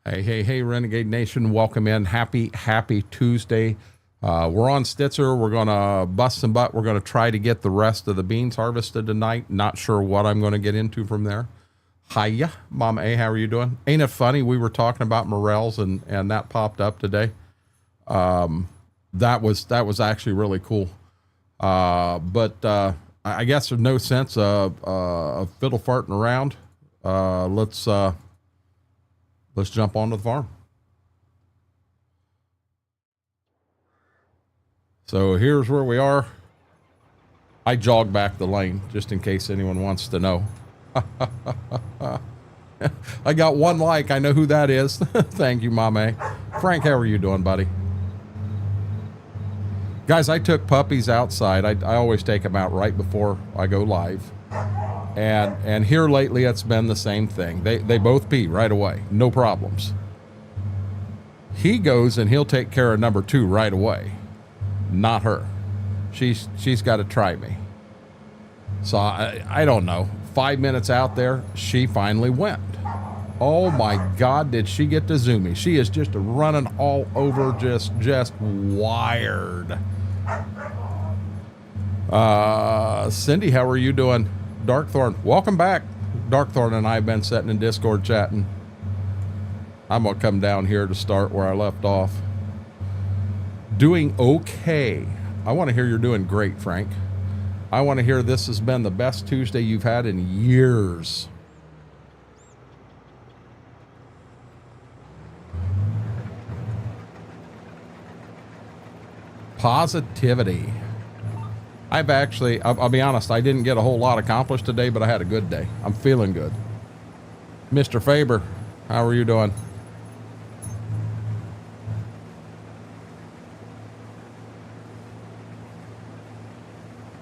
Hey, Renegade Nation, welcome in. Happy Tuesday. We're on Stitzer. We're going to bust some butt. We're going to try to get the rest of the beans harvested tonight. Not sure what I'm going to get into from there. Hiya, Mama A, how are you doing? Ain't it funny? We were talking about morels and that popped up today. That was actually really cool. But I guess there's no sense of fiddle farting around. Let's jump onto the farm. So here's where we are. I jogged back the lane just in case anyone wants to know. I got one like. I know who that is. Thank you, Mame. Frank, how are you doing, buddy? Guys, I took puppies outside. I always take them out right before I go live. And here lately, it's been the same thing. They both pee right away. No problems. He goes and he'll take care of number 2 right away. Not her. She's got to try me. So I don't know. 5 minutes out there, she finally went. Oh my God, did she get to zoomy? She is just running all over, just wired. Cindy, how are you doing? Darkthorn, welcome back. Darkthorn and I have been sitting in Discord chatting. I'm gonna come down here to start where I left off. Doing okay. I want to hear you're doing great, Frank. I want to hear this has been the best Tuesday you've had in years. Positivity. I'll be honest, I didn't get a whole lot accomplished today, but I had a good day. I'm feeling good. Mr. Faber, how are you doing?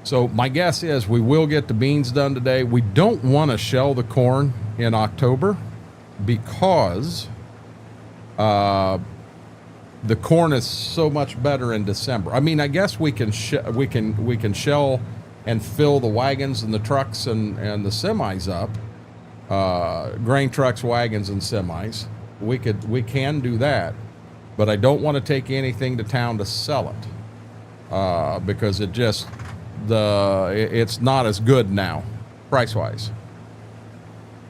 So my guess is we will get the beans done today. We don't want to shell the corn in October because the corn is so much better in December. I mean, I guess we can shell and fill the wagons and the trucks and the semis up. Grain trucks, wagons, and semis. We can do that, but I don't want to take anything to town to sell it because it's not as good now, price-wise.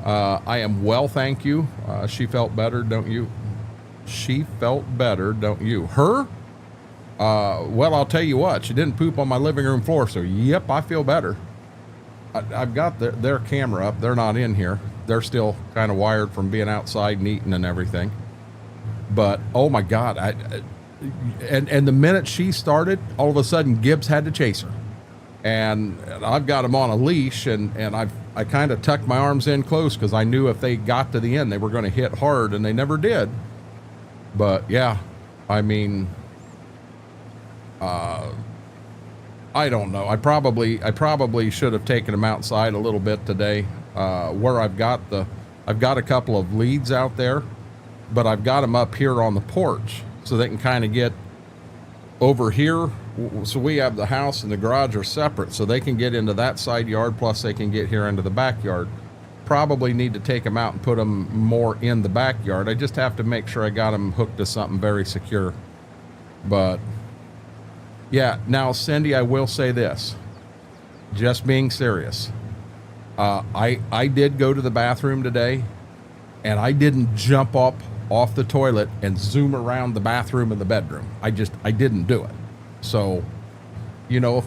I am well, thank you. She felt better, don't you? She felt better, don't you? Her? Well, I'll tell you what. She didn't poop on my living room floor, so yep, I feel better. I've got their camera up. They're not in here. They're still kind of wired from being outside and eating and everything. But, oh my God. And the minute she started, all of a sudden, Gibbs had to chase her. And I've got him on a leash, and I kind of tucked my arms in close because I knew if they got to the end, they were going to hit hard, and they never did. But yeah, I mean, I don't know. I probably should have taken them outside a little bit today. Where I've got a couple of leads out there, but I've got them up here on the porch so they can kind of get over here. So we have the house and the garage are separate, so they can get into that side yard, plus they can get here into the backyard. Probably need to take them out and put them more in the backyard. I just have to make sure I got them hooked to something very secure. But yeah, now Cindy, I will say this, just being serious. I did go to the bathroom today, and I didn't jump up off the toilet and zoom around the bathroom and the bedroom. I didn't do it. So, you know,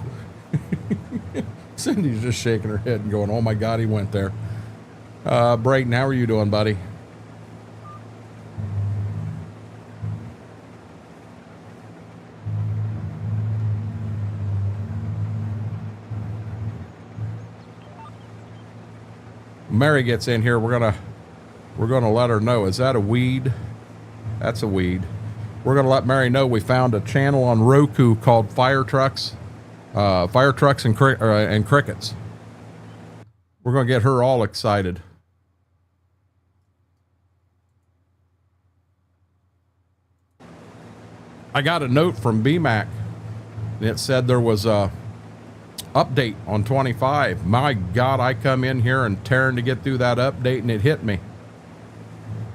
Cindy's just shaking her head and going, oh my God, he went there. Brayton, how are you doing, buddy? Mary gets in here. We're gonna let her know. Is that a weed? That's a weed. We're gonna let Mary know we found a channel on Roku called Fire Trucks and Crickets. We're gonna get her all excited. I got a note from BMAC, and it said there was a update on 25. My God, I come in here and tearing to get through that update, and it hit me.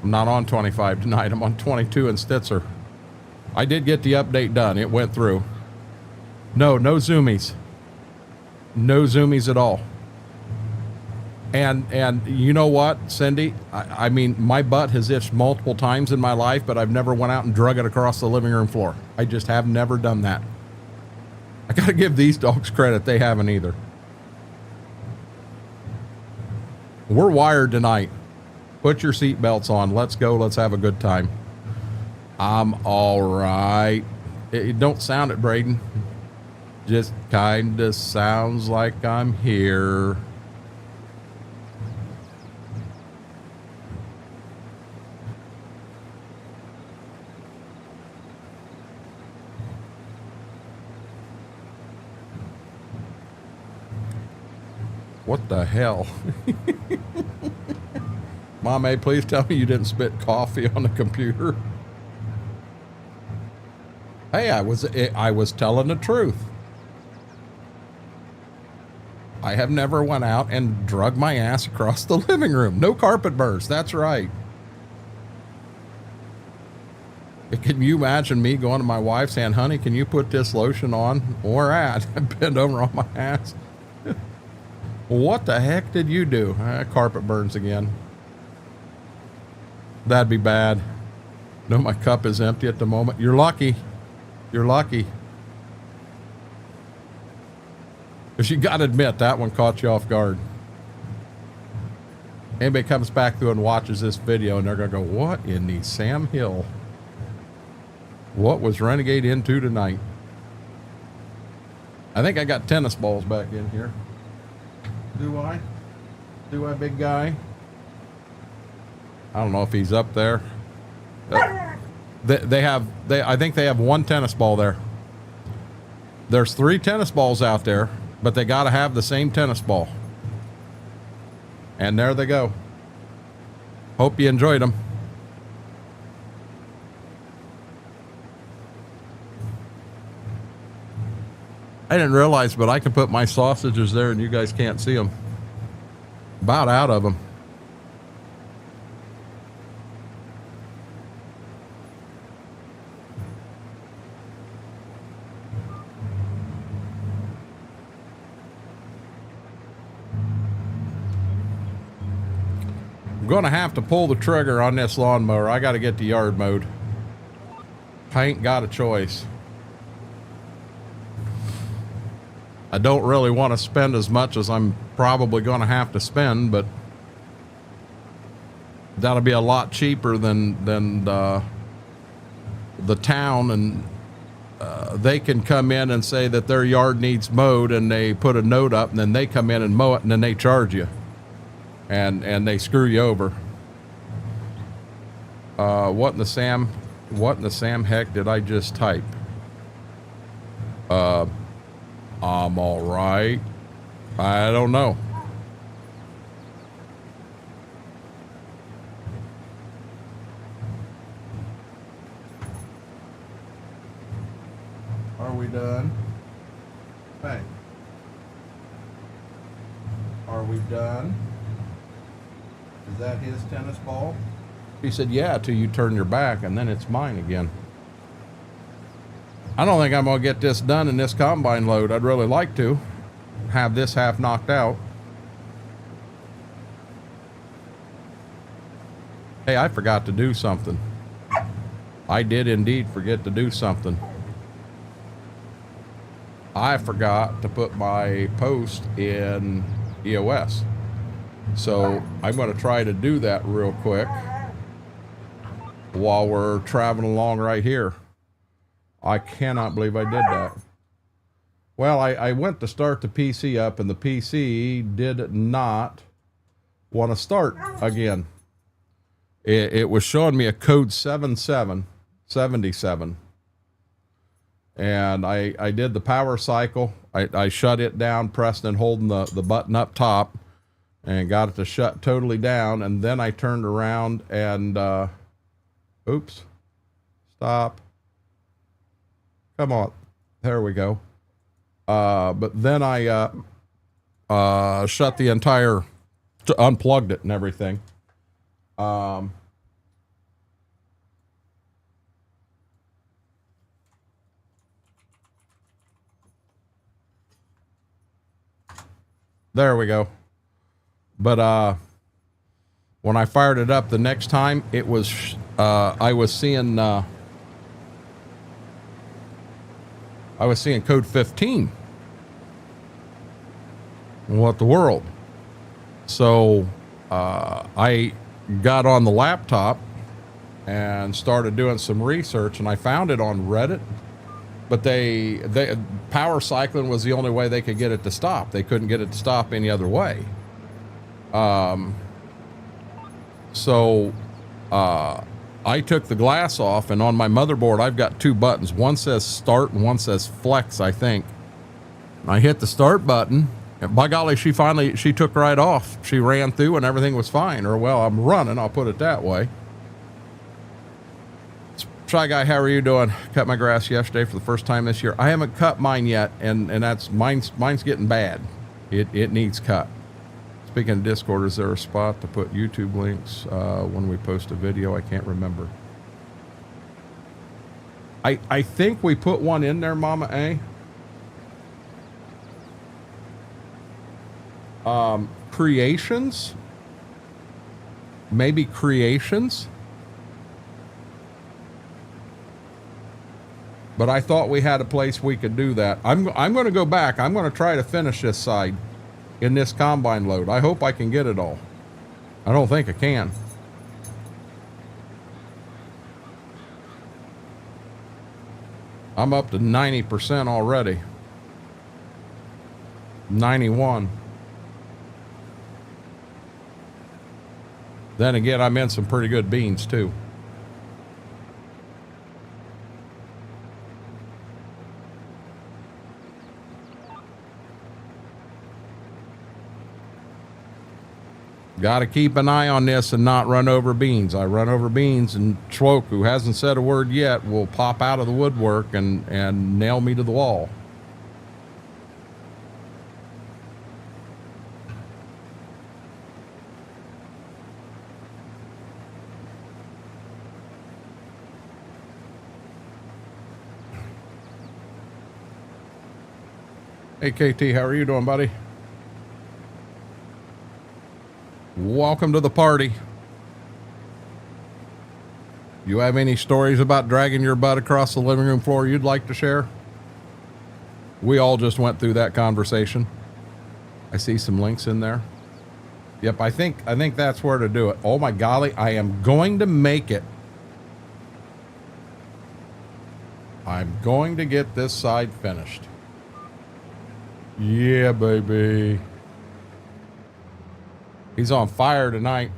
I'm not on 25 tonight. I'm on 22 in Stitzer. I did get the update done. It went through. No zoomies. No zoomies at all. And you know what, Cindy? I mean, my butt has itched multiple times in my life, but I've never went out and drug it across the living room floor. I just have never done that. I gotta give these dogs credit. They haven't either. We're wired tonight. Put your seatbelts on. Let's go. Let's have a good time. I'm all right. Don't sound it, Braden. Just kind of sounds like I'm here. What the hell? Mom, please tell me you didn't spit coffee on the computer. Hey, I was telling the truth. I have never went out and drug my ass across the living room. No carpet burrs. That's right. Can you imagine me going to my wife saying, honey, can you put this lotion on? Where at? I bend over on my ass. What the heck did you do? Carpet burns again. That'd be bad. No, my cup is empty at the moment. You're lucky. You're lucky. Because you got to admit, that one caught you off guard. Anybody comes back through and watches this video and they're going to go, what in the Sam Hill? What was Renegade into tonight? I think I got tennis balls back in here. Do I? Do I, big guy? I don't know if he's up there. I think they have one tennis ball there. There's 3 tennis balls out there, but they got to have the same tennis ball. And there they go. Hope you enjoyed them. I didn't realize, but I can put my sausages there and you guys can't see them. About out of them. I'm going to have to pull the trigger on this lawnmower. I got to get the yard mowed. I ain't got a choice. I don't really want to spend as much as I'm probably going to have to spend, but that'll be a lot cheaper than the town, and they can come in and say that their yard needs mowed, and they put a note up, and then they come in and mow it, and then they charge you, and they screw you over. What in the Sam heck did I just type? I'm all right. I don't know. Are we done? Hey. Are we done? Is that his tennis ball? He said, yeah, till you turn your back, and then it's mine again. I don't think I'm going to get this done in this combine load. I'd really like to have this half knocked out. Hey, I forgot to do something. I did indeed forget to do something. I forgot to put my post in EOS. So I'm going to try to do that real quick while we're traveling along right here. I cannot believe I did that. Well, I went to start the PC up, and the PC did not want to start again. It was showing me a code 7777. And I did the power cycle. I shut it down, pressed and holding the button up top, and got it to shut totally down. And then I turned around and, oops, stop. Come on. There we go. But then I shut the entire, unplugged it and everything. There we go. But when I fired it up the next time, it was I was seeing code 15. What the world? So I got on the laptop and started doing some research, and I found it on Reddit. But they power cycling was the only way they could get it to stop. They couldn't get it to stop any other way. So I took the glass off, and on my motherboard I've got two buttons. One says start and one says flex, I think. I hit the start button, and by golly, she took right off. She ran through and everything was fine. Or well, I'm running, I'll put it that way. Shy Guy, how are you doing? Cut my grass yesterday for the first time this year. I haven't cut mine yet, and that's mine's getting bad. It needs cut. Speaking of Discord, is there a spot to put YouTube links when we post a video? I can't remember. I think we put one in there, Mama A. Creations? Maybe creations? But I thought we had a place we could do that. I'm going to go back. I'm going to try to finish this side in this combine load. I hope I can get it all. I don't think I can. I'm up to 90% already. 91. Then again, I'm in some pretty good beans too. Got to keep an eye on this and not run over beans. I run over beans, and Schwoke, who hasn't said a word yet, will pop out of the woodwork and nail me to the wall. Hey, KT, how are you doing, buddy? Welcome to the party. You have any stories about dragging your butt across the living room floor you'd like to share? We all just went through that conversation. I see some links in there. Yep, I think that's where to do it. Oh my golly, I am going to make it. I'm going to get this side finished. Yeah, baby. He's on fire tonight.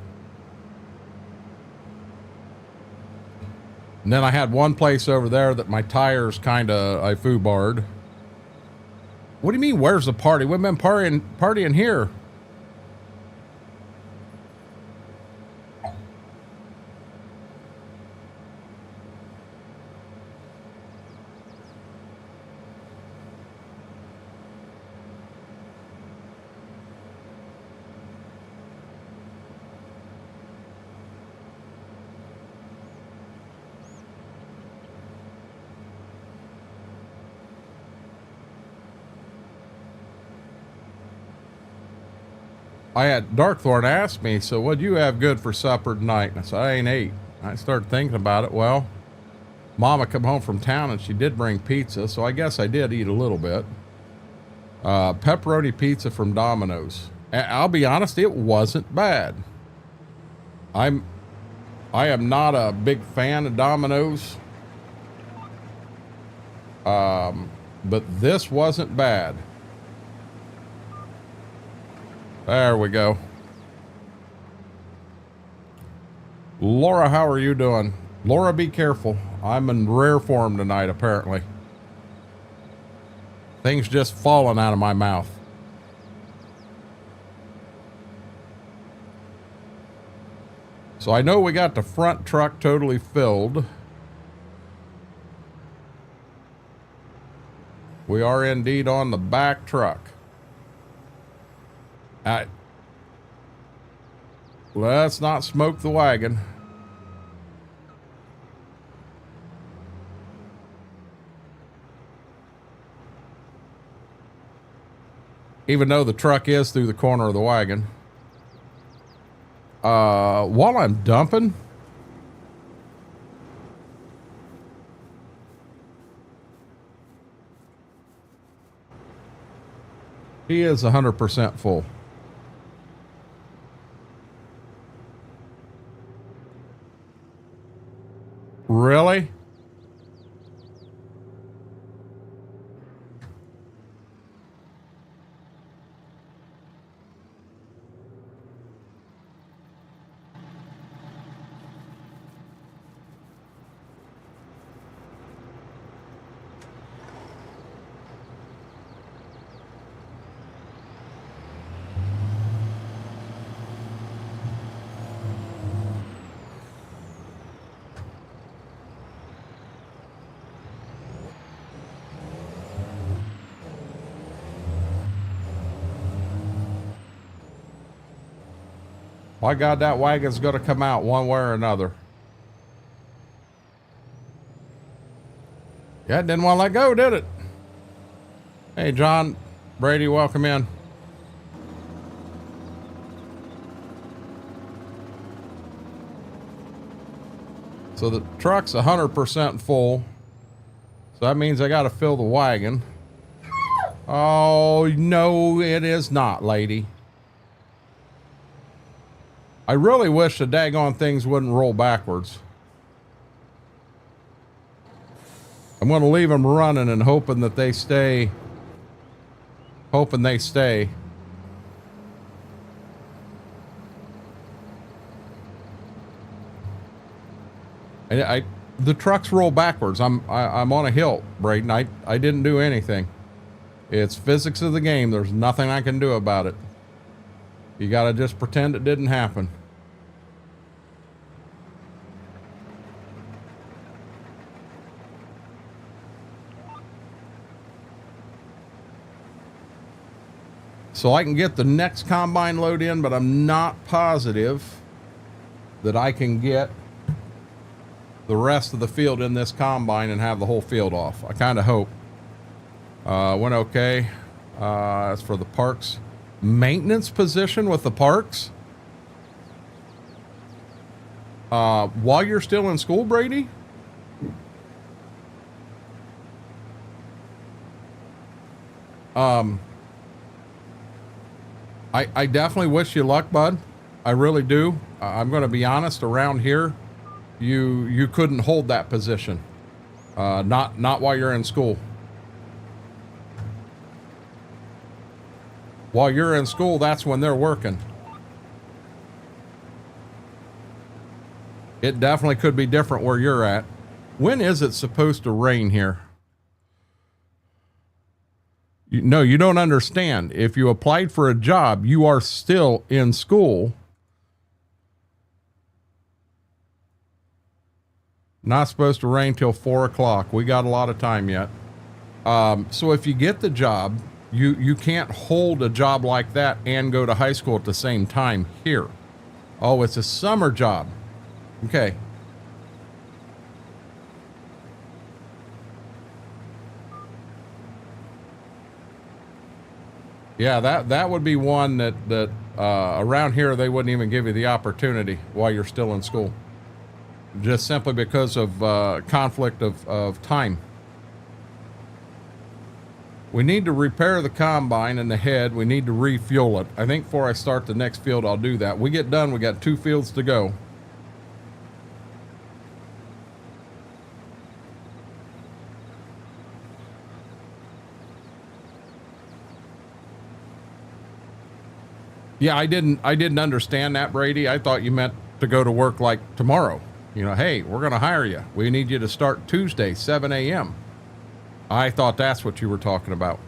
And then I had one place over there that my tires kind of, I foobarred. What do you mean, where's the party? We've been partying here. I had Darkthorn ask me, so what'd you have good for supper tonight? And I said, I ain't ate. I started thinking about it. Well, Mama come home from town and she did bring pizza, so I guess I did eat a little bit. Pepperoni pizza from Domino's. I'll be honest, it wasn't bad. I am not a big fan of Domino's. But this wasn't bad. There we go. Laura, how are you doing? Laura, be careful. I'm in rare form tonight, apparently. Things just falling out of my mouth. So I know we got the front truck totally filled. We are indeed on the back truck. Let's not smoke the wagon. even though the truck is through the corner of the wagon. While I'm dumping, he is 100% full. Really? By God, that wagon's going to come out one way or another. Yeah, it didn't want to let go, did it? Hey, John, Brady, welcome in. So the truck's 100% full. So that means I got to fill the wagon. Oh, no, it is not, lady. I really wish the daggone things wouldn't roll backwards. I'm going to leave them running and hoping that they stay. Hoping they stay. The trucks roll backwards. I'm on a hill, Braden. I didn't do anything. It's physics of the game. There's nothing I can do about it. You got to just pretend it didn't happen. So I can get the next combine load in, but I'm not positive that I can get the rest of the field in this combine and have the whole field off. I kind of hope. Went okay. As for the parks maintenance position with the parks, while you're still in school, Brady, I definitely wish you luck, bud. I really do. I'm going to be honest, around here, you couldn't hold that position. Not while you're in school. While you're in school, that's when they're working. It definitely could be different where you're at. When is it supposed to rain here? No, you don't understand. If you applied for a job, you are still in school. Not supposed to rain till 4 o'clock. We got a lot of time yet. So if you get the job, you can't hold a job like that and go to high school at the same time here. Oh, it's a summer job. Okay. Yeah, that would be one that around here they wouldn't even give you the opportunity while you're still in school. Just simply because of conflict of time. We need to repair the combine and the head. We need to refuel it. I think before I start the next field, I'll do that. We get done, we got 2 fields to go. Yeah, I didn't understand that, Brady. I thought you meant to go to work like tomorrow. You know, hey, we're going to hire you. We need you to start Tuesday, 7 a.m. I thought that's what you were talking about.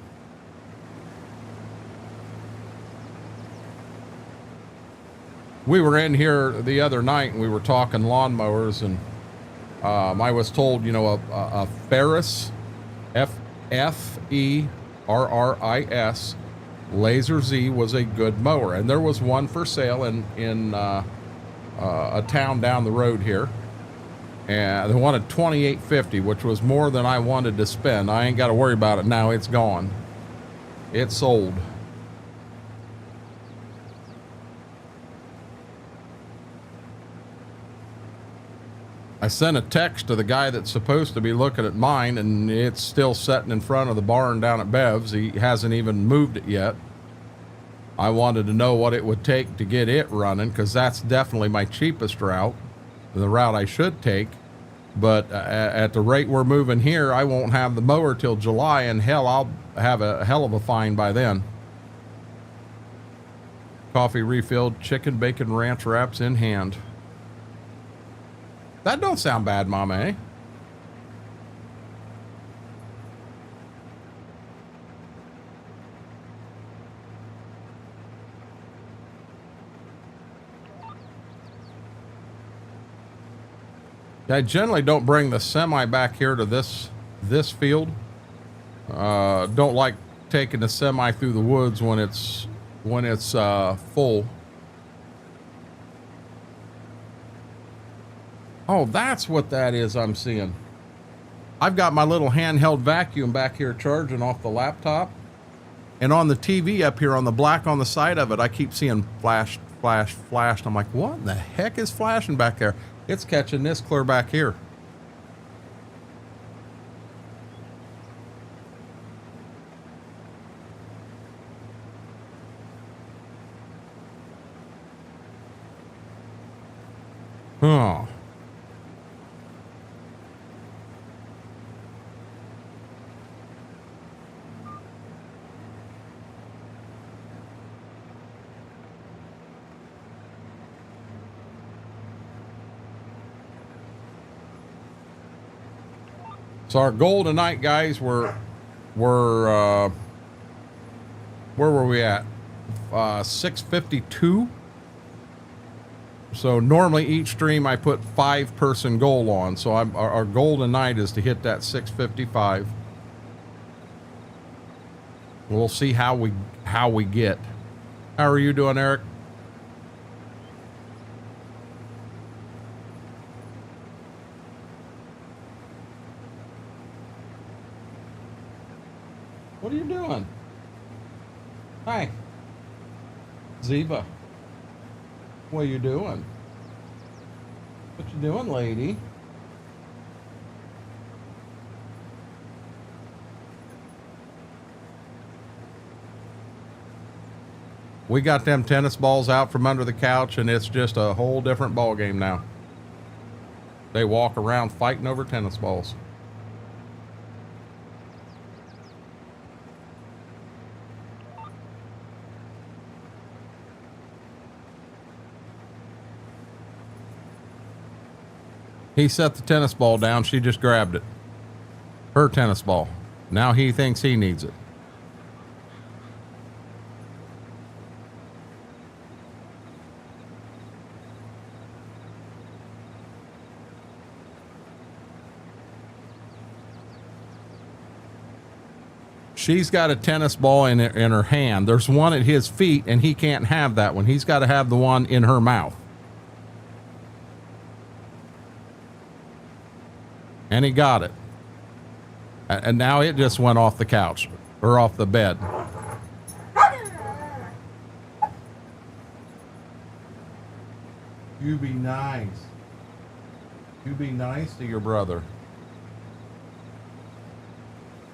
We were in here the other night and we were talking lawnmowers, and I was told, you know, a Ferris, F-E-R-R-I-S, Laser Z was a good mower. And there was one for sale in a town down the road here. And they wanted $28.50, which was more than I wanted to spend. I ain't got to worry about it now. It's gone. It's sold. I sent a text to the guy that's supposed to be looking at mine, and it's still sitting in front of the barn down at Bev's. He hasn't even moved it yet. I wanted to know what it would take to get it running, because that's definitely my cheapest route, the route I should take. But at the rate we're moving here, I won't have the mower till July, and hell, I'll have a hell of a fine by then. Coffee refilled, chicken bacon ranch wraps in hand. That don't sound bad, Mama, eh? I generally don't bring the semi back here to this field. Don't like taking the semi through the woods when it's full. Oh, that's what that is I'm seeing. I've got my little handheld vacuum back here charging off the laptop, and on the TV up here on the black on the side of it, I keep seeing flash, flash, flash. I'm like, what in the heck is flashing back there? It's catching this clear back here. Huh. So our goal tonight, guys, where were we at? 652. So normally each stream I put 5-person goal on. So our goal tonight is to hit that 655. We'll see how we get. How are you doing, Eric? What are you doing? Hi. Ziva. What are you doing? What you doing, lady? We got them tennis balls out from under the couch, and it's just a whole different ball game now. They walk around fighting over tennis balls. He set the tennis ball down. She just grabbed it. Her tennis ball. Now he thinks he needs it. She's got a tennis ball in her hand. There's one at his feet, and he can't have that one. He's got to have the one in her mouth. And he got it. And now it just went off the couch or off the bed. You be nice. You be nice to your brother.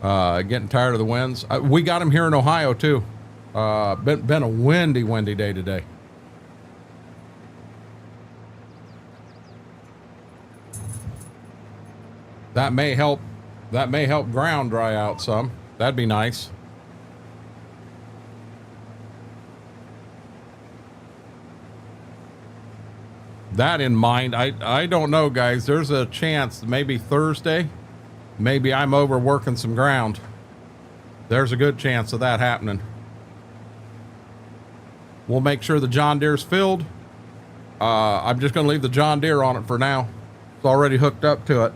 Getting tired of the winds. We got him here in Ohio too. Been a windy day today. That may help ground dry out some. That'd be nice. That in mind, I don't know, guys. There's a chance maybe Thursday, maybe I'm over working some ground. There's a good chance of that happening. We'll make sure the John Deere's filled. I'm just going to leave the John Deere on it for now. It's already hooked up to it.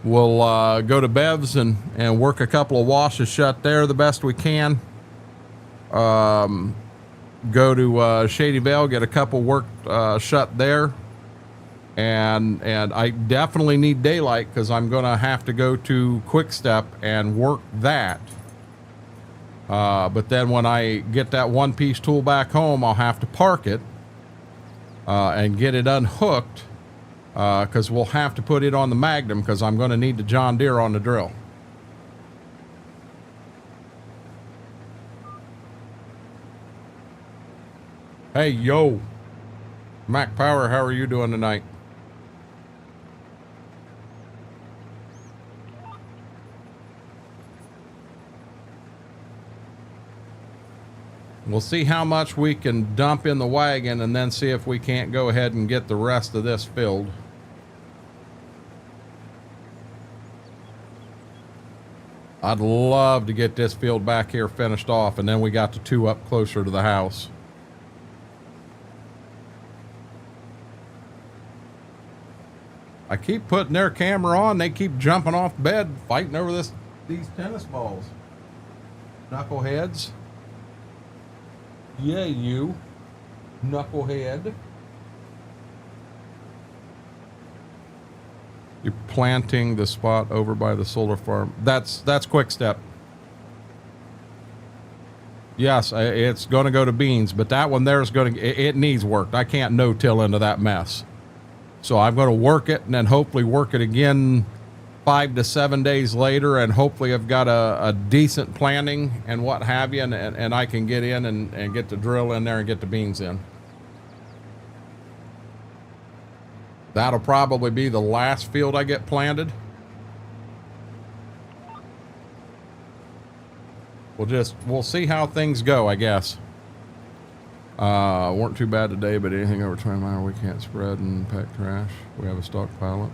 We'll go to Bev's and work a couple of washes shut there the best we can. Go to Shady Vale, get a couple worked shut there. And I definitely need daylight because I'm going to have to go to Quick Step and work that. But then when I get that one-piece tool back home, I'll have to park it and get it unhooked. because we'll have to put it on the Magnum because I'm going to need the John Deere on the drill. Hey, yo. Mac Power, how are you doing tonight? We'll see how much we can dump in the wagon and then see if we can't go ahead and get the rest of this filled. I'd love to get this field back here finished off, and then we got the two up closer to the house. I keep putting their camera on. They keep jumping off bed, fighting over these tennis balls. Knuckleheads. Yeah, you. Knucklehead. You're planting the spot over by the solar farm. That's Quick Step. Yes, it's going to go to beans, but that one there is going to, it needs work. I can't no-till into that mess. So I'm going to work it and then hopefully work it again 5 to 7 days later, and hopefully I've got a decent planting and what have you, and I can get in and get the drill in there and get the beans in. That'll probably be the last field I get planted. We'll see how things go, I guess. Weren't too bad today, but anything over 20 miles we can't spread and pack trash. We have a stockpile.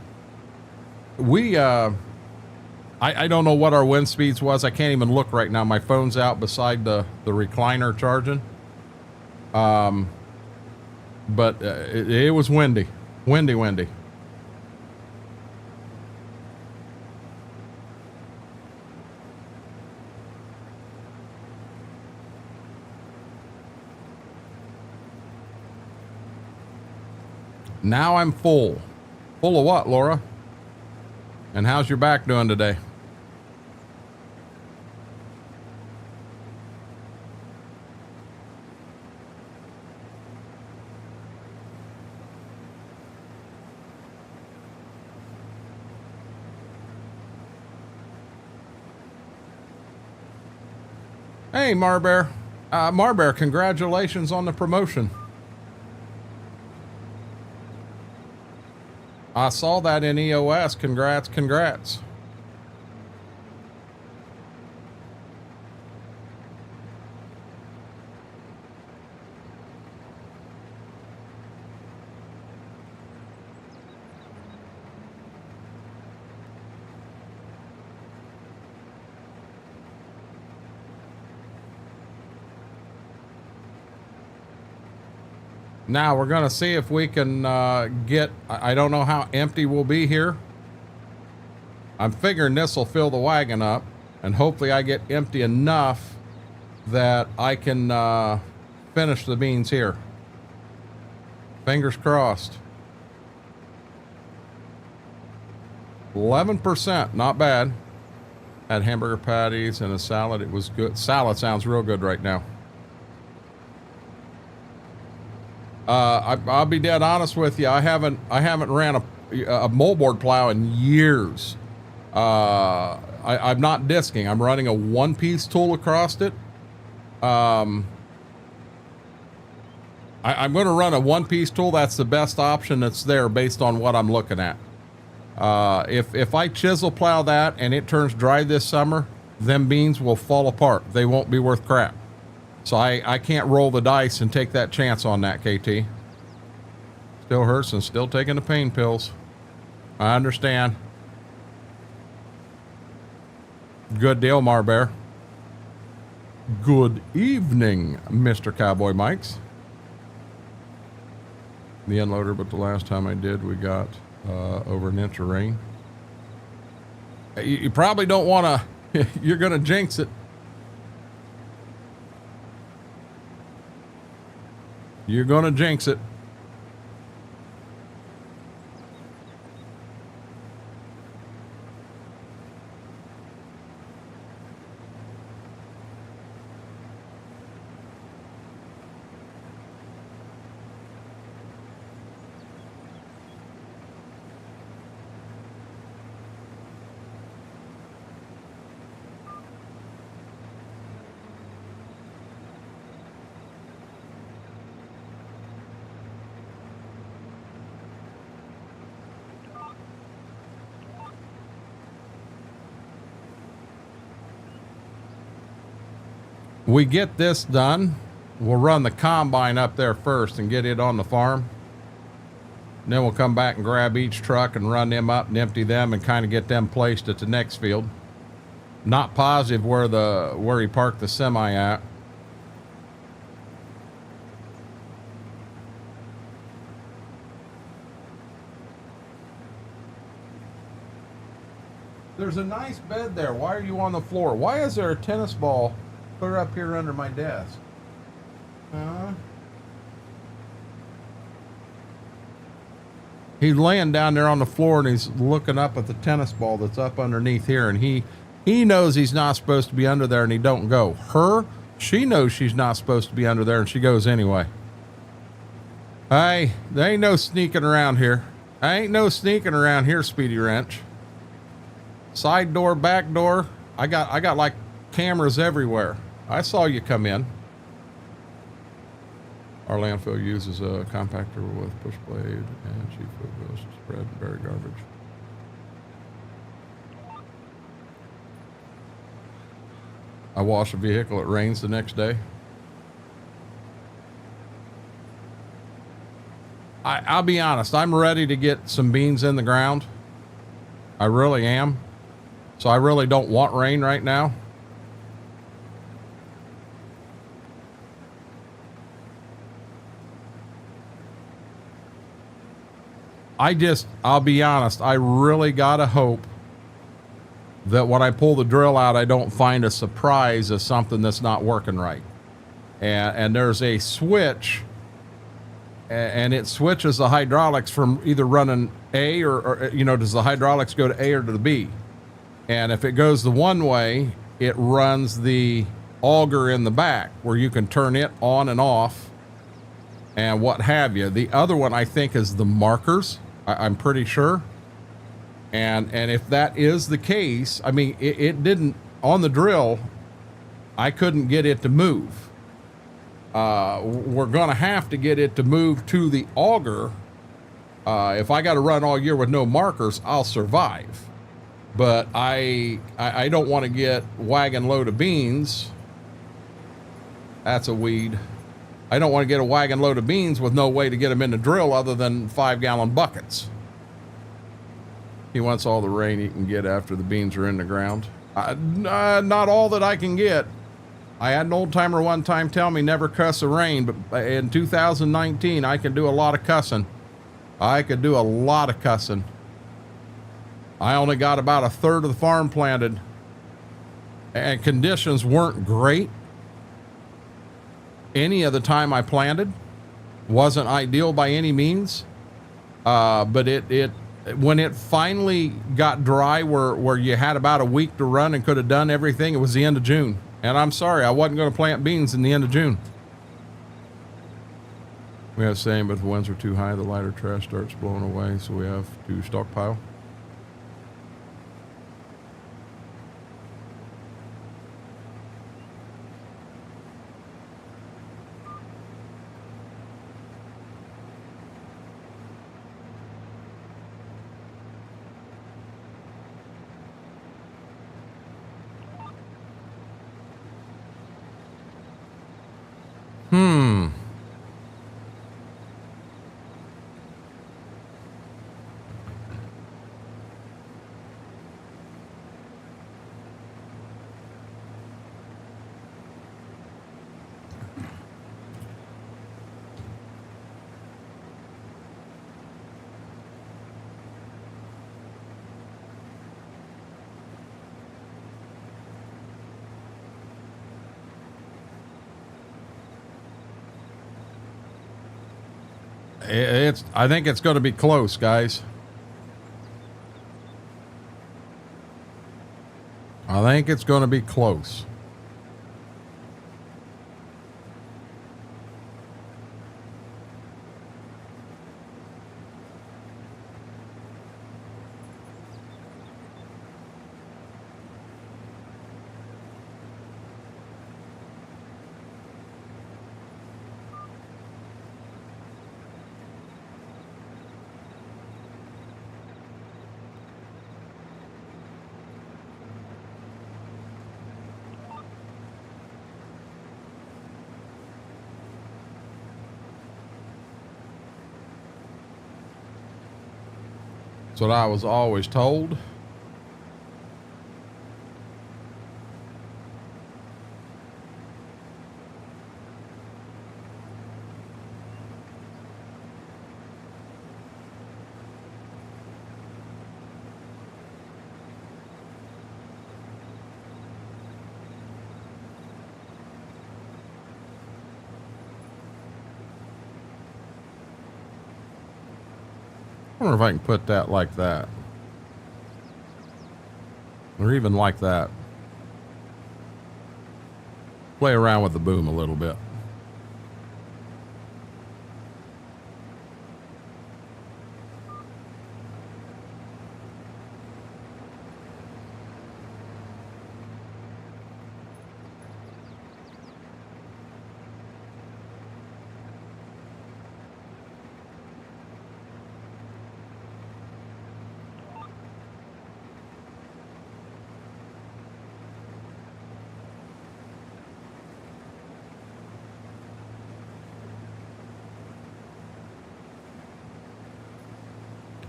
We, I don't know what our wind speeds was. I can't even look right now. My phone's out beside the recliner charging. But it was windy. Windy. Now I'm full. Full of what, Laura? And how's your back doing today? Hey, Marbear. Marbear, congratulations on the promotion. I saw that in EOS. Congrats. Now we're going to see if we can get, I don't know how empty we'll be here. I'm figuring this will fill the wagon up, and hopefully I get empty enough that I can finish the beans here. Fingers crossed. 11%, not bad. Had hamburger patties and a salad. It was good. Salad sounds real good right now. I'll be dead honest with you. I haven't ran a moldboard plow in years. I'm not disking. I'm running a one-piece tool across it. I'm going to run a one-piece tool. That's the best option that's there based on what I'm looking at. If I chisel plow that and it turns dry this summer, them beans will fall apart. They won't be worth crap. So I can't roll the dice and take that chance on that, KT. Still hurts and still taking the pain pills. I understand. Good deal, Marbear. Good evening, Mr. Cowboy Mikes. The unloader, but the last time I did, we got over an inch of rain. You probably don't want to, you're going to jinx it. You're going to jinx it. we get this done, we'll run the combine up there first and get it on the farm. And then we'll come back and grab each truck and run them up and empty them and kind of get them placed at the next field. Not positive where he parked the semi at. There's a nice bed there. Why are you on the floor? Why is there a tennis ball clear up here under my desk? He's laying down there on the floor and he's looking up at the tennis ball that's up underneath here, and he knows he's not supposed to be under there and he don't go. She knows she's not supposed to be under there and she goes anyway. Hey, there ain't no sneaking around here. Ain't no sneaking around here, Speedy Wrench. Side door, back door. I got like cameras everywhere. I saw you come in. Our landfill uses a compactor with push blade and cheap footwheels to spread and bury garbage. I wash a vehicle, it rains the next day. I'll be honest, I'm ready to get some beans in the ground. I really am. So I really don't want rain right now. I'll be honest, I really gotta hope that when I pull the drill out, I don't find a surprise of something that's not working right. And there's a switch, and it switches the hydraulics from either running A or does the hydraulics go to A or to the B? And if it goes the one way, it runs the auger in the back where you can turn it on and off and what have you. The other one, I think, is the markers. I'm pretty sure. And if that is the case, I mean, it didn't, on the drill, I couldn't get it to move. We're going to have to get it to move to the auger. If I got to run all year with no markers, I'll survive. But I don't want to get wagon load of beans. That's a weed. I don't want to get a wagon load of beans with no way to get them in the drill other than 5-gallon buckets. He wants all the rain he can get after the beans are in the ground. Not all that I can get. I had an old timer one time tell me never cuss a rain, but in 2019 I can do a lot of cussing. I could do a lot of cussing. I only got about a third of the farm planted, and conditions weren't great. Any of the time I planted wasn't ideal by any means. But when it finally got dry where you had about a week to run and could have done everything, it was the end of June. And I'm sorry, I wasn't going to plant beans in the end of June. We have saying, but if the winds are too high, the lighter trash starts blowing away, so we have to stockpile. I think it's going to be close, guys. I think it's going to be close. That's what I was always told. I wonder if I can put that like that. Or even like that. Play around with the boom a little bit.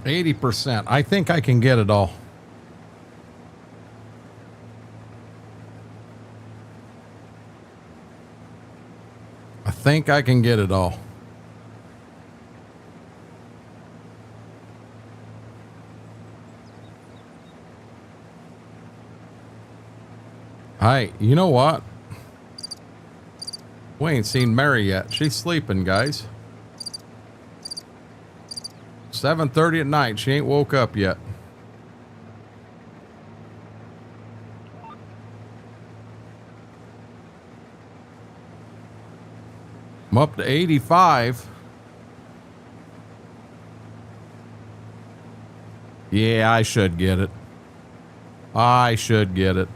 %. I think I can get it all. I think I can get it all. Hey, you know what? We ain't seen Mary yet. She's sleeping, guys. 7:30 at night. She ain't woke up yet. I'm up to 85. Yeah, I should get it. I should get it.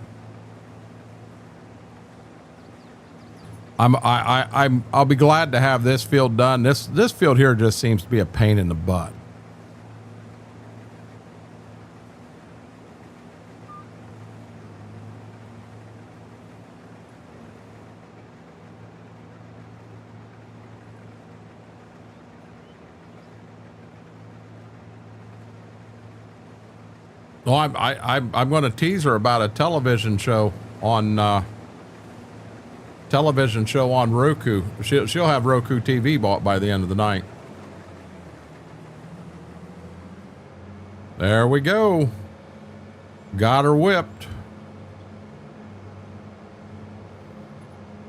I'll be glad to have this field done. This field here just seems to be a pain in the butt. Well, I'm going to tease her about a television show on Roku. She'll have Roku TV bought by the end of the night. There we go. Got her whipped.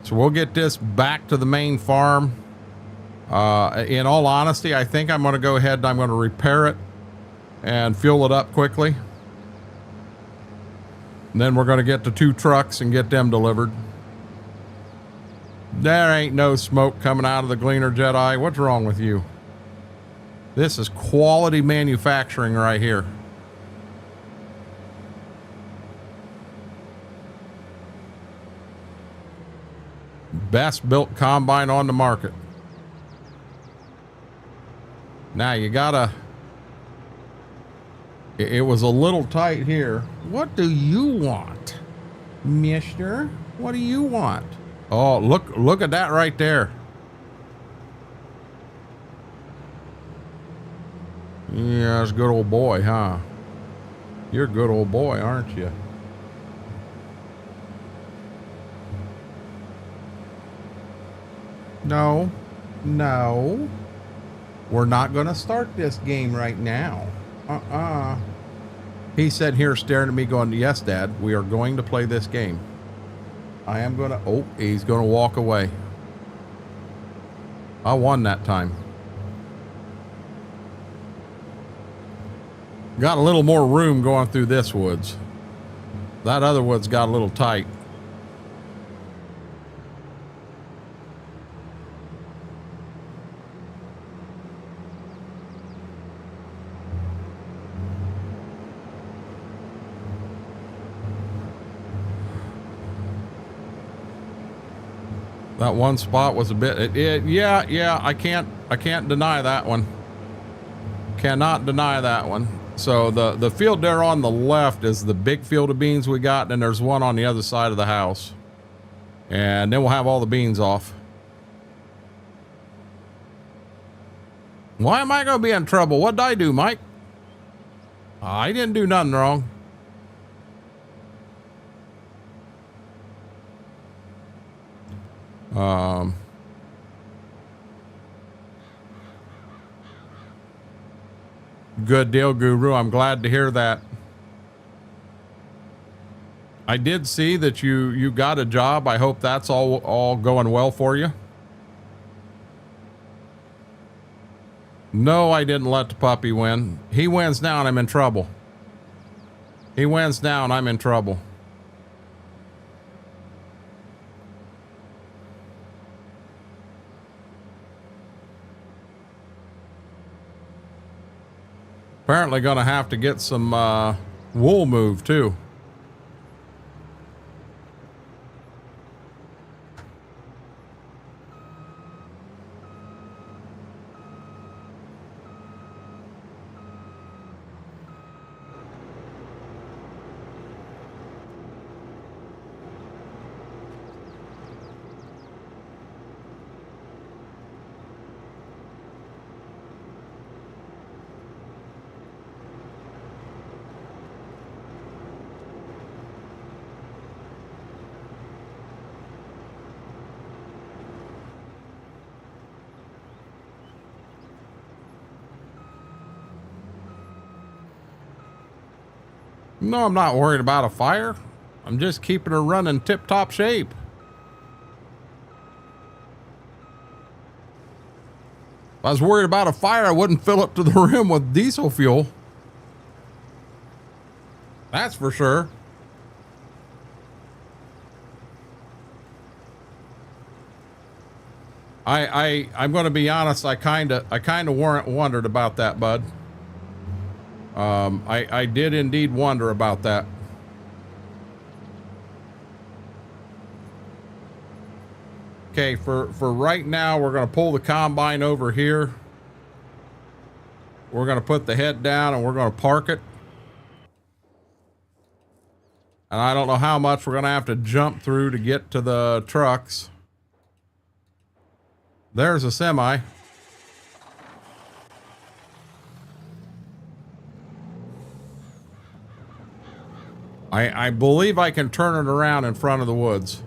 So we'll get this back to the main farm. In all honesty, I think I'm going to go ahead and I'm going to repair it and fuel it up quickly. And then we're going to get the 2 trucks and get them delivered. There ain't no smoke coming out of the Gleaner Jedi. What's wrong with you? This is quality manufacturing right here. Best built combine on the market. Now you gotta... It was a little tight here. What do you want, mister? What do you want? Oh, look at that right there. Yeah, that's a good old boy, huh? You're a good old boy, aren't you? No. We're not going to start this game right now. He sat here staring at me going, yes, Dad, we are going to play this game. I am going to... Oh, he's going to walk away. I won that time. Got a little more room going through this woods. That other woods got a little tight. That one spot was a bit, yeah, I can't deny that one. Cannot deny that one. So the field there on the left is the big field of beans we got, and then there's one on the other side of the house. And then we'll have all the beans off. Why am I going to be in trouble? What did I do, Mike? I didn't do nothing wrong. Good deal, Guru. I'm glad to hear that. I did see that you got a job. I hope that's all going well for you. No, I didn't let the puppy win. He wins now and I'm in trouble. He wins now and I'm in trouble. Apparently gonna have to get some wool moved too. No, I'm not worried about a fire. I'm just keeping her running tip-top shape. If I was worried about a fire, I wouldn't fill it to the rim with diesel fuel. That's for sure. I'm going to be honest. I kind of wondered about that, bud. I did indeed wonder about that. Okay, for right now, we're going to pull the combine over here. We're going to put the head down and we're going to park it. And I don't know how much we're going to have to jump through to get to the trucks. There's a semi. I believe I can turn it around in front of the woods.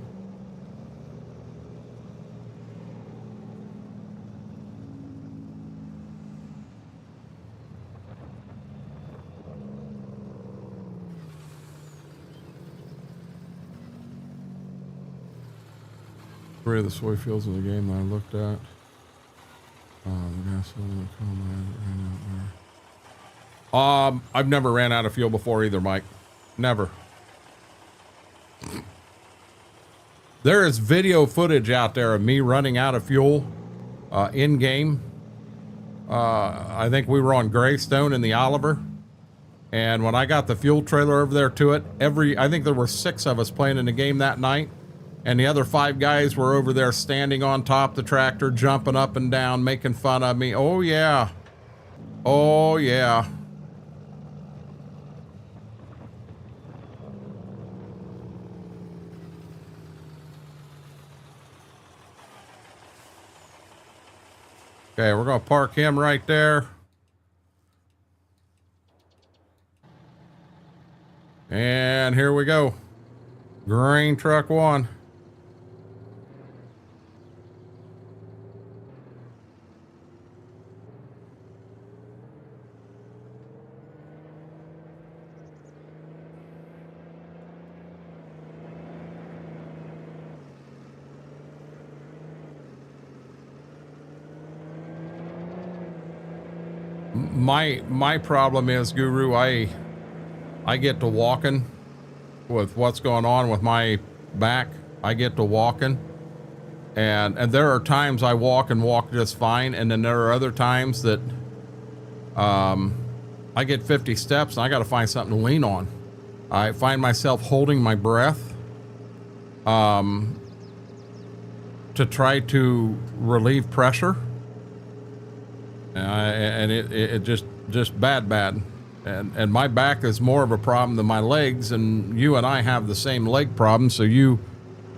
Three of the soy fields in the game that I looked at. The gasoline ran out there. I've never ran out of fuel before either, Mike. Never. There is video footage out there of me running out of fuel in game. I think we were on Greystone in the Oliver. And when I got the fuel trailer over there to it, I think there were 6 of us playing in the game that night. And the other 5 guys were over there standing on top of the tractor, jumping up and down, making fun of me. Oh, yeah. Oh, yeah. Okay, we're going to park him right there. And here we go. Grain truck 1. My problem is, Guru, I get to walking with what's going on with my back. I get to walking, and there are times I walk just fine, and then there are other times that I get 50 steps and I got to find something to lean on. I find myself holding my breath to try to relieve pressure. And it just bad. And my back is more of a problem than my legs, and you and I have the same leg problem, so you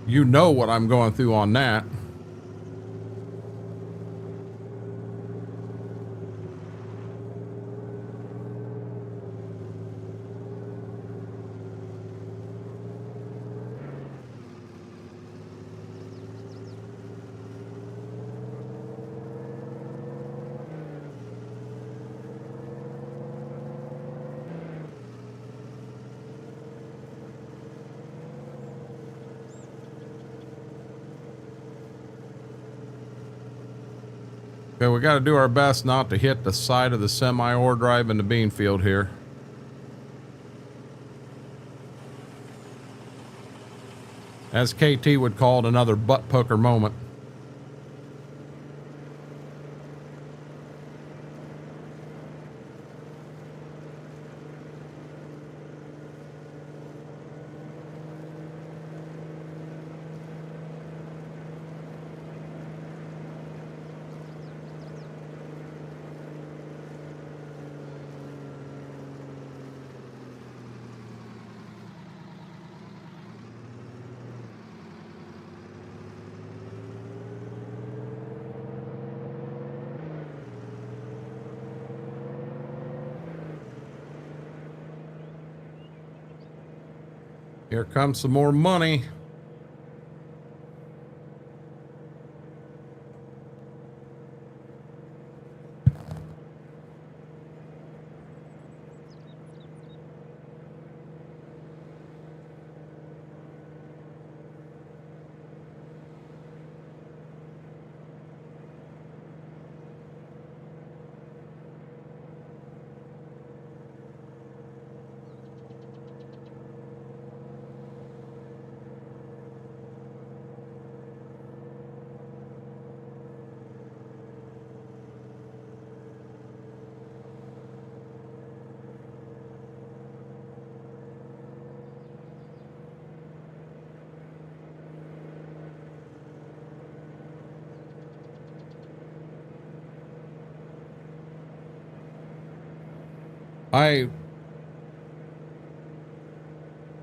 know what I'm going through on that. Okay, we got to do our best not to hit the side of the semi-ore drive in the bean field here. As KT would call it, another butt poker moment. Here comes some more money.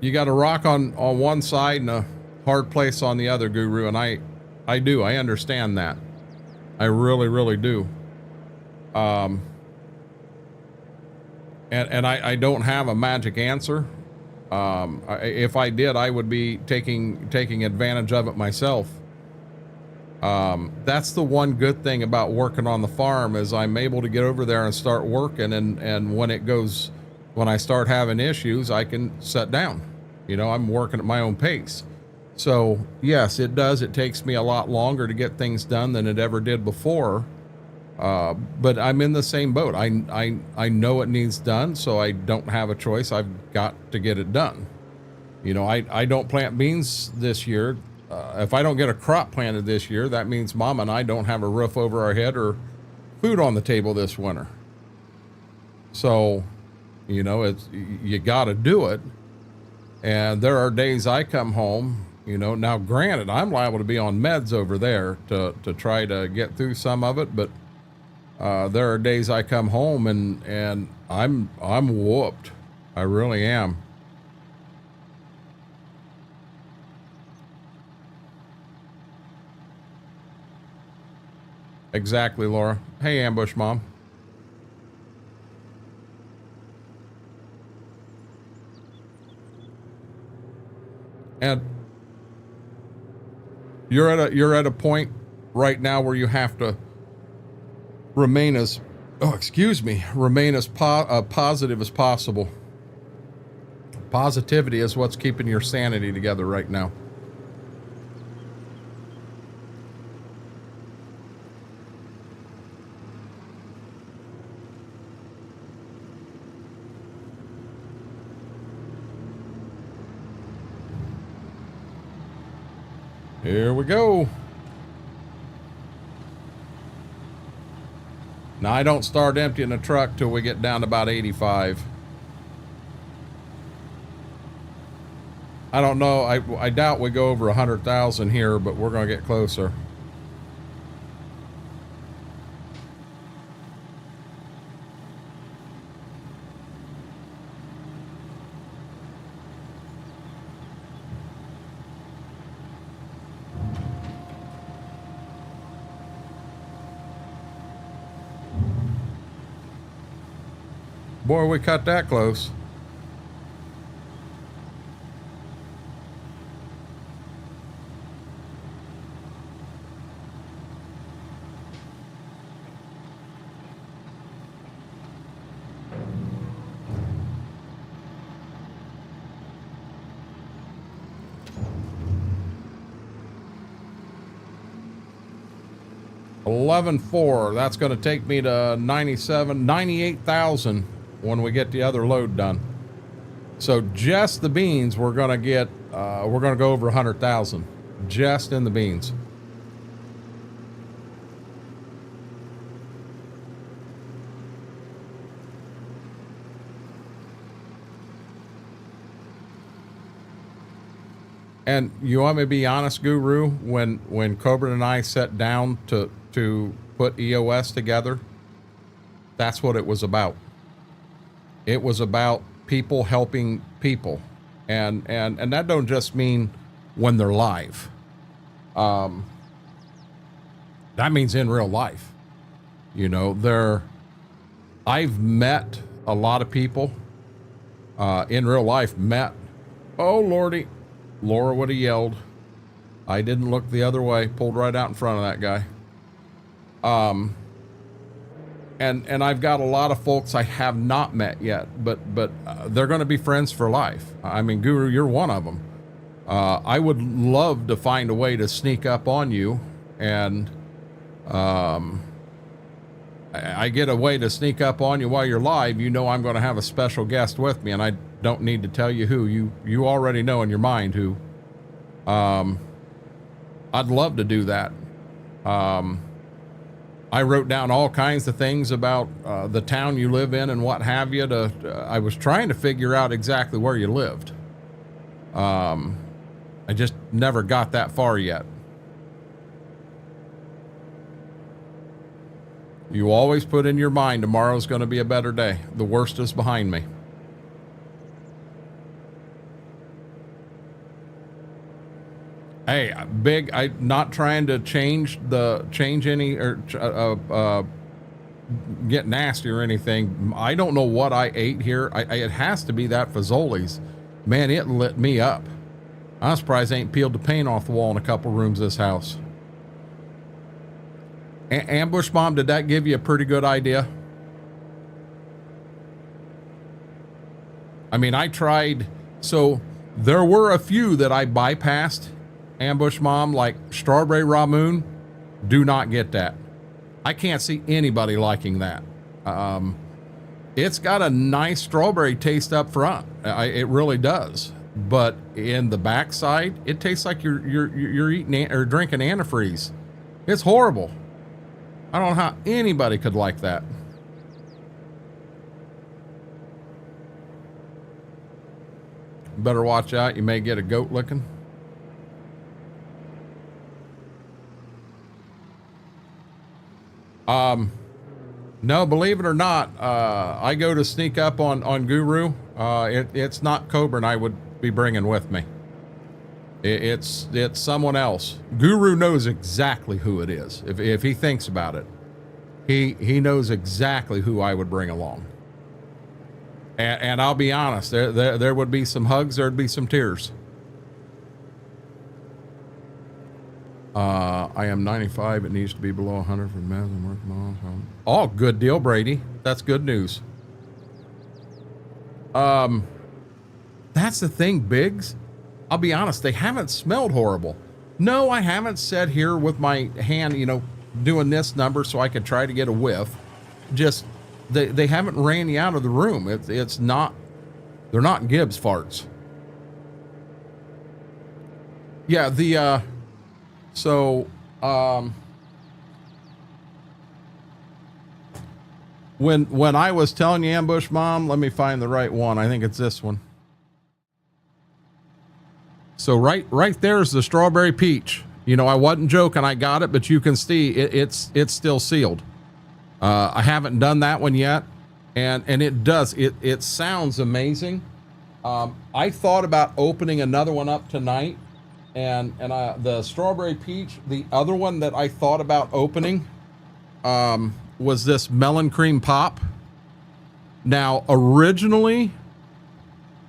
You got a rock on one side and a hard place on the other, Guru, and I understand that. I really, really do. And I don't have a magic answer. If I did, I would be taking advantage of it myself. That's the one good thing about working on the farm is I'm able to get over there and start working, and when I start having issues, I can set down. You know, I'm working at my own pace. So yes, it does. It takes me a lot longer to get things done than it ever did before. But I'm in the same boat. I know it needs done, so I don't have a choice. I've got to get it done. You know, I don't plant beans this year. If I don't get a crop planted this year, that means Mom and I don't have a roof over our head or food on the table this winter. So, you know, you got to do it. And there are days I come home, you know, now granted, I'm liable to be on meds over there to try to get through some of it, but there are days I come home and I'm whooped. I really am. Exactly, Laura. Hey, Ambush Mom. And you're at a point right now where you have to remain as positive as possible. Positivity is what's keeping your sanity together right now. Here we go. Now, I don't start emptying the truck till we get down to about 85. I don't know. I doubt we go over 100,000 here, but we're going to get closer. Boy, we cut that close. 11.4. That's going to take me to 98,000 when we get the other load done. So just the beans, we're going to get, we're going to go over 100,000 just in the beans. And you want me to be honest, Guru, when Cobra and I sat down to put EOS together, that's what it was about. It was about people helping people. And that don't just mean when they're live. That means in real life. You know, I've met a lot of people in real life, oh Lordy, Laura would have yelled. I didn't look the other way, pulled right out in front of that guy. And I've got a lot of folks I have not met yet, but they're going to be friends for life. I mean, Guru, you're one of them. I would love to find a way to sneak up on you, and I get a way to sneak up on you while you're live. You know I'm going to have a special guest with me, and I don't need to tell you who. You already know in your mind who. I'd love to do that. I wrote down all kinds of things about the town you live in and what have you. I was trying to figure out exactly where you lived. I just never got that far yet. You always put in your mind tomorrow's going to be a better day. The worst is behind me. Hey, big, I'm not trying to change any or get nasty or anything. I don't know what I ate here. It has to be that Fazoli's. Man, it lit me up. I'm surprised I ain't peeled the paint off the wall in a couple rooms of this house. Ambush Bomb, did that give you a pretty good idea? I mean, I tried, so there were a few that I bypassed. Ambush Mom, like Strawberry Ramoon, do not get that. I can't see anybody liking that. It's got a nice strawberry taste up front. It really does. But in the backside, it tastes like you're eating or drinking antifreeze. It's horrible. I don't know how anybody could like that. Better watch out. You may get a goat licking. No, believe it or not, I go to sneak up on Guru. It's not Cobra and I would be bringing with me. It's someone else. Guru knows exactly who it is. If he thinks about it, he knows exactly who I would bring along. And I'll be honest, there would be some hugs, there'd be some tears. I am 95. It needs to be below 100 for the I'm working on. Oh, good deal, Brady. That's good news. That's the thing, Biggs. I'll be honest, they haven't smelled horrible. No, I haven't sat here with my hand, doing this number so I could try to get a whiff. Just, they haven't ran you out of the room. It's not, they're not Gibbs farts. Yeah, when I was telling you, Ambush Mom, let me find the right one. I think it's this one. So right there's the strawberry peach. I wasn't joking. I got it, but you can see it's still sealed. I haven't done that one yet, and it sounds amazing. I thought about opening another one up tonight, and the strawberry peach. The other one that I thought about opening was this melon cream pop. Now, originally,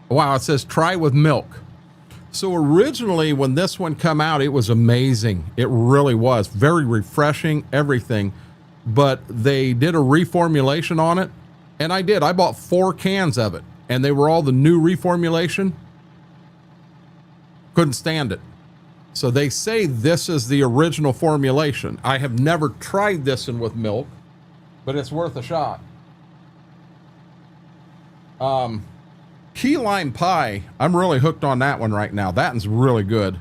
wow, it says try with milk. So originally when this one come out, it was amazing. It really was very refreshing, everything, but they did a reformulation on it. And I bought 4 cans of it, and they were all the new reformulation. Couldn't stand it. So they say this is the original formulation. I have never tried this one with milk, but it's worth a shot. Key lime pie. I'm really hooked on that one right now. That one's really good.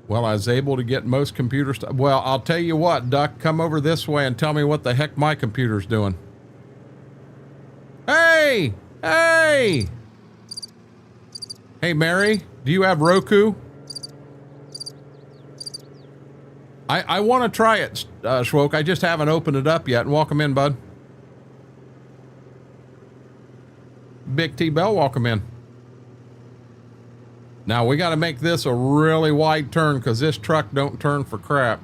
Well, I was able to get most computer stuff. Well, I'll tell you what, Duck, come over this way and tell me what the heck my computer's doing. Hey! Hey! Hey, Mary, do you have Roku? I want to try it, Schwoke. I just haven't opened it up yet. Welcome in, bud. Big T Bell, welcome in. Now we got to make this a really wide turn because this truck don't turn for crap.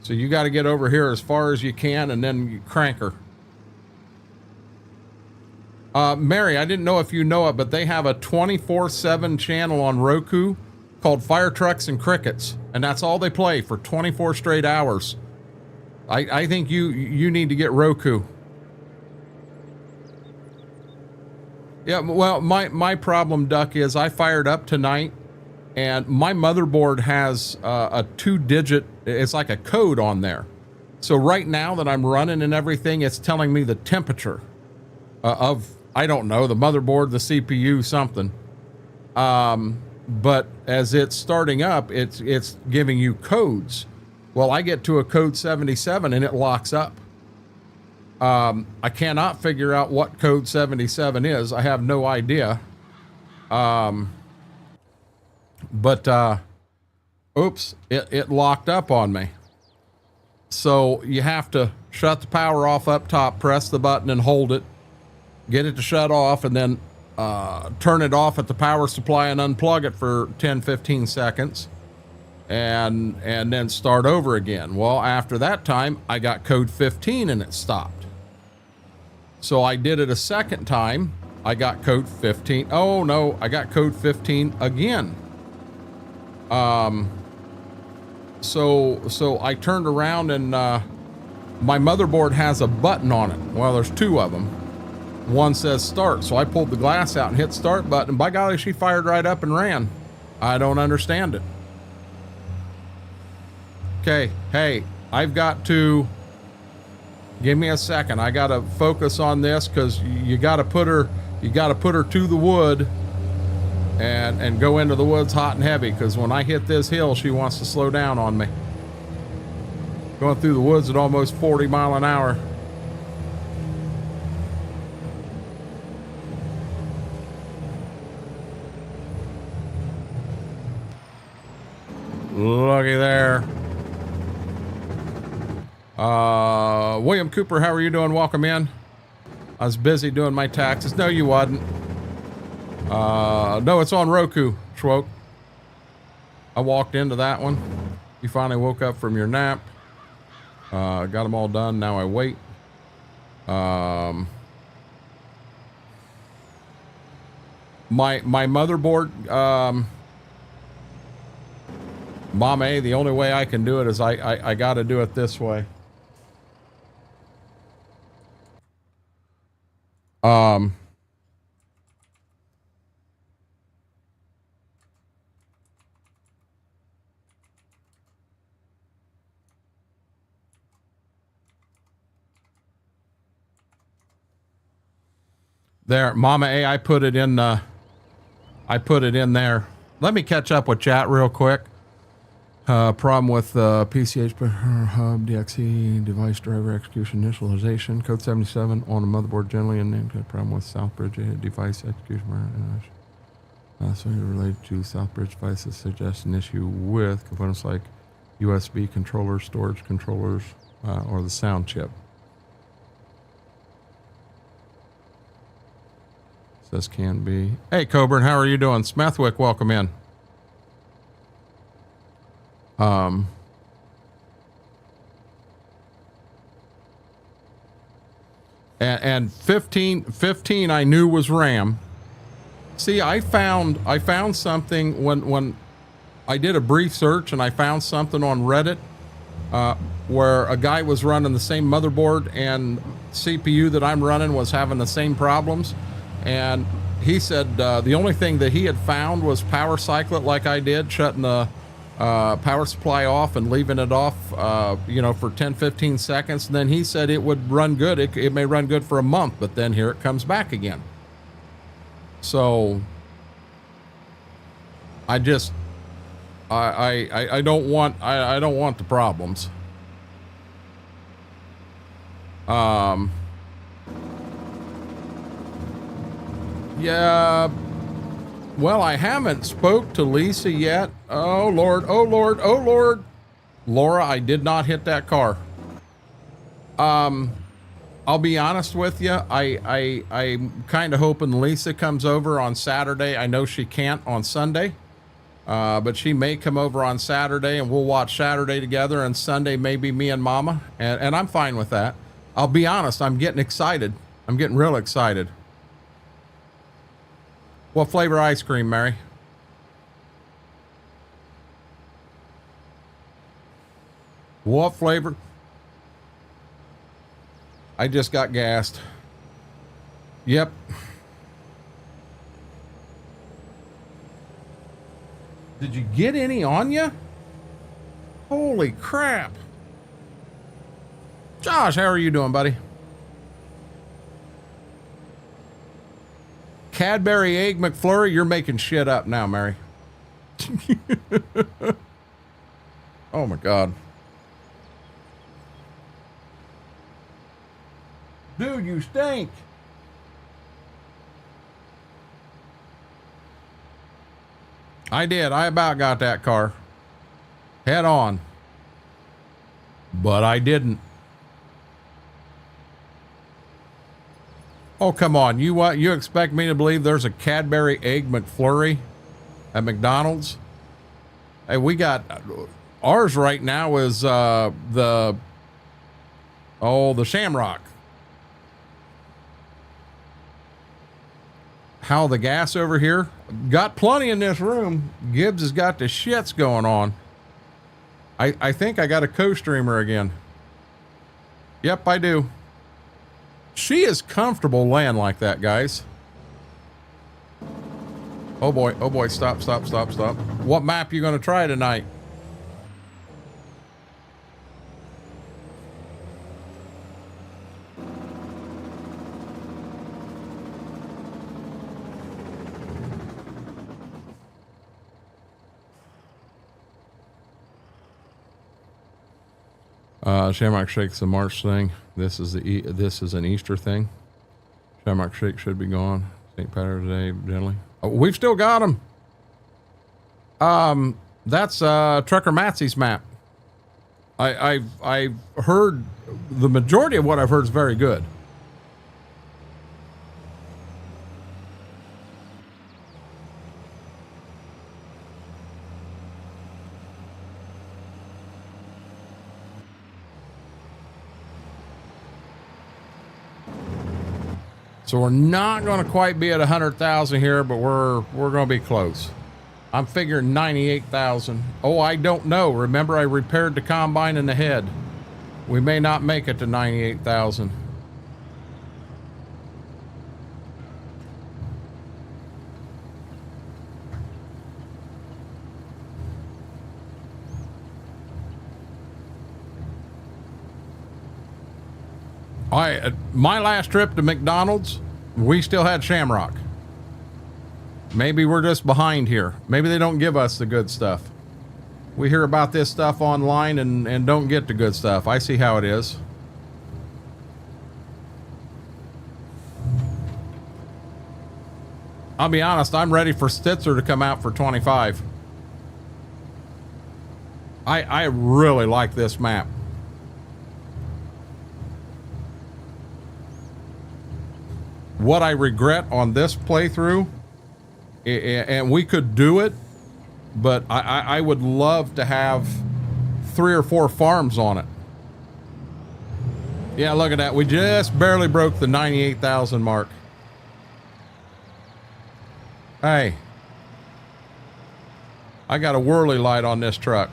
So you got to get over here as far as you can and then you crank her. Mary, I didn't know if you know it, but they have a 24/7 channel on Roku called Fire Trucks and Crickets, and that's all they play for 24 straight hours. I think you need to get Roku. Yeah, well, my problem, Duck, is I fired up tonight, and my motherboard has a 2-digit, it's like a code on there. So right now that I'm running and everything, it's telling me the temperature of, I don't know, the motherboard, the CPU, something. But as it's starting up, it's giving you codes. Well, I get to a code 77 and it locks up. I cannot figure out what code 77 is. I have no idea. Oops, it locked up on me. So you have to shut the power off up top, press the button and hold it, get it to shut off, and then turn it off at the power supply and unplug it for 10-15 seconds and then start over again. Well, after that time, I got code 15 and it stopped. So I did it a second time. I got code 15. Oh no, I got code 15 again. So I turned around and my motherboard has a button on it. Well, there's two of them. One says start. So I pulled the glass out and hit start button. And by golly, she fired right up and ran. I don't understand it. Okay, hey, I've got to, give me a second. I got to focus on this because you got to put her to the wood and go into the woods hot and heavy, because when I hit this hill, she wants to slow down on me. Going through the woods at almost 40 miles an hour. Looky there. William Cooper, how are you doing? Welcome in. I was busy doing my taxes. No, you wasn't. No, it's on Roku, Schwoke. I walked into that one. You finally woke up from your nap. Got them all done. Now I wait. My motherboard, Mom A, the only way I can do it is I got to do it this way. There, Mama A, I put it in there. Let me catch up with chat real quick. Problem with PCH hub DXE device driver execution initialization code 77 on a motherboard generally, and then problem with Southbridge device execution. So related to Southbridge devices suggests an issue with components like USB controllers, storage controllers, or the sound chip. Says can be. Hey Coburn, how are you doing? Smethwick, welcome in. And 15 I knew was RAM. See, I found something when I did a brief search, and I found something on Reddit where a guy was running the same motherboard and CPU that I'm running was having the same problems, and he said the only thing that he had found was power cycle it like I did, shutting the power supply off and leaving it off, you know, for 10-15 seconds. And then he said it would run good. It may run good for a month, but then here it comes back again. So I just, I don't want the problems. Yeah. Well, I haven't spoke to Lisa yet. Oh Lord, oh Lord, oh Lord. Laura, I did not hit that car. I'll be honest with you. I'm kind of hoping Lisa comes over on Saturday. I know she can't on Sunday, but she may come over on Saturday and we'll watch Saturday together, and Sunday maybe me and Mama, and I'm fine with that. I'll be honest, I'm getting excited. I'm getting real excited. What flavor ice cream, Mary? What flavor? I just got gassed. Yep. Did you get any on you? Holy crap. Josh, how are you doing, buddy? Cadbury Egg McFlurry, you're making shit up now, Mary. Oh my God. Dude, you stink. I did. I about got that car head on, but I didn't. Oh, come on. You what? You expect me to believe there's a Cadbury Egg McFlurry at McDonald's? Hey, we got ours right now is the Shamrock. How the gas over here? Got plenty in this room. Gibbs has got the shits going on. I think I got a co-streamer again. Yep, I do. She is comfortable laying like that, guys. Oh boy, stop. What map you gonna try tonight? Shamrock Shake's a March thing. This is an Easter thing. Shamrock Shake should be gone. St. Patrick's Day, generally. Oh, we've still got them. That's Trucker Matsy's map. I've heard the majority of what I've heard is very good. So we're not going to quite be at 100,000 here, but we're going to be close. I'm figuring 98,000. Oh, I don't know. Remember, I repaired the combine in the head. We may not make it to 98,000. My last trip to McDonald's, we still had Shamrock. Maybe we're just behind here. Maybe they don't give us the good stuff. We hear about this stuff online and don't get the good stuff. I see how it is. I'll be honest, I'm ready for Stitzer to come out for 25. I really like this map. What I regret on this playthrough, and we could do it, but I would love to have 3 or 4 farms on it. Yeah, look at that. We just barely broke the 98,000 mark. Hey, I got a whirly light on this truck.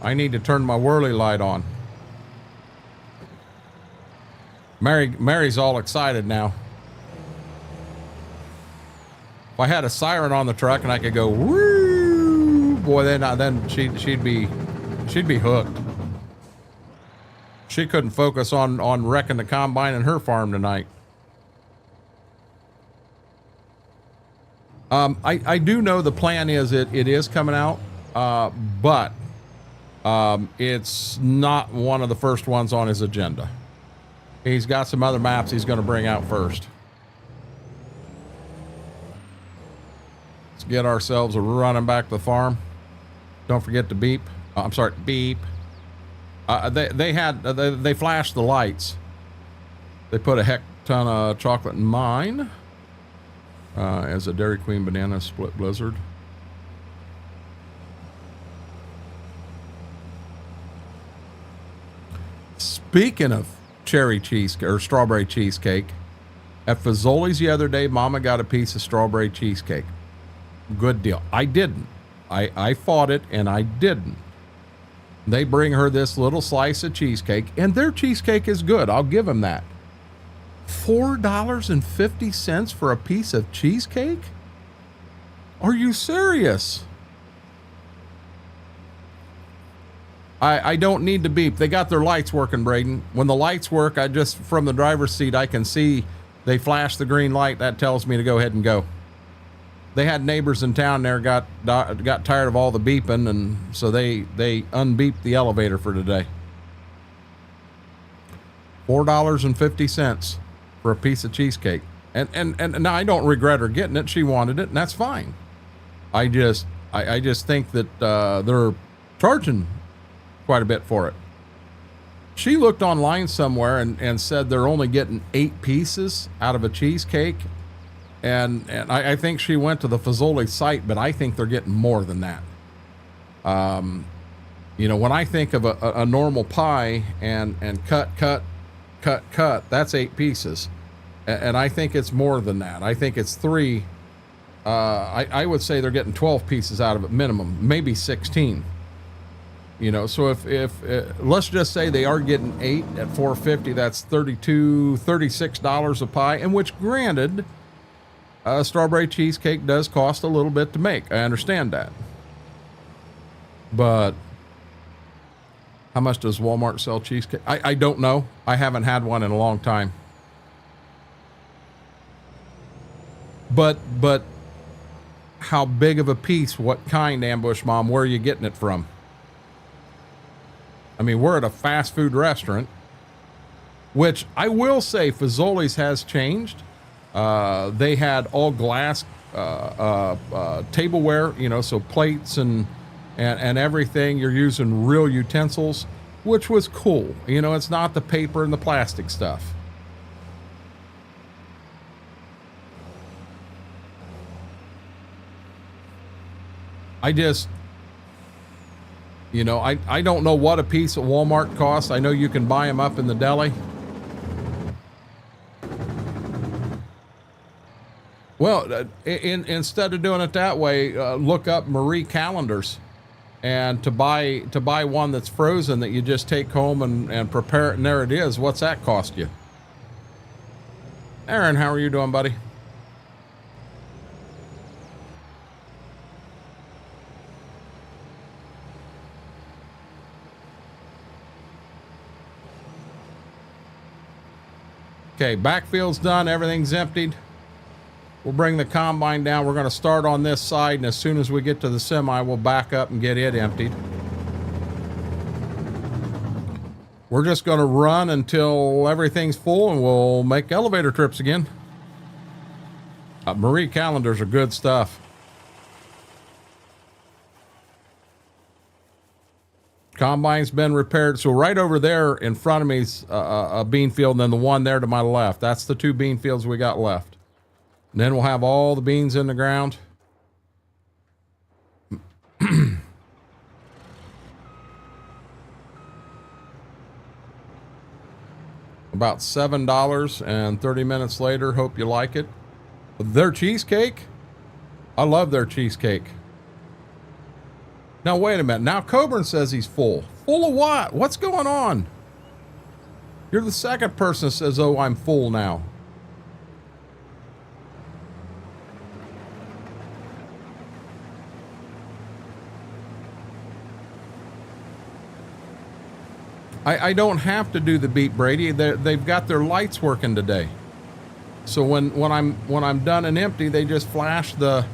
I need to turn my whirly light on. Mary's all excited now. If I had a siren on the truck and I could go, woo, boy, then she'd be hooked. She couldn't focus on wrecking the combine in her farm tonight. I do know the plan is it is coming out, but it's not one of the first ones on his agenda. He's got some other maps he's going to bring out first. Let's get ourselves running back to the farm. Don't forget to beep. I'm sorry, beep. They flashed the lights. They put a heck ton of chocolate in mine. As a Dairy Queen banana split blizzard. Speaking of cherry cheesecake or strawberry cheesecake, at Fazoli's the other day, Mama got a piece of strawberry cheesecake. Good deal. I didn't. I fought it and I didn't. They bring her this little slice of cheesecake, and their cheesecake is good. I'll give them that. $4.50 for a piece of cheesecake? Are you serious? I don't need to beep. They got their lights working, Braden. When the lights work, I just, from the driver's seat, I can see they flash the green light. That tells me to go ahead and go. They had neighbors in town there got tired of all the beeping, and so they unbeeped the elevator for today. $4.50 for a piece of cheesecake. And now I don't regret her getting it. She wanted it, and that's fine. I just think that they're charging quite a bit for it. She looked online somewhere and said they're only getting 8 pieces out of a cheesecake. And I think she went to the Fazoli site, but I think they're getting more than that. You know, when I think of a normal pie and cut, that's 8 pieces. And I think it's more than that. I think it's 3. I would say they're getting 12 pieces out of it minimum, maybe 16. You know, so if let's just say they are getting 8 at $4.50, that's $36 a pie, and which, granted, strawberry cheesecake does cost a little bit to make. I understand that. But how much does Walmart sell cheesecake? I don't know. I haven't had one in a long time. But how big of a piece? What kind, Ambush Mom? Where are you getting it from? I mean, we're at a fast food restaurant, which I will say Fazoli's has changed. They had all glass tableware, you know, so plates and everything. You're using real utensils, which was cool. You know, it's not the paper and the plastic stuff. I just, you know, I don't know what a piece at Walmart costs. I know you can buy them up in the deli. Well, instead of doing it that way, look up Marie calendars, and to buy one that's frozen that you just take home and prepare it, and there it is. What's that cost you? Aaron, how are you doing, buddy? Okay, backfield's done. Everything's emptied. We'll bring the combine down. We're going to start on this side, and as soon as we get to the semi, we'll back up and get it emptied. We're just going to run until everything's full, and we'll make elevator trips again. Marie calendars are good stuff. Combine's been repaired. So right over there in front of me's a bean field, and then the one there to my left. That's the 2 bean fields we got left. And then we'll have all the beans in the ground. About $7, and 30 minutes later, hope you like it. Their cheesecake, I love their cheesecake. Now, wait a minute. Now, Coburn says he's full. Full of what? What's going on? You're the second person that says, oh, I'm full now. I don't have to do the beep, Brady. They've got their lights working today. So when I'm done and empty, they just flash the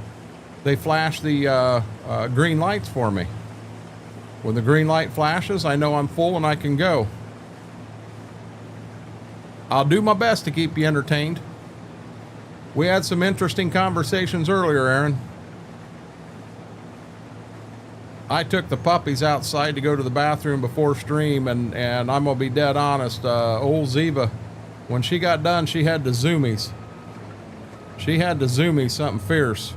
green lights for me. When the green light flashes, I know I'm full and I can go. I'll do my best to keep you entertained. We had some interesting conversations earlier, Aaron. I took the puppies outside to go to the bathroom before stream, and I'm gonna be dead honest. Old Ziva, when she got done, she had the zoomies. She had the zoomies, something fierce.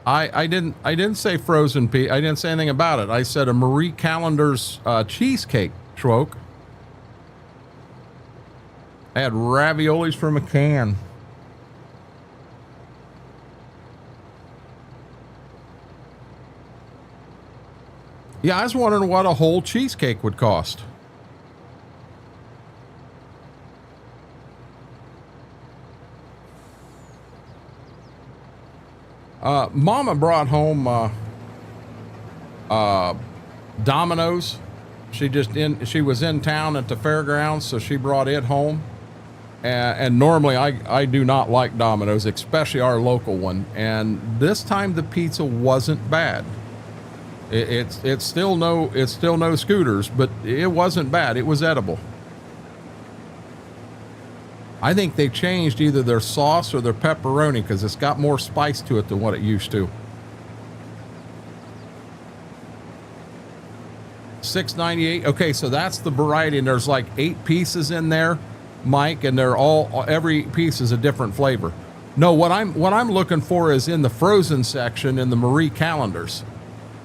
I didn't say frozen pea. I didn't say anything about it. I said a Marie Callender's cheesecake, Schwoke. I had raviolis from a can. Yeah, I was wondering what a whole cheesecake would cost. Mama brought home Domino's. She was in town at the fairgrounds, so she brought it home. And normally I do not like Domino's, especially our local one. And this time the pizza wasn't bad. It's still no Scooters, but it wasn't bad. It was edible. I think they changed either their sauce or their pepperoni because it's got more spice to it than what it used to. $6.98. Okay, so that's the variety, and there's like 8 pieces in there, Mike, and they're every piece is a different flavor. No, what I'm looking for is in the frozen section in the Marie Callender's.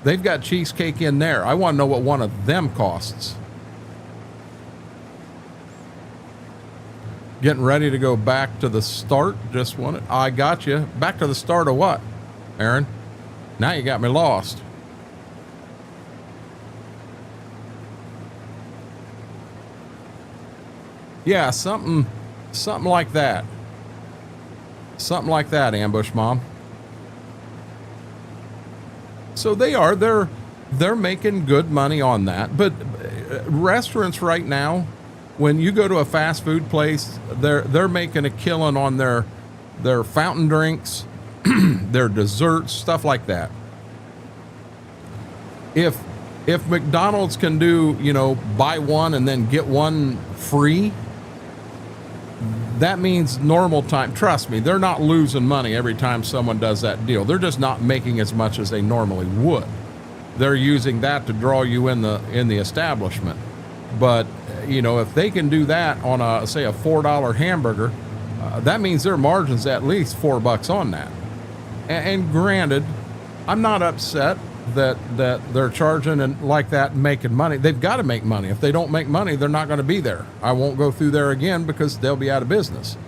They've got cheesecake in there. I want to know what one of them costs. Getting ready to go back to the start. Just wanted. I got you. Back to the start of what, Aaron? Now you got me lost. Yeah, something like that. Something like that, Ambush Mom. So they're making good money on that. But restaurants right now, when you go to a fast food place, they're making a killing on their fountain drinks, their desserts, stuff like that. If McDonald's can do, buy one and then get one free, that means normal time. Trust me, they're not losing money every time someone does that deal. They're just not making as much as they normally would. They're using that to draw you in the establishment. But if they can do that on a $4 hamburger, that means their margin's at least $4 on that. And granted, I'm not upset that they're charging and like that and making money. They've got to make money. If they don't make money, they're not going to be there. I won't go through there again because they'll be out of business.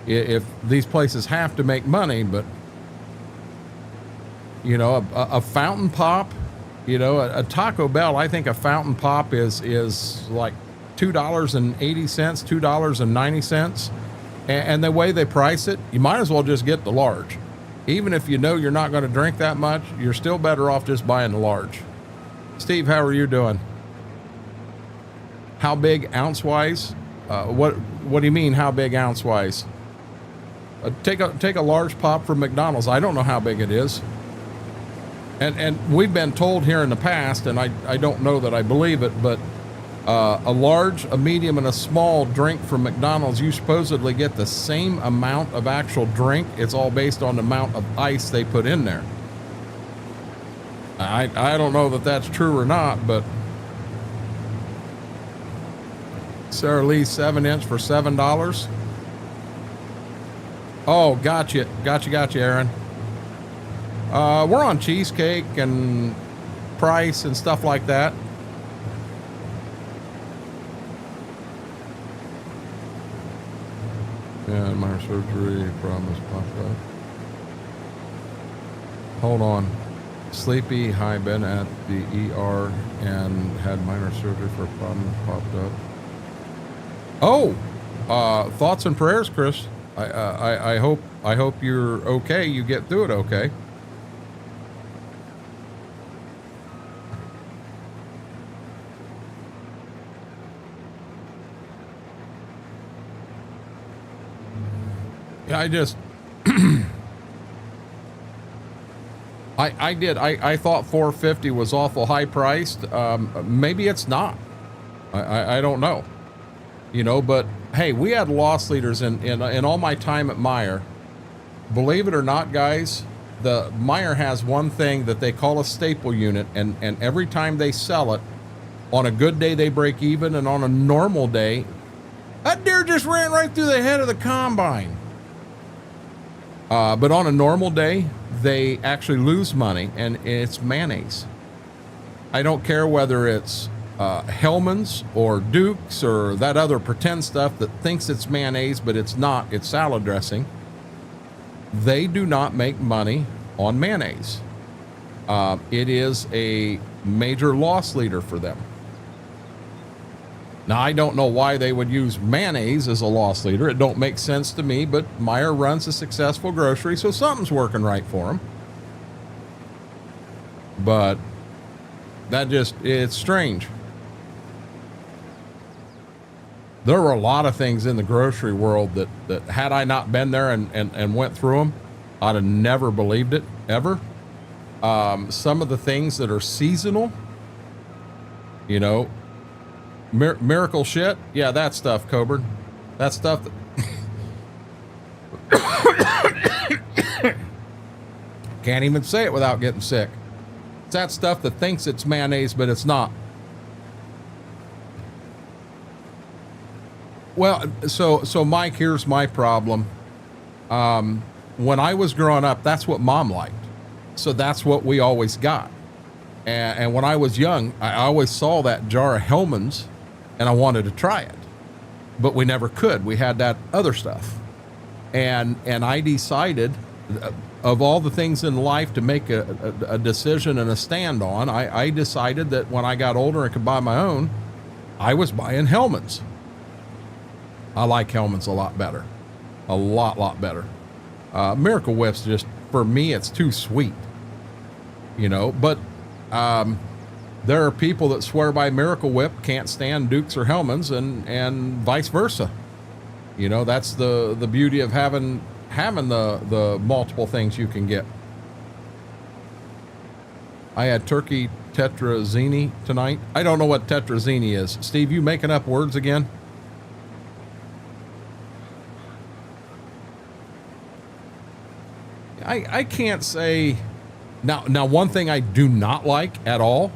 If these places have to make money, but a fountain pop, a Taco Bell, I think a fountain pop is like $2.80, $2.90. And the way they price it, you might as well just get the large. Even if you're not going to drink that much, you're still better off just buying the large. Steve, how are you doing? How big ounce-wise? What do you mean, how big ounce-wise? Take a large pop from McDonald's. I don't know how big it is. And we've been told here in the past, and I don't know that I believe it, but a large, a medium, and a small drink from McDonald's, you supposedly get the same amount of actual drink. It's all based on the amount of ice they put in there. I don't know that that's true or not, but Sarah Lee 7-inch for $7. Oh, gotcha, Aaron. We're on cheesecake and price and stuff like that. Yeah, minor surgery problems popped up. Hold on. Sleepy, high, been at the ER and had minor surgery for a problem that popped up. Oh, thoughts and prayers, Chris. I hope you're okay. You get through it okay. Yeah, I just I thought 450 was awful high priced. Maybe it's not. I don't know. You know, but hey, we had loss leaders in all my time at Meyer. Believe it or not, guys, the Meyer has one thing that they call a staple unit, and every time they sell it, on a good day they break even, and on a normal day, that deer just ran right through the head of the combine. But on a normal day, they actually lose money, and it's mayonnaise. I don't care whether it's Hellman's or Duke's or that other pretend stuff that thinks it's mayonnaise, but it's not. It's salad dressing. They do not make money on mayonnaise. It is a major loss leader for them. Now, I don't know why they would use mayonnaise as a loss leader. It don't make sense to me, but Meyer runs a successful grocery, so something's working right for them. But that just, it's strange. There were a lot of things in the grocery world that had I not been there and went through them, I'd have never believed it, ever. Some of the things that are seasonal, you know, miracle shit. Yeah, that stuff, Coburn. That stuff that can't even say it without getting sick. It's that stuff that thinks it's mayonnaise, but it's not. Well, so Mike, here's my problem. When I was growing up, that's what Mom liked. So that's what we always got. And when I was young, I always saw that jar of Hellman's and I wanted to try it, but we never could. We had that other stuff. And I decided, of all the things in life to make a decision and a stand on, I decided that when I got older and could buy my own, I was buying Hellman's. I like Hellman's a lot better. A lot better. Miracle Whip's just, for me, it's too sweet. You know, but there are people that swear by Miracle Whip, can't stand Duke's or Hellman's, and vice versa. You know, that's the beauty of having the multiple things you can get. I had turkey tetrazzini tonight. I don't know what tetrazzini is. Steve, you making up words again? I can't say. Now one thing I do not like at all,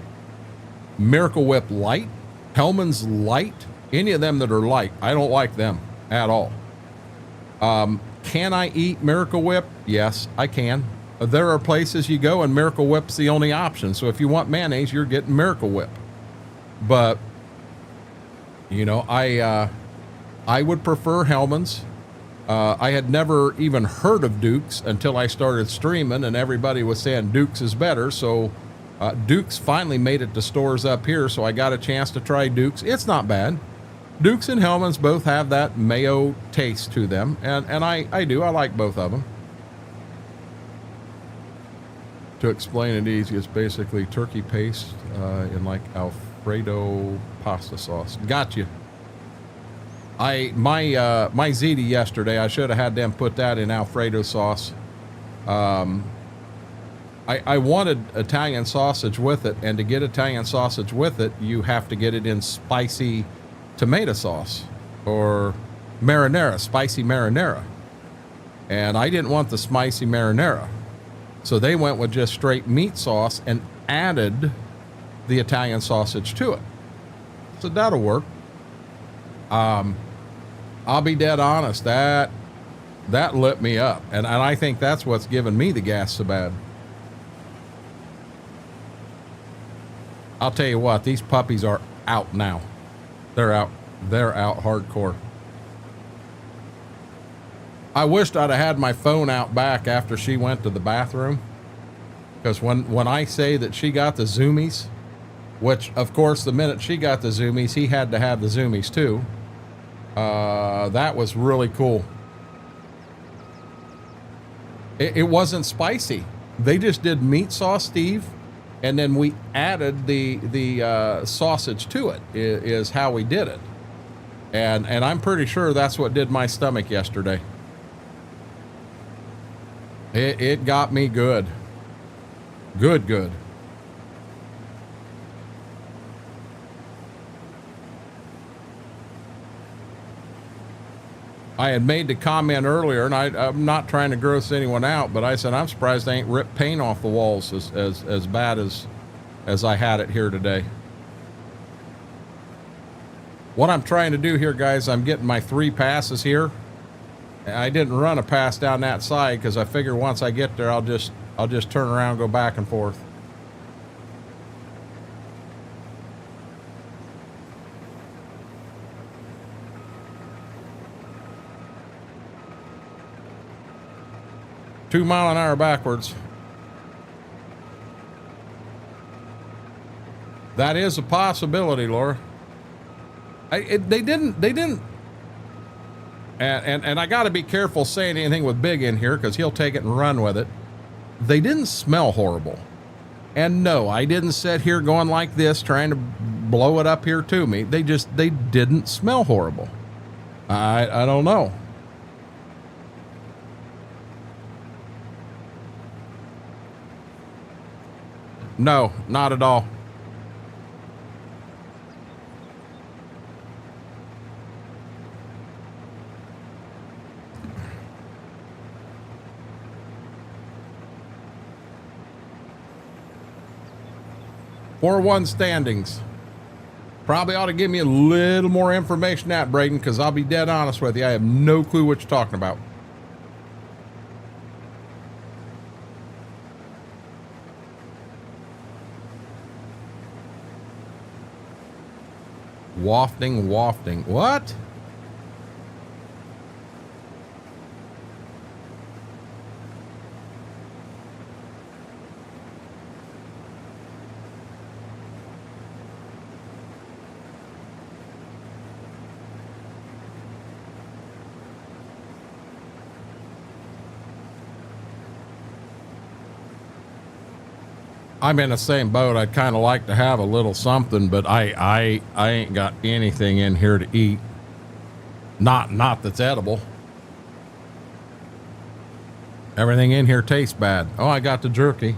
Miracle Whip Light, Hellman's Light, any of them that are light, I don't like them at all. Can I eat Miracle Whip? Yes, I can. There are places you go and Miracle Whip's the only option. So if you want mayonnaise, you're getting Miracle Whip. But, you know, I would prefer Hellman's. I had never even heard of Duke's until I started streaming, and everybody was saying Duke's is better. So Duke's finally made it to stores up here, so I got a chance to try Duke's. It's not bad. Duke's and Hellman's both have that mayo taste to them, and I do. I like both of them. To explain it easy, it's basically turkey paste in like Alfredo pasta sauce. Got you. My ziti yesterday, I should have had them put that in Alfredo sauce. I wanted Italian sausage with it, and to get Italian sausage with it, you have to get it in spicy tomato sauce or marinara, spicy marinara. And I didn't want the spicy marinara. So they went with just straight meat sauce and added the Italian sausage to it. So that'll work. I'll be dead honest, that lit me up. And I think that's what's giving me the gas so bad. I'll tell you what, these puppies are out now. They're out hardcore. I wished I'd have had my phone out back after she went to the bathroom. Because when I say that she got the zoomies, which of course the minute she got the zoomies, he had to have the zoomies too. That was really cool. It wasn't spicy. They just did meat sauce, Steve, and then we added the sausage to it. Is how we did it, and I'm pretty sure that's what did my stomach yesterday. It got me good. Good. I had made the comment earlier, and I'm not trying to gross anyone out, but I said I'm surprised they ain't ripped paint off the walls as bad as I had it here today. What I'm trying to do here, guys, I'm getting my 3 passes here. I didn't run a pass down that side because I figure once I get there, I'll just turn around and go back and forth. $2 mile an hour backwards. That is a possibility, Laura. They didn't. And I got to be careful saying anything with Big in here because he'll take it and run with it. They didn't smell horrible. And no, I didn't sit here going like this trying to blow it up here to me. They didn't smell horrible. I don't know. No, not at all. Four-1 standings. Probably ought to give me a little more information than that, Braden, because I'll be dead honest with you. I have no clue what you're talking about. Wafting. What? I'm in the same boat. I'd kind of like to have a little something, but I ain't got anything in here to eat. Not that's edible. Everything in here tastes bad. Oh, I got the jerky.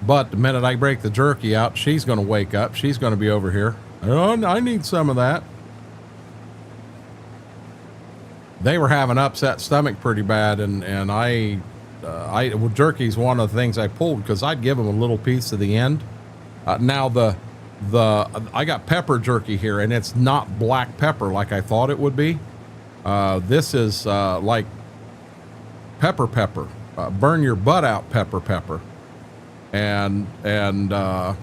But the minute I break the jerky out, she's going to wake up. She's going to be over here. Oh, I need some of that. They were having upset stomach pretty bad, and well, jerky's one of the things I pulled because I'd give them a little piece at the end. Now I got pepper jerky here, and it's not black pepper like I thought it would be. This is like pepper, burn your butt out pepper. And I'm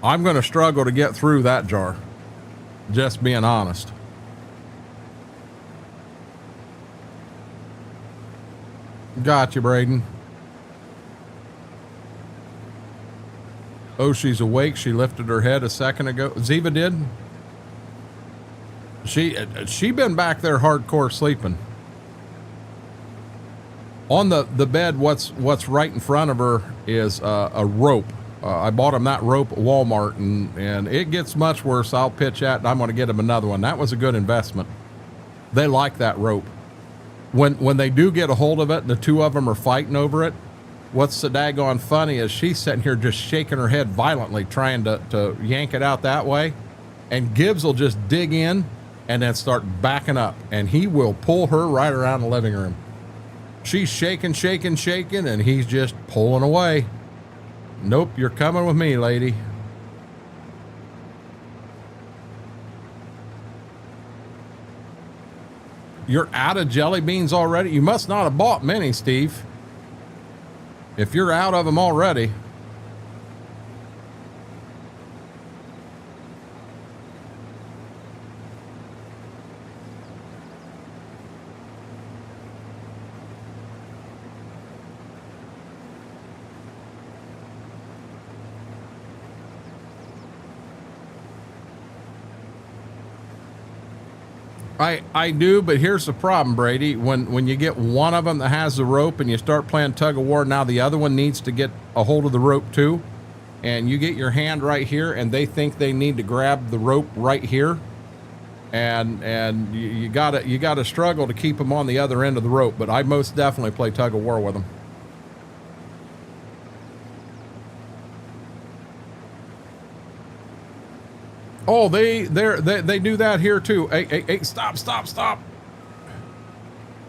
going to struggle to get through that jar. Just being honest. Gotcha, Braden. Oh, she's awake. She lifted her head a second ago. Ziva did. She been back there hardcore sleeping. On the bed, what's right in front of her is a rope. I bought him that rope at Walmart, and it gets much worse. I'll pitch that, and I'm going to get him another one. That was a good investment. They like that rope. When they do get a hold of it and the two of them are fighting over it, what's so daggone funny is she's sitting here just shaking her head violently trying to yank it out that way, and Gibbs will just dig in and then start backing up, and he will pull her right around the living room. She's shaking, and he's just pulling away. Nope, you're coming with me, lady. You're out of jelly beans already? You must not have bought many, Steve. If you're out of them already. I do, but here's the problem, Brady. When you get one of them that has the rope and you start playing tug of war, now the other one needs to get a hold of the rope too. And you get your hand right here and they think they need to grab the rope right here. And you gotta struggle to keep them on the other end of the rope, but I most definitely play tug of war with them. Oh, they do that here too. Hey, stop.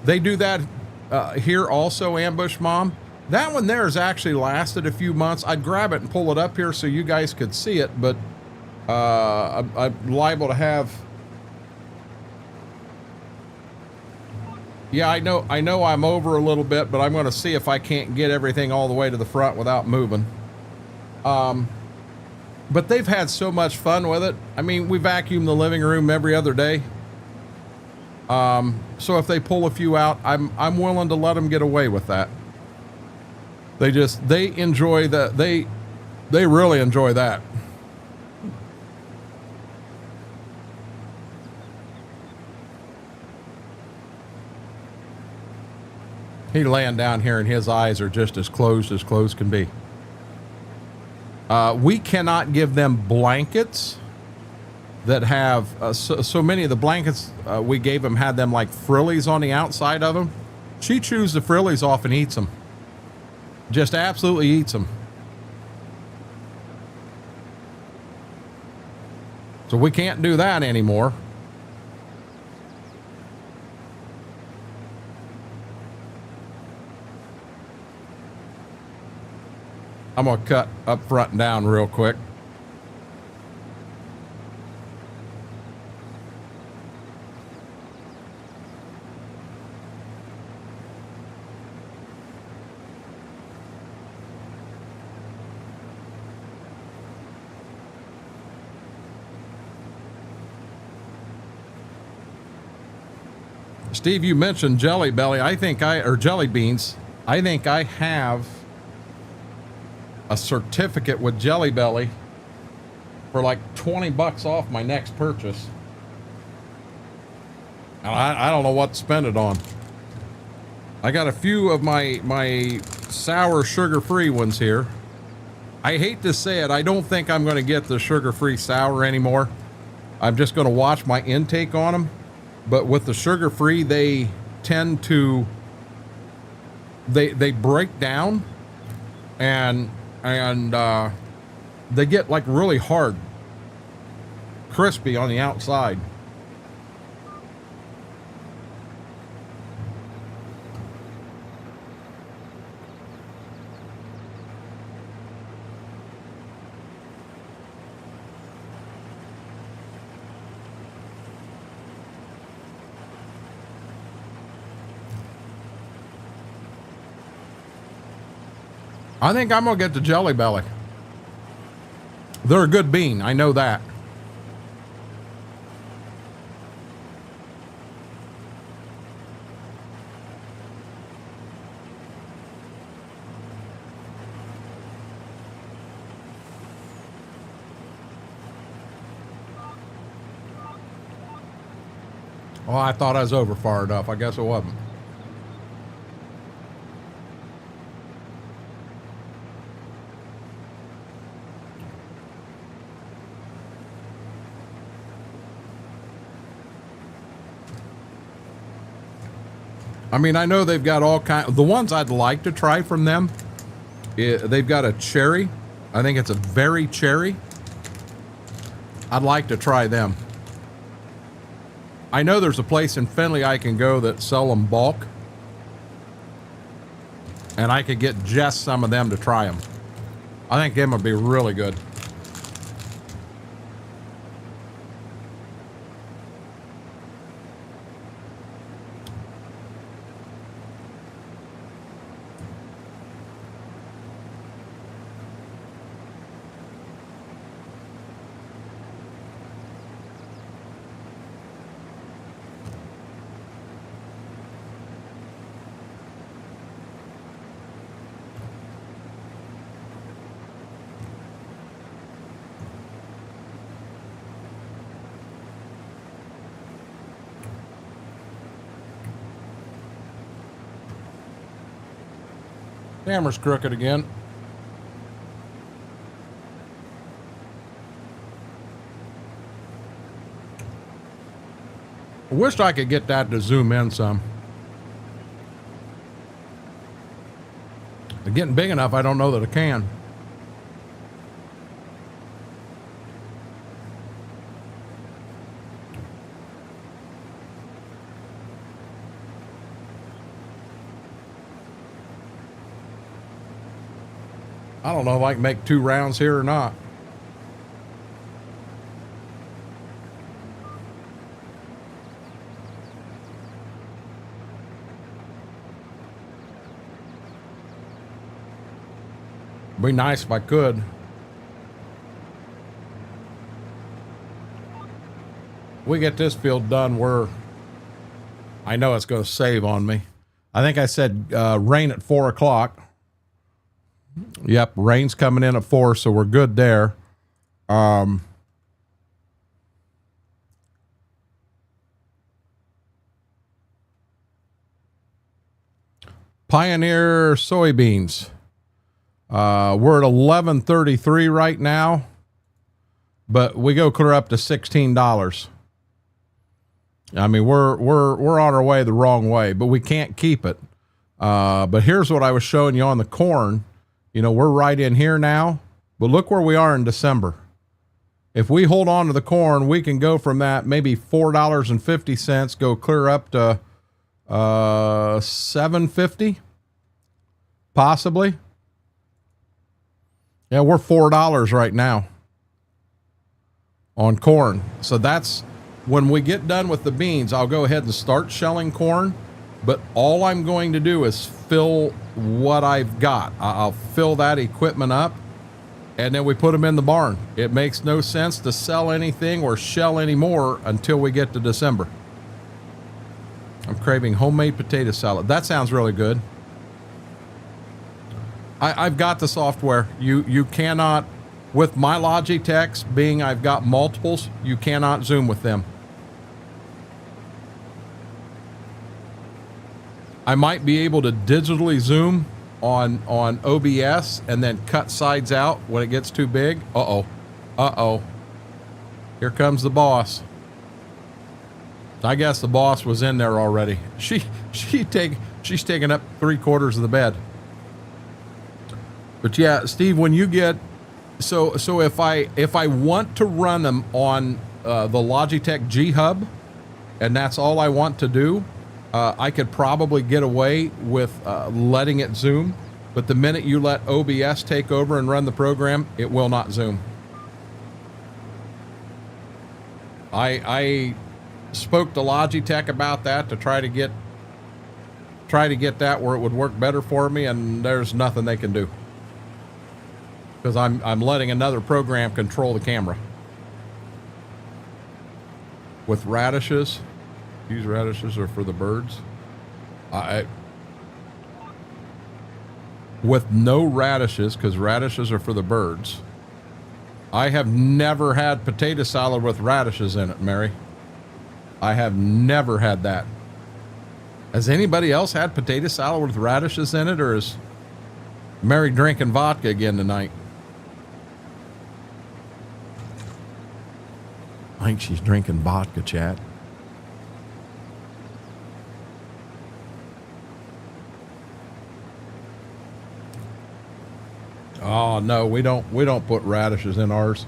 They do that here also, Ambush Mom. That one there has actually lasted a few months. I'd grab it and pull it up here so you guys could see it, but I'm liable to have... Yeah, I know I'm over a little bit, but I'm going to see if I can't get everything all the way to the front without moving. But they've had so much fun with it. I mean, we vacuum the living room every other day. So if they pull a few out, I'm willing to let them get away with that. They enjoy that. They really enjoy that. He laying down here and his eyes are just as closed can be. We cannot give them blankets that have so many of the blankets we gave them had them like frillies on the outside of them. She chews the frillies off and eats them. Just absolutely eats them. So we can't do that anymore. I'm going to cut up front and down real quick. Steve, you mentioned Jelly Belly. Or Jelly Beans. I think I have a certificate with Jelly Belly for like 20 bucks off my next purchase. And I don't know what to spend it on. I got a few of my sour sugar-free ones here. I hate to say it, I don't think I'm going to get the sugar-free sour anymore. I'm just going to watch my intake on them. But with the sugar-free, they tend to they break down and they get like really hard, crispy on the outside. I think I'm gonna get the Jelly Belly. They're a good bean, I know that. Oh, I thought I was over far enough. I guess it wasn't. I mean, I know they've got all kinds. The ones I'd like to try from them, they've got a cherry. I think it's a berry cherry. I'd like to try them. I know there's a place in Findlay I can go that sell them bulk. And I could get just some of them to try them. I think them would be really good. Camera's crooked again. I wish I could get that to zoom in some. They're getting big enough, I don't know that I can. I don't know if I can make 2 rounds here or not. Be nice if I could. We get this field done where I know it's going to save on me. I think I said rain at 4 o'clock. Yep, rain's coming in at 4, so we're good there. Pioneer soybeans. We're at 11.33 right now, but we go clear up to $16. I mean, we're on our way the wrong way, but we can't keep it. But here's what I was showing you on the corn. You know, we're right in here now, but look where we are in December. If we hold on to the corn, we can go from that maybe $4.50, go clear up to $7.50, possibly. Yeah, we're $4 right now on corn. So that's when we get done with the beans, I'll go ahead and start shelling corn. But all I'm going to do is fill what I've got. I'll fill that equipment up, and then we put them in the barn. It makes no sense to sell anything or shell any more until we get to December. I'm craving homemade potato salad. That sounds really good. I've got the software. You cannot, with my Logitechs, being I've got multiples, you cannot zoom with them. I might be able to digitally zoom on OBS and then cut sides out when it gets too big. Uh-oh. Here comes the boss. I guess the boss was in there already. She's taking up 3/4 of the bed. But yeah, Steve, when you get, so if I want to run them on the Logitech G Hub, and that's all I want to do, I could probably get away with letting it zoom. But the minute you let OBS take over and run the program, it will not zoom. I spoke to Logitech about that to try to get that where it would work better for me, and there's nothing they can do. Because I'm letting another program control the camera. With radishes, these radishes are for the birds. With no radishes, because radishes are for the birds. I have never had potato salad with radishes in it, Mary. I have never had that. Has anybody else had potato salad with radishes in it, or is Mary drinking vodka again tonight? I think she's drinking vodka, chat. Oh no, we don't put radishes in ours.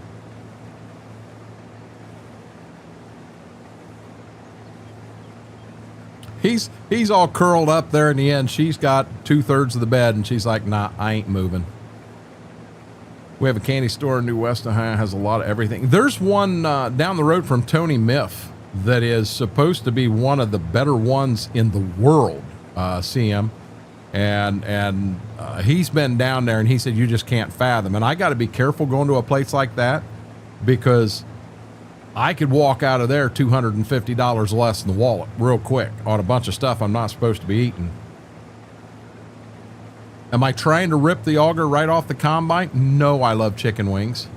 He's all curled up there in the end. She's got 2/3 of the bed, and she's like, nah, I ain't moving. We have a candy store in New West Ohio, has a lot of everything. There's one down the road from Tony Miff that is supposed to be one of the better ones in the world, CM. And he's been down there, and he said, you just can't fathom. And I got to be careful going to a place like that, because I could walk out of there $250 less in the wallet real quick on a bunch of stuff I'm not supposed to be eating. Am I trying to rip the auger right off the combine? No, I love chicken wings.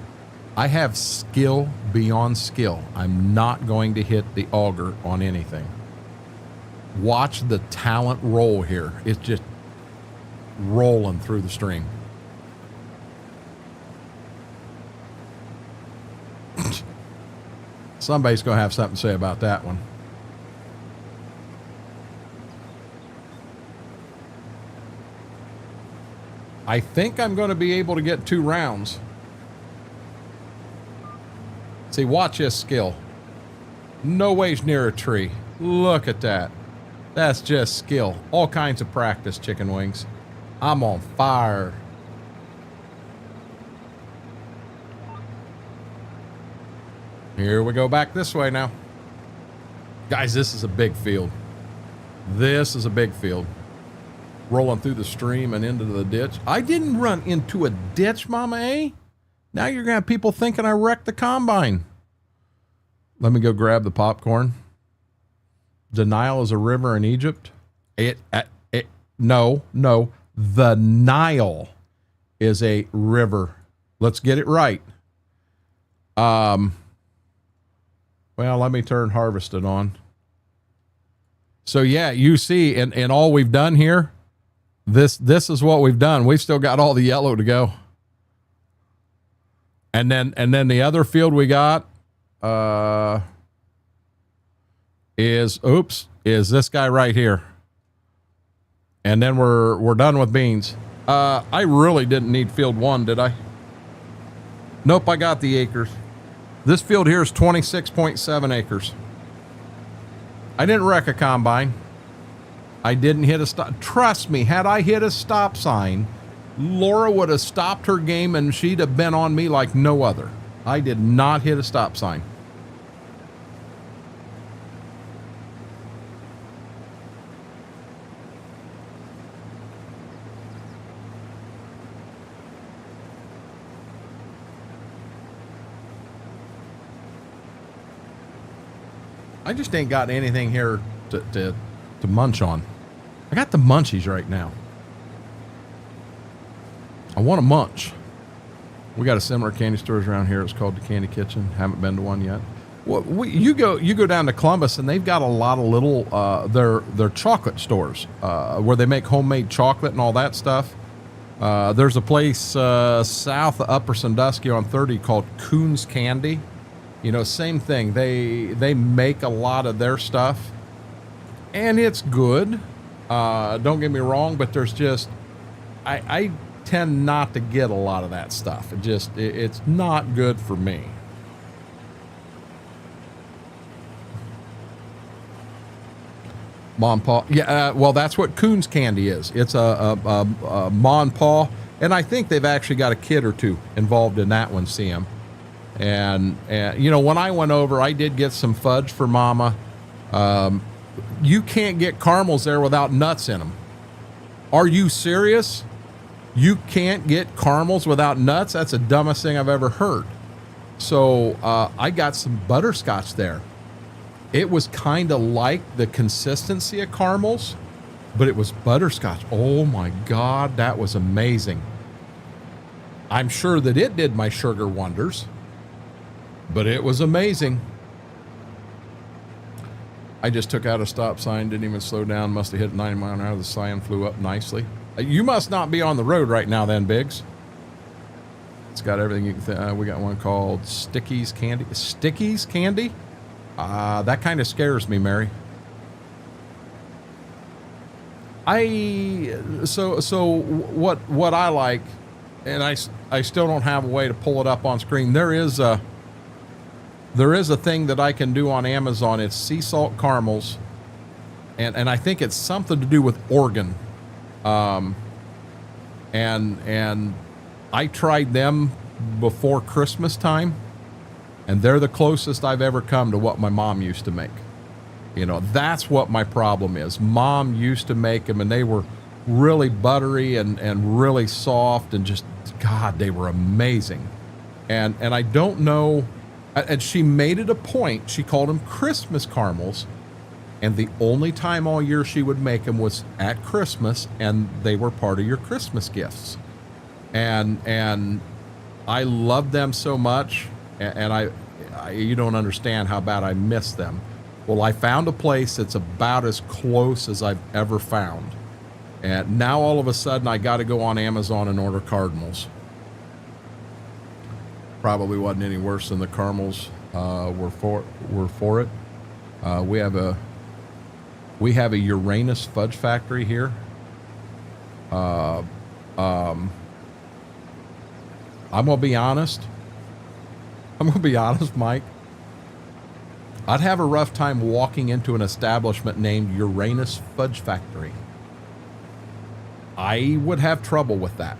I have skill beyond skill. I'm not going to hit the auger on anything. Watch the talent roll here. It's just, rolling through the stream. Somebody's going to have something to say about that one. I think I'm going to be able to get 2 rounds. See, watch this skill. No ways near a tree. Look at that. That's just skill. All kinds of practice, chicken wings. I'm on fire. Here we go back this way now. Guys, this is a big field. This is a big field. Rolling through the stream and into the ditch. I didn't run into a ditch, Mama A. Now you're going to have people thinking I wrecked the combine. Let me go grab the popcorn. The Nile is a river in Egypt. No. The Nile is a river. Let's get it right. Well, let me turn harvested on. So yeah, you see, and all we've done here, this is what we've done. We've still got all the yellow to go. And then the other field we got is this guy right here. And then we're done with beans. I really didn't need field 1, did I? Nope, I got the acres. This field here is 26.7 acres. I didn't wreck a combine. I didn't hit a stop. Trust me, had I hit a stop sign, Laura would have stopped her game and she'd have been on me like no other. I did not hit a stop sign. I just ain't got anything here to munch on. I got the munchies right now. I want to munch. We got a similar candy stores around here. It's called the Candy Kitchen. Haven't been to one yet. Well, you go down to Columbus and they've got a lot of little their chocolate stores where they make homemade chocolate and all that stuff. There's a place south of Upper Sandusky on 30 called Coon's Candy. You know, same thing. They make a lot of their stuff, and it's good. Don't get me wrong, but there's just I tend not to get a lot of that stuff. It's not good for me. Mom Pa, yeah. Well, that's what Coon's Candy is. It's a Mom Pa, and I think they've actually got a kid or two involved in that one. See 'em. And you know, when I went over, I did get some fudge for Mama. You can't get caramels there without nuts in them. Are you serious? You can't get caramels without nuts? That's the dumbest thing I've ever heard. So I got some butterscotch there. It was kind of like the consistency of caramels, but it was butterscotch. Oh my God, that was amazing. I'm sure that it did my sugar wonders. But it was amazing. I just took out a stop sign, didn't even slow down, must have hit 90 miles an hour. The sign flew up nicely. You must not be on the road right now then, Biggs. It's got everything you can we got one called Sticky's Candy. Sticky's Candy? That kind of scares me, Mary. So what I like, and I still don't have a way to pull it up on screen. There is a thing that I can do on Amazon. It's sea salt caramels, and I think it's something to do with Oregon. And I tried them before Christmas time, and they're the closest I've ever come to what my mom used to make. You know, that's what my problem is. Mom used to make them, and they were really buttery and really soft, and just, God, they were amazing. And I don't know. And she made it a point. She called them Christmas caramels. And the only time all year she would make them was at Christmas, and they were part of your Christmas gifts. And I loved them so much, and I you don't understand how bad I miss them. Well, I found a place that's about as close as I've ever found. And now all of a sudden I got to go on Amazon and order cardinals. Probably wasn't any worse than the caramels were for it. We have a Uranus fudge factory here. I'm gonna be honest. Mike. I'd have a rough time walking into an establishment named Uranus Fudge Factory. I would have trouble with that.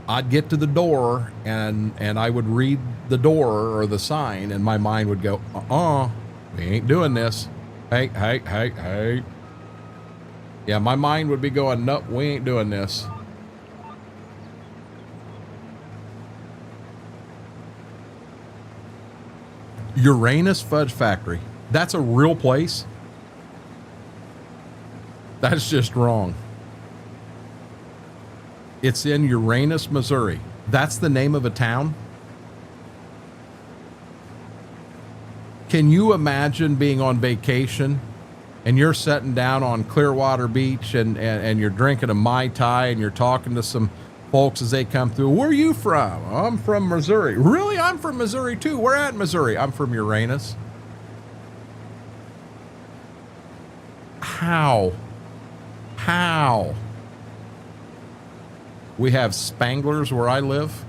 I'd get to the door and I would read the door or the sign, and my mind would go, we ain't doing this. Hey. Yeah, my mind would be going, nope, we ain't doing this. Uranus Fudge Factory. That's a real place? That's just wrong. It's in Uranus, Missouri. That's the name of a town? Can you imagine being on vacation and you're sitting down on Clearwater Beach and you're drinking a Mai Tai and you're talking to some folks as they come through? Where are you from? I'm from Missouri. Really? I'm from Missouri too. Where at Missouri? I'm from Uranus. How? We have Spangler's where I live.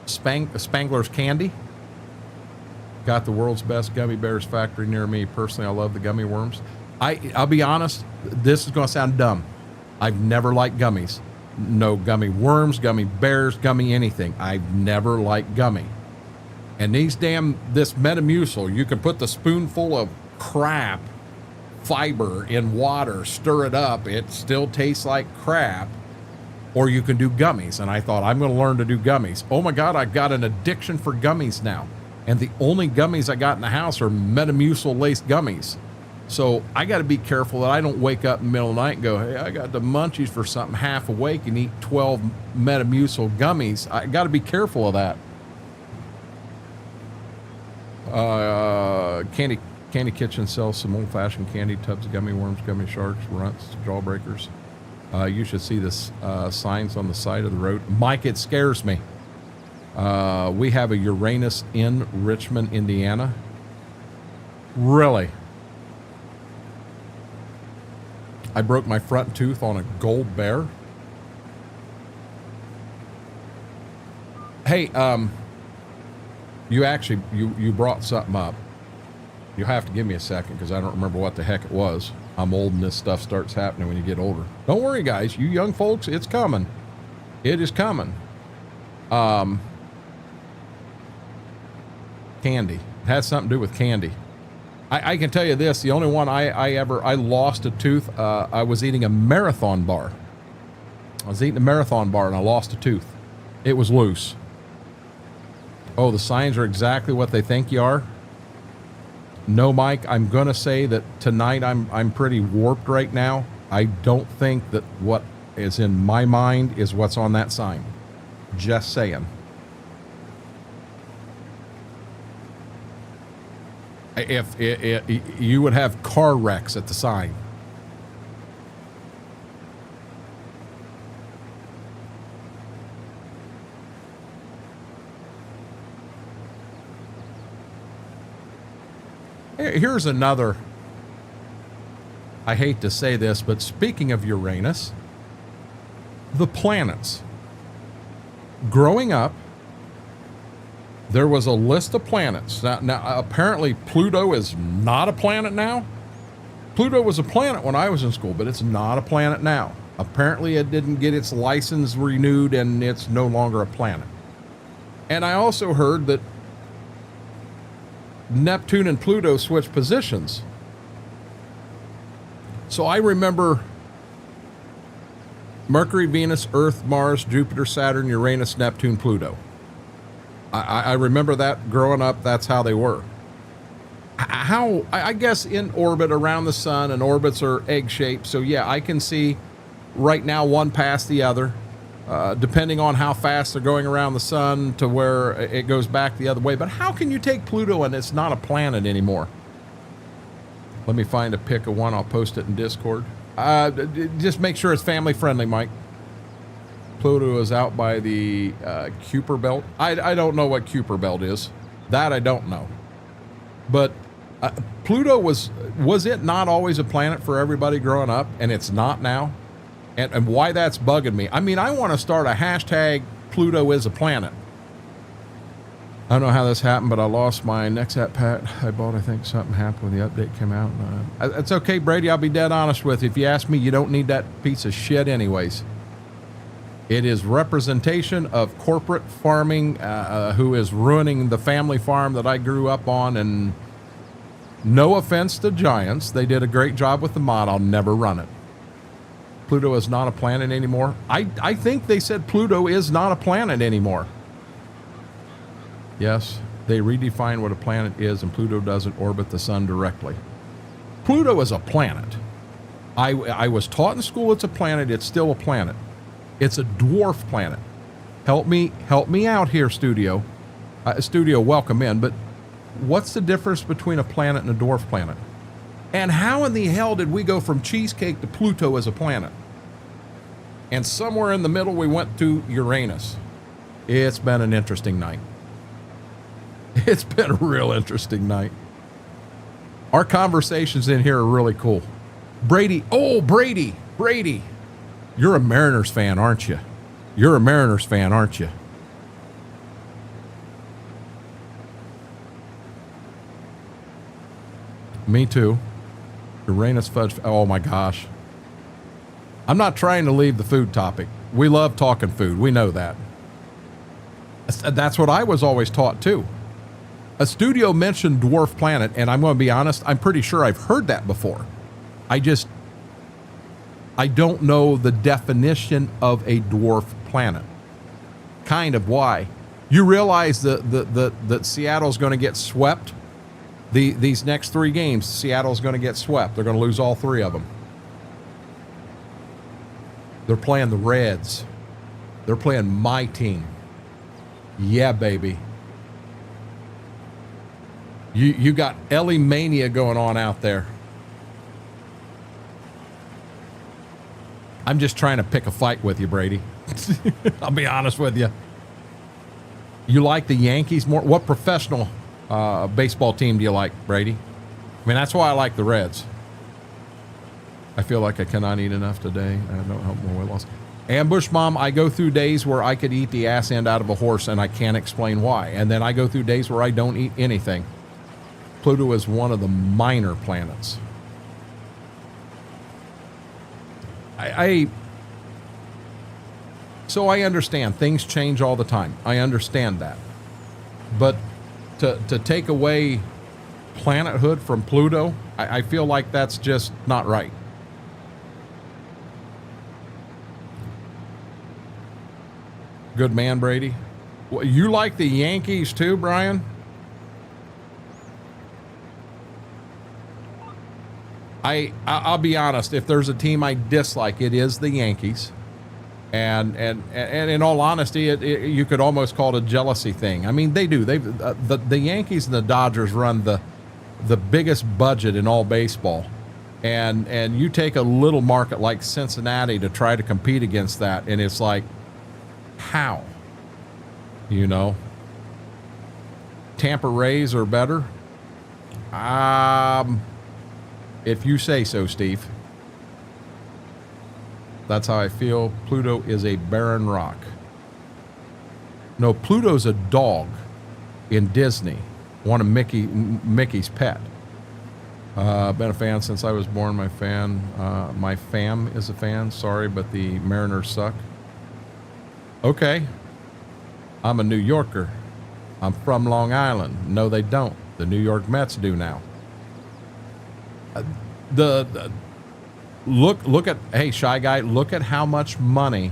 Spangler's Candy. Got the world's best gummy bears factory near me. Personally, I love the gummy worms. I'll be honest, this is going to sound dumb. I've never liked gummies. No gummy worms, gummy bears, gummy anything. I've never liked gummy. And this Metamucil, you can put the spoonful of crap fiber in water, stir it up, it still tastes like crap, or you can do gummies. And I thought, I'm going to learn to do gummies. Oh my God, I've got an addiction for gummies now. And the only gummies I got in the house are Metamucil laced gummies. So I got to be careful that I don't wake up in the middle of the night and go, hey, I got the munchies for something, half awake, and eat 12 Metamucil gummies. I got to be careful of that. Candy Kitchen sells some old-fashioned candy tubs, gummy worms, gummy sharks, runts, jawbreakers. You should see this signs on the side of the road. Mike, it scares me. We have a Uranus in Richmond, Indiana. Really? I broke my front tooth on a gold bear. Hey, you brought something up. You'll have to give me a second because I don't remember what the heck it was. I'm old and this stuff starts happening when you get older. Don't worry, guys. You young folks, it's coming. It is coming. Candy. It has something to do with candy. I can tell you this. The only one I lost a tooth. I was eating a Marathon bar. I was eating a Marathon bar and I lost a tooth. It was loose. Oh, the signs are exactly what they think you are. No, Mike, I'm going to say that tonight I'm pretty warped right now. I don't think that what is in my mind is what's on that sign. Just saying. If you would have car wrecks at the sign. Here's another, I hate to say this, but speaking of Uranus, the planets. Growing up, there was a list of planets. Now apparently Pluto is not a planet now. Pluto was a planet when I was in school, but it's not a planet now. Apparently it didn't get its license renewed and it's no longer a planet. And I also heard that Neptune and Pluto switched positions. So I remember Mercury, Venus, Earth, Mars, Jupiter, Saturn, Uranus, Neptune, Pluto. I remember that growing up. That's how they were. I guess in orbit around the sun, and orbits are egg-shaped. So yeah, I can see right now one past the other, depending on how fast they're going around the sun to where it goes back the other way. But how can you take Pluto and it's not a planet anymore? Let me find a pic of one. I'll post it in Discord. Just make sure it's family friendly, Mike. Pluto is out by the Kuiper Belt. I don't know what Kuiper Belt is. That I don't know. But Pluto was it not always a planet for everybody growing up, and it's not now? And why that's bugging me. I mean, I want to start a hashtag Pluto is a planet. I don't know how this happened, but I lost my Nexat pack I bought. I think something happened when the update came out. It's okay, Brady. I'll be dead honest with you. If you ask me, you don't need that piece of shit anyways. It is representation of corporate farming who is ruining the family farm that I grew up on. And no offense to Giants. They did a great job with the mod. I'll never run it. Pluto is not a planet anymore. I think they said Pluto is not a planet anymore. Yes, they redefined what a planet is, and Pluto doesn't orbit the sun directly. Pluto is a planet. I was taught in school it's a planet. It's still a planet. It's a dwarf planet. Help me out here, studio. Studio, welcome in. But what's the difference between a planet and a dwarf planet? And how in the hell did we go from cheesecake to Pluto as a planet? And somewhere in the middle, we went to Uranus. It's been an interesting night. It's been a real interesting night. Our conversations in here are really cool. Brady. Oh, Brady. You're a Mariners fan, aren't you? You're a Mariners fan, aren't you? Me too. Uranus fudge. Oh my gosh. I'm not trying to leave the food topic. We love talking food. We know that. That's what I was always taught too. A studio mentioned dwarf planet, and I'm going to be honest, I'm pretty sure I've heard that before. I don't know the definition of a dwarf planet. Kind of why. You realize that Seattle's going to get swept? These next 3 games, Seattle's going to get swept. They're going to lose all 3 of them. They're playing the Reds. They're playing my team. Yeah, baby. You got Ellie Mania going on out there. I'm just trying to pick a fight with you, Brady. I'll be honest with you. You like the Yankees more? What professional baseball team do you like, Brady? I mean, that's why I like the Reds. I feel like I cannot eat enough today. I don't help my weight loss. Ambush Mom, I go through days where I could eat the ass end out of a horse and I can't explain why. And then I go through days where I don't eat anything. Pluto is one of the minor planets. So I understand things change all the time. I understand that. But to take away planethood from Pluto, I feel like that's just not right. Good man, Brady. Well, you like the Yankees too, Brian? I'll be honest. If there's a team I dislike, it is the Yankees. And in all honesty, you could almost call it a jealousy thing. I mean, they do. The Yankees and the Dodgers run the biggest budget in all baseball. And you take a little market like Cincinnati to try to compete against that, and it's like, how? You know? Tampa Rays are better? If you say so, Steve. That's how I feel. Pluto is a barren rock. No, Pluto's a dog in Disney. One of Mickey's pet. Been a fan since I was born. My fam is a fan. Sorry, but the Mariners suck. Okay. I'm a New Yorker. I'm from Long Island. No, they don't. The New York Mets do now. Look at, hey, Shy Guy, look at how much money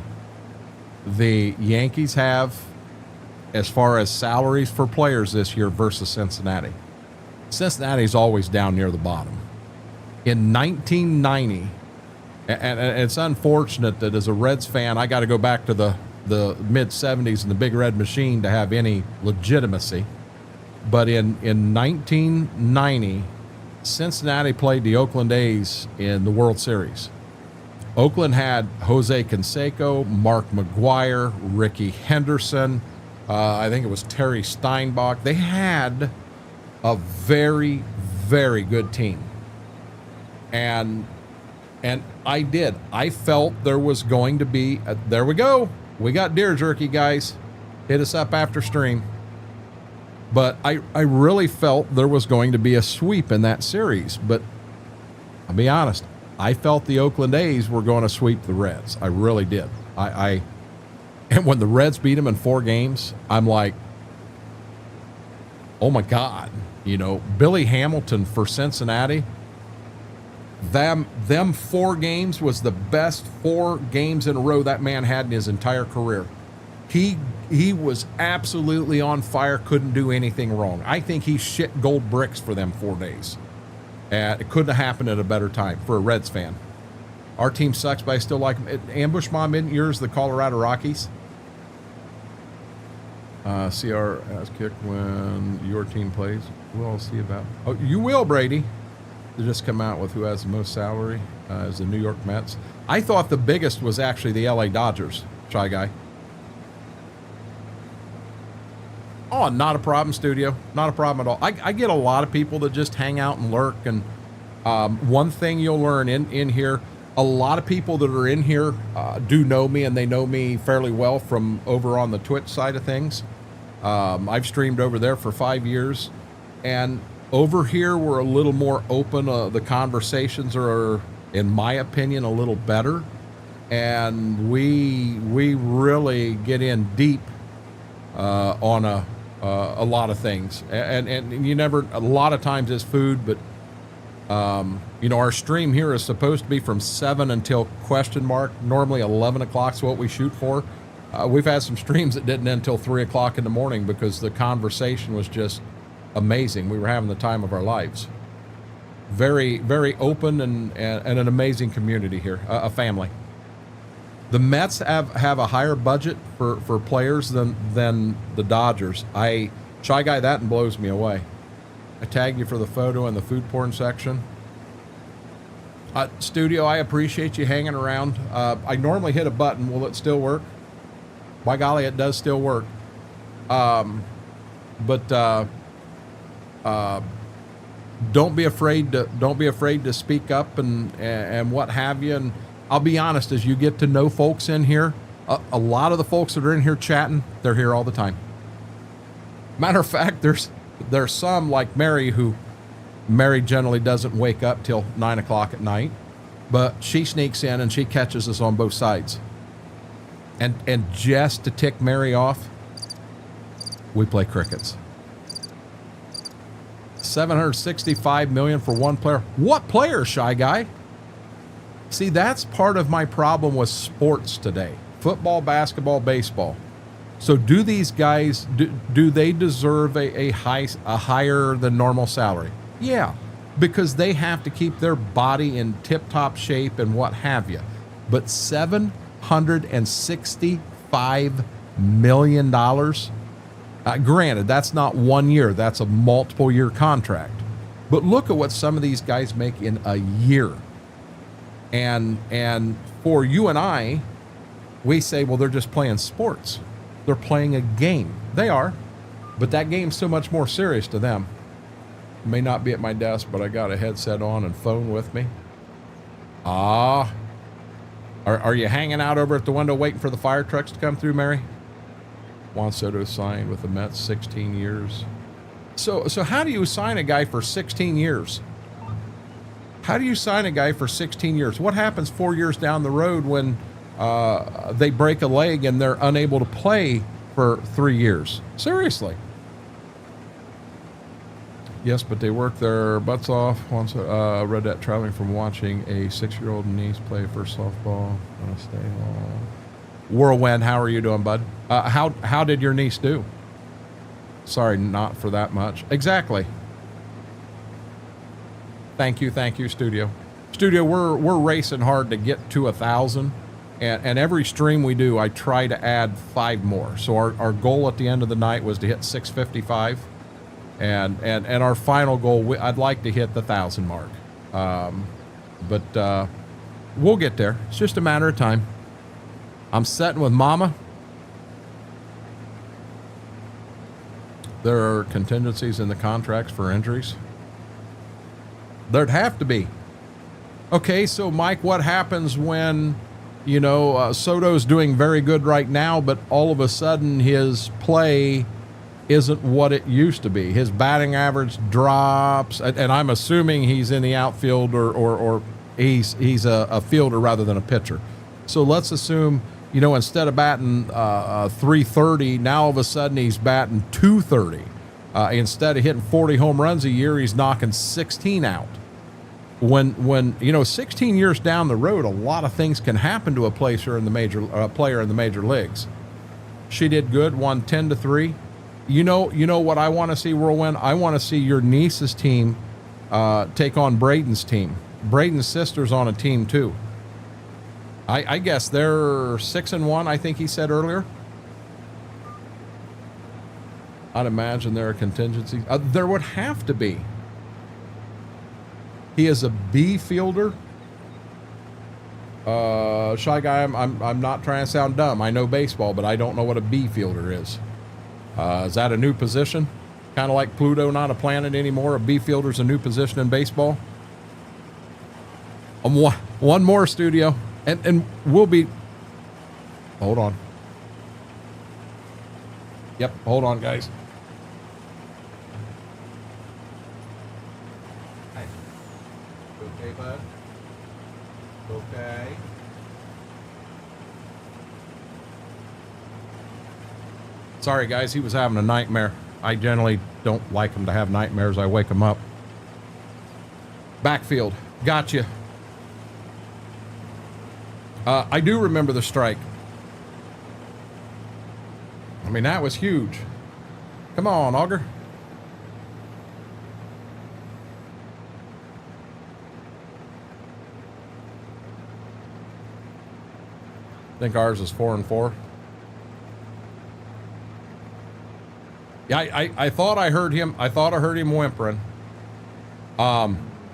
the Yankees have as far as salaries for players this year versus Cincinnati. Cincinnati's always down near the bottom. In 1990, and it's unfortunate that as a Reds fan, I got to go back to the mid-'70s and the Big Red Machine to have any legitimacy. But in 1990, Cincinnati played the Oakland A's in the World Series. Oakland had Jose Canseco, Mark McGuire, Ricky Henderson. I think it was Terry Steinbach. They had a very, very good team. And I felt there was going to be, there we go. We got deer jerky, guys. Hit us up after stream. But I really felt there was going to be a sweep in that series. But I'll be honest, I felt the Oakland A's were going to sweep the Reds. I really did. And when the Reds beat them in 4 games, I'm like, oh my God. You know, Billy Hamilton for Cincinnati, them 4 games was the best 4 games in a row that man had in his entire career. He was absolutely on fire, couldn't do anything wrong. I think he shit gold bricks for them 4 days. It couldn't have happened at a better time for a Reds fan. Our team sucks, but I still like them. Ambush Mom, isn't yours the Colorado Rockies? CR has kicked when your team plays. We'll see about. Oh, you will, Brady. They just come out with who has the most salary as the New York Mets. I thought the biggest was actually the LA Dodgers. Shy Guy. Oh, not a problem, studio. Not a problem at all. I get a lot of people that just hang out and lurk. And one thing you'll learn in here, a lot of people that are in here do know me, and they know me fairly well from over on the Twitch side of things. I've streamed over there for 5 years. And over here, we're a little more open. The conversations are, in my opinion, a little better. And we really get in deep on a lot of things, and you never, a lot of times it's food, but you know, our stream here is supposed to be from 7 until ? Normally 11 o'clock is what we shoot for. We've had some streams that didn't end until 3 o'clock in the morning because the conversation was just amazing. We were having the time of our lives. Very, very open and an amazing community here, a family. The Mets have a higher budget for players than the Dodgers. Shy Guy, that and blows me away. I tagged you for the photo in the food porn section. Studio, I appreciate you hanging around. I normally hit a button. Will it still work? By golly, it does still work. But don't be afraid to speak up and what have you. And I'll be honest, as you get to know folks in here, a lot of the folks that are in here chatting, they're here all the time. Matter of fact, there's some like Mary generally doesn't wake up till 9 o'clock at night, but she sneaks in and she catches us on both sides. And just to tick Mary off, we play crickets. 765 million for one player. What player, Shy Guy? See, that's part of my problem with sports today. Football, basketball, baseball. So do these guys, do they deserve a higher than normal salary? Yeah, because they have to keep their body in tip-top shape and what have you. But $765 million? Granted, that's not 1 year. That's a multiple-year contract. But look at what some of these guys make in a year. And for you and I, we say, well, they're just playing sports. They're playing a game. They are. But that game's so much more serious to them. It may not be at my desk, but I got a headset on and phone with me. Are you hanging out over at the window waiting for the fire trucks to come through, Mary? Juan Soto signed with the Mets 16 years. So how do you sign a guy for 16 years? How do you sign a guy for 16 years? What happens 4 years down the road when they break a leg and they're unable to play for 3 years? Seriously. Yes, but they work their butts off. Once read that traveling from watching a 6-year-old niece play for softball. Gonna stay home. Whirlwind, how are you doing, bud? How did your niece do? Sorry, not for that much. Exactly. Thank you, studio. Studio, we're racing hard to get to 1,000, and every stream we do, I try to add 5 more. So our goal at the end of the night was to hit 655. And our final goal, I'd like to hit the 1,000 mark. But we'll get there. It's just a matter of time. I'm setting with Mama. There are contingencies in the contracts for injuries. There'd have to be. Okay, so Mike, what happens when, you know, Soto's doing very good right now, but all of a sudden his play isn't what it used to be? His batting average drops, and I'm assuming he's in the outfield or he's a fielder rather than a pitcher. So let's assume, you know, instead of batting 330, now all of a sudden he's batting 230. Instead of hitting 40 home runs a year, he's knocking 16 out. When you know, 16 years down the road, a lot of things can happen to a player in the major leagues. She did good, won 10-3. You know what I want to see, Whirlwind? I want to see your niece's team take on Braden's team. Braden's sister's on a team too. I guess they're 6-1. I think he said earlier. I'd imagine there are contingencies. There would have to be. He is a B fielder. Shy guy, I'm not trying to sound dumb. I know baseball, but I don't know what a B fielder is. Is that a new position? Kind of like Pluto, not a planet anymore. A B fielder's a new position in baseball. One more, studio, and we'll be. Hold on. Yep, hold on, guys. Okay, bud. Okay. Sorry, guys. He was having a nightmare. I generally don't like him to have nightmares. I wake him up. Backfield. Gotcha. I do remember the strike. I mean, that was huge. Come on, Auger. I think ours is 4-4. Yeah, I thought I heard him. I thought I heard him whimpering.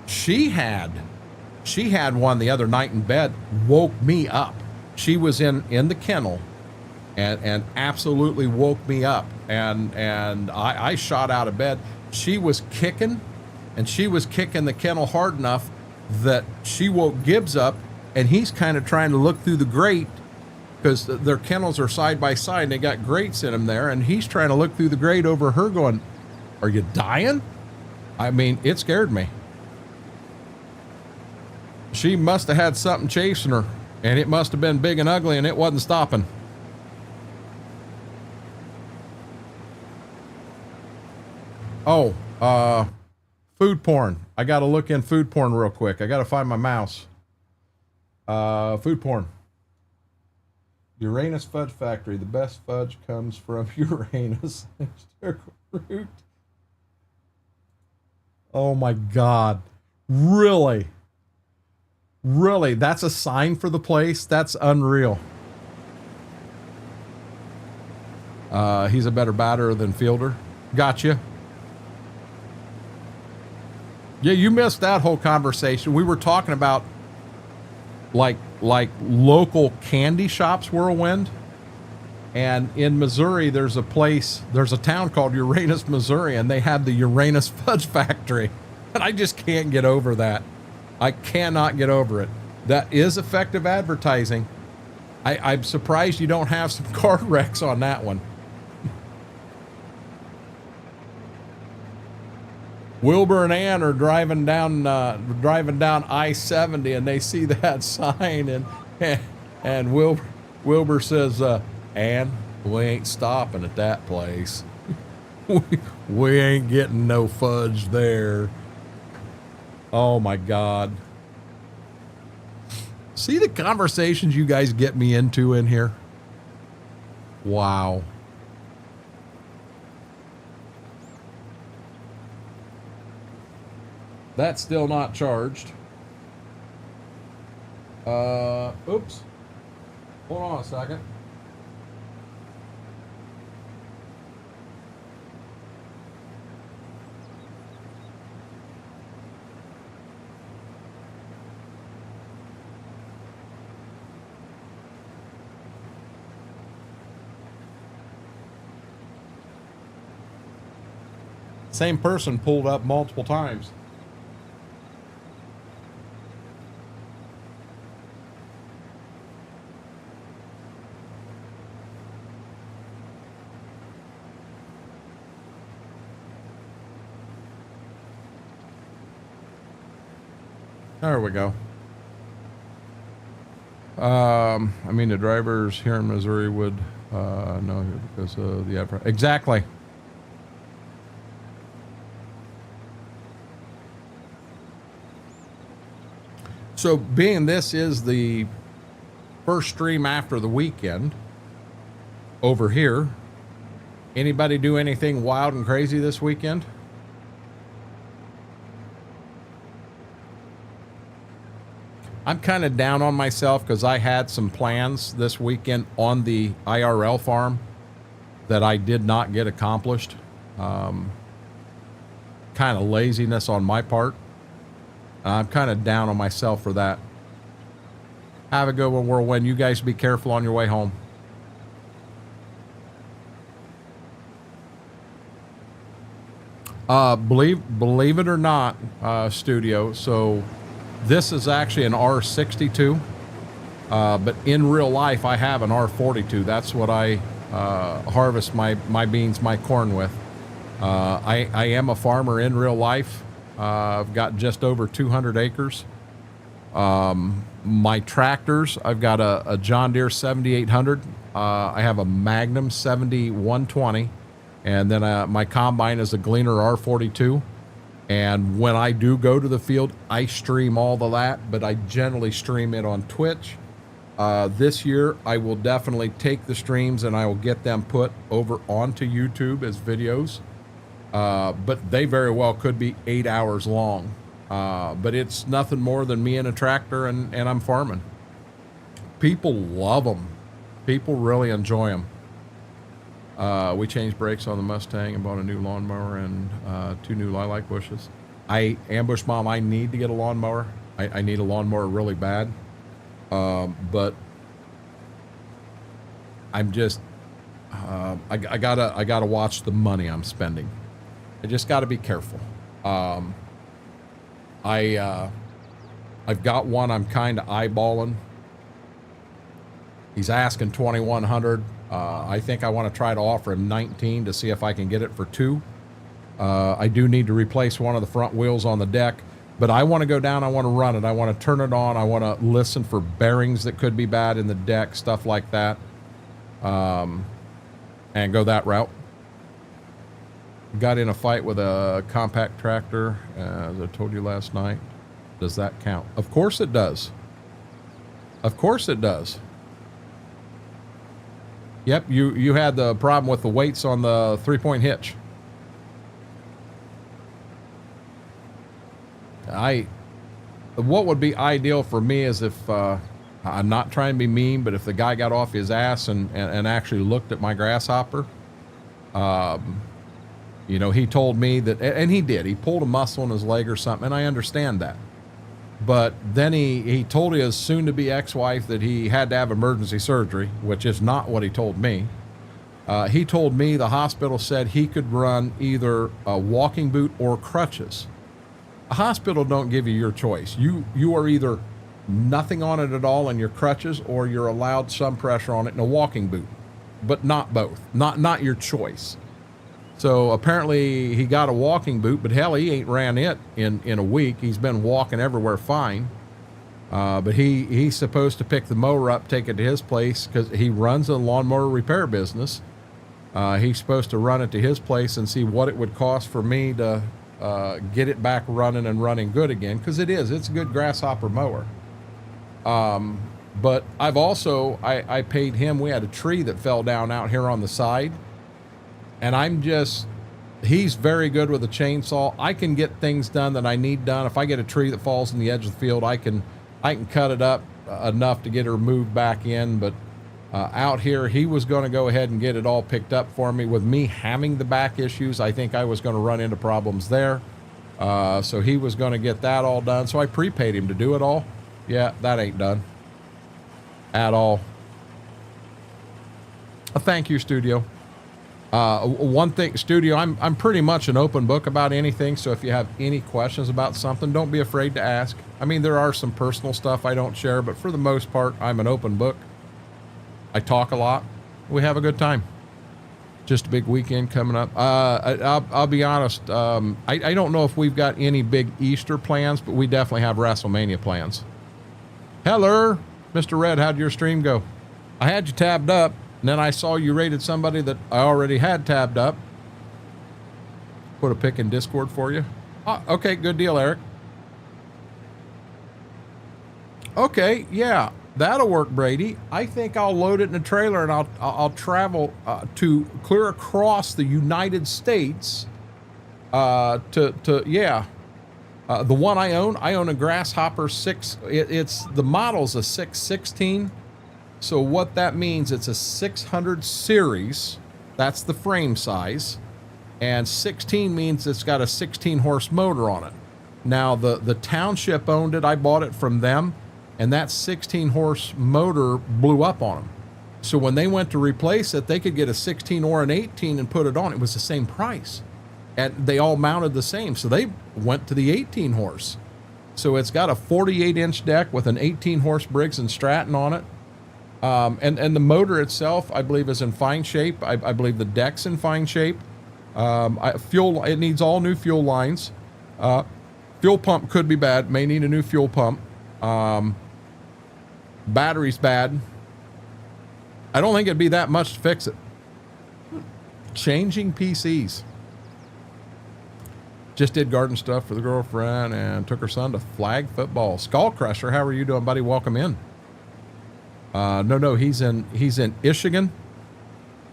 She had one the other night in bed, woke me up. She was in the kennel and absolutely woke me up. And I shot out of bed. She was kicking, and she was kicking the kennel hard enough that she woke Gibbs up, and he's kind of trying to look through the grate, because their kennels are side by side and they got grates in them there, and he's trying to look through the grate over her going, "Are you dying?" I mean, it scared me. She must have had something chasing her, and it must have been big and ugly, and it wasn't stopping. Oh, food porn. I got to look in food porn real quick. I got to find my mouse. Food porn. Uranus Fudge Factory. The best fudge comes from Uranus. Fruit. Oh my God. Really? Really? That's a sign for the place? That's unreal. He's a better batter than fielder. Gotcha. Yeah, you missed that whole conversation. We were talking about like local candy shops, Whirlwind. And in Missouri, there's a town called Uranus, Missouri, and they have the Uranus Fudge Factory. And I just can't get over that. I cannot get over it. That is effective advertising. I'm surprised you don't have some car wrecks on that one. Wilbur and Ann are driving down I-70, and they see that sign, and Wilbur says, "Ann, we ain't stopping at that place. we ain't getting no fudge there." Oh my God. See the conversations you guys get me into in here? Wow. That's still not charged. Oops. Hold on a second. Same person pulled up multiple times. There we go. I mean, the drivers here in Missouri would know because of the exactly. So, being this is the first stream after the weekend over here, anybody do anything wild and crazy this weekend? I'm kind of down on myself because I had some plans this weekend on the IRL farm that I did not get accomplished. Kind of laziness on my part. I'm kind of down on myself for that. Have a good one, Whirlwind. You guys be careful on your way home. Believe it or not, studio. So this is actually an R62, but in real life I have an R42. That's what I harvest my beans, my corn with. I am a farmer in real life. I've got just over 200 acres. My tractors, I've got a John Deere 7800. I have a Magnum 7120. And then my combine is a Gleaner R42. And when I do go to the field, I stream all of that, but I generally stream it on Twitch. This year, I will definitely take the streams and I will get them put over onto YouTube as videos. But they very well could be 8 hours long. But it's nothing more than me and a tractor and I'm farming. People love them. People really enjoy them. We changed brakes on the Mustang and bought a new lawnmower and 2 new lilac bushes. Ambush Mom, I need to get a lawnmower. I need a lawnmower really bad. But I'm just, I gotta watch the money I'm spending. I just gotta be careful. I've got one I'm kind of eyeballing. He's asking 2,100. I think I want to try to offer him 19 to see if I can get it for 2. I do need to replace one of the front wheels on the deck, but I want to go down. I want to run it. I want to turn it on. I want to listen for bearings that could be bad in the deck, stuff like that, and go that route. Got in a fight with a compact tractor, as I told you last night. Does that count? Of course it does. Of course it does. Yep, you had the problem with the weights on the 3-point hitch. What would be ideal for me is if, I'm not trying to be mean, but if the guy got off his ass and actually looked at my grasshopper, you know, he told me that, and he did, he pulled a muscle in his leg or something, and I understand that. But then he told his soon-to-be ex-wife that he had to have emergency surgery, which is not what he told me. He told me the hospital said he could run either a walking boot or crutches. A hospital don't give you your choice. You are either nothing on it at all in your crutches, or you're allowed some pressure on it in a walking boot, but not both. Not your choice. So apparently he got a walking boot, but hell, he ain't ran it in a week. He's been walking everywhere fine. But he's supposed to pick the mower up, take it to his place, because he runs a lawnmower repair business. He's supposed to run it to his place and see what it would cost for me to get it back running and running good again, because it's a good grasshopper mower. But I've also, I paid him, we had a tree that fell down out here on the side. And he's very good with a chainsaw. I can get things done that I need done. If I get a tree that falls in the edge of the field, I can cut it up enough to get her moved back in. But out here, he was going to go ahead and get it all picked up for me. With me having the back issues, I think I was going to run into problems there. So he was going to get that all done. So I prepaid him to do it all. Yeah, that ain't done at all. A thank you, studio. One thing, studio, I'm pretty much an open book about anything. So if you have any questions about something, don't be afraid to ask. I mean, there are some personal stuff I don't share, but for the most part, I'm an open book. I talk a lot. We have a good time. Just a big weekend coming up. I'll be honest. I don't know if we've got any big Easter plans, but we definitely have WrestleMania plans. Hello, Mr. Red. How'd your stream go? I had you tabbed up. And then I saw you rated somebody that I already had tabbed up. Put a pic in Discord for you. Okay, good deal, Eric. Okay, yeah, that'll work, Brady. I think I'll load it in a trailer and I'll travel to clear across the United States the one I own a Grasshopper 6. It's the model's a 616. So what that means, it's a 600 series. That's the frame size. And 16 means it's got a 16 horse motor on it. Now the township owned it. I bought it from them, and that 16 horse motor blew up on them. So when they went to replace it, they could get a 16 or an 18 and put it on. It was the same price. And they all mounted the same. So they went to the 18 horse. So it's got a 48-inch deck with an 18 horse Briggs and Stratton on it. And the motor itself, I believe, is in fine shape. I believe the deck's in fine shape. It needs all new fuel lines. Fuel pump could be bad. May need a new fuel pump. Battery's bad. I don't think it'd be that much to fix it. Changing PCs. Just did garden stuff for the girlfriend and took her son to flag football. Skull Crusher, how are you doing, buddy? Welcome in. No, he's in Michigan.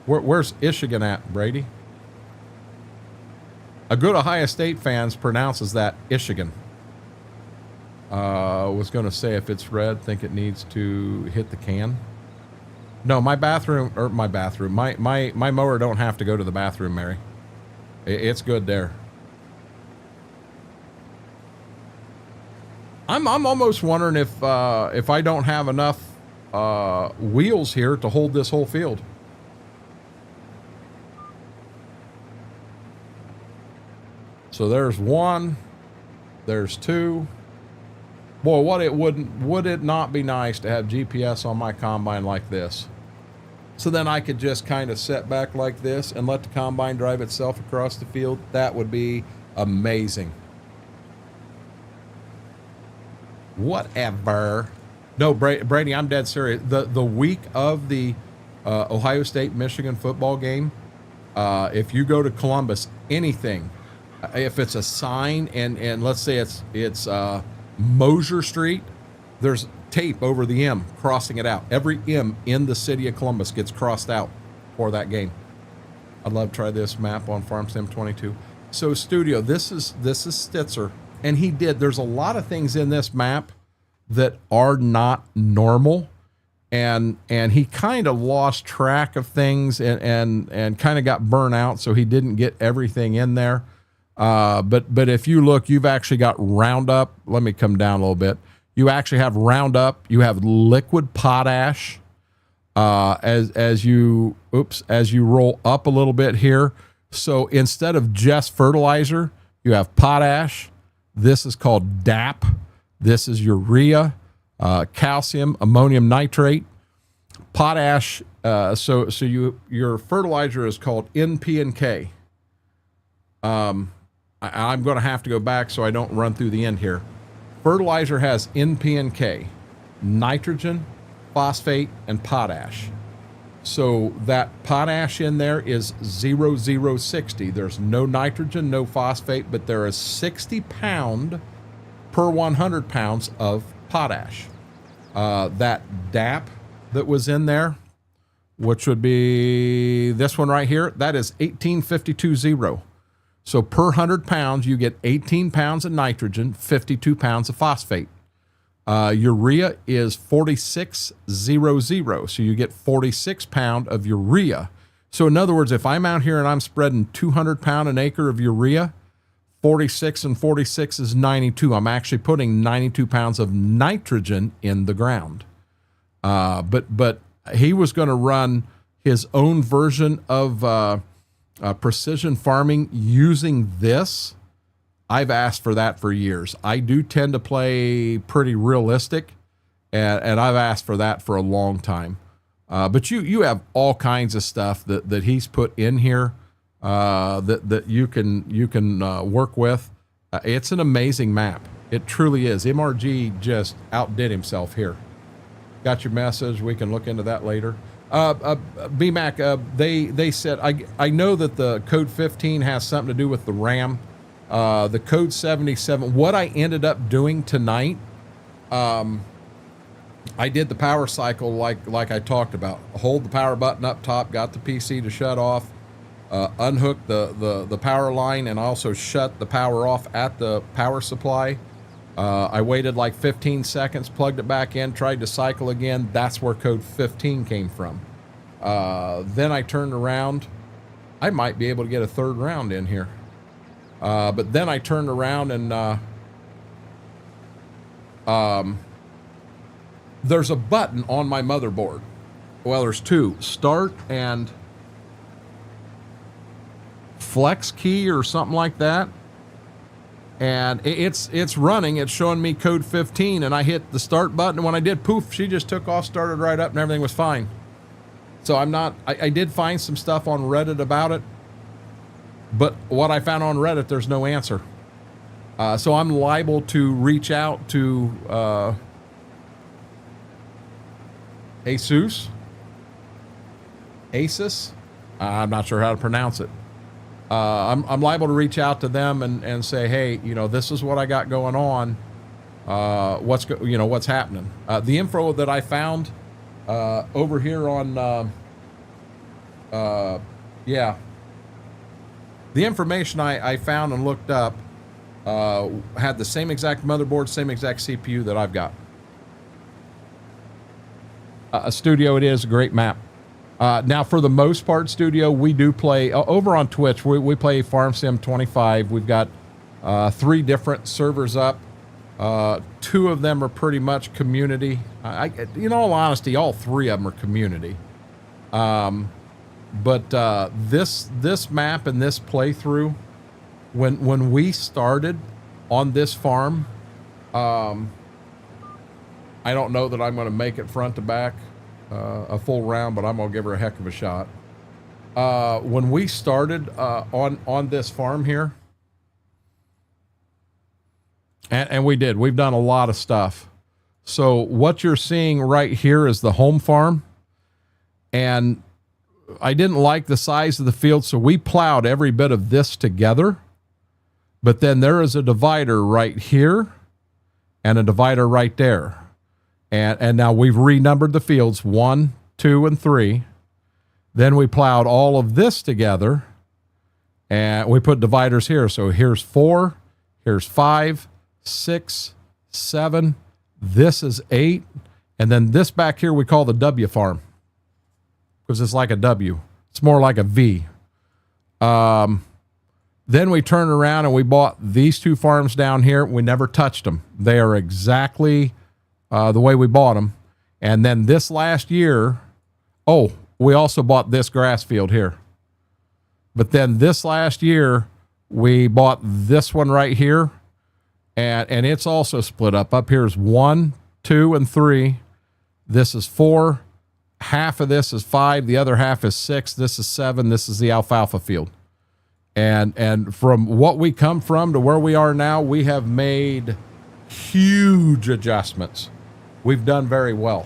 Where's Michigan at, Brady? A good Ohio State fans pronounces that Michigan. Was going to say if it's red, think it needs to hit the can. No, my mower don't have to go to the bathroom, Mary. It's good there. I'm almost wondering if I don't have enough wheels here to hold this whole field. So there's one, there's two. Boy, would it not be nice to have GPS on my combine like this? So then I could just kind of sit back like this and let the combine drive itself across the field. That would be amazing. Whatever. No, Brady, I'm dead serious. The week of the Ohio State Michigan football game, if you go to Columbus, anything, if it's a sign and let's say it's Mosier Street, there's tape over the M crossing it out. Every M in the city of Columbus gets crossed out for that game. I'd love to try this map on FarmSim 22. So studio, this is Stitzer, and there's a lot of things in this map that are not normal, and he kind of lost track of things and kind of got burnt out, so he didn't get everything in there. But if you look, you've actually got Roundup. Let me come down a little bit. You actually have Roundup. You have liquid potash. As you roll up a little bit here. So instead of just fertilizer, you have potash. This is called DAP. This is urea, calcium, ammonium nitrate, potash. So your fertilizer is called NP and K. I'm going to have to go back so I don't run through the end here. Fertilizer has NP and K, nitrogen, phosphate, and potash. So that potash in there is 0060. There's no nitrogen, no phosphate, but there is 60 pound per 100 pounds of potash. That DAP that was in there, which would be this one right here, that is 1852.0. So per 100 pounds, you get 18 pounds of nitrogen, 52 pounds of phosphate. Urea is 46.00. So you get 46 pound of urea. So in other words, if I'm out here and I'm spreading 200 pound an acre of urea, 46 and 46 is 92. I'm actually putting 92 pounds of nitrogen in the ground. But he was going to run his own version of precision farming using this, I've asked for that for years. I do tend to play pretty realistic, and I've asked for that for a long time. But you have all kinds of stuff that he's put in here that you can work with. It's an amazing map. It truly is. MRG just outdid himself here. Got your message. We can look into that later. BMAC, they said, I know that the code 15 has something to do with the RAM. The code 77, what I ended up doing tonight, I did the power cycle like I talked about. Hold the power button up top, got the PC to shut off, unhooked the power line, and also shut the power off at the power supply. I waited like 15 seconds, plugged it back in, tried to cycle again. That's where code 15 came from. Then I turned around. I might be able to get a third round in here. But then I turned around and there's a button on my motherboard. Well, there's two, start and flex key or something like that. And it's running. It's showing me code 15, and I hit the start button. And when I did, poof, she just took off, started right up, and everything was fine. So I did find some stuff on Reddit about it, but what I found on Reddit, there's no answer. So I'm liable to reach out to Asus. I'm not sure how to pronounce it. I'm liable to reach out to them and say, hey, this is what I got going on. What's happening? The info that I found over here on, the information I found and looked up had the same exact motherboard, same exact CPU that I've got. A Studio, it is a great map. Now, for the most part, Studio, we do play over on Twitch. We play Farm Sim 25. We've got 3 different servers up. 2 of them are pretty much community. In all honesty, all 3 of them are community. But this map and this playthrough, when we started on this farm, I don't know that I'm going to make it front to back. A full round, but I'm gonna give her a heck of a shot. When we started on this farm here, and we've done a lot of stuff. So what you're seeing right here is the home farm, and I didn't like the size of the field, so we plowed every bit of this together. But then there is a divider right here and a divider right there. And now we've renumbered the fields 1, 2, and 3. Then we plowed all of this together and we put dividers here. So here's 4, here's 5, 6, 7. This is 8. And then this back here we call the W farm because it's like a W. It's more like a V. Then we turned around and we bought these 2 farms down here. We never touched them. They are exactly the way we bought them. And then this last year, we also bought this grass field here. But then this last year, we bought this one right here, and it's also split up. Up here is 1, 2, and 3. This is 4. Half of this is 5. The other half is 6. This is 7. This is the alfalfa field. And from what we come from to where we are now, we have made huge adjustments. We've done very well.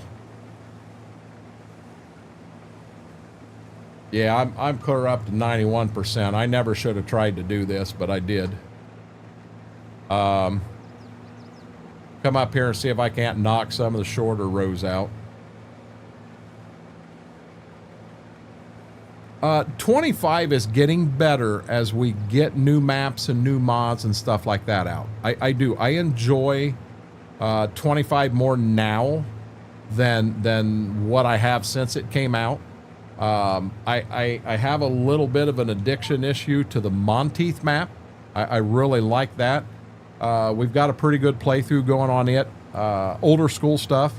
Yeah, I'm clear up to 91%. I never should have tried to do this, but I did. Come up here and see if I can't knock some of the shorter rows out. 25 is getting better as we get new maps and new mods and stuff like that out. I do. I enjoy 25 more now than what I have since it came out. I have a little bit of an addiction issue to the Monteith map. I really like that. We've got a pretty good playthrough going on it. Older school stuff.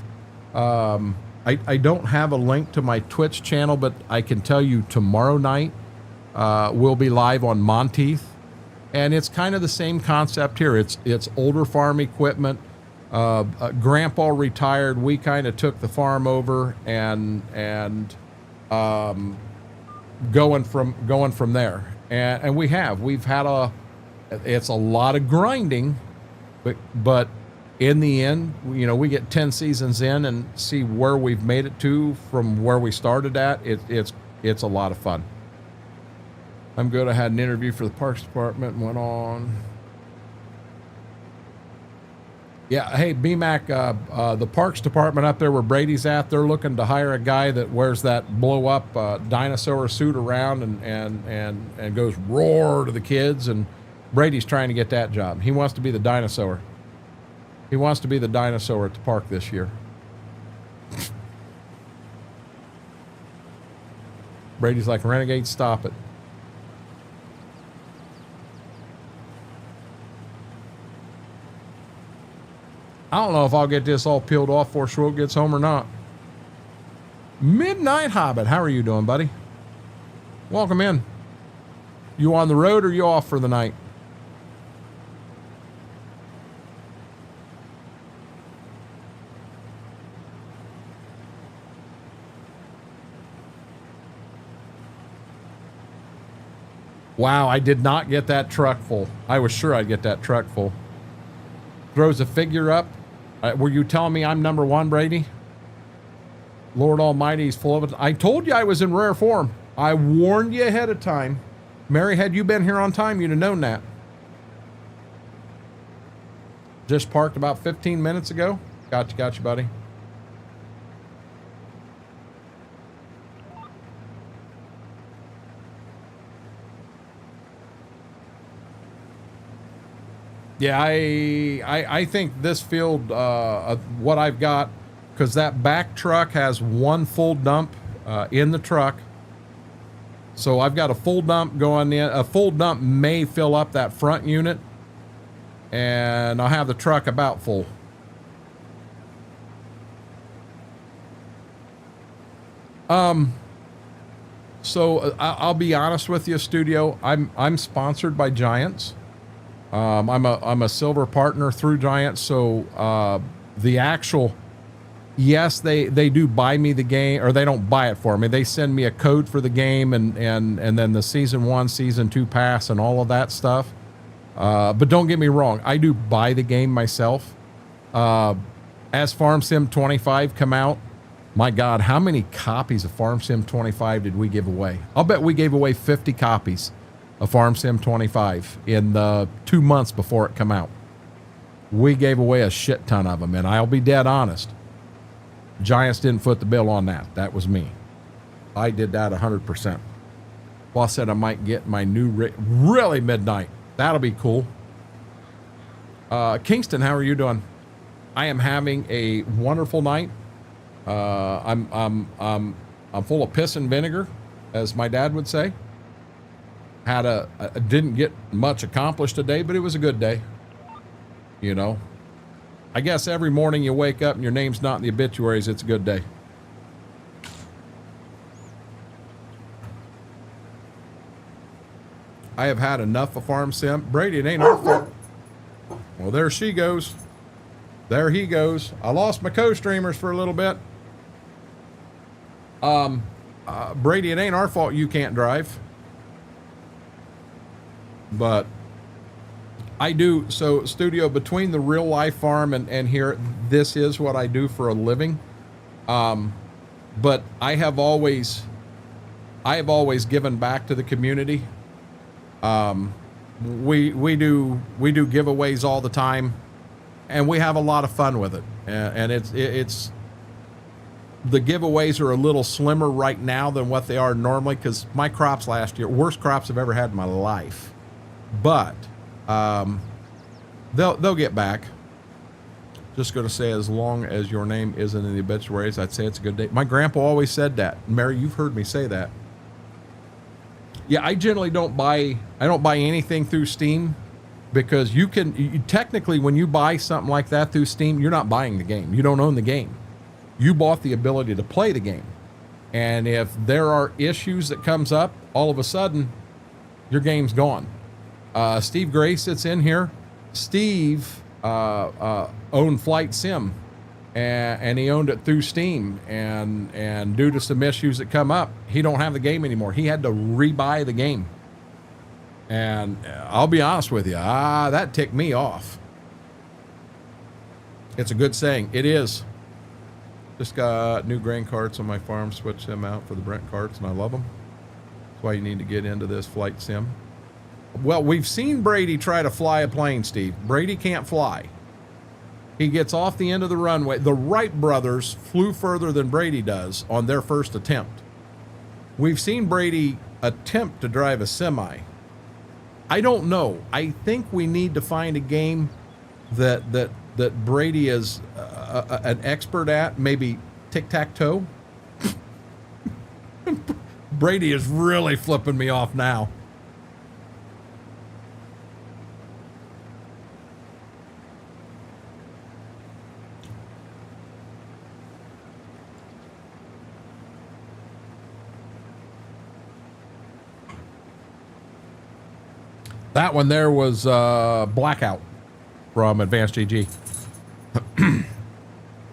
I don't have a link to my Twitch channel, but I can tell you tomorrow night will be live on Monteith. And it's kind of the same concept here. It's older farm equipment. Grandpa retired. We kind of took the farm over and going from there. And we've had it's a lot of grinding, but in the end, you know, we get 10 seasons in and see where we've made it to from where we started at. It's a lot of fun. I'm good. I had an interview for the Parks Department and went on. Yeah, hey, BMAC, the Parks Department up there where Brady's at, they're looking to hire a guy that wears that blow-up dinosaur suit around and goes roar to the kids, and Brady's trying to get that job. He wants to be the dinosaur. He wants to be the dinosaur at the park this year. Brady's like, Renegade, stop it. I don't know if I'll get this all peeled off before Schwoke gets home or not. Midnight Hobbit, how are you doing, buddy? Welcome in. You on the road or you off for the night? Wow, I did not get that truck full. I was sure I'd get that truck full. Throws a figure up. Were you telling me I'm number one, Brady? Lord Almighty, he's full of it. I told you I was in rare form. I warned you ahead of time. Mary, had you been here on time, you'd have known that. Just parked about 15 minutes ago. Got you, buddy. Yeah, I think this field, what I've got, because that back truck has one full dump in the truck. So I've got a full dump going in. A full dump may fill up that front unit, and I'll have the truck about full. So I'll be honest with you, studio. I'm sponsored by Giants. I'm a silver partner through Giants, so the actual, yes, they do buy me the game, or they don't buy it for me. They send me a code for the game and then the season 1, season 2 pass and all of that stuff. But don't get me wrong, I do buy the game myself. As Farm Sim 25 come out, my God, how many copies of Farm Sim 25 did we give away? I'll bet we gave away 50 copies of Farm Sim 25 in the 2 months before it come out. We gave away a shit ton of them, and I'll be dead honest. Giants didn't foot the bill on that. That was me. I did that 100%. Boss said I might get my new really midnight. That'll be cool. Kingston, how are you doing? I am having a wonderful night. I'm full of piss and vinegar, as my dad would say. I didn't get much accomplished today, but it was a good day. You know, I guess every morning you wake up and your name's not in the obituaries, it's a good day. I have had enough of Farm Sim. Brady, it ain't our fault. Well, there she goes. There he goes. I lost my co-streamers for a little bit. Brady, it ain't our fault you can't drive. But I do, so studio, between the real life farm and here, this is what I do for a living. But I have always given back to the community. We do giveaways all the time, and we have a lot of fun with it. And it's the giveaways are a little slimmer right now than what they are normally, because my crops last year, worst crops I've ever had in my life. But they'll get back. Just going to say, as long as your name isn't in the obituaries, I'd say it's a good day. My grandpa always said that. Mary, you've heard me say that. Yeah, I generally don't buy anything through Steam, because you technically, when you buy something like that through Steam, you're not buying the game. You don't own the game. You bought the ability to play the game. And if there are issues that comes up, all of a sudden your game's gone. Steve Gray sits in here. Steve owned Flight Sim, and he owned it through Steam, and due to some issues that come up, he don't have the game anymore. He had to rebuy the game. And I'll be honest with you, that ticked me off. It's a good saying. It is. Just got new grain carts on my farm, switched them out for the Brent carts, and I love them. That's why you need to get into this Flight Sim. Well, we've seen Brady try to fly a plane, Steve. Brady can't fly. He gets off the end of the runway. The Wright brothers flew further than Brady does on their first attempt. We've seen Brady attempt to drive a semi. I don't know. I think we need to find a game that Brady is an expert at, maybe tic-tac-toe. Brady is really flipping me off now. That one there was Blackout from Advanced GG.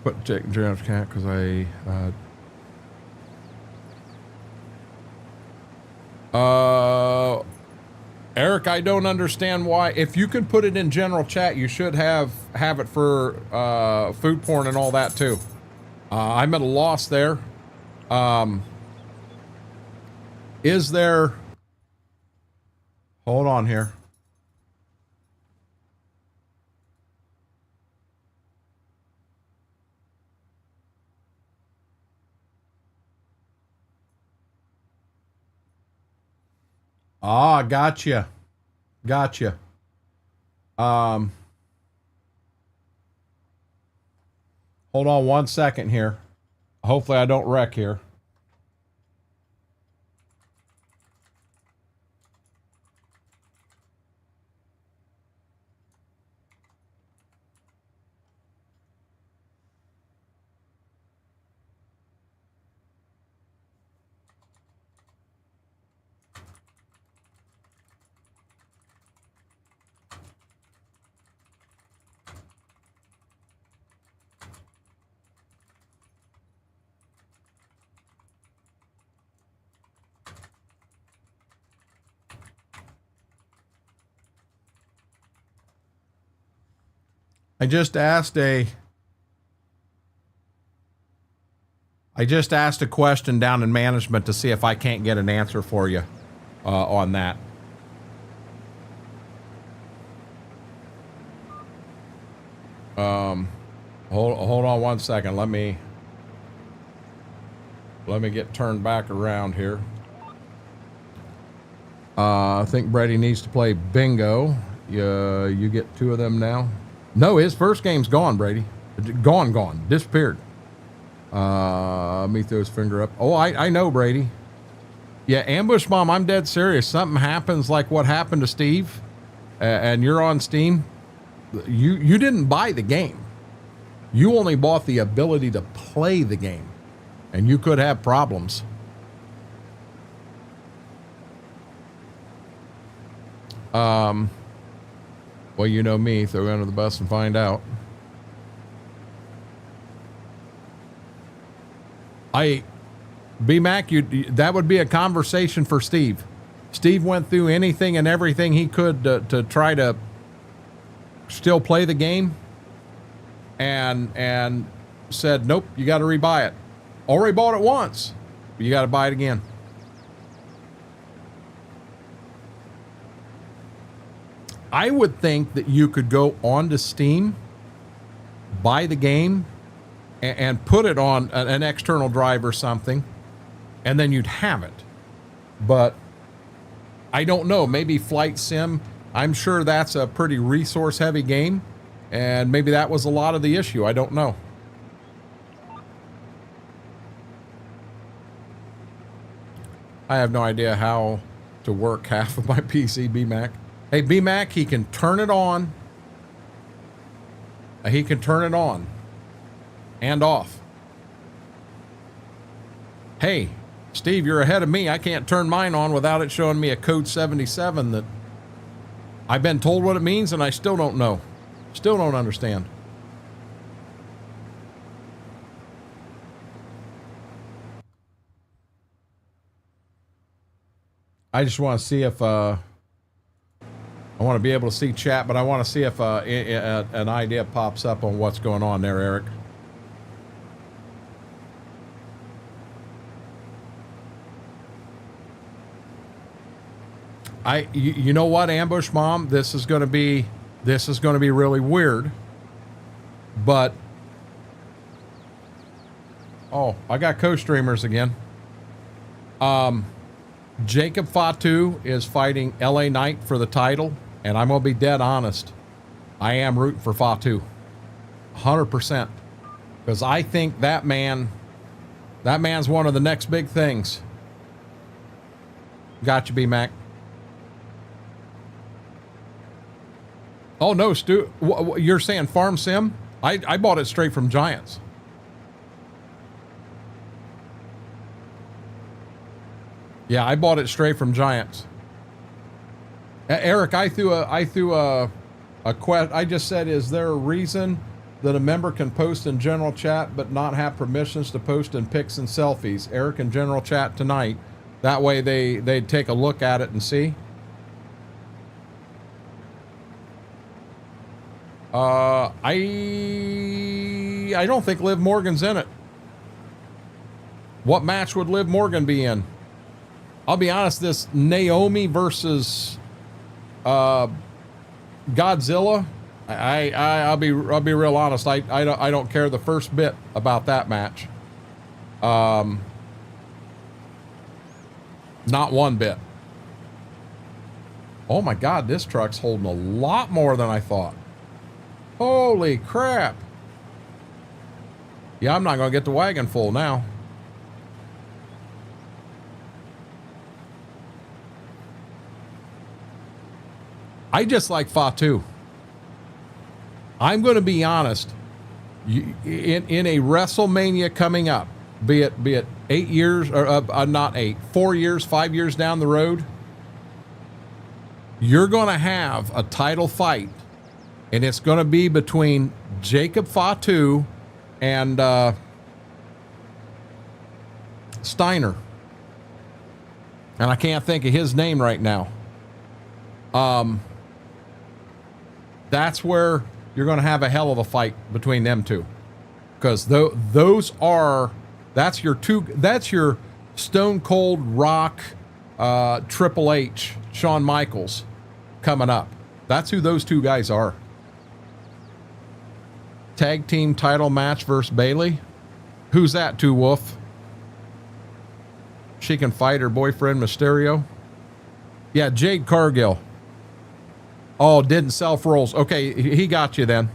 Put check and Jones cat because Eric, I don't understand why. If you can put it in general chat, you should have it for food porn and all that too. I'm at a loss there. Is there? Hold on here. Gotcha. Gotcha. Hold on one second here. Hopefully I don't wreck here. I just asked a question down in management to see if I can't get an answer for you on that. Hold on one second. Let me get turned back around here. I think Brady needs to play bingo. You get 2 of them now. No, his first game's gone, Brady. Gone. Disappeared. Let me throw his finger up. Oh, I know, Brady. Yeah, Ambush Mom, I'm dead serious. Something happens like what happened to Steve, and you're on Steam. You didn't buy the game. You only bought the ability to play the game, and you could have problems. Well, you know me, throw under the bus and find out. B-Mac, that would be a conversation for Steve. Steve went through anything and everything he could to try to still play the game, and said, nope, you got to rebuy it. Already bought it once, but you got to buy it again. I would think that you could go onto Steam, buy the game, and put it on an external drive or something, and then you'd have it. But I don't know. Maybe Flight Sim, I'm sure that's a pretty resource-heavy game, and maybe that was a lot of the issue. I don't know. I have no idea how to work half of my PC, B-Mac. Hey, B-Mac, he can turn it on. He can turn it on and off. Hey, Steve, you're ahead of me. I can't turn mine on without it showing me a code 77 that I've been told what it means and I still don't know. Still don't understand. I just want to see if I want to be able to see chat, but I want to see if an idea pops up on what's going on there, Eric. You know what, Ambush Mom, this is going to be really weird, but oh, I got co-streamers again. Jacob Fatu is fighting LA Knight for the title, and I'm going to be dead honest. I am rooting for Fatu 100% because I think that man's one of the next big things. Got you, B-Mac. Oh no, Stu, you're saying Farm Sim? I bought it straight from Giants. Yeah, I bought it straight from Giants. Eric, I threw a question. I just said, is there a reason that a member can post in general chat but not have permissions to post in pics and selfies? Eric in general chat tonight. That way they'd take a look at it and see. I don't think Liv Morgan's in it. What match would Liv Morgan be in? I'll be honest, this Naomi versus Godzilla, I'll be real honest. I don't care the first bit about that match. Not one bit. Oh my God, this truck's holding a lot more than I thought. Holy crap. Yeah, I'm not going to get the wagon full now. I just like Fatu. I'm going to be honest. In a WrestleMania coming up, be it 8 years or not 8, 4 years, 5 years down the road, you're going to have a title fight, and it's going to be between Jacob Fatu and Steiner. And I can't think of his name right now. That's where you're going to have a hell of a fight between them two, because that's your Stone Cold Rock, Triple H, Shawn Michaels coming up. That's who those two guys are. Tag team title match versus Bailey. Who's that, Two Wolf? She can fight her boyfriend Mysterio. Yeah, Jade Cargill. Oh, didn't self rolls. Okay, he got you then.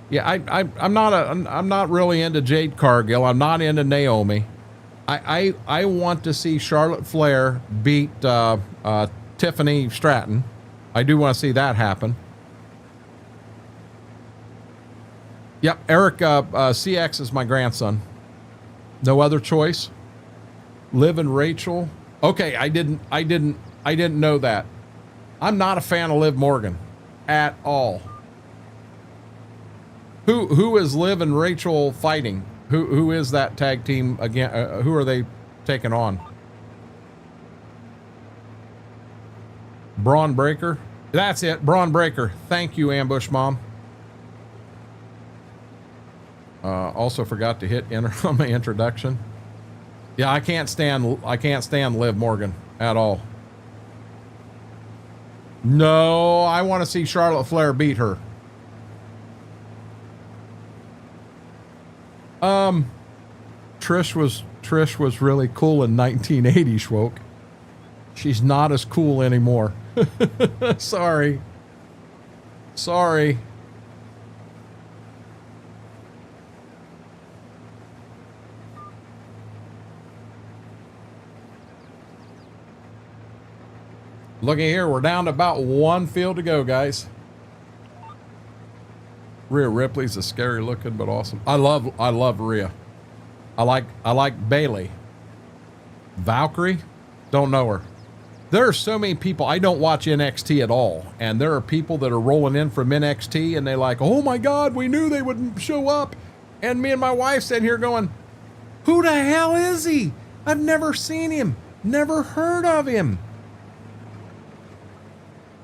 Yeah, I'm not really into Jade Cargill. I'm not into Naomi. I want to see Charlotte Flair beat Tiffany Stratton. I do want to see that happen. Yep, Eric, CX is my grandson. No other choice. Liv and Rachel. Okay, I didn't know that. I'm not a fan of Liv Morgan at all. Who is Liv and Rachel fighting? Who is that tag team again? Who are they taking on? Braun Breaker. That's it, Braun Breaker. Thank you, Ambush Mom. Also forgot to hit enter on my introduction. Yeah, I can't stand Liv Morgan at all. No, I want to see Charlotte Flair beat her. Trish was really cool in 1980, Schwoke. She's not as cool anymore. Sorry. Looky here, we're down to about one field to go, guys. Rhea Ripley's a scary looking but awesome. I love Rhea. I like Bailey. Valkyrie, don't know her. There are so many people, I don't watch NXT at all, and there are people that are rolling in from NXT, and they're like, oh my God, we knew they wouldn't show up. And me and my wife sitting here going, who the hell is he? I've never seen him, never heard of him.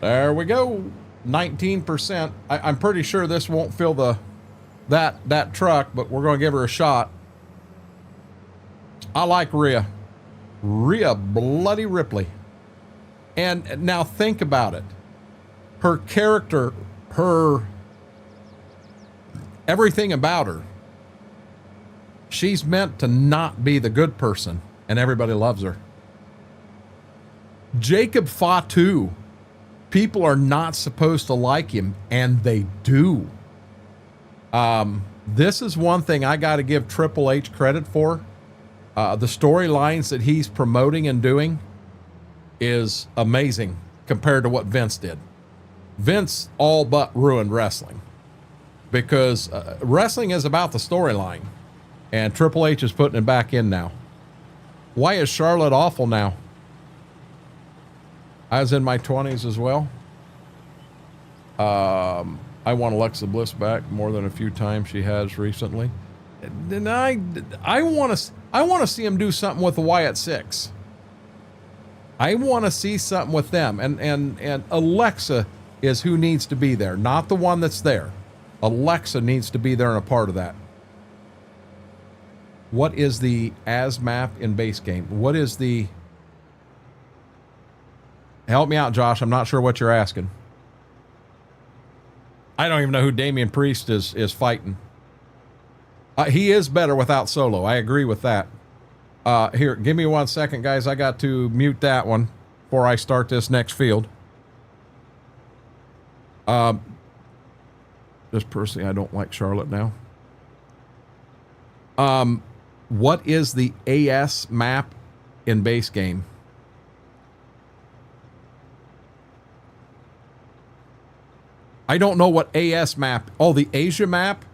There we go, 19%. I'm pretty sure this won't fill that truck, but we're going to give her a shot. I like Rhea bloody Ripley. And now think about it. Her character, everything about her. She's meant to not be the good person, and everybody loves her. Jacob Fatu. People are not supposed to like him, and they do. This is one thing I got to give Triple H credit for. The storylines that he's promoting and doing is amazing compared to what Vince did. Vince all but ruined wrestling because wrestling is about the storyline, and Triple H is putting it back in now. Why is Charlotte awful now? I was in my 20s as well. I want Alexa Bliss back more than a few times she has recently. And I want to see him do something with the Wyatt Six. I want to see something with them. And Alexa is who needs to be there, not the one that's there. Alexa needs to be there and a part of that. What is the AS map in base game? What is the... Help me out, Josh. I'm not sure what you're asking. I don't even know who Damian Priest is fighting. He is better without Solo. I agree with that. Here, give me 1 second, guys. I got to mute that one before I start this next field. Just personally, I don't like Charlotte now. What is the AS map in base game? I don't know what AS map. Oh, the Asia map.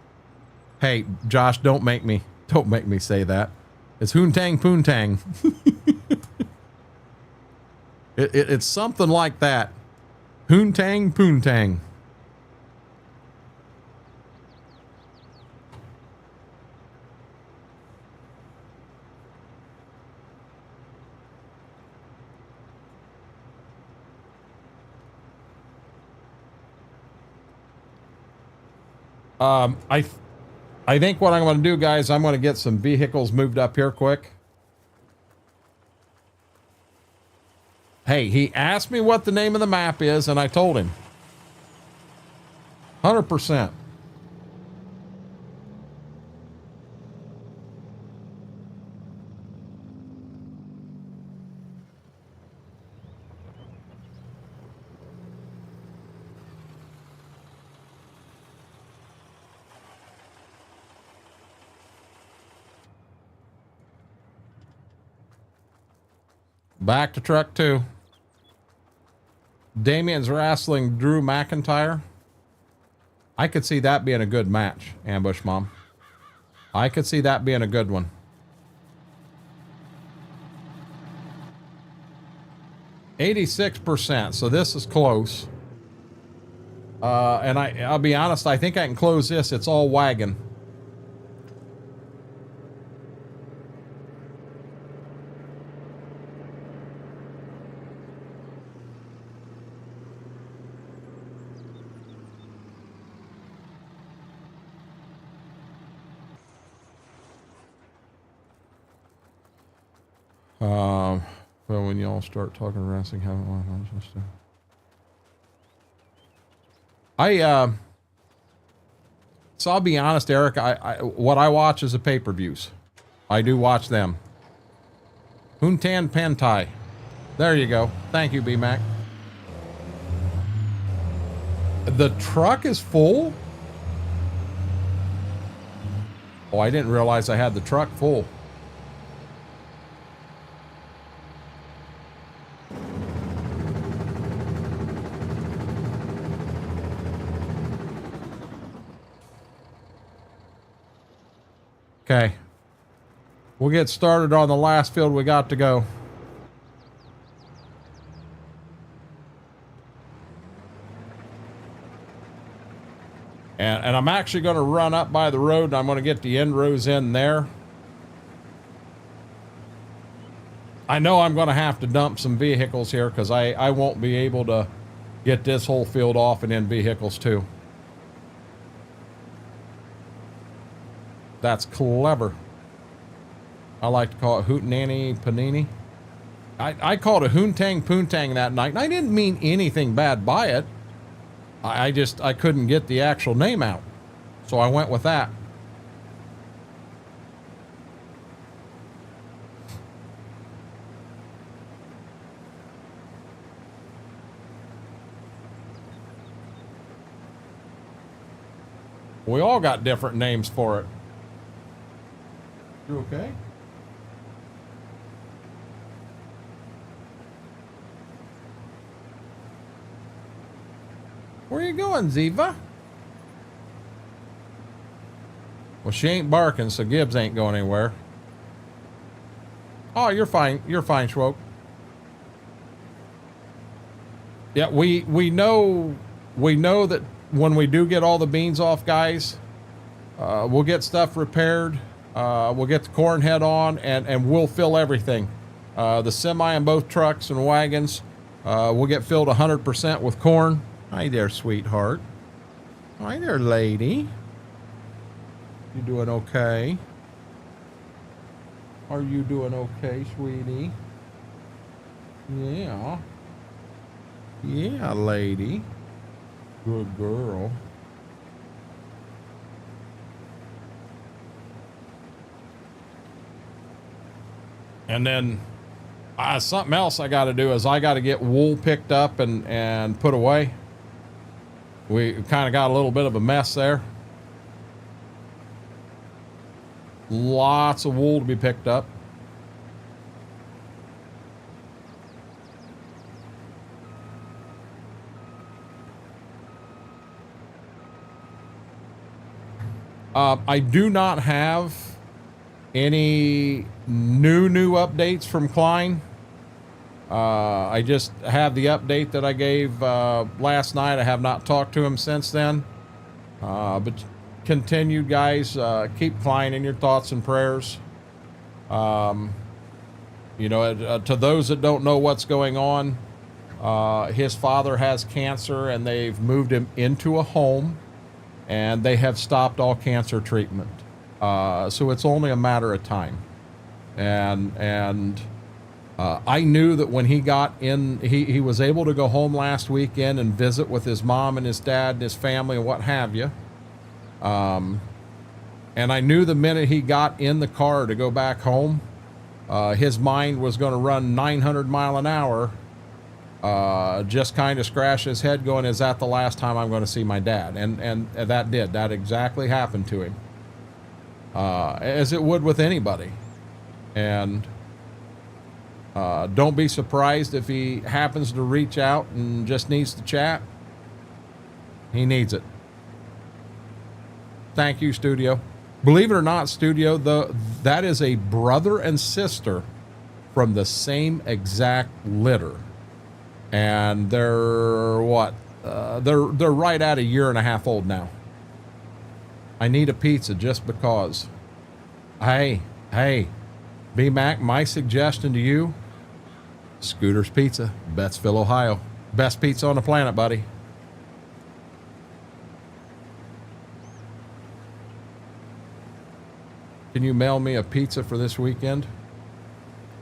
Hey, Josh, don't make me say that. It's Hoontang Poontang. It's something like that. Hoontang Poontang. I think what I'm going to do, guys, I'm going to get some vehicles moved up here quick. Hey, he asked me what the name of the map is, and I told him. 100%. Back to truck 2. Damian's wrestling Drew McIntyre. I could see that being a good match, Ambush Mom. I could see that being a good one. %, so this is close. And I'll be honest, I think I can close this. It's all wagon. Well, when y'all start talking wrestling, so I'll be honest, Eric, what I watch is the pay-per-views. I do watch them. Huntan Pentai. There you go. Thank you, B-Mac. The truck is full? Oh, I didn't realize I had the truck full. Okay. We'll get started on the last field we got to go. And I'm actually going to run up by the road, and I'm going to get the end rows in there. I know I'm going to have to dump some vehicles here because I won't be able to get this whole field off and in vehicles too. That's clever. I like to call it hootenanny panini. I called it hoontang poontang that night, and I didn't mean anything bad by it. I couldn't get the actual name out, so I went with that. We all got different names for it. You okay? Where you going, Ziva? Well, she ain't barking, so Gibbs ain't going anywhere. Oh, you're fine. You're fine, Schwoke. Yeah, we know that when we do get all the beans off, guys, we'll get stuff repaired. We'll get the corn head on, and we'll fill everything. The semi and both trucks and wagons, we'll get filled 100% with corn. Hi there, sweetheart. Hi there, lady. You doing okay? Are you doing okay, sweetie? Yeah. Yeah, lady. Good girl. And then something else I got to do is I got to get wool picked up and put away. We kind of got a little bit of a mess there. Lots of wool to be picked up. I do not have any new updates from Klein. I just have the update that I gave last night. I have not talked to him since then. But continue, guys. Keep Klein in your thoughts and prayers. You know, to those that don't know what's going on, his father has cancer, and they've moved him into a home, and they have stopped all cancer treatment. So it's only a matter of time. And I knew that when he got in, he was able to go home last weekend and visit with his mom and his dad and his family and what have you. And I knew the minute he got in the car to go back home, his mind was going to run 900 mile an hour, just kind of scratch his head going, is that the last time I'm going to see my dad? And that did. That exactly happened to him, as it would with anybody. And don't be surprised if he happens to reach out and just needs to chat. He needs it. Thank you, Studio. Believe it or not, Studio, that is a brother and sister from the same exact litter. And they're what? They're right at 1.5 years old now. I need a pizza just because. Hey, B-Mac, my suggestion to you, Scooter's Pizza, Bettsville, Ohio. Best pizza on the planet, buddy. Can you mail me a pizza for this weekend?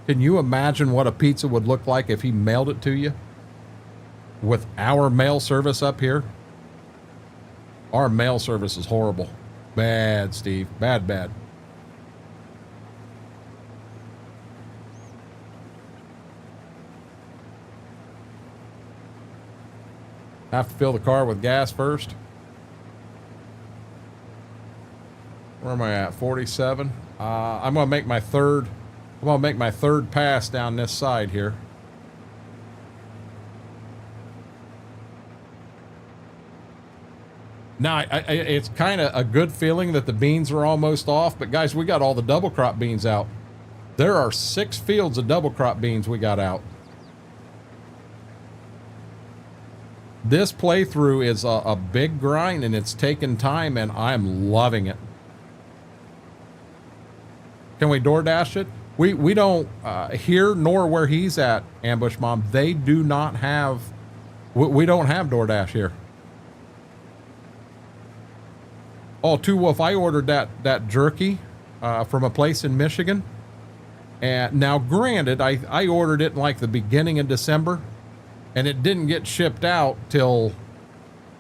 Can you imagine what a pizza would look like if he mailed it to you? With our mail service up here? Our mail service is horrible. Bad, Steve. Bad. Have to fill the car with gas first. Where am I at? 47. I'm gonna make my third pass down this side here. Now, it's kind of a good feeling that the beans are almost off, but guys, we got all the double crop beans out. There are 6 fields of double crop beans we got out. This playthrough is a big grind, and it's taken time, and I'm loving it. Can we DoorDash it? We don't, here nor where he's at, Ambush Mom, they do not have, we don't have DoorDash here. Oh, Two Wolf, I ordered that jerky from a place in Michigan. And now granted, I ordered it in like the beginning of December, and it didn't get shipped out till,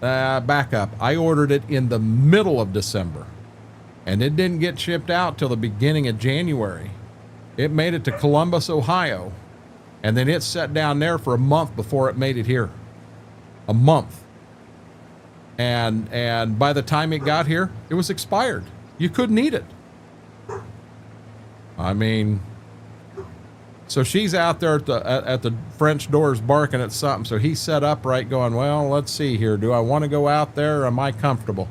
back up. I ordered it in the middle of December, and it didn't get shipped out till the beginning of January. It made it to Columbus, Ohio, and then it sat down there for a month before it made it here. A month. And by the time it got here, it was expired. You couldn't eat it. I mean, so she's out there at the French doors barking at something. So he's set upright going, well, let's see here. Do I want to go out there, or am I comfortable?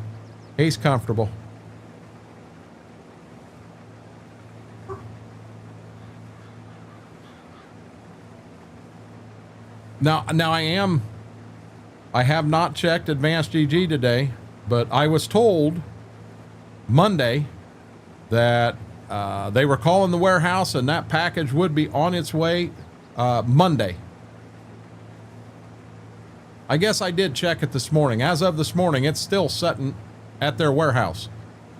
He's comfortable. Now I have not checked Advanced GG today, but I was told Monday that they were calling the warehouse and that package would be on its way Monday. I guess I did check it this morning. As of this morning, it's still sitting at their warehouse.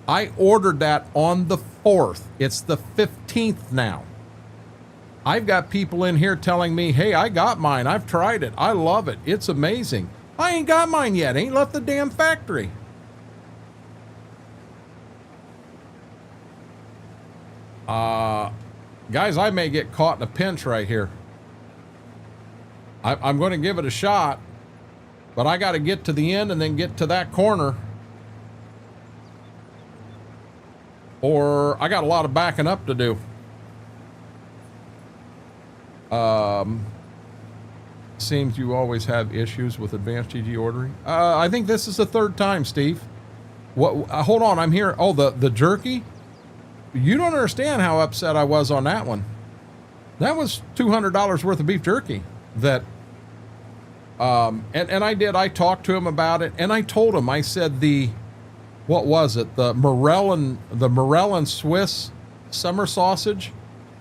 I ordered that on the 4th. It's the 15th now. I've got people in here telling me, hey, I got mine. I've tried it. I love it. It's amazing. I ain't got mine yet. Ain't left the damn factory. Guys, I may get caught in a pinch right here. I'm going to give it a shot, but I got to get to the end and then get to that corner, or I got a lot of backing up to do. Seems you always have issues with Advanced GG ordering. I think this is the 3rd time, Steve. What? Hold on, I'm here. Oh, the jerky. You don't understand how upset I was on that one. That was $200 worth of beef jerky. That, and I talked to him about it, and I told him, I said what was it? The Morel and Swiss summer sausage.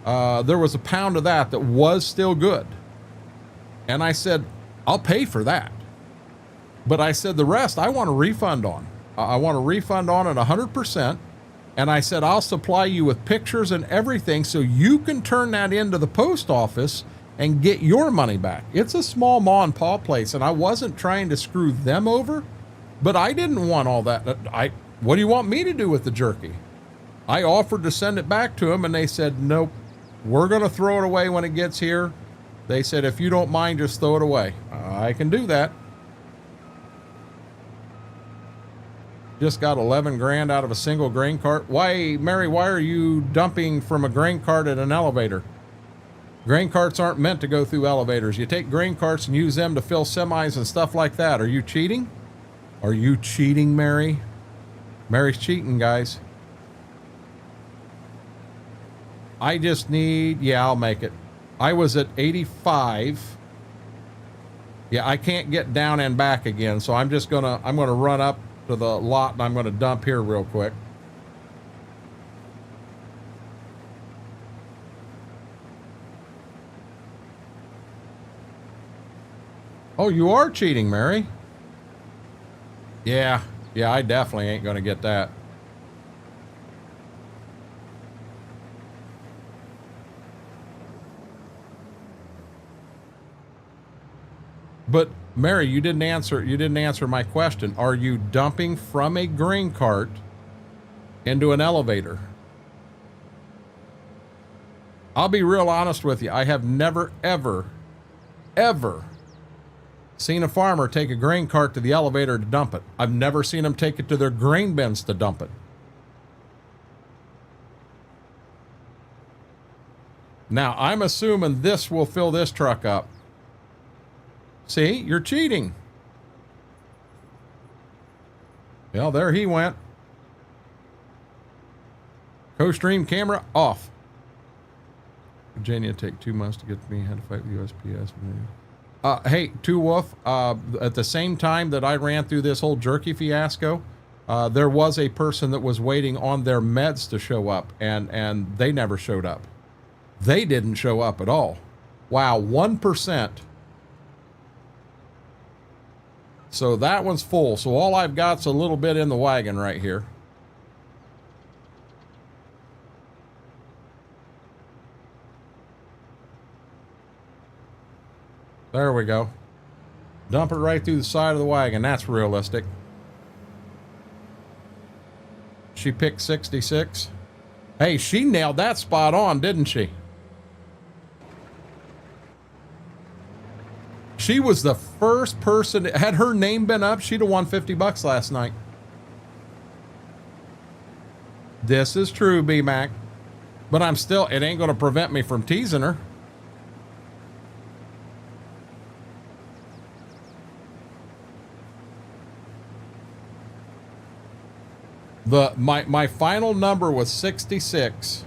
There was a pound of that was still good. And I said, I'll pay for that. But I said, the rest I want a refund on. I want a refund on it 100%. And I said, I'll supply you with pictures and everything so you can turn that into the post office and get your money back. It's a small ma and pa place, and I wasn't trying to screw them over, but I didn't want all that. What do you want me to do with the jerky? I offered to send it back to them, and they said, nope, we're going to throw it away when it gets here. They said, if you don't mind, just throw it away. I can do that. Just got 11 grand out of a single grain cart. Why, Mary, why are you dumping from a grain cart at an elevator? Grain carts aren't meant to go through elevators. You take grain carts and use them to fill semis and stuff like that. Are you cheating? Are you cheating, Mary? Mary's cheating, guys. I just need, yeah, I'll make it. I was at 85. Yeah, I can't get down and back again, so I'm gonna run up to the lot and I'm gonna dump here real quick. Oh, you are cheating, Mary? Yeah, I definitely ain't gonna get that. But Mary, you didn't answer my question. Are you dumping from a grain cart into an elevator? I'll be real honest with you. I have never, ever seen a farmer take a grain cart to the elevator to dump it. I've never seen them take it to their grain bins to dump it. Now, I'm assuming this will fill this truck up. See, you're cheating. Well, there he went. Co-stream camera off. Virginia take 2 months to get to me. Had to fight with USPS. Hey, Two Wolf, at the same time that I ran through this whole jerky fiasco, there was a person that was waiting on their meds to show up, and they never showed up. They didn't show up at all. Wow, 1%. So that one's full. So all I've got's a little bit in the wagon right here. There we go. Dump it right through the side of the wagon. That's realistic. She picked 66. Hey, she nailed that spot on, didn't she? She was the first person. Had her name been up, she'd have won $50 last night. This is true, B-Mac. But I'm still, it ain't going to prevent me from teasing her. My final number was 66.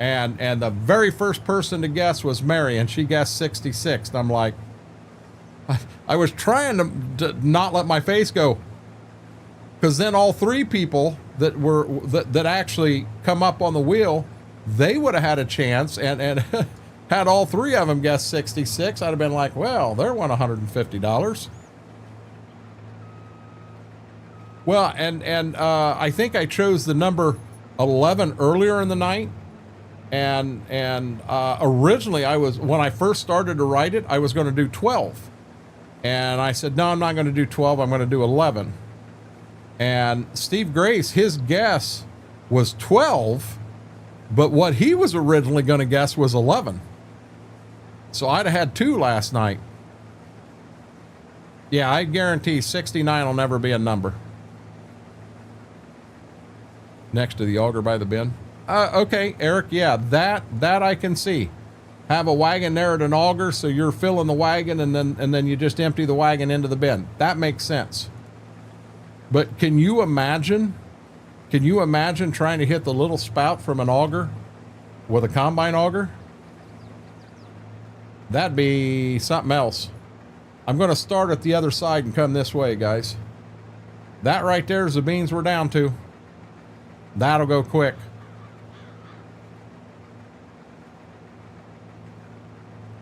And the very first person to guess was Mary, and she guessed 66. And I'm like, I was trying to not let my face go, because then all three people that actually come up on the wheel, they would have had a chance, and had all three of them guessed 66, I'd have been like, well, they're won $150. Well, and I think I chose the number 11 earlier in the night, and originally when I first started to write it, I was going to do 12. And I said, no, I'm not going to do 12. I'm going to do 11. And Steve Grace, his guess was 12, but what he was originally going to guess was 11. So I'd have had 2 last night. Yeah, I guarantee 69 will never be a number. Next to the auger by the bin. Okay, Eric, yeah, that I can see. Have a wagon there at an auger, so you're filling the wagon, and then you just empty the wagon into the bin. That makes sense. But can you imagine trying to hit the little spout from an auger with a combine auger? That'd be something else. I'm going to start at the other side and come this way, guys. That right there is the beans we're down to. That'll go quick.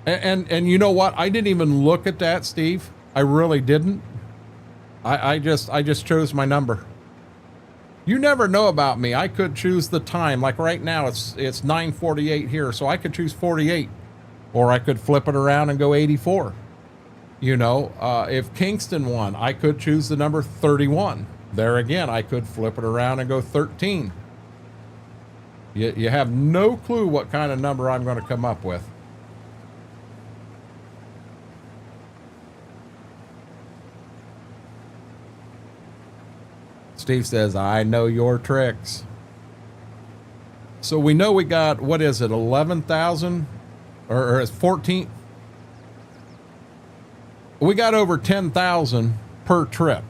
And you know what? I didn't even look at that, Steve. I really didn't. I just chose my number. You never know about me. I could choose the time. Like right now, it's 9:48 here, so I could choose 48, or I could flip it around and go 84. You know, if Kingston won, I could choose the number 31. There again, I could flip it around and go 13. You have no clue what kind of number I'm going to come up with. Steve says, I know your tricks. So we know we got, what is it, 11,000? Or it's 14? We got over 10,000 per trip.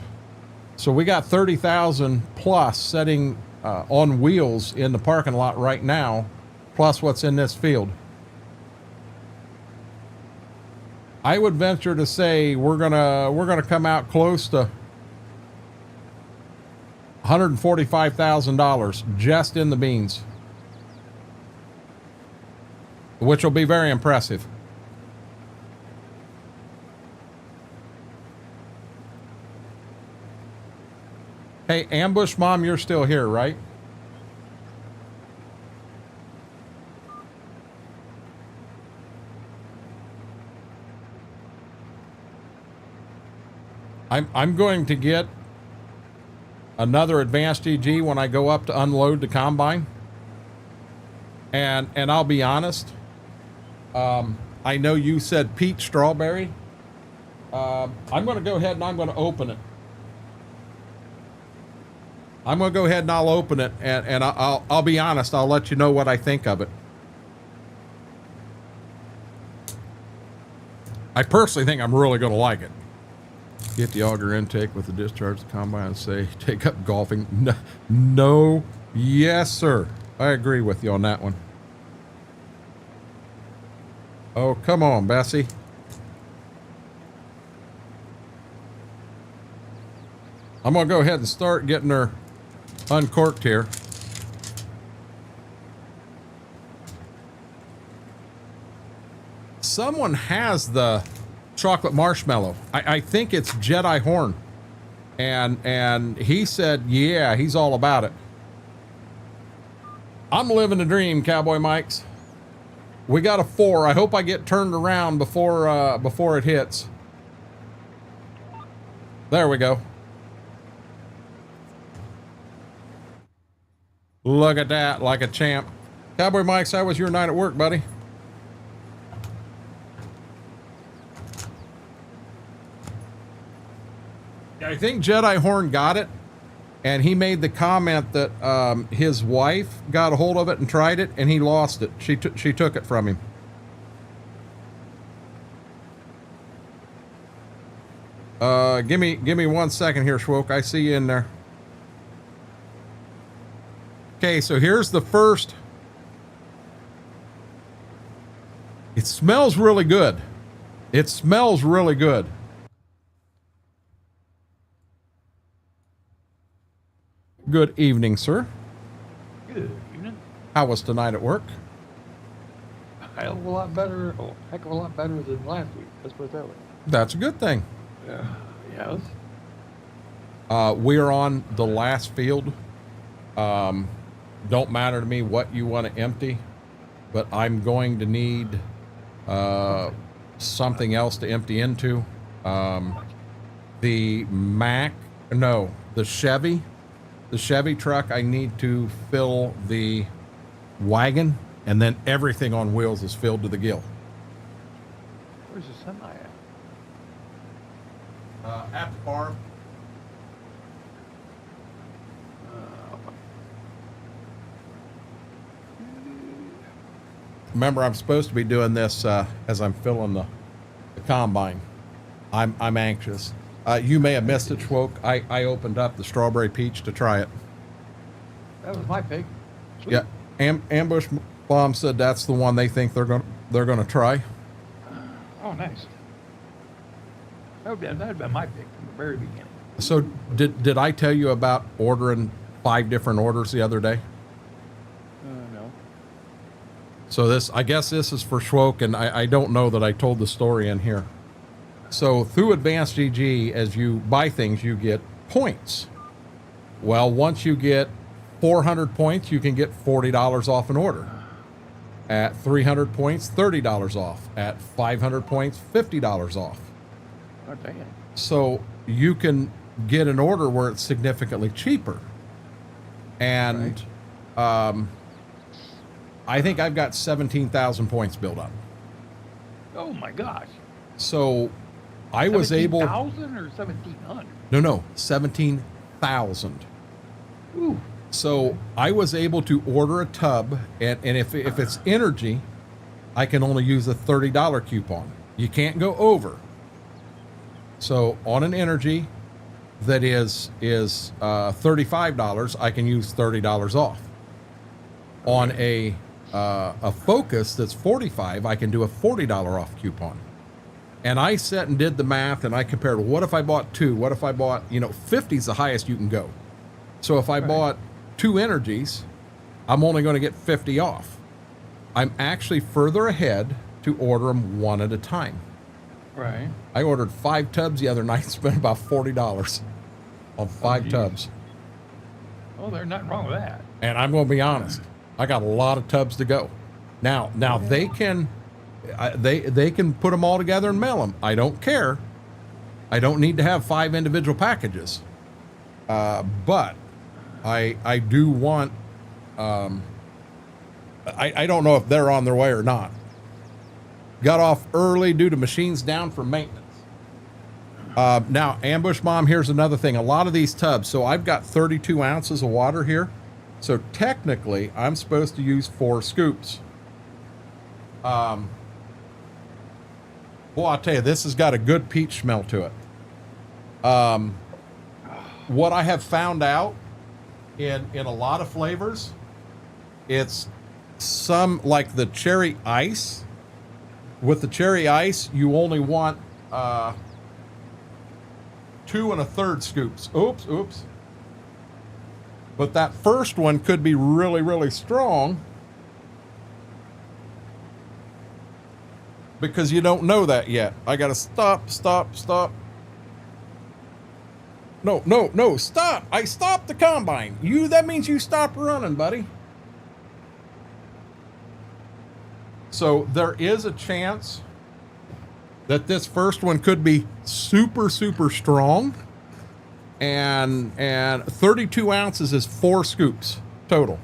So we got 30,000 plus setting on wheels in the parking lot right now, plus what's in this field. I would venture to say we're gonna come out close to $145,000 just in the beans, which will be very impressive. Hey, Ambush Mom, you're still here, right? I'm going to get another advanced EG when I go up to unload the combine. And I'll be honest, I know you said peach strawberry. I'm going to go ahead and I'm going to open it. I'm going to go ahead and I'll open it, and I'll be honest, I'll let you know what I think of it. I personally think I'm really going to like it. Get the auger intake with the discharge, the combine, and say, take up golfing. No, yes, sir. I agree with you on that one. Oh, come on, Bessie. I'm going to go ahead and start getting her uncorked here. Someone has the chocolate marshmallow. I think it's Jedi Horn. And he said, yeah, he's all about it. I'm living the dream, Cowboy Mikes. We got a 4. I hope I get turned around before it hits. There we go. Look at that, like a champ. Cowboy Mikes, how was your night at work, buddy? I think Jedi Horn got it, and he made the comment that his wife got a hold of it and tried it, and he lost it. She took it from him. Give me 1 second here, Schwoke. I see you in there. Okay, so here's the first. It smells really good. It smells really good. Good evening, sir. Good evening. How was tonight at work? A hell of a lot better. Oh, heck of a lot better than last week. Let's put it that way. That's a good thing. Yes. We are on the last field. Don't matter to me what you want to empty, but I'm going to need something else to empty into. The Chevy truck, I need to fill the wagon, and then everything on wheels is filled to the gill. Where's the semi at? At the farm. Remember, I'm supposed to be doing this as I'm filling the combine. I'm anxious. You may have missed it, Schwoke. I opened up the strawberry peach to try it. That was my pick. Sweet. Yeah, Ambush Bomb said that's the one they think they're gonna try. Oh, nice. That'd have been my pick from the very beginning. So did I tell you about ordering 5 different orders the other day? No. So I guess this is for Schwoke, and I don't know that I told the story in here. So through Advanced GG, as you buy things, you get points. Well, once you get 400 points, you can get $40 off an order. At 300 points, $30 off. At 500 points, $50 off. Oh, dang it. So you can get an order where it's significantly cheaper. And I think I've got 17,000 points built up. Oh my gosh. So I was able. 17,000 or 1,700? No, 17,000. Ooh. So I was able to order a tub, and if it's energy, I can only use a $30 coupon. You can't go over. So on an energy that is $35, I can use $30 off. On a Focus that's 45, I can do a $40 off coupon. And I sat and did the math, and I compared, what if I bought 2? What if I bought, 50 is the highest you can go. So if I bought 2 energies, I'm only going to get 50 off. I'm actually further ahead to order them one at a time. Right. I ordered 5 tubs the other night, spent about $40 on 5 tubs. Oh, there's nothing wrong with that. And I'm going to be honest, I got a lot of tubs to go. Now they can put them all together and mail them. I don't care. I don't need to have 5 individual packages. But I do want, I don't know if they're on their way or not. Got off early due to machines down for maintenance. Now, Ambush Mom, here's another thing. A lot of these tubs, so I've got 32 ounces of water here. So technically, I'm supposed to use 4 scoops. Boy, I'll tell you, this has got a good peach smell to it. What I have found out in a lot of flavors, it's some like the cherry ice With the cherry ice, you only want 2 1/3 scoops. Oops. But that first one could be really, really strong because you don't know that yet. I gotta stop. No, stop. I stopped the combine. That means you stopped running, buddy. So there is a chance that this first one could be super, super strong. And 32 ounces is 4 scoops total.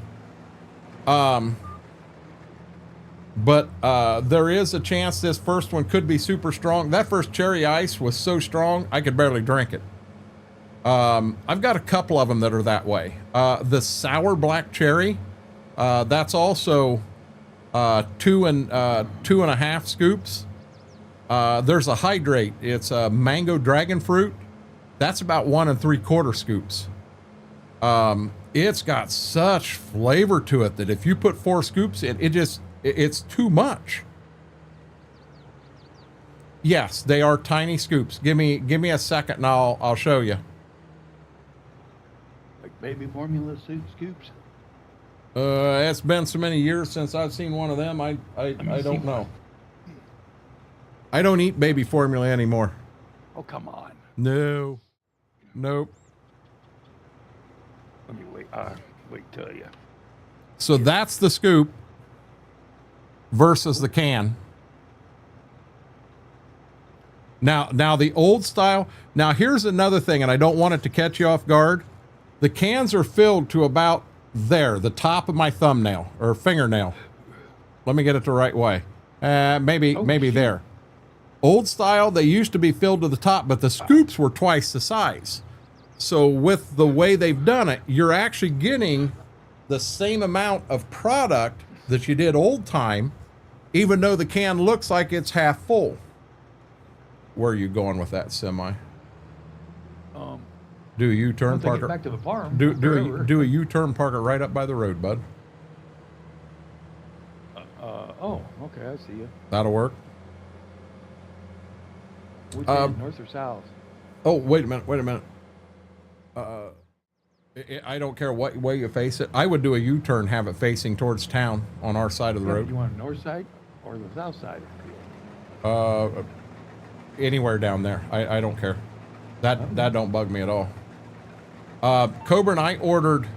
But there is a chance this first one could be super strong. That first cherry ice was so strong, I could barely drink it. I've got a couple of them that are that way. The sour black cherry, that's also 2.5 scoops. There's a hydrate. It's a mango dragon fruit. That's about 1 3/4 scoops. It's got such flavor to it that if you put 4 scoops in, it's too much. Yes, they are tiny scoops. Give me a second and I'll show you. Like baby formula scoops? It's been so many years since I've seen one of them. I don't know. I don't eat baby formula anymore. Oh, come on. No. Nope. Let me wait till you. So that's the scoop versus the can. Now the old style. Now here's another thing, and I don't want it to catch you off guard. The cans are filled to about there, the top of my thumbnail or fingernail. Let me get it the right way. Maybe there. Old style, they used to be filled to the top, but the scoops were twice the size. So with the way they've done it, you're actually getting the same amount of product that you did old time, even though the can looks like it's half full. Where are you going with that semi? Do a U-turn, park it back to the farm. Do a U-turn, park it right up by the road, bud. Oh, okay, I see you. That'll work. Which end, north or south? Oh, wait a minute. I don't care what way you face it. I would do a U-turn, have it facing towards town on our side of the road. You want the north side or the south side? Anywhere down there. I don't care. That don't bug me at all. Cobra and I ordered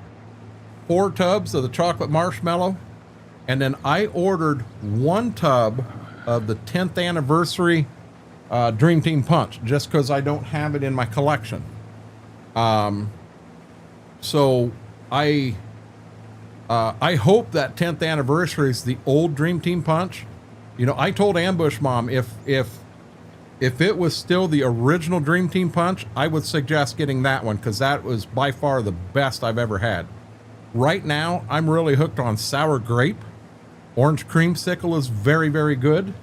4 tubs of the chocolate marshmallow, and then I ordered 1 tub of the 10th anniversary Dream Team Punch, just because I don't have it in my collection. So I hope that 10th anniversary is the old Dream Team Punch. You know, I told Ambush Mom if it was still the original Dream Team Punch, I would suggest getting that one, because that was by far the best I've ever had. Right now, I'm really hooked on sour grape. Orange creamsicle is very, very good,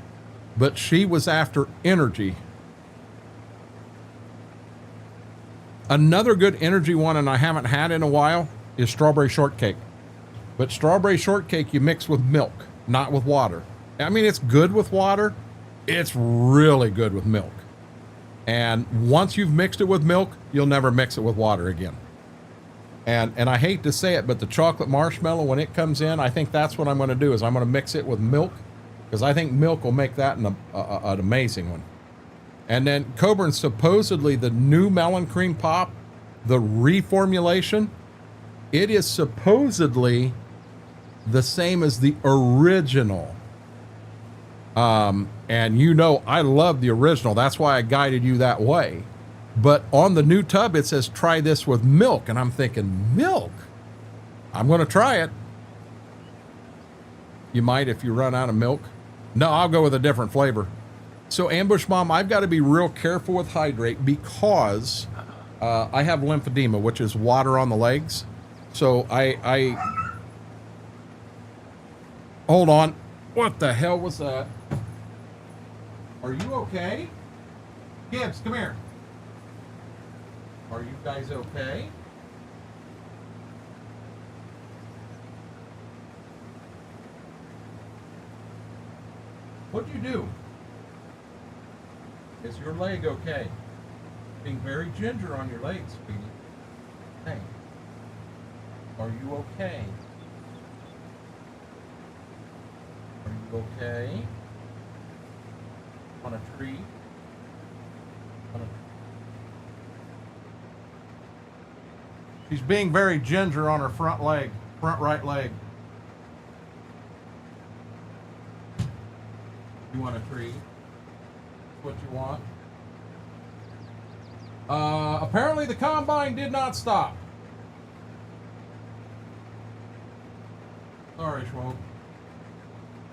but she was after energy. Another good energy one, and I haven't had in a while, is strawberry shortcake. But strawberry shortcake you mix with milk, not with water. I mean, it's good with water. It's really good with milk. And once you've mixed it with milk, you'll never mix it with water again. And I hate to say it, but the chocolate marshmallow, when it comes in, I think that's what I'm going to do, is I'm going to mix it with milk, because I think milk will make that an amazing one. And then Coburn, supposedly the new melon cream pop, the reformulation, it is supposedly the same as the original. And you know, I love the original. That's why I guided you that way. But on the new tub, it says, try this with milk. And I'm thinking, milk? I'm going to try it. You might if you run out of milk. No, I'll go with a different flavor. So Ambush Mom, I've got to be real careful with hydrate, because I have lymphedema, which is water on the legs. So I hold on. What the hell was that? Are you okay? Gibbs, come here. Are you guys okay? What'd you do? Is your leg okay? Being very ginger on your leg, sweetie. Hey. Are you okay? Are you okay? Want a treat? She's being very ginger on her front leg, front right leg. You want a treat? What you want? Apparently the combine did not stop. Sorry, Schwab.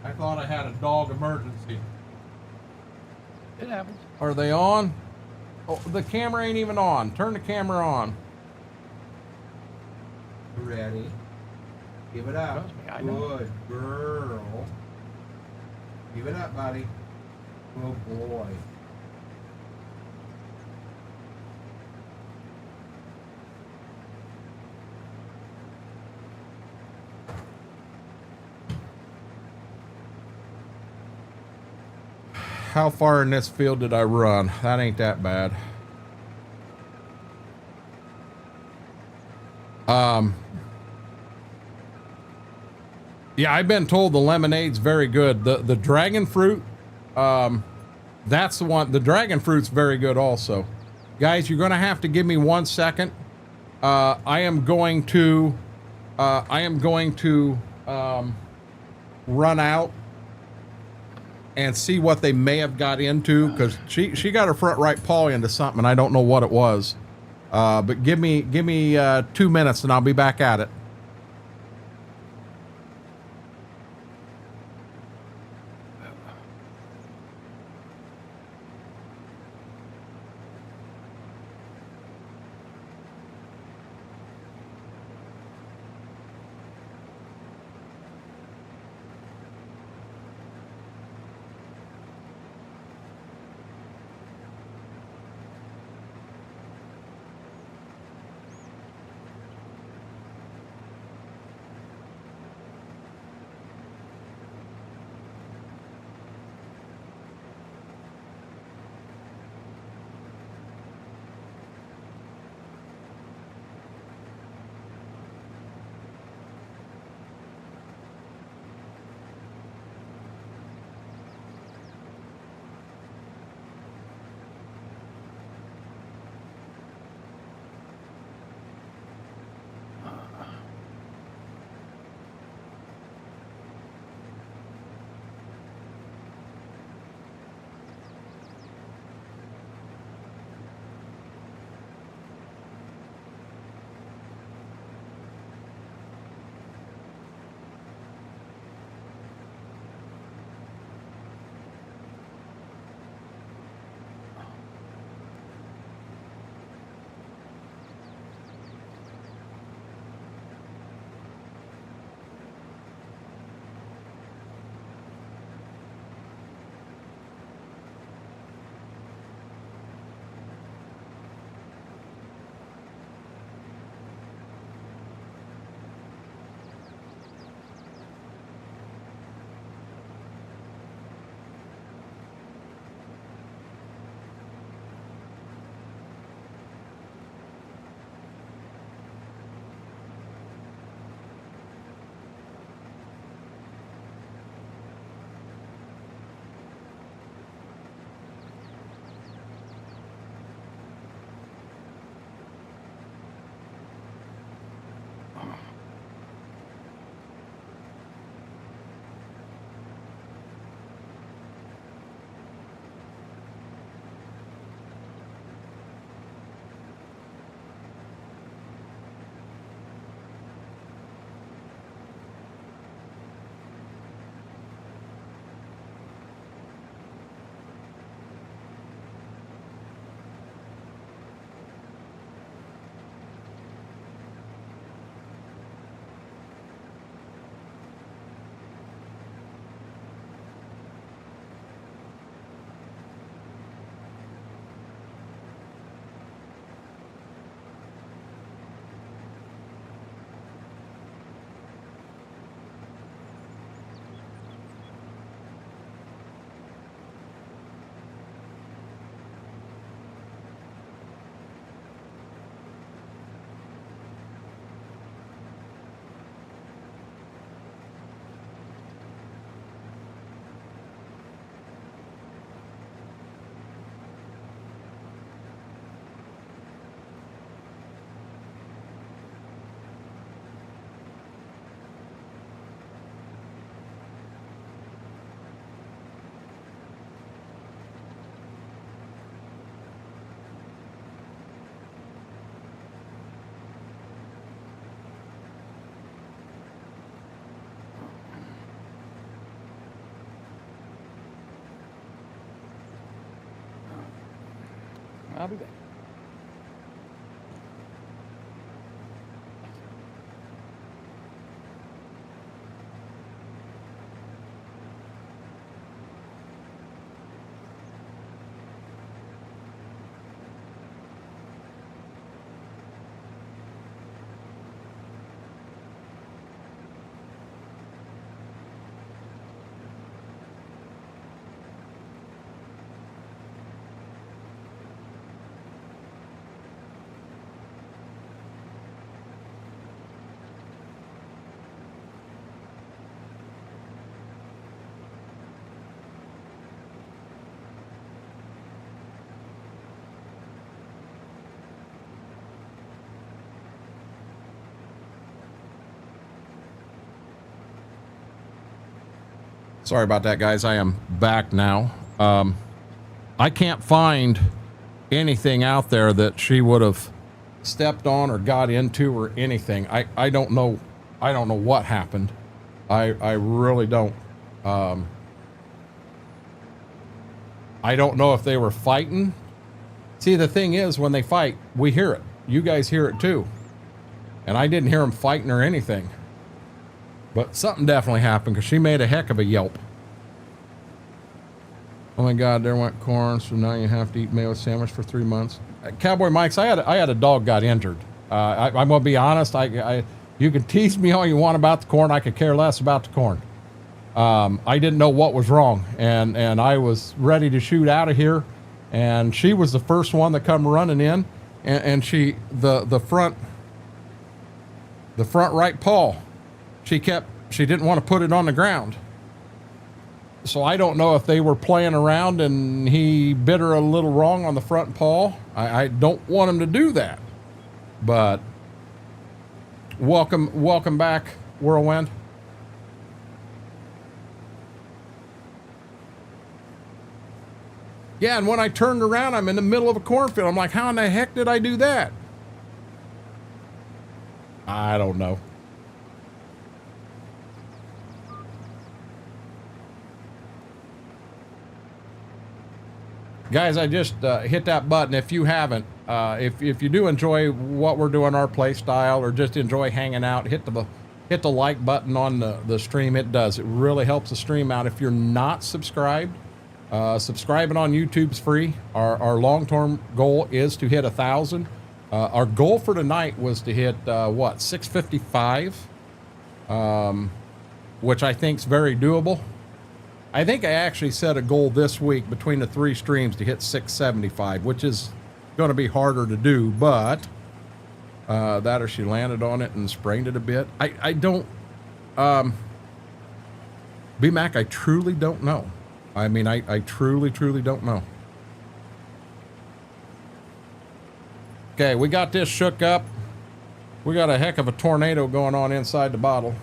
I thought I had a dog emergency. It happens. Are they on? Oh, the camera ain't even on. Turn the camera on. Ready? Give it up. Trust me, I know. Good girl. Give it up, buddy. Oh boy. How far in this field did I run? That ain't that bad. Yeah, I've been told the lemonade's very good. The dragon fruit, that's the one. The dragon fruit's very good also. Guys, you're gonna have to give me 1 second. I am going to run out and see what they may have got into, because she got her front right paw into something and I don't know what it was. But give me 2 minutes and I'll be back at it. I'll be back. Sorry about that, guys. I am back now. I can't find anything out there that she would have stepped on or got into or anything. I don't know. I don't know what happened. I really don't. I don't know if they were fighting. See, the thing is, when they fight, we hear it. You guys hear it too. And I didn't hear them fighting or anything. But something definitely happened because she made a heck of a yelp. Oh my God, there went corn. So now you have to eat mayo sandwich for 3 months. Cowboy Mike's, I had a dog got injured. I'm going to be honest. You can tease me all you want about the corn. I could care less about the corn. I didn't know what was wrong. And I was ready to shoot out of here. And she was the first one that come running in. And she, the front right paw, she didn't want to put it on the ground. So I don't know if they were playing around and he bit her a little wrong on the front paw. I don't want him to do that. But welcome back, Whirlwind. Yeah, and when I turned around, I'm in the middle of a cornfield. I'm like, how in the heck did I do that? I don't know. Guys, I just hit that button. If you haven't, if you do enjoy what we're doing, our play style, or just enjoy hanging out, hit the like button on the stream. It does. It really helps the stream out. If you're not subscribed, subscribing on YouTube's free. Our long-term goal is to hit 1,000. Our goal for tonight was to hit 655, which I think is very doable. I think I actually set a goal this week between the 3 streams to hit 675, which is going to be harder to do, but that or she landed on it and sprained it a bit. I don't, B-Mac, I truly don't know. I mean, I truly don't know. Okay, we got this shook up. We got a heck of a tornado going on inside the bottle.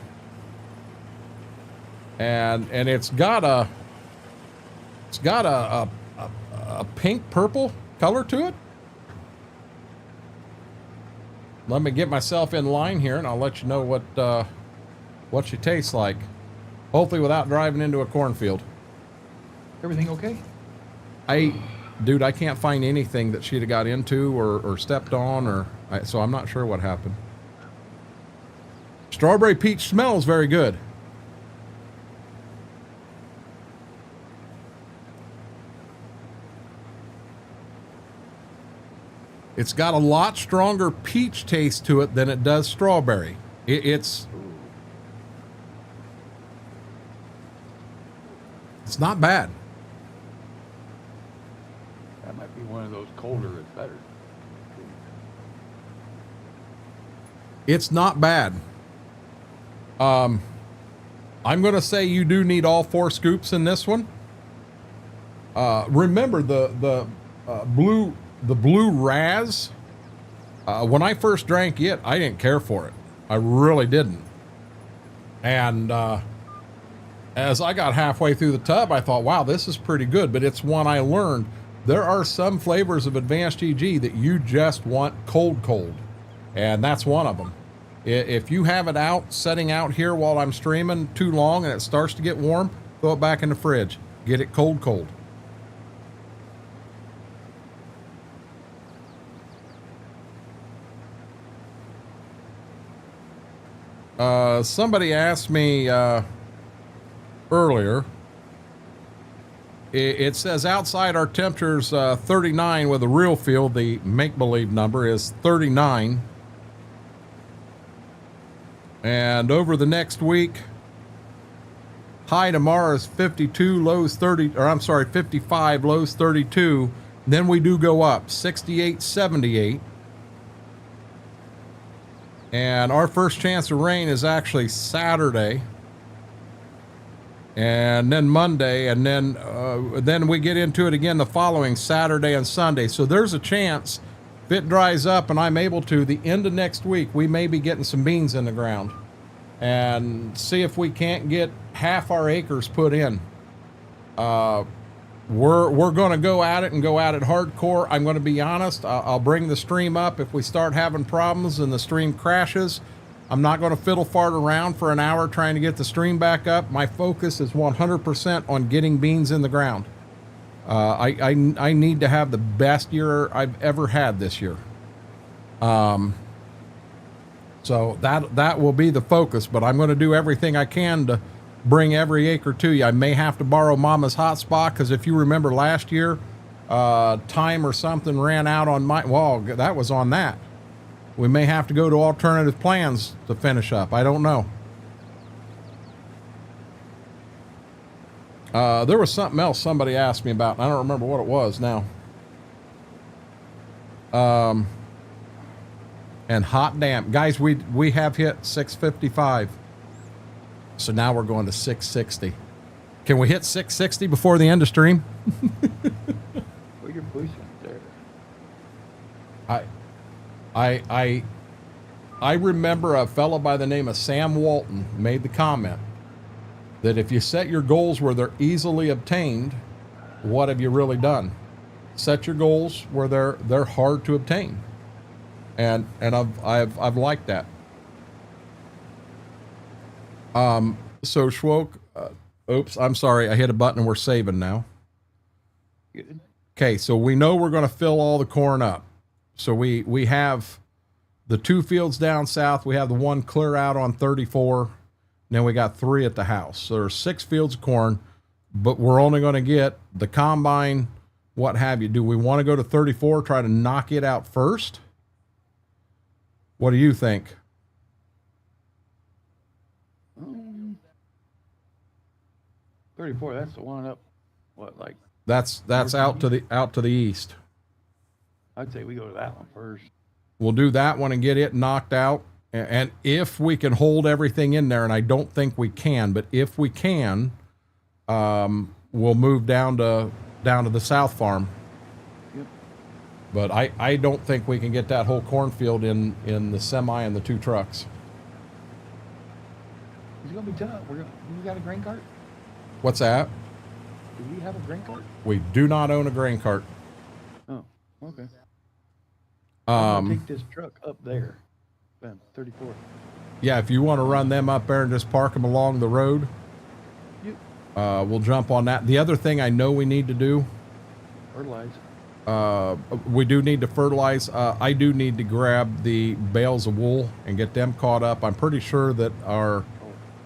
And it's got a pink purple color to it. Let me get myself in line here and I'll let you know what she tastes like. Hopefully without driving into a cornfield. Everything okay? Dude, I can't find anything that she'd have got into or stepped on so I'm not sure what happened. Strawberry peach smells very good. It's got a lot stronger peach taste to it than it does strawberry. It's not bad. That might be one of those colder is better. It's not bad. I'm going to say you do need all 4 scoops in this one. Remember the blue Raz. When I first drank it, I didn't care for it. I really didn't. And as I got halfway through the tub, I thought, wow, this is pretty good. But it's one I learned. There are some flavors of Advanced EG that you just want cold. And that's one of them. If you have it out, setting out here while I'm streaming too long and it starts to get warm, throw it back in the fridge. Get it cold. Somebody asked me earlier. It says outside our temperature's 39 with a real field. The make-believe number is 39. And over the next week, high tomorrow is 52, lows 30, or I'm sorry, 55, lows 32. Then we do go up 68, 78. And our first chance of rain is actually Saturday. And then Monday, and then we get into it again the following Saturday and Sunday. So there's a chance, if it dries up and I'm able to, the end of next week, we may be getting some beans in the ground and see if we can't get half our acres put in. We're going to go at it and go at it hardcore. I'm going to be honest. I'll bring the stream up if we start having problems and the stream crashes. I'm not going to fiddle fart around for an hour trying to get the stream back up. My focus is 100% on getting beans in the ground. I need to have the best year I've ever had this year. So that will be the focus, but I'm going to do everything I can to bring every acre to you. I may have to borrow Mama's hotspot, because if you remember last year, time or something ran out on my, well, that was on that. We may have to go to alternative plans to finish up. I don't know. There was something else somebody asked me about, and I don't remember what it was now. And hot damn, guys, we have hit 655. So now we're going to 660. Can we hit 660 before the end of stream? Well, you're pushing there. I remember a fellow by the name of Sam Walton made the comment that if you set your goals where they're easily obtained, what have you really done? Set your goals where they're hard to obtain. And I've liked that. So Schwoke, oops, I'm sorry, I hit a button and we're saving now. Good. Okay, so we know we're going to fill all the corn up. So we have the 2 fields down south. We have the 1 clear out on 34. And then we got 3 at the house. So there's 6 fields of corn, but we're only going to get the combine, what have you. Do we want to go to 34, try to knock it out first? What do you think? 34, that's the one up, what, like? That's out to the east. I'd say we go to that one first. We'll do that one and get it knocked out. And if we can hold everything in there, and I don't think we can, but if we can, we'll move down to the south farm. Yep. But I don't think we can get that whole cornfield in the semi and the 2 trucks. It's gonna be tough. We got a grain cart? What's that? Do we have a grain cart? We do not own a grain cart. Oh, okay. I'm gonna take this truck up there. 34. Yeah, if you want to run them up there and just park them along the road, Yep. we'll jump on that. The other thing I know we need to do, Fertilize. we do need to fertilize. I do need to grab the bales of wool and get them caught up. I'm pretty sure that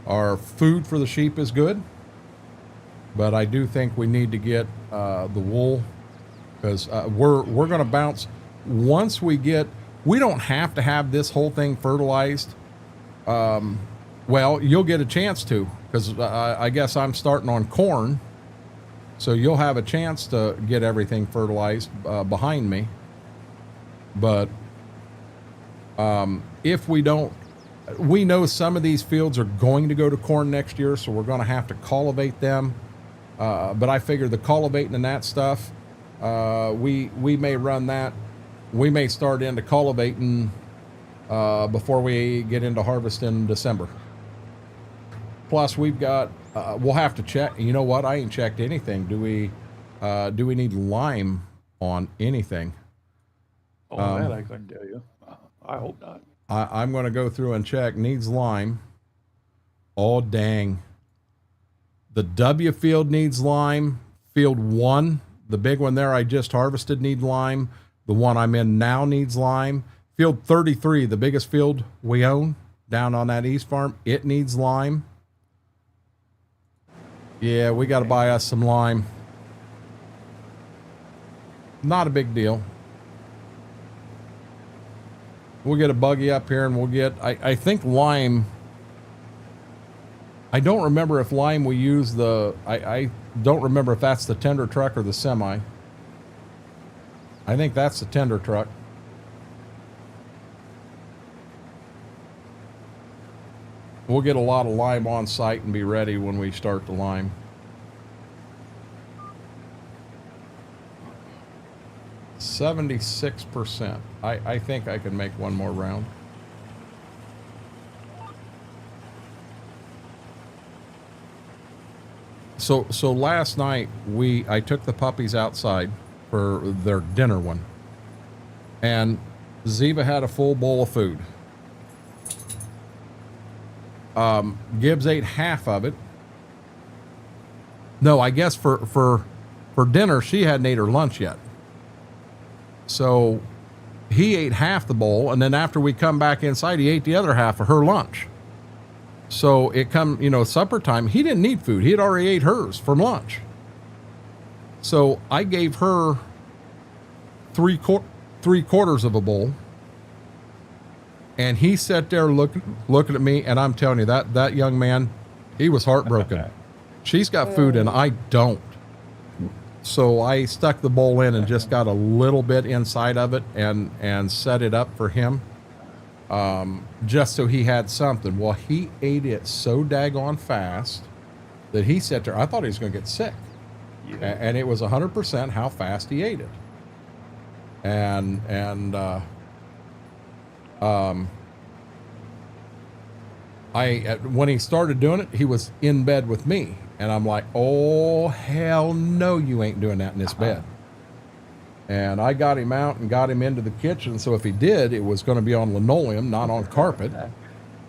our food for the sheep is good, but I do think we need to get the wool, because we're going to bounce once we get. We don't have to have this whole thing fertilized. Well, you'll get a chance to, because I guess I'm starting on corn. So you'll have a chance to get everything fertilized behind me. But if we don't, we know some of these fields are going to go to corn next year, so we're going to have to cultivate them. But I figure the cultivating and that stuff, we may run that. We may start into cultivating before we get into harvest in December. Plus, we've got, we'll have to check. You know what? I ain't checked anything. Do we need lime on anything? Oh, that I couldn't tell you. I hope not. I'm going to go through and check. Needs lime. Oh, dang. The W field needs lime. Field 1, the big one there I just harvested, need lime. The one I'm in now needs lime. Field 33, the biggest field we own, down on that east farm, it needs lime. Yeah, we got to buy us some lime. Not a big deal. We'll get a buggy up here and we'll get, I think lime, I don't remember if lime we use I don't remember if that's the tender truck or the semi. I think that's the tender truck. We'll get a lot of lime on site and be ready when we start the lime. %. I think I can make one more round. So last night I took the puppies outside for their dinner one, and Ziva had a full bowl of food. Gibbs ate half of it. No, I guess for dinner she hadn't ate her lunch yet. So he ate half the bowl, and then after we come back inside, he ate the other half of her lunch. So it supper time, he didn't need food. He had already ate hers for lunch. So I gave her three quarters of a bowl. And he sat there looking at me, and I'm telling you, that young man, he was heartbroken. She's got food and I don't. So I stuck the bowl in and just got a little bit inside of it and set it up for him, just so he had something. Well, he ate it so daggone fast that he sat there. I thought he was going to get sick. Yeah. And it was 100% how fast he ate it. When he started doing it, he was in bed with me, and I'm like, oh hell no, you ain't doing that in this bed. And I got him out and got him into the kitchen, so if he did, it was going to be on linoleum, not on carpet.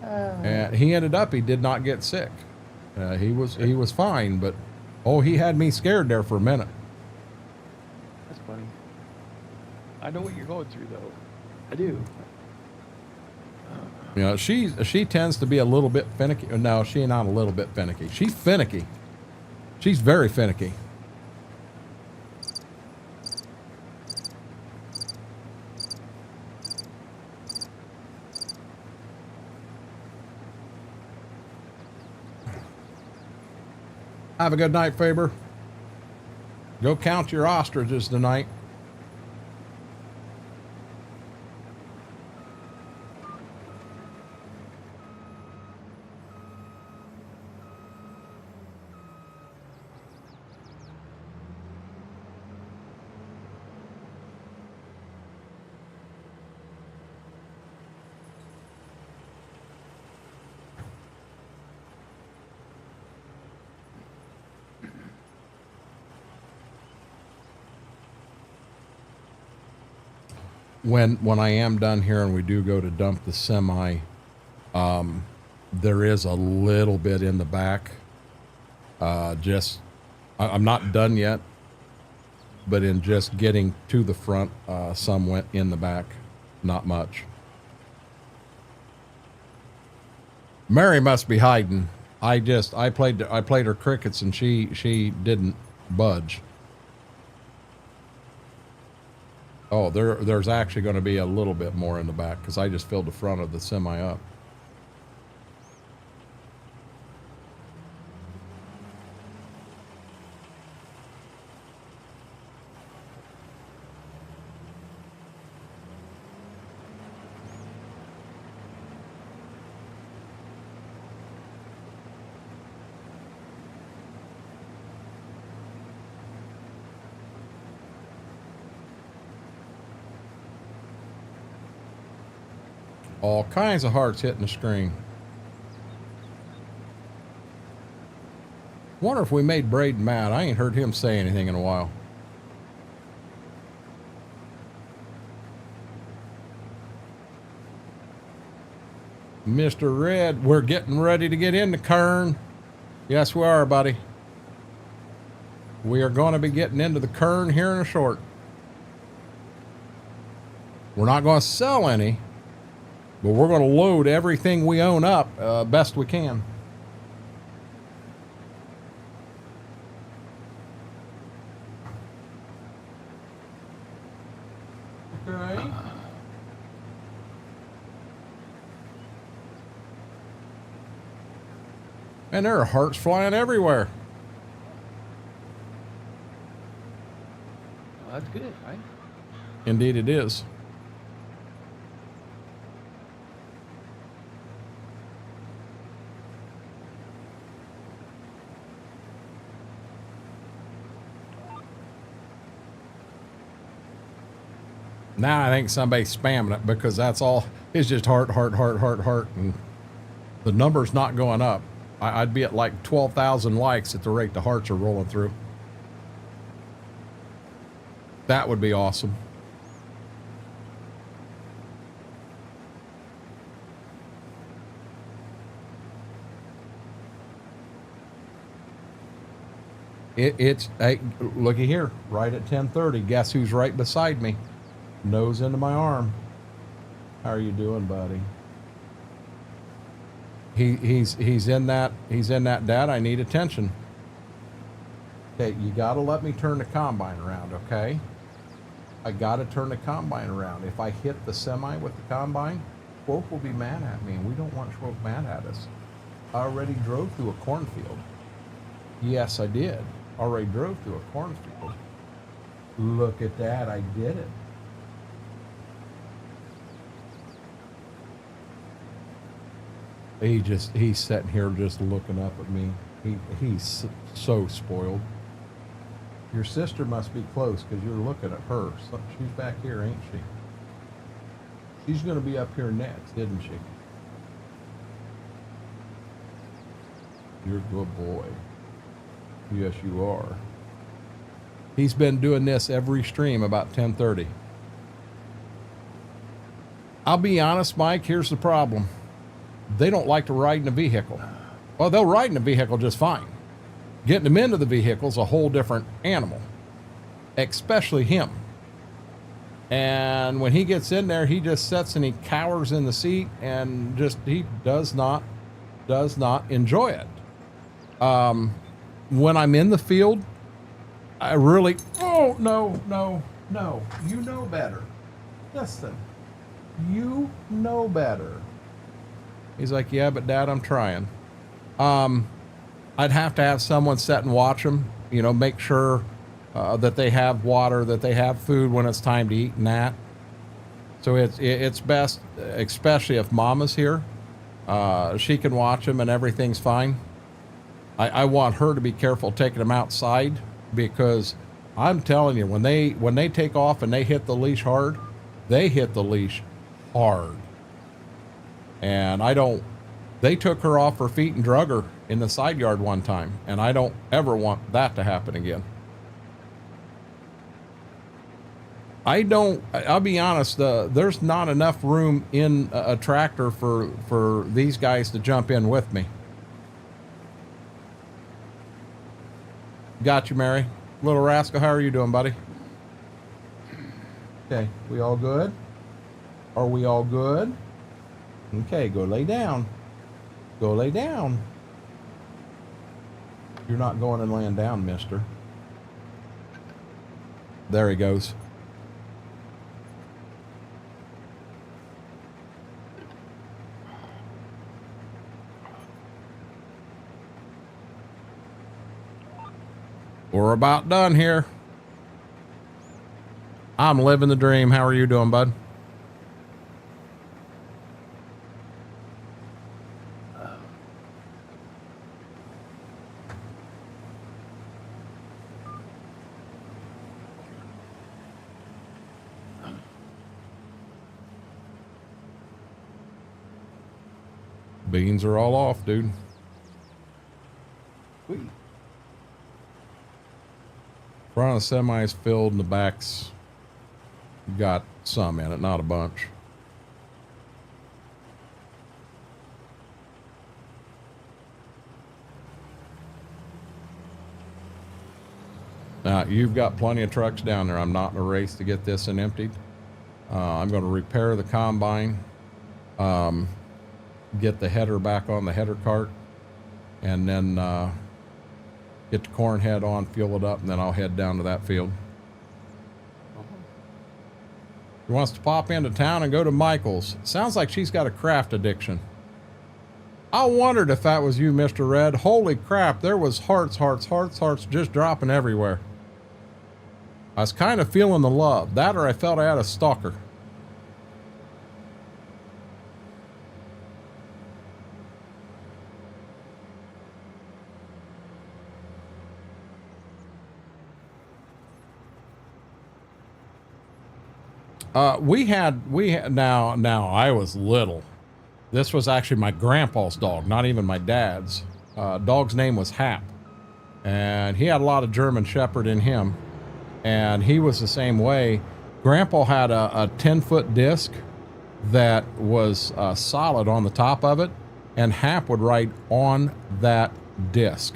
And he did not get sick. He was fine, but he had me scared there for a minute. That's funny. I know what you're going through, though. I do. You know, she tends to be a little bit finicky. No, she's not a little bit finicky. She's finicky. She's very finicky. Have a good night, Faber. Go count your ostriches tonight. When I am done here and we do go to dump the semi, there is a little bit in the back. I'm not done yet, but in just getting to the front, some went in the back, not much. Mary must be hiding. I played her crickets and she didn't budge. Oh, there's actually going to be a little bit more in the back because I just filled the front of the semi up. All kinds of hearts hitting the screen. Wonder if we made Braden mad. I ain't heard him say anything in a while. Mr. Red, we're getting ready to get into Kern. Yes, we are, buddy. We are going to be getting into the Kern here in a short. We're not going to sell any, But we're going to load everything we own up best we can. Okay. And there are hearts flying everywhere. Well, that's good, right? Indeed it is. Now I think somebody's spamming it because that's all. It's just heart, and the number's not going up. I'd be at like 12,000 likes at the rate the hearts are rolling through. That would be awesome. It's hey, looky here, right at 10:30. Guess who's right beside me? Nose into my arm. How are you doing, buddy? He's in that Dad, I need attention. Okay, you gotta let me turn the combine around, okay? I gotta turn the combine around. If I hit the semi with the combine, Schwope will be mad at me, and we don't want Schwope mad at us. I already drove through a cornfield. Yes, I did. Already drove through a cornfield. Look at that, I did it. He's sitting here just looking up at me. He's so spoiled. Your sister must be close because you're looking at her. So she's back here, ain't she? She's going to be up here next, isn't she? You're a good boy. Yes, you are. He's been doing this every stream about 10:30. I'll be honest, Mike, here's the problem. They don't like to ride in a vehicle. Well, they'll ride in a vehicle just fine. Getting them into the vehicle is a whole different animal, especially him. And when he gets in there, he just sits and he cowers in the seat and just, he does not enjoy it. When I'm in the field, I really, oh, no, you know better. Listen, you know better. He's like, yeah, but Dad, I'm trying. I'd have to have someone sit and watch them, you know, make sure that they have water, that they have food when it's time to eat and that. So it's best, especially if Mama's here, she can watch them and everything's fine. I want her to be careful taking them outside because I'm telling you, when they take off and they hit the leash hard, they hit the leash hard. And they took her off her feet and drug her in the side yard one time, and I don't ever want that to happen again. I'll be honest, there's not enough room in a tractor for these guys to jump in with me. Got you, Mary. Little rascal, how are you doing, buddy? Okay, we all good? Are we all good? Okay, go lay down. Go lay down. You're not going and laying down, mister. There he goes. We're about done here. I'm living the dream. How are you doing, bud? Beans are all off, dude. Sweet. Front of the semi's filled and the back's got some in it, not a bunch. Now, you've got plenty of trucks down there. I'm not in a race to get this and emptied. I'm going to repair the combine Get the header back on the header cart, and then get the corn head on, fuel it up, and then I'll head down to that field. She wants to pop into town and go to Michael's. Sounds like she's got a craft addiction. I wondered if that was you, Mr. Red. Holy crap, there was hearts just dropping everywhere. I was kind of feeling the love. That or I felt I had a stalker. We had now I was little. This was actually my grandpa's dog, not even my dad's. Dog's name was Hap, and he had a lot of German Shepherd in him, and he was the same way. Grandpa had a 10-foot disc that was solid on the top of it, and Hap would ride on that disc.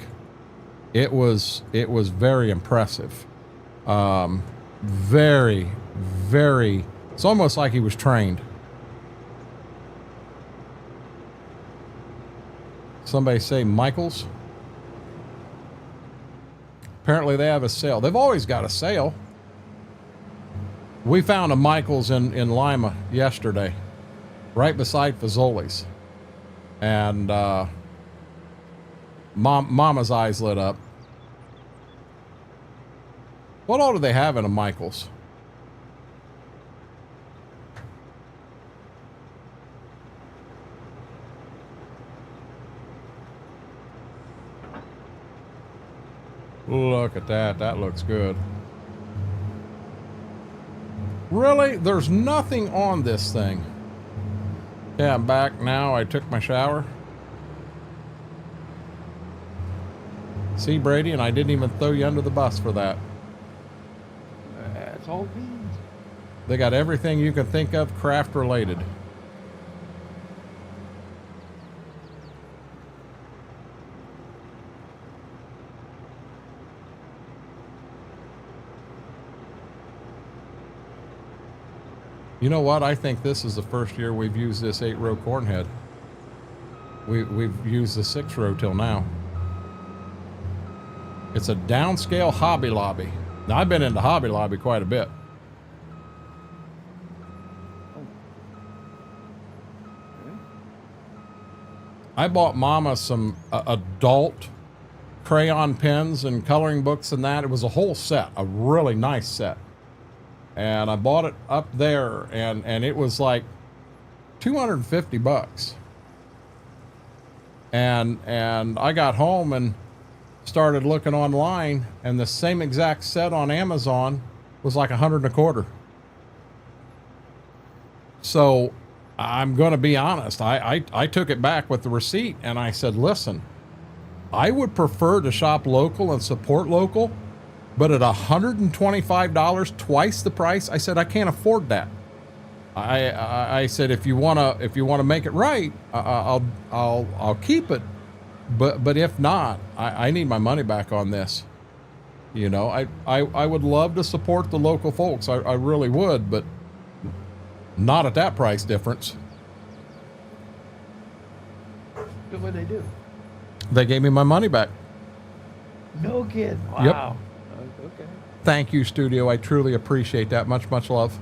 It was very impressive. Very, it's almost like he was trained. Somebody say Michael's. Apparently they have a sale. They've always got a sale. We found a Michael's in Lima yesterday, right beside Fazoli's. And Mama's eyes lit up. What all do they have in a Michael's? Look at that. That looks good. Really? There's nothing on this thing. Yeah, I'm back now. I took my shower. See, Brady, and I didn't even throw you under the bus for that. That's all it means. They got everything you can think of craft related. You know what? I think this is the first year we've used this 8-row corn head. We've used the 6-row till now. It's a downscale Hobby Lobby. Now, I've been into Hobby Lobby quite a bit. I bought Mama some adult crayon pens and coloring books and that. It was a whole set, a really nice set. And I bought it up there, and it was like $250. And I got home and started looking online, and the same exact set on Amazon was like $125. So I'm going to be honest. I took it back with the receipt, and I said, listen, I would prefer to shop local and support local, but at $125, twice the price, I said I can't afford that. I said if you wanna make it right, I'll keep it, but if not, I need my money back on this. You know, I would love to support the local folks. I really would, but not at that price difference. What would they do? They gave me my money back. No kidding. Wow. Yep. Okay. Thank you, studio. I truly appreciate that. Much love.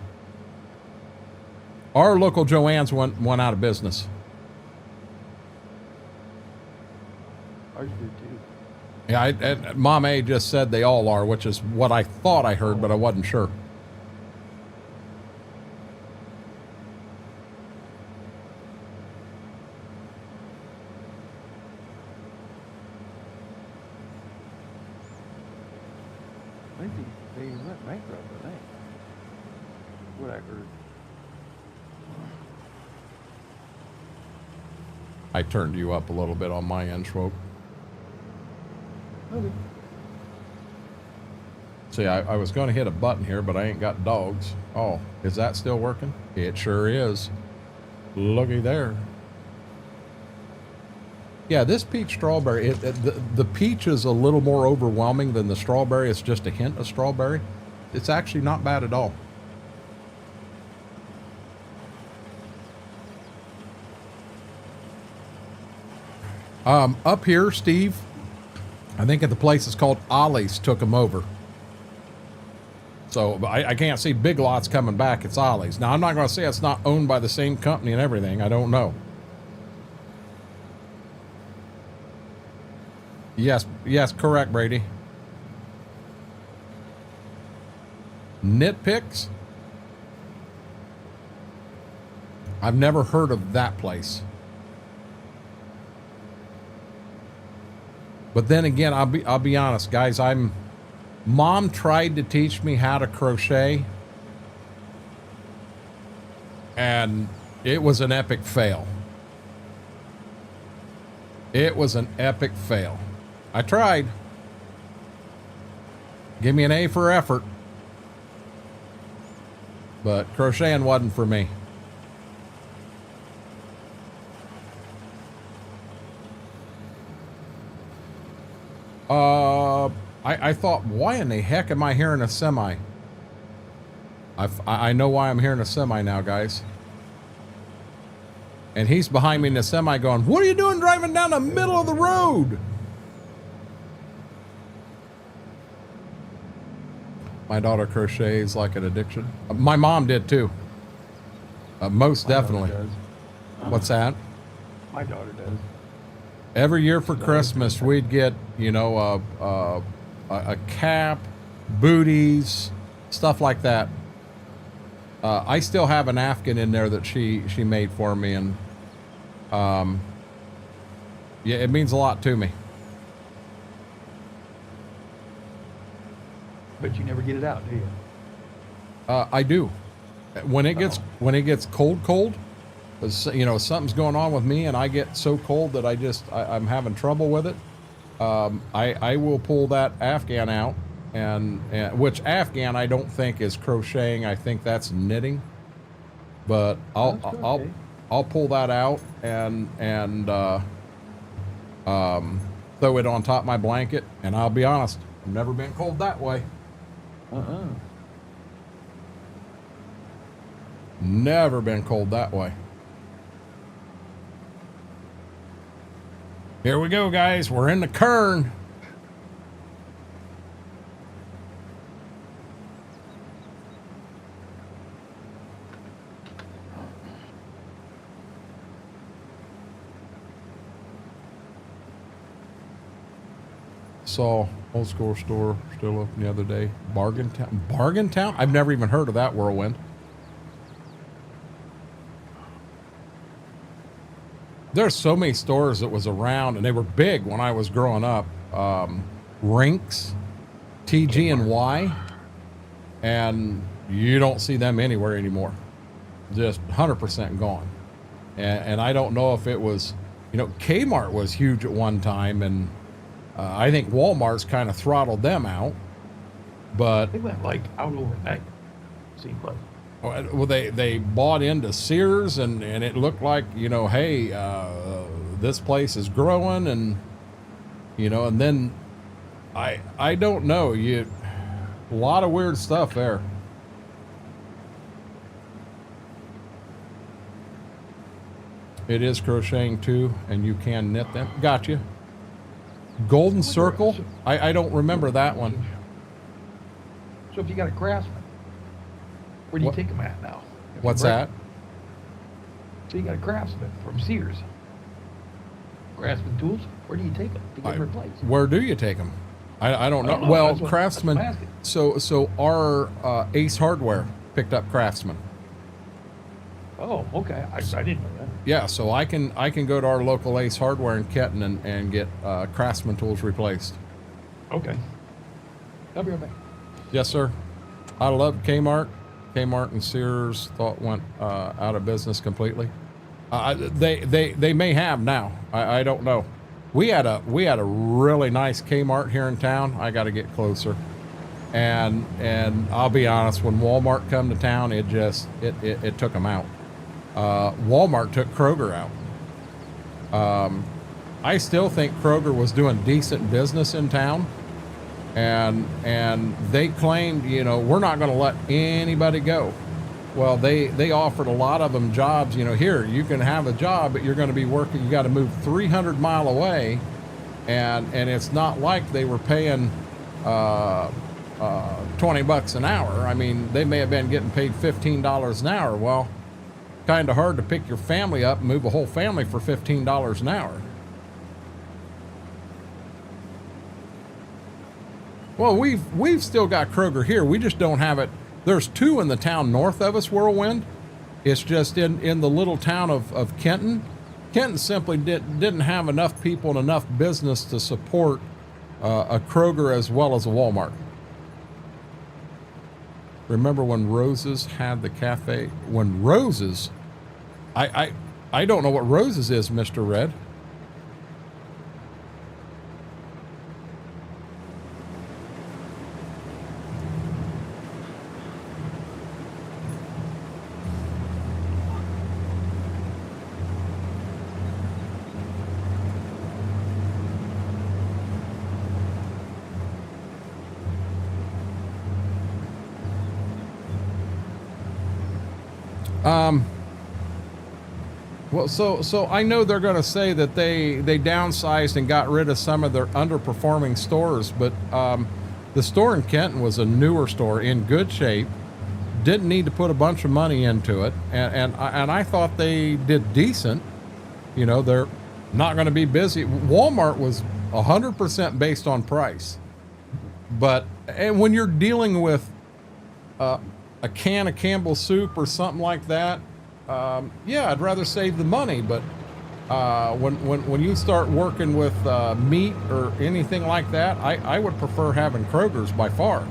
Our local Joann's went out of business. Ours do too. Yeah, Mom A just said they all are, which is what I thought I heard, but I wasn't sure. I think they went bankrupt, I think. What I heard. I turned you up a little bit on my end, Schwope. Okay. See, I was going to hit a button here, but I ain't got dogs. Oh, is that still working? It sure is. Looky there. Yeah, this peach strawberry, the peach is a little more overwhelming than the strawberry. It's just a hint of strawberry. It's actually not bad at all. Up here, Steve, I think at the place it's called Ollie's took them over. So I can't see Big Lots coming back. It's Ollie's. Now, I'm not going to say it's not owned by the same company and everything. I don't know. Yes, correct, Brady. Nitpicks? I've never heard of that place. But then again, I'll be honest, guys. Mom tried to teach me how to crochet, and it was an epic fail. It was an epic fail. I tried. Give me an A for effort. But crocheting wasn't for me. I thought, why in the heck am I hearing a semi? I know why I'm hearing a semi now, guys. And he's behind me in the semi going, what are you doing driving down the middle of the road? My daughter crochets like an addiction. My mom did too. Most definitely. What's that? My daughter does. Every year for Christmas, we'd get, you know, a cap, booties, stuff like that. I still have an Afghan in there that she made for me, and yeah, it means a lot to me. But you never get it out, do you? I do. When it gets cold, you know, something's going on with me, and I get so cold that I'm having trouble with it. I will pull that Afghan out, and which Afghan I don't think is crocheting. I think that's knitting. But I'll pull that out and throw it on top of my blanket, and I'll be honest, I've never been cold that way. Never been cold that way. Here we go, guys. We're in the kern. Saw old school store still open the other day. Bargain Town. Bargain Town? I've never even heard of that whirlwind. There's so many stores that was around, and they were big when I was growing up. Rinks, TG and Y, and you don't see them anywhere anymore. Just 100% gone. And I don't know if it was, you know, Kmart was huge at one time, and I think Walmart's kind of throttled them out. But They went like out overnight. Seemed like. well, they bought into Sears, and it looked like, you know, hey, this place is growing, and you know, and then I don't know, a lot of weird stuff there. It is crocheting too, and you can knit them. Gotcha. Golden Circle? I don't remember that one. So if you got a craftsman, where do you take them at now? What's that? So you got a craftsman from Sears. Craftsman tools, where do you take them to get them replaced? Where do you take them? I don't know. I don't know. Well, That's Craftsman. what I'm asking. So our Ace Hardware picked up Craftsman. Oh, okay. I didn't know that. Yeah, so I can go to our local Ace Hardware in Ketten and get Craftsman tools replaced. Okay. I'll be right back. Yes, sir. I love Kmart. Kmart and Sears went out of business completely. They may have now. I don't know. We had a really nice Kmart here in town. I got to get closer. And I'll be honest, when Walmart come to town, it took them out. Walmart took Kroger out. I still think Kroger was doing decent business in town, and they claimed, you know, we're not going to let anybody go. Well, they offered a lot of them jobs. You know, here you can have a job, but you're going to be working. You got to move 300 mile away, and it's not like they were paying 20 bucks an hour. I mean, they may have been getting paid $15 an hour. Well, kind of hard to pick your family up and move a whole family for $15 an hour. Well, we've still got Kroger here. We just don't have it. There's two in the town north of us, Whirlwind. It's just in the little town of Kenton. Kenton simply didn't have enough people and enough business to support a Kroger as well as a Walmart. Remember when Rose's had the cafe? When Rose's, I don't know what Rose's is, Mr. Red. Well, so I know they're going to say that they downsized and got rid of some of their underperforming stores, but the store in Kenton was a newer store in good shape, didn't need to put a bunch of money into it, and I thought they did decent. You know, they're not going to be busy. Walmart was 100% based on price, and when you're dealing with a can of Campbell's soup or something like that, yeah, I'd rather save the money. But when you start working with meat or anything like that, I would prefer having Kroger's by far.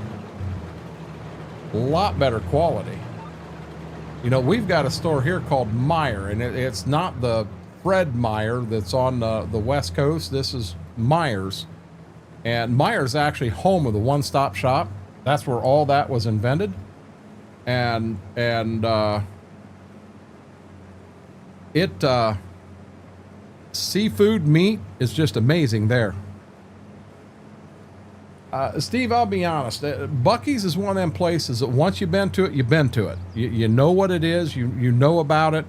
A lot better quality. You know, we've got a store here called Meijer, and it's not the Fred Meyer that's on the West Coast. This is Meijer's, and Meijer's actually home of the one-stop shop. That's where all that was invented. And seafood, meat is just amazing there. Steve, I'll be honest. Buc-ee's is one of them places that once you've been to it, you've been to it. You know what it is. You know about it.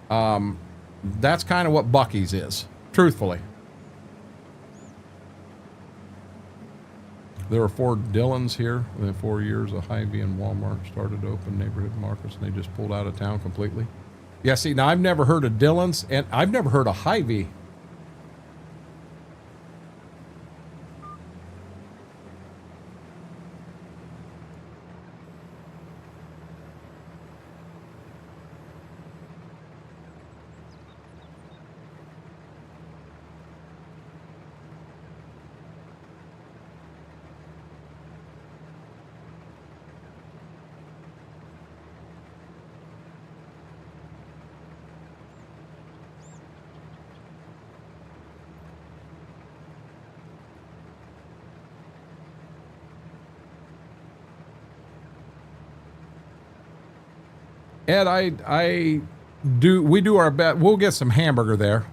That's kind of what Buc-ee's is, truthfully. There were 4 Dillons here within 4 years. A Hy-Vee and Walmart started to open neighborhood markets, and they just pulled out of town completely. Yeah, see, now I've never heard of Dillon's, and I've never heard of Hy-Vee. Ed, we do our best. We'll get some hamburger there.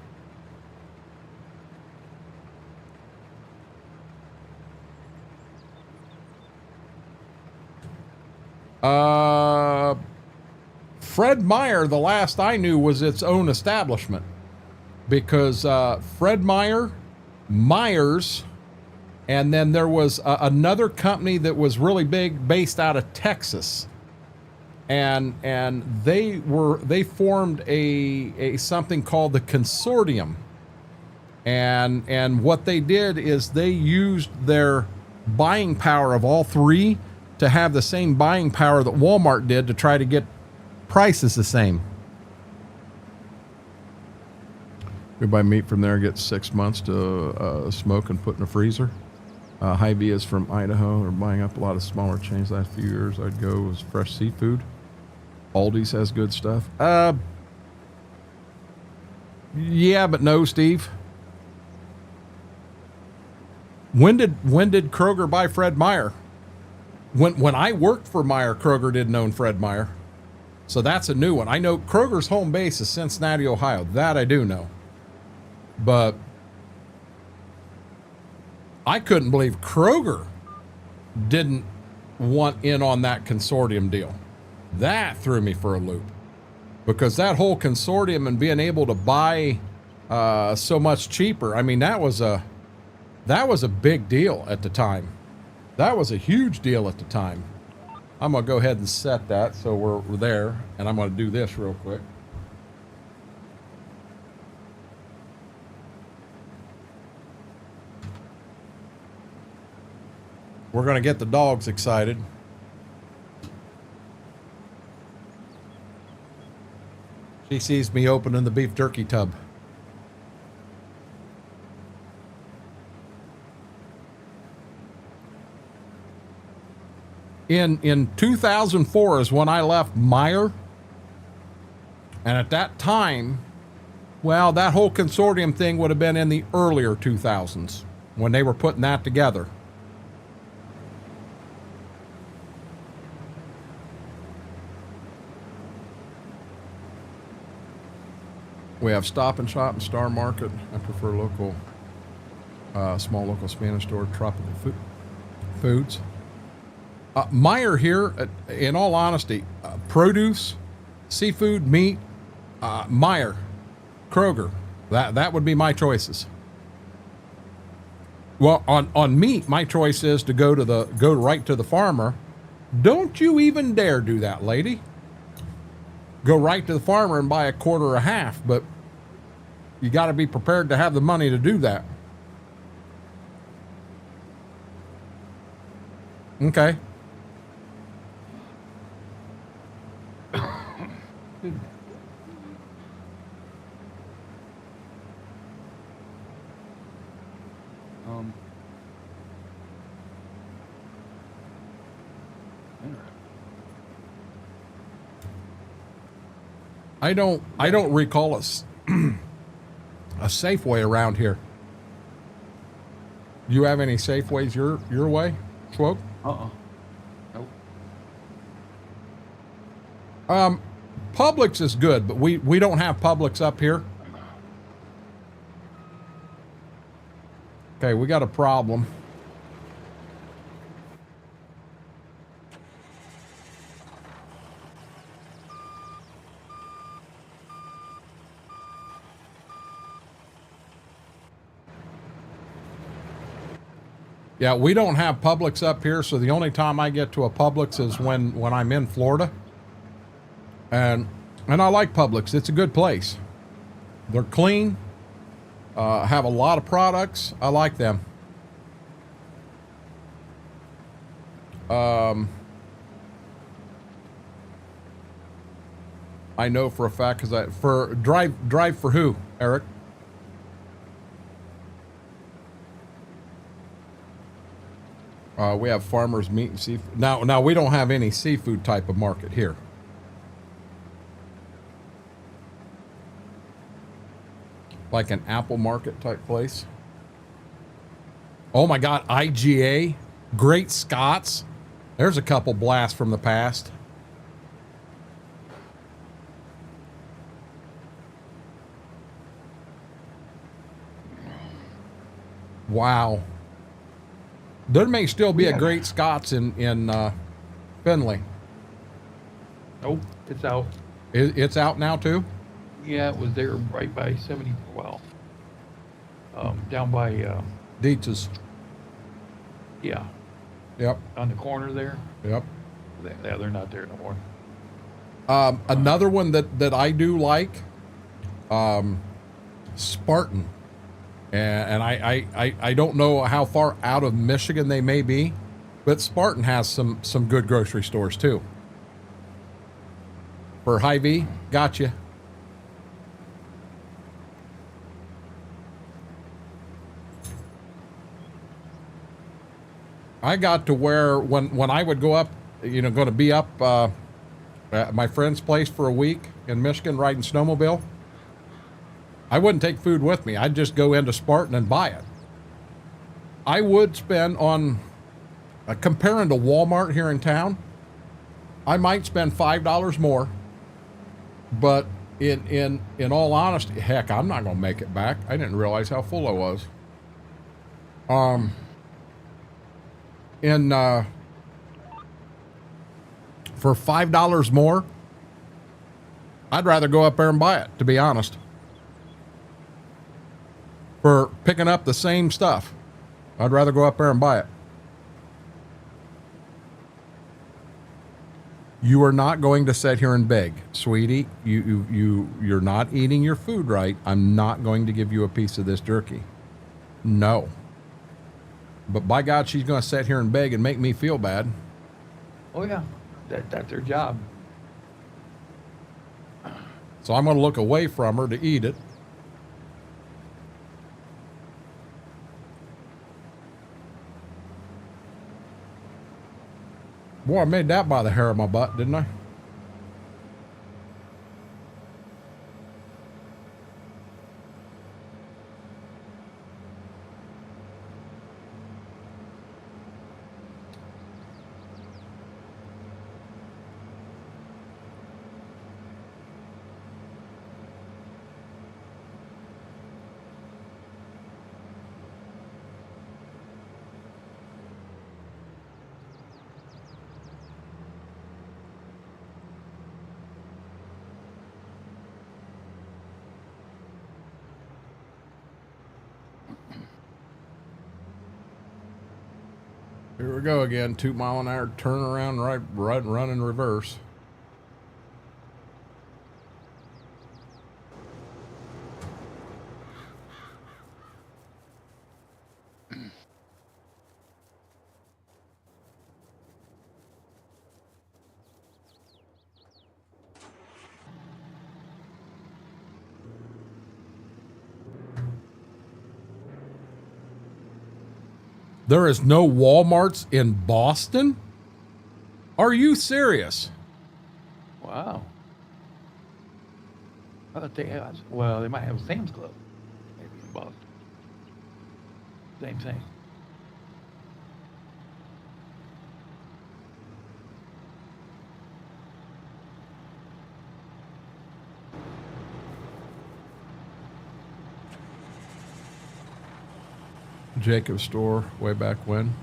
Fred Meyer, the last I knew, was its own establishment, because Fred Meyer, Myers, and then there was another company that was really big based out of Texas. And they formed a something called the consortium, and what they did is they used their buying power of all three to have the same buying power that Walmart did to try to get prices the same. You buy meat from there, get 6 months to smoke and put in a freezer. Hy-Vee is from Idaho. They're buying up a lot of smaller chains. Last few years I'd go was fresh seafood. Aldi's has good stuff. Yeah, but no, Steve. When did Kroger buy Fred Meyer? When I worked for Meyer, Kroger didn't own Fred Meyer. So that's a new one. I know Kroger's home base is Cincinnati, Ohio. That I do know. But I couldn't believe Kroger didn't want in on that consortium deal. That threw me for a loop, because that whole consortium and being able to buy so much cheaper. I mean, that was a big deal at the time. That was a huge deal at the time. I'm gonna go ahead and set that so we're there, and I'm gonna do this real quick. We're gonna get the dogs excited. She sees me opening the beef jerky tub. In 2004 is when I left Meyer. And at that time, well, that whole consortium thing would have been in the earlier 2000s when they were putting that together. We have Stop and Shop and Star Market. I prefer local, small local Spanish store, tropical foods. Meyer here, in all honesty, produce, seafood, meat, Meyer, Kroger. That would be my choices. Well, on meat, my choice is to go right to the farmer. Don't you even dare do that, lady. Go right to the farmer and buy a quarter or a half, but you got to be prepared to have the money to do that. Okay. I don't recall a Safeway around here. You have any Safeways your way, Swope? Nope. Publix is good, but we don't have Publix up here. Okay, we got a problem. Yeah, we don't have Publix up here, so the only time I get to a Publix is when I'm in Florida. And I like Publix. It's a good place. They're clean, have a lot of products. I like them. I know for a fact because drive for who, Eric? We have farmers meat and seafood. Now we don't have any seafood type of market here. Like an apple market type place. Oh my God, IGA, Great Scots. There's a couple blasts from the past. Wow. There may still be a Great Scots in Findlay. Nope, it's out. It's out now too? Yeah, it was there right by 70. Well, down by Dietz's. Yeah. Yep. On the corner there. Yep. Yeah, they're not there no more. Another one that I do like, Spartan. And I don't know how far out of Michigan they may be, but Spartan has some good grocery stores too. For Hy-Vee, gotcha. I got to where when I would go up, going to be up at my friend's place for a week in Michigan riding snowmobile, I wouldn't take food with me. I'd just go into Spartan and buy it. I would spend on, comparing to Walmart here in town, I might spend $5 more, but in all honesty, heck, I'm not going to make it back. I didn't realize how full I was. for $5 more, I'd rather go up there and buy it, to be honest. For picking up the same stuff, I'd rather go up there and buy it. You are not going to sit here and beg, sweetie. You're not eating your food right. I'm not going to give you a piece of this jerky. No. But by God, she's going to sit here and beg and make me feel bad. Oh yeah, that's her job. So I'm going to look away from her to eat it. Boy, I made that by the hair of my butt, didn't I? Here we go again, 2 mile an hour, turn around, right, run in reverse. There is no Walmarts in Boston? Are you serious? Wow. I thought they had, well, they might have a Sam's Club, maybe in Boston. Same thing. Jacob's store way back when.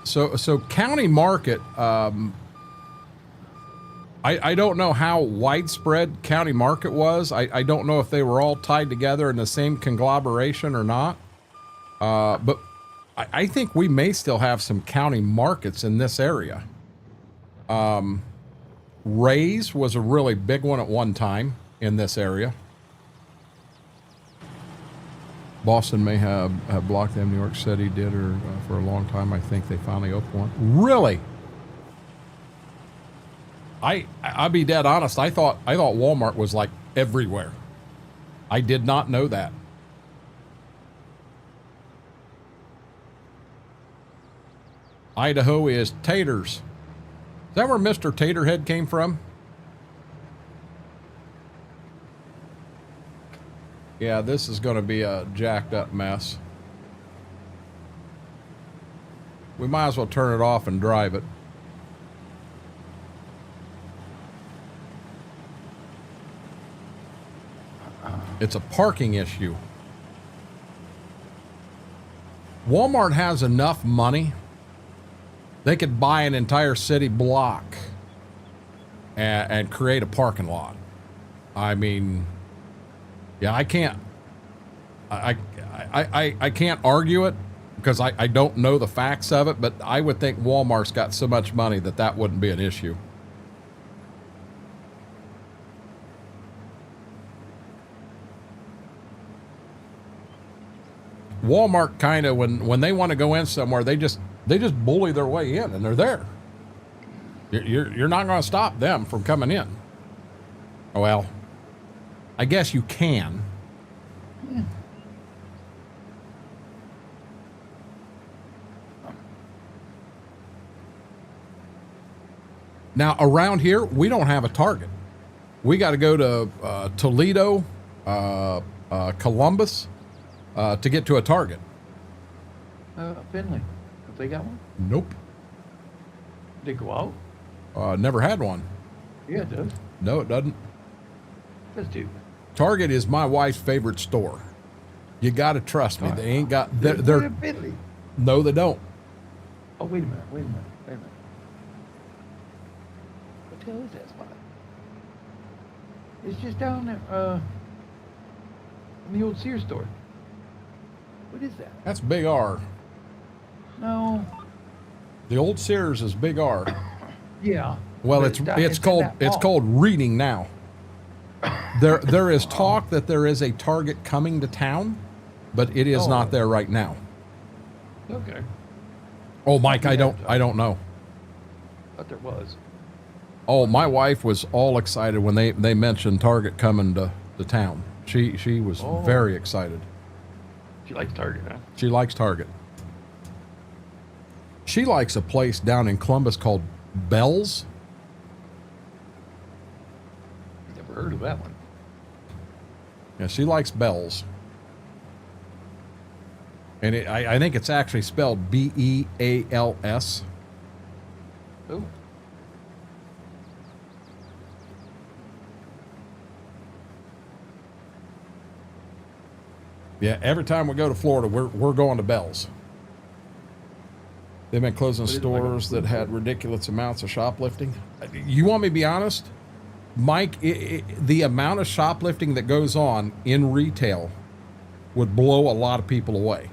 So County Market, I don't know how widespread County Market was. I don't know if they were all tied together in the same conglomeration or not. But I think we may still have some county markets in this area. Ray's was a really big one at one time in this area. Boston may have blocked them. New York City did, or for a long time. I think they finally opened one. Really? I'll be dead honest. I thought Walmart was like everywhere. I did not know that. Idaho is taters. Is that where Mr. Taterhead came from? Yeah, this is going to be a jacked up mess. We might as well turn it off and drive it. It's a parking issue. Walmart has enough money. They could buy an entire city block and create a parking lot. I mean, yeah, I can't argue it because I don't know the facts of it, but I would think Walmart's got so much money that wouldn't be an issue. Walmart kind of, when they want to go in somewhere, they just bully their way in, and they're there. You're not going to stop them from coming in. Well, I guess you can. Yeah. Now, around here, we don't have a Target. We got to go to Toledo, Columbus, to get to a Target. Finley, have they got one? Nope. They go out? Never had one. Yeah, it does. No, it doesn't. Let's do. Target is my wife's favorite store. You got to trust me. They ain't got... They're Finley. No, they don't. Oh, wait a minute. hotel is that spot? It's just down there, in the old Sears store. What is that? That's Big R. No. The old Sears is Big R. Yeah. Well, but it's called in that mall. called Reading now. There is talk that there is a Target coming to town, but it is not there right now. Okay. Oh, Mike, I don't know. Thought there was. Oh, my wife was all excited when they mentioned Target coming to town. She was very excited. She likes Target, huh? She likes Target. She likes a place down in Columbus called Bell's. Never heard of that one. Yeah, she likes Bell's. And I think it's actually spelled B-E-A-L-S. Oh. Yeah, every time we go to Florida, we're going to Bell's. They've been closing stores that had ridiculous amounts of shoplifting. You want me to be honest? Mike, the amount of shoplifting that goes on in retail would blow a lot of people away.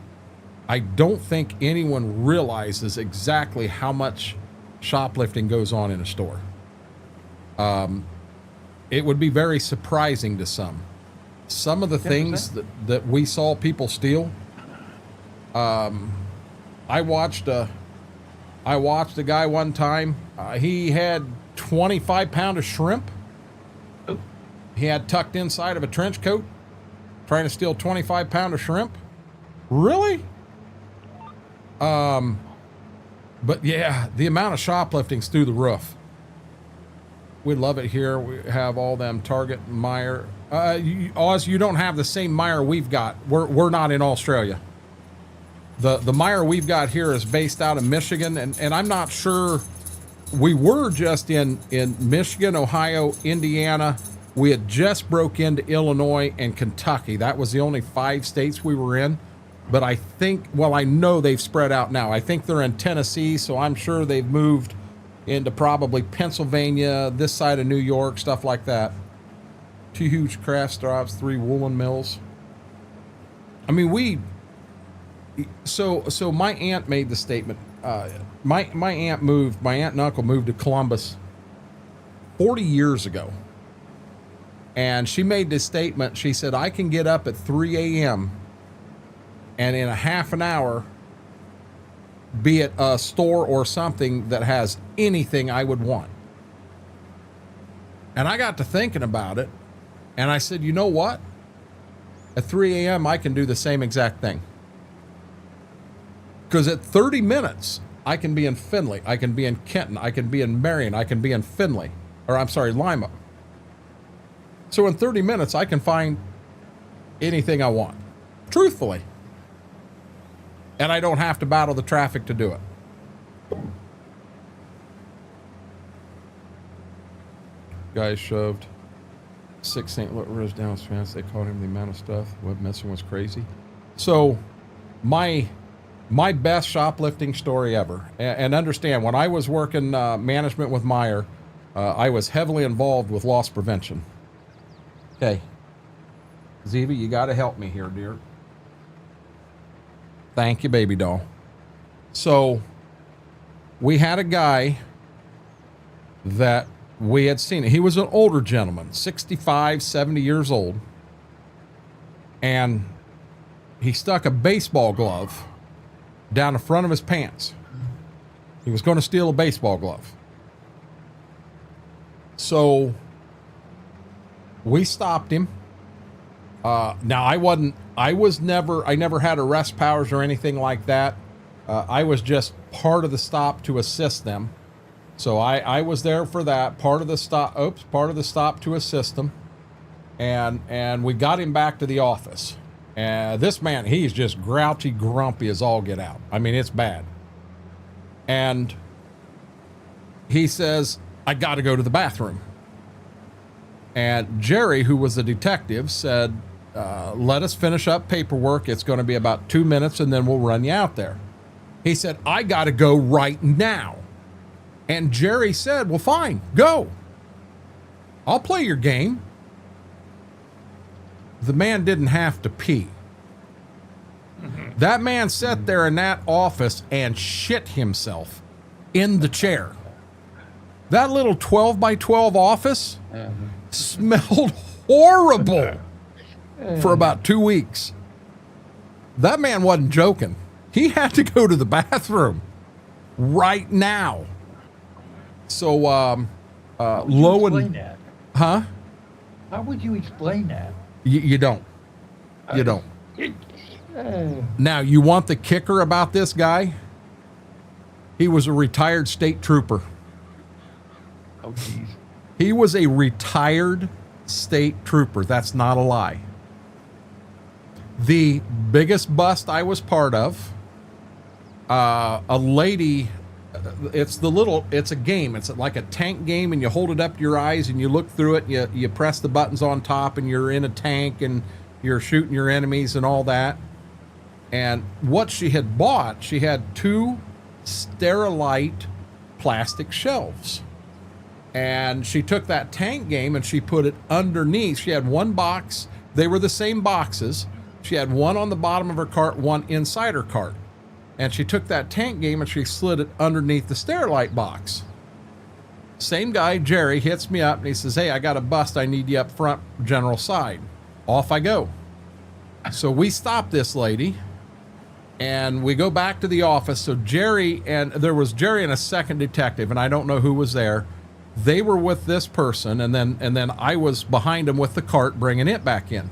I don't think anyone realizes exactly how much shoplifting goes on in a store. It would be very surprising to some. Some of the 10%? things that we saw people steal. I watched a guy one time. He had 25-pound of shrimp. Oh. He had tucked inside of a trench coat, trying to steal 25-pound of shrimp. Really? But yeah, the amount of shoplifting's through the roof. We love it here. We have all them Target, Meijer. Oz, you don't have the same Meijer we've got. We're not in Australia. The Meijer we've got here is based out of Michigan, and I'm not sure. We were just in Michigan, Ohio, Indiana. We had just broke into Illinois and Kentucky. That was the only 5 states we were in. But I think, well, I know they've spread out now. I think they're in Tennessee, so I'm sure they've moved into probably Pennsylvania, this side of New York, stuff like that. 2 huge craft stops, 3 woolen mills. I mean, so my aunt made the statement. My aunt and uncle moved to Columbus 40 years ago. And she made this statement. She said, I can get up at 3 a.m. and in a half an hour be at a store or something that has anything I would want. And I got to thinking about it, and I said, you know what? At 3 a.m. I can do the same exact thing. Because at 30 minutes, I can be in Findlay, I can be in Kenton, I can be in Marion, I can be in Findlay, Lima. So in 30 minutes, I can find anything I want, truthfully. And I don't have to battle the traffic to do it. Guy shoved 6 St. Louis down as fast. They caught him. The amount of stuff. Web messing was crazy. So my best shoplifting story ever. And understand, when I was working management with Meijer, I was heavily involved with loss prevention. Okay. Ziva, you got to help me here, dear. Thank you, baby doll. So we had a guy that we had seen. He was an older gentleman, 65, 70 years old. And he stuck a baseball glove down the front of his pants. He was going to steal a baseball glove. So we stopped him. Now I never had arrest powers or anything like that. I was just part of the stop to assist them. So I was there for that part of the stop to assist them. And we got him back to the office. This man, he's just grouchy, grumpy as all get out. I mean, it's bad. And he says, I got to go to the bathroom. And Jerry, who was the detective, said, let us finish up paperwork. It's going to be about 2 minutes and then we'll run you out there. He said, I got to go right now. And Jerry said, well, fine, go. I'll play your game. The man didn't have to pee. That man sat there in that office and shit himself in the chair. That little 12 by 12 office smelled horrible for about 2 weeks. That man wasn't joking. He had to go to the bathroom right now. So, low and... that? Huh? How would you explain that? You don't. You don't. Now, you want the kicker about this guy? He was a retired state trooper. Oh, geez. He was a retired state trooper. That's not a lie. The biggest bust I was part of, a lady, it's a game. It's like a tank game, and you hold it up to your eyes and you look through it. You press the buttons on top and you're in a tank and you're shooting your enemies and all that. And what she had bought, she had 2 Sterilite plastic shelves. And she took that tank game and she put it underneath. She had one box. They were the same boxes. She had one on the bottom of her cart, one inside her cart. And she took that tank game and she slid it underneath the Sterilite box. Same guy, Jerry, hits me up and he says, "Hey, I got a bust. I need you up front, general side." Off I go. So we stop this lady and we go back to the office. So Jerry, and there was Jerry and a second detective, and I don't know who was there. They were with this person, and then I was behind them with the cart bringing it back in.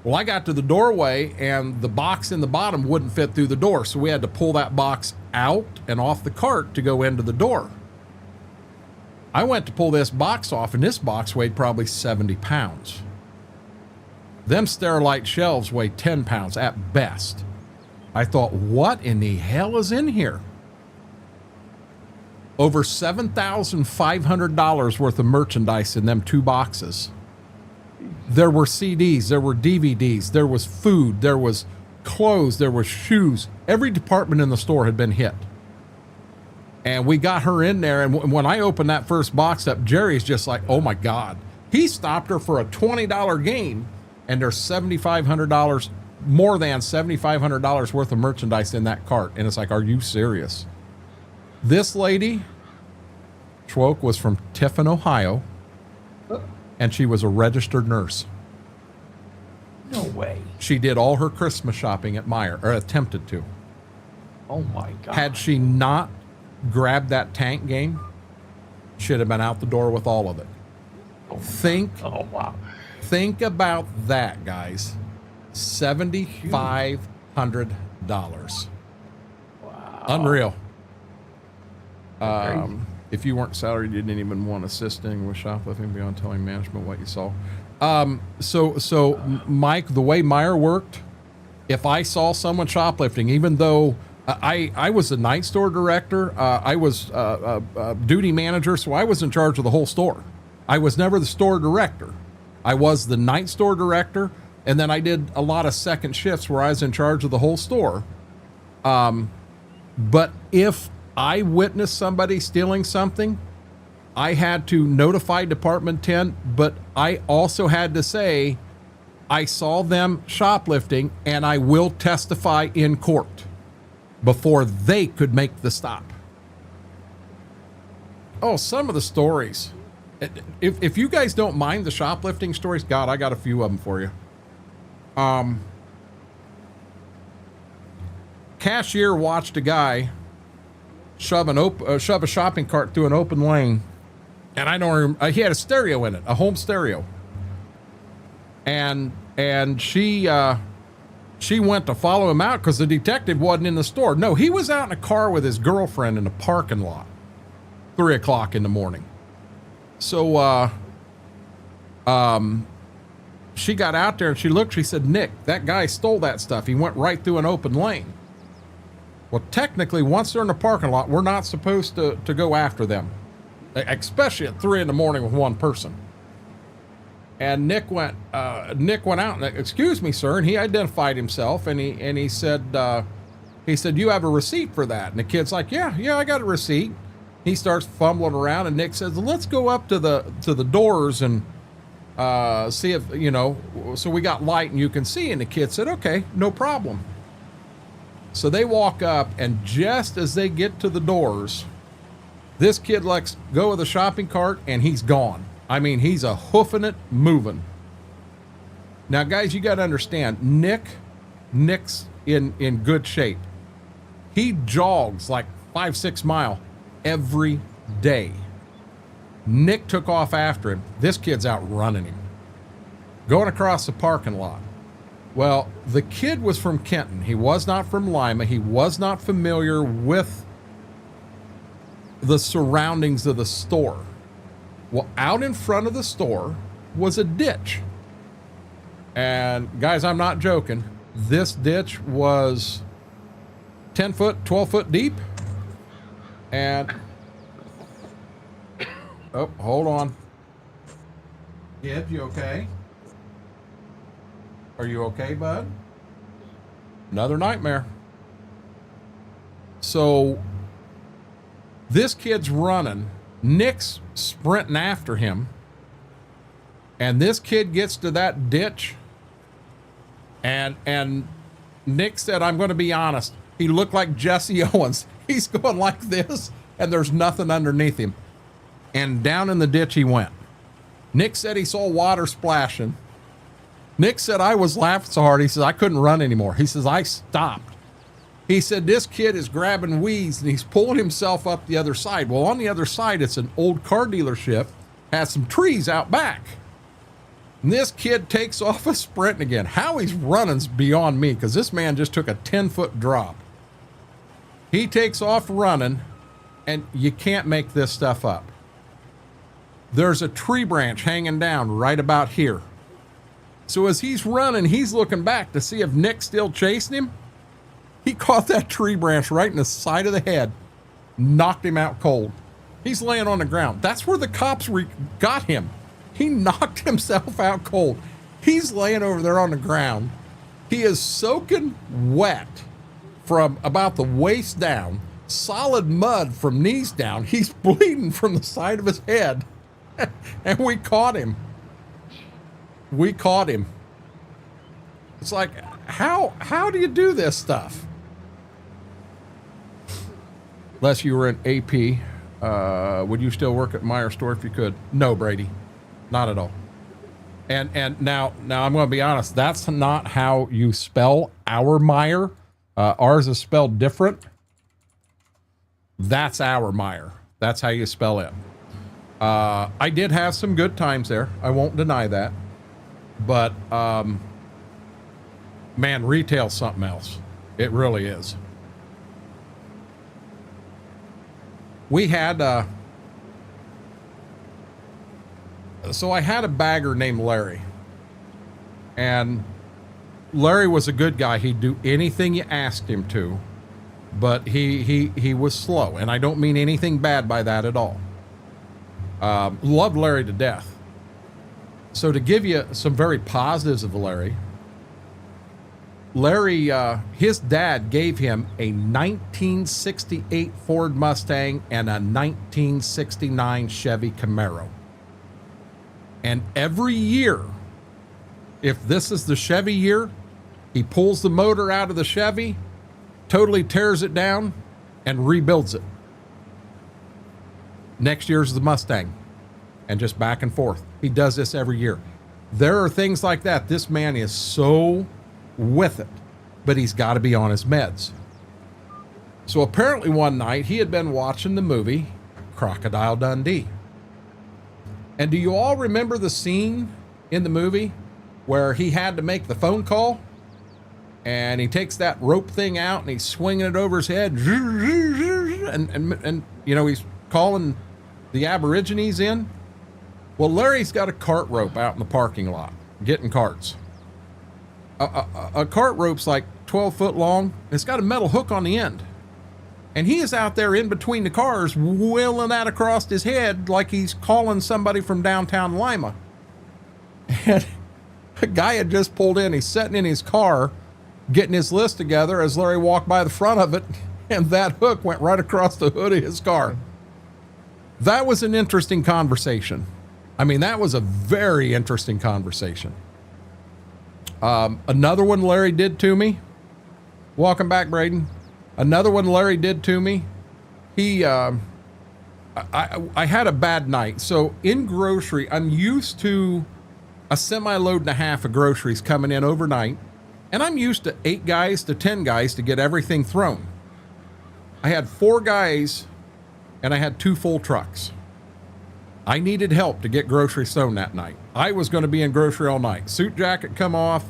Well, I got to the doorway and the box in the bottom wouldn't fit through the door. So we had to pull that box out and off the cart to go into the door. I went to pull this box off, and this box weighed probably 70 pounds. Them Sterilite shelves weigh 10 pounds at best. I thought, what in the hell is in here? Over $7,500 worth of merchandise in them 2 boxes. There were CDs, there were DVDs, there was food, there was clothes, there was shoes. Every department in the store had been hit. And we got her in there, and when I opened that first box up, Jerry's just like, oh my God. He stopped her for a $20 game, and there's $7,500, more than $7,500 worth of merchandise in that cart. And it's like, are you serious? This lady, Schwoke, was from Tiffin, Ohio, and she was a registered nurse. No way. She did all her Christmas shopping at Meijer, or attempted to. Oh my God. Had she not grabbed that tank game, she'd have been out the door with all of it. Oh, Oh, wow. Think about that, guys. $7,500. Wow. Unreal. If you weren't salaried, you didn't even want assisting with shoplifting beyond telling management what you saw. So Mike, the way Meijer worked, if I saw someone shoplifting, even though I was the night store director, I was a duty manager, so I was in charge of the whole store. I was never the store director. I was the night store director, and then I did a lot of second shifts where I was in charge of the whole store. But if I witnessed somebody stealing something, I had to notify Department 10, but I also had to say, I saw them shoplifting and I will testify in court before they could make the stop. Oh, some of the stories. If you guys don't mind the shoplifting stories, God, I got a few of them for you. Cashier watched a guy shove a shopping cart through an open lane, and I don't remember, he had a stereo in it, a home stereo, and she went to follow him out because the detective wasn't in the store. No, he was out in a car with his girlfriend in a parking lot, 3 o'clock in the morning. So she got out there and she looked. She said, "Nick, that guy stole that stuff. He went right through an open lane." Well, technically, once they're in the parking lot, we're not supposed to go after them, especially at 3 in the morning with one person. And Nick went out and, "Excuse me, sir," and he identified himself, and he said, "You have a receipt for that?" And the kid's like, "Yeah, I got a receipt." He starts fumbling around, and Nick says, let's go up to the doors and see if, you know, so we got light and you can see. And the kid said, okay, no problem. So they walk up, and just as they get to the doors, this kid lets go of the shopping cart, and he's gone. I mean, he's a hoofing it, moving. Now, guys, you got to understand, Nick's in good shape. He jogs like 5-6 miles every day. Nick took off after him. This kid's out running him, going across the parking lot. Well, the kid was from Kenton. He was not from Lima. He was not familiar with the surroundings of the store. Well, out in front of the store was a ditch. And guys, I'm not joking. This ditch was 10 foot, 12 foot deep. And, oh, hold on. Kid, you okay? Are you okay, bud? Another nightmare. So this kid's running. Nick's sprinting after him. And this kid gets to that ditch. And Nick said, I'm going to be honest. He looked like Jesse Owens. He's going like this, and there's nothing underneath him. And down in the ditch he went. Nick said he saw water splashing. Nick said, I was laughing so hard. He says, I couldn't run anymore. He says, I stopped. He said, this kid is grabbing weeds and he's pulling himself up the other side. Well, on the other side, it's an old car dealership, has some trees out back. And this kid takes off a sprinting again. How he's running's beyond me, because this man just took a 10-foot drop. He takes off running, and you can't make this stuff up. There's a tree branch hanging down right about here. So as he's running, he's looking back to see if Nick's still chasing him. He caught that tree branch right in the side of the head, knocked him out cold. He's laying on the ground. That's where the cops got him. He knocked himself out cold. He's laying over there on the ground. He is soaking wet from about the waist down, solid mud from knees down. He's bleeding from the side of his head. And we caught him. We caught him. It's like, how do you do this stuff? Unless you were in AP, would you still work at Meyer store if you could? No, Brady, not at all. And now I'm going to be honest. That's not how you spell our Meyer. Ours is spelled different. That's our Meyer. That's how you spell it. I did have some good times there. I won't deny that. But, man, retail's something else. It really is. We had, so I had a bagger named Larry. And Larry was a good guy. He'd do anything you asked him to. But he was slow. And I don't mean anything bad by that at all. Loved Larry to death. So to give you some very positives of Larry, his dad gave him a 1968 Ford Mustang and a 1969 Chevy Camaro. And every year, if this is the Chevy year, he pulls the motor out of the Chevy, totally tears it down, and rebuilds it. Next year's the Mustang, and just back and forth. He does this every year. There are things like that. This man is so with it, but he's got to be on his meds. So apparently one night he had been watching the movie Crocodile Dundee. And do you all remember the scene in the movie where he had to make the phone call and he takes that rope thing out and he's swinging it over his head and you know, he's calling the Aborigines in? Well, Larry's got a cart rope out in the parking lot, getting carts. A cart rope's like 12 foot long. It's got a metal hook on the end. And he is out there in between the cars, wheeling that across his head like he's calling somebody from downtown Lima. And a guy had just pulled in. He's sitting in his car, getting his list together as Larry walked by the front of it, and that hook went right across the hood of his car. That was an interesting conversation. I mean, that was a very interesting conversation. Another one Larry did to me. Welcome back, Braden. Another one Larry did to me. He, I had a bad night. So in grocery, I'm used to a semi-load and a half of groceries coming in overnight. And I'm used to 8 guys to 10 guys to get everything thrown. I had 4 guys and I had 2 full trucks. I needed help to get groceries thrown that night. I was going to be in grocery all night. Suit jacket come off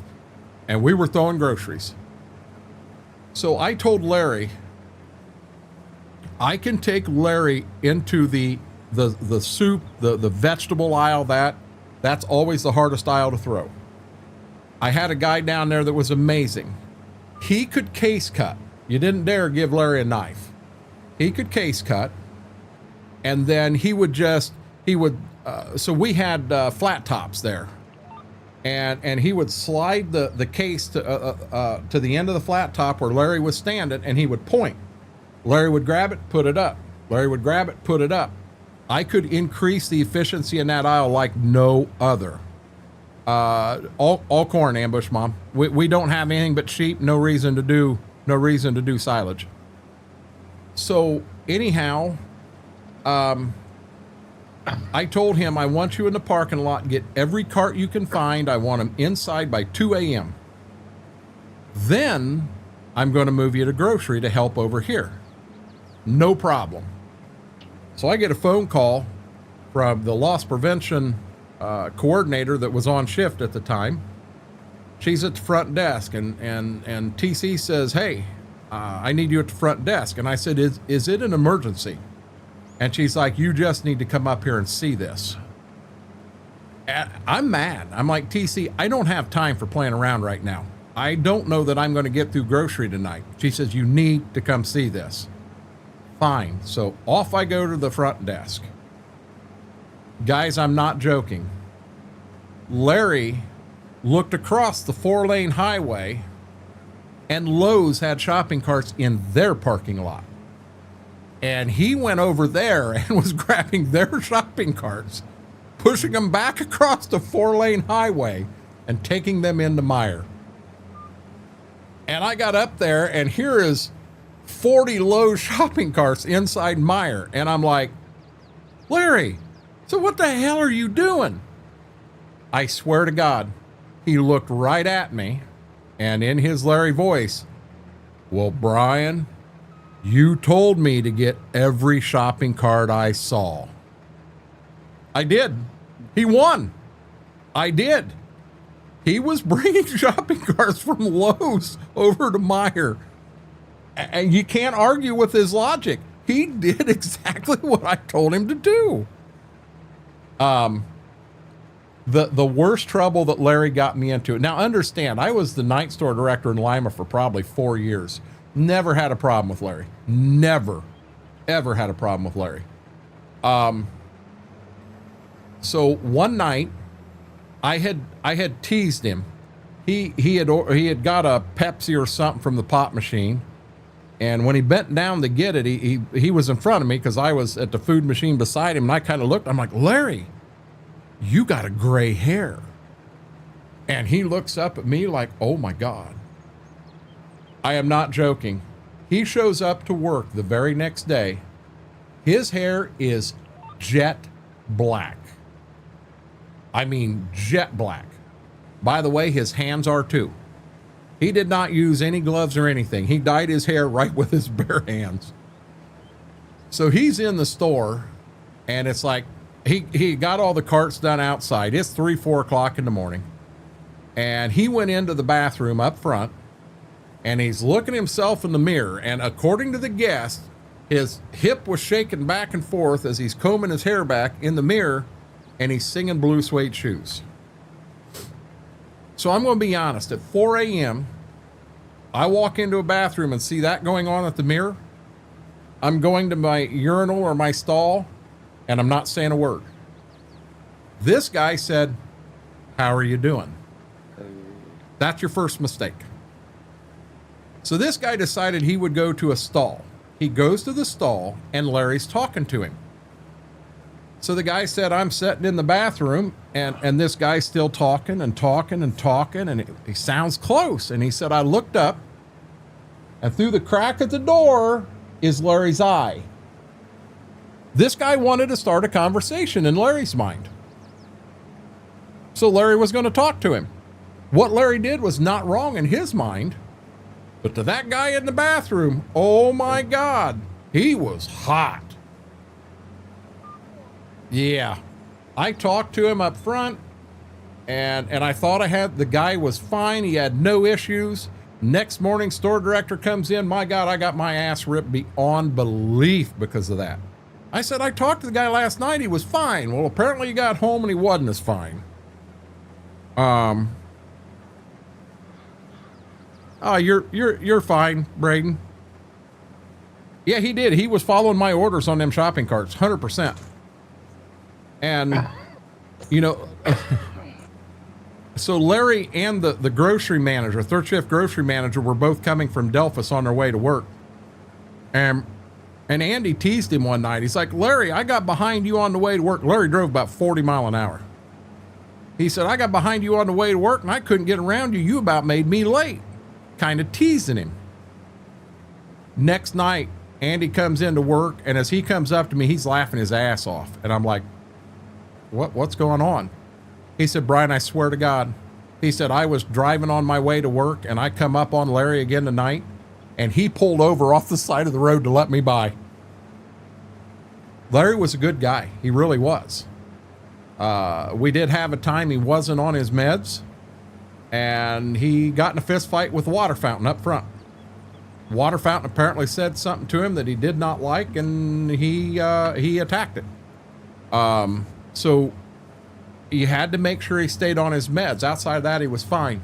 and we were throwing groceries. So I told Larry, I can take Larry into the soup, the vegetable aisle. That's always the hardest aisle to throw. I had a guy down there that was amazing. He could case cut. You didn't dare give Larry a knife. He could case cut. And then so we had flat tops there. And he would slide the case to the end of the flat top where Larry was standing, and he would point. Larry would grab it, put it up. Larry would grab it, put it up. I could increase the efficiency in that aisle like no other. All corn, Ambush Mom. We don't have anything but sheep. No reason to do silage. So anyhow, I told him, I want you in the parking lot, get every cart you can find. I want them inside by 2 a.m. Then I'm going to move you to grocery to help over here. No problem. So I get a phone call from the loss prevention coordinator that was on shift at the time. She's at the front desk, and TC says, hey, I need you at the front desk. And I said, is it an emergency? And she's like, you just need to come up here and see this. And I'm mad. I'm like, TC, I don't have time for playing around right now. I don't know that I'm going to get through grocery tonight. She says, you need to come see this. Fine. So off I go to the front desk. Guys, I'm not joking. Larry looked across the 4-lane highway, and Lowe's had shopping carts in their parking lot. And he went over there and was grabbing their shopping carts, pushing them back across the 4-lane highway and taking them into Meyer. And I got up there, and here is 40 Lowe's shopping carts inside Meyer. And I'm like, Larry, so what the hell are you doing? I swear to God, he looked right at me, and in his Larry voice, well, Brian, you told me to get every shopping cart I saw. I did. He won. I did. He was bringing shopping carts from Lowe's over to Meyer. And you can't argue with his logic. He did exactly what I told him to do. The worst trouble that Larry got me into. Now understand, I was the night store director in Lima for probably 4 years. Never had a problem with Larry. Never, ever had a problem with Larry. So one night, I had teased him. He had got a Pepsi or something from the pop machine, and when he bent down to get it, he was in front of me because I was at the food machine beside him, and I kind of looked. I'm like, Larry, you got a gray hair. And he looks up at me like, oh my God. I am not joking. He shows up to work the very next day. His hair is jet black. I mean, jet black. By the way, his hands are too. He did not use any gloves or anything. He dyed his hair right with his bare hands. So he's in the store, and it's like, he got all the carts done outside. It's 3, 4 o'clock in the morning. And he went into the bathroom up front, and he's looking himself in the mirror. And according to the guest, his hip was shaking back and forth as he's combing his hair back in the mirror, and he's singing Blue Suede Shoes. So I'm going to be honest. At 4 a.m., I walk into a bathroom and see that going on at the mirror. I'm going to my urinal or my stall, and I'm not saying a word. This guy said, how are you doing? That's your first mistake. So this guy decided he would go to a stall. He goes to the stall, and Larry's talking to him. So the guy said, I'm sitting in the bathroom, and this guy's still talking and talking and talking, and he sounds close. And he said, I looked up, and through the crack of the door is Larry's eye. This guy wanted to start a conversation in Larry's mind. So Larry was going to talk to him. What Larry did was not wrong in his mind, but to that guy in the bathroom, oh my God, he was hot. Yeah, I talked to him up front, and I thought the guy was fine. He had no issues. Next morning, store director comes in. My God, I got my ass ripped beyond belief because of that. I said, I talked to the guy last night. He was fine. Well, apparently he got home and he wasn't as fine. Oh, you're fine, Braden. Yeah, he did. He was following my orders on them shopping carts, 100%. And, you know, so Larry and the grocery manager, third shift grocery manager, were both coming from Delphus on their way to work. And Andy teased him one night. He's like, Larry, I got behind you on the way to work. Larry drove about 40 miles an hour. He said, I got behind you on the way to work and I couldn't get around you. You about made me late. Kind of teasing him. Next night, Andy comes into work, and as he comes up to me, he's laughing his ass off. And I'm like, what's going on? He said, Brian, I swear to God. He said, I was driving on my way to work, and I come up on Larry again tonight, and he pulled over off the side of the road to let me by. Larry was a good guy. He really was. We did have a time he wasn't on his meds, and he got in a fist fight with the water fountain up front. Water fountain apparently said something to him that he did not like, and he attacked it. So he had to make sure he stayed on his meds. Outside of that, he was fine.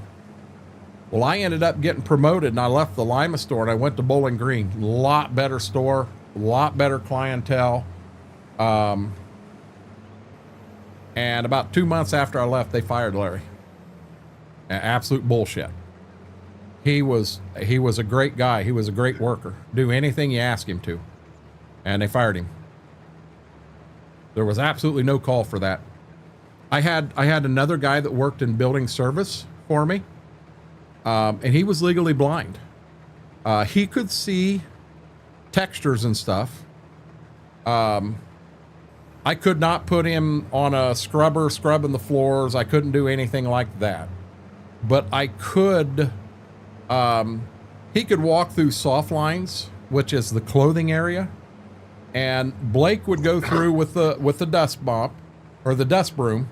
Well, I ended up getting promoted, and I left the Lima store, and I went to Bowling Green. A lot better store, a lot better clientele. And about 2 months after I left, they fired Larry. Absolute bullshit. He was a great guy. He was a great worker. Do anything you ask him to. And they fired him. There was absolutely no call for that. I had another guy that worked in building service for me. And he was legally blind. He could see textures and stuff. I could not put him on a scrubber scrubbing the floors. I couldn't do anything like that. But I could, he could walk through soft lines, which is the clothing area. And Blake would go through with the dust mop or the dust broom.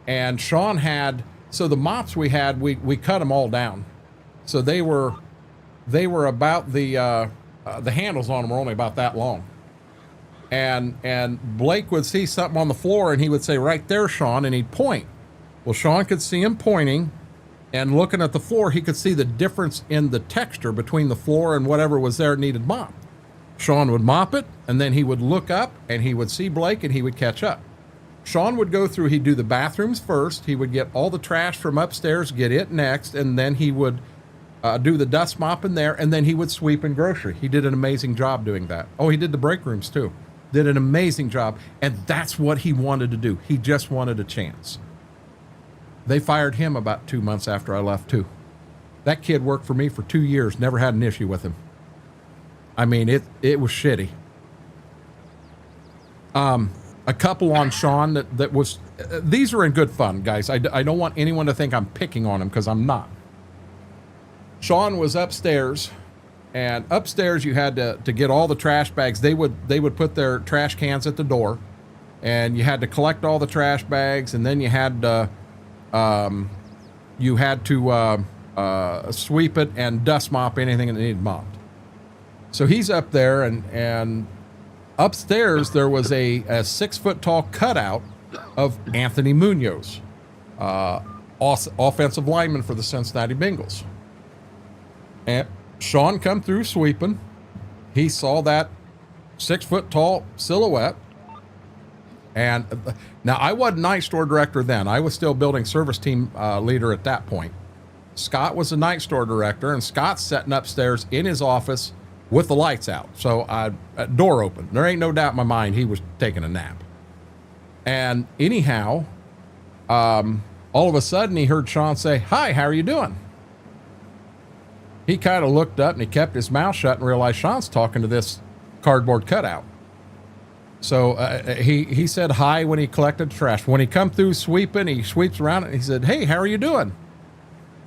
And Sean had, so the mops we had, we cut them all down. So they were about the handles on them were only about that long. And Blake would see something on the floor and he would say, right there, Sean, and he'd point. Well, Sean could see him pointing, and looking at the floor, he could see the difference in the texture between the floor and whatever was there needed mopped. Sean would mop it, and then he would look up and he would see Blake and he would catch up. Sean would go through, he'd do the bathrooms first. He would get all the trash from upstairs, get it next, and then he would do the dust mop in there, and then he would sweep in grocery. He did an amazing job doing that. Oh, he did the break rooms too. Did an amazing job, and that's what he wanted to do. He just wanted a chance. They fired him about 2 months after I left too. That kid worked for me for 2 years, never had an issue with him. I mean, it was shitty. A couple on Sean that was, these are in good fun, guys. I don't want anyone to think I'm picking on him, because I'm not. Sean was upstairs, and upstairs you had to get all the trash bags. They would put their trash cans at the door, and you had to collect all the trash bags, and then you had to sweep it and dust mop anything that needed mopped. So he's up there, and upstairs there was a 6 foot tall cutout of Anthony Munoz, offensive lineman for the Cincinnati Bengals. And Sean come through sweeping. He saw that 6 foot tall silhouette. And now I wasn't night store director then. I was still building service team leader at that point. Scott was the night store director, and Scott's sitting upstairs in his office with the lights out. So door open. There ain't no doubt in my mind he was taking a nap. And anyhow, all of a sudden he heard Sean say, "Hi, how are you doing?" He kind of looked up and he kept his mouth shut and realized Sean's talking to this cardboard cutout. So he said hi when he collected the trash. When he come through sweeping, he sweeps around it and he said, "Hey, how are you doing?"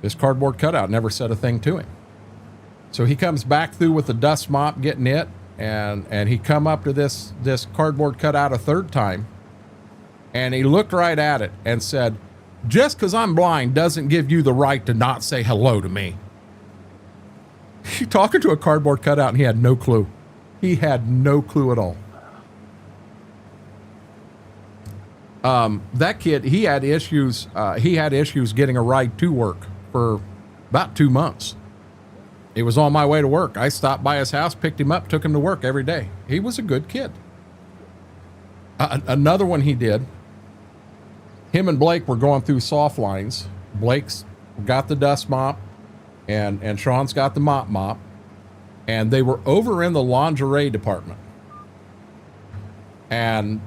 This cardboard cutout never said a thing to him. So he comes back through with the dust mop, getting it, and he come up to this cardboard cutout a third time, and he looked right at it and said, "Just because I'm blind doesn't give you the right to not say hello to me." He talking to a cardboard cutout and he had no clue. He had no clue at all. That kid, he had issues getting a ride to work for about 2 months. It was on my way to work. I stopped by his house, picked him up, took him to work every day. He was a good kid. Another one he did, him and Blake were going through soft lines. Blake's got the dust mop and Sean's got the mop, and they were over in the lingerie department. And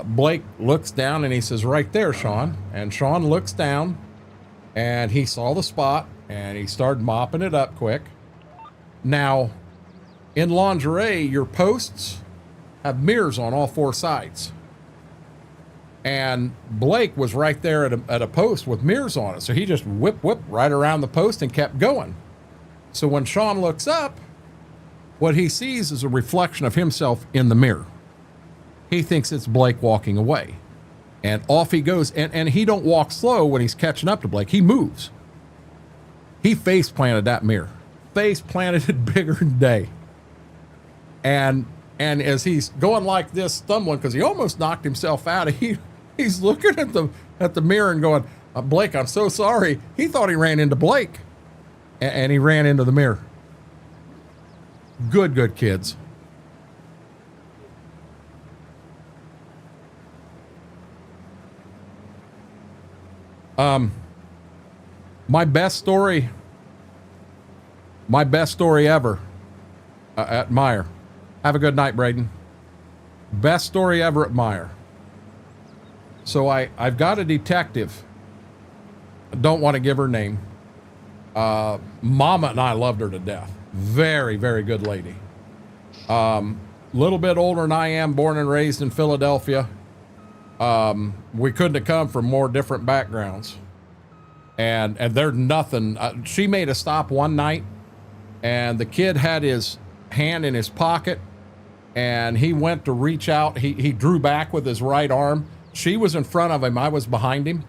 Blake looks down and he says, "Right there, Sean." And Sean looks down and he saw the spot and he started mopping it up quick. Now, in lingerie, your posts have mirrors on all 4 sides. And Blake was right there at a post with mirrors on it. So he just whipped right around the post and kept going. So when Sean looks up, what he sees is a reflection of himself in the mirror. He thinks it's Blake walking away. And off he goes. And he don't walk slow when he's catching up to Blake. He moves. He face planted that mirror. Face planted it bigger than day. And as he's going like this, stumbling, because he almost knocked himself out, he's looking at the mirror and going, "Blake, I'm so sorry." He thought he ran into Blake. And he ran into the mirror. Good kids. My best story ever at Meyer. Have a good night, Braden. Best story ever at Meyer. So I've got a detective. I don't want to give her name. Mama and I loved her to death. Very, very good lady. Little bit older than I am, born and raised in Philadelphia. We couldn't have come from more different backgrounds. And there's nothing. She made a stop one night, and the kid had his hand in his pocket, and he went to reach out. He drew back with his right arm. She was in front of him. I was behind him.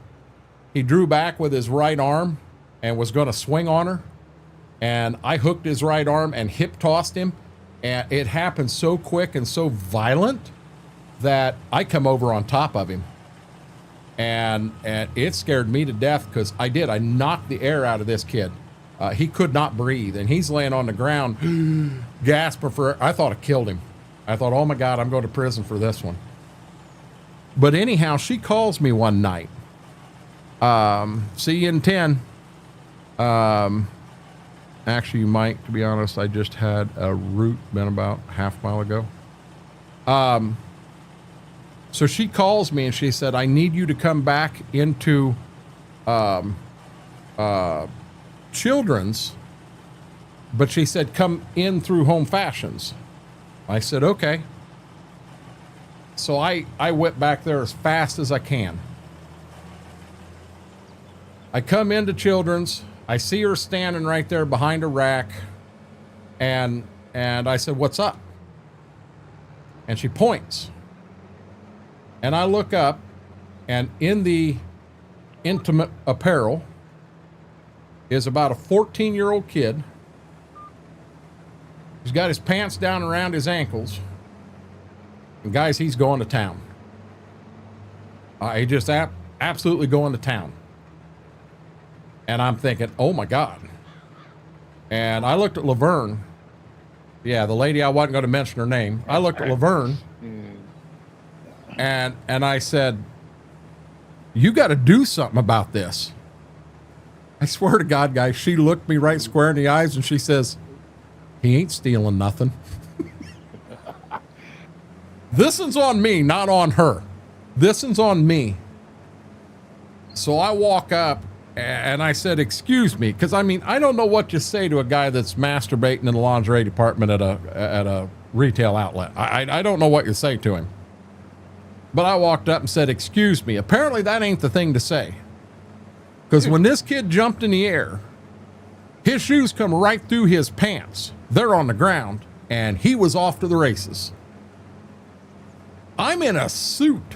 He drew back with his right arm and was going to swing on her. And I hooked his right arm and hip tossed him. And it happened so quick and so violent that I come over on top of him. And it scared me to death because I knocked the air out of this kid. He could not breathe, and he's laying on the ground, gasping for air. I thought it killed him. I thought, oh my God, I'm going to prison for this one. But anyhow, she calls me one night. See you in 10. Actually, you might, to be honest, I just had a route been about half mile ago. So she calls me and she said, "I need you to come back into children's," but she said, "Come in through Home Fashions." I said, "Okay." So I whip back there as fast as I can. I come into children's. I see her standing right there behind a rack, and I said, "What's up?" And she points. And I look up, and in the intimate apparel is about a 14-year-old kid. He's got his pants down around his ankles. And guys, he's going to town. He just absolutely going to town. And I'm thinking, oh my God. And I looked at Laverne. Yeah, the lady, I wasn't going to mention her name. I looked at Laverne. And I said, "You got to do something about this." I swear to God, guys, she looked me right square in the eyes and she says, "He ain't stealing nothing." This one's on me, not on her. This one's on me. So I walk up and I said, excuse me, because I mean, I don't know what you say to a guy that's masturbating in the lingerie department at a retail outlet. I don't know what you say to him. But I walked up and said, excuse me. Apparently that ain't the thing to say. Because when this kid jumped in the air, his shoes come right through his pants. They're on the ground, and he was off to the races. I'm in a suit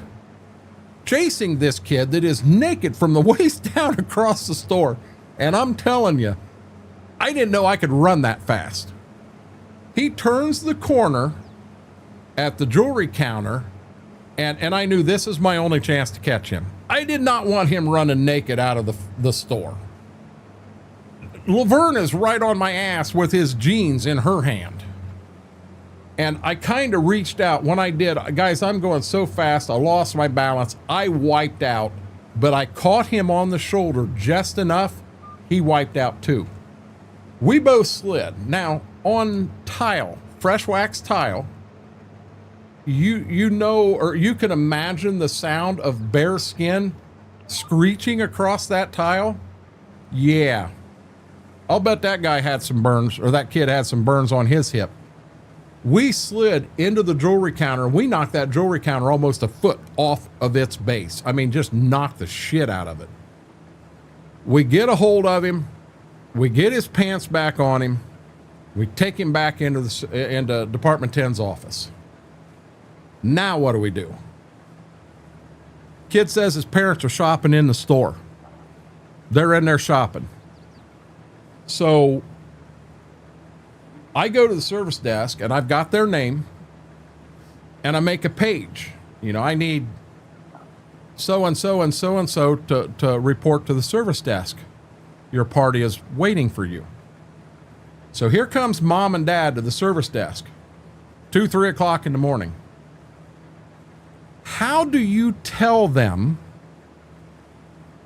chasing this kid that is naked from the waist down across the store. And I'm telling you, I didn't know I could run that fast. He turns the corner at the jewelry counter, and I knew this is my only chance to catch him. I did not want him running naked out of the store. Laverne is right on my ass with his jeans in her hand. And I kind of reached out. When I did, guys, I'm going so fast, I lost my balance. I wiped out, but I caught him on the shoulder just enough. He wiped out too. We both slid. Now, on tile, fresh wax tile, you know, or you can imagine the sound of bare skin screeching across that tile. Yeah. I'll bet that guy had some burns, or that kid had some burns on his hip. We slid into the jewelry counter. We knocked that jewelry counter almost a foot off of its base. I mean, just knocked the shit out of it. We get a hold of him. We get his pants back on him. We take him back into Department 10's office. Now what do we do? Kid says his parents are shopping in the store. They're in there shopping. So I go to the service desk and I've got their name and I make a page. You know, I need so-and-so and so-and-so to report to the service desk. Your party is waiting for you. So here comes mom and dad to the service desk, 2, 3 o'clock in the morning. How do you tell them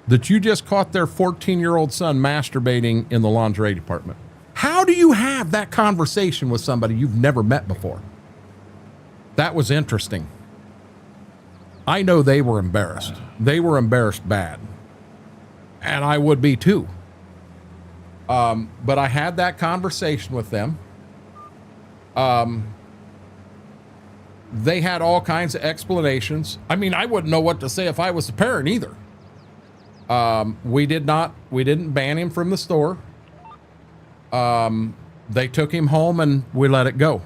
that you just caught their 14-year-old son masturbating in the lingerie department? How do you have that conversation with somebody you've never met before? That was interesting. I know they were embarrassed. They were embarrassed bad. And I would be too. But I had that conversation with them. They had all kinds of explanations. I mean, I wouldn't know what to say if I was the parent either. We didn't ban him from the store. They took him home and we let it go.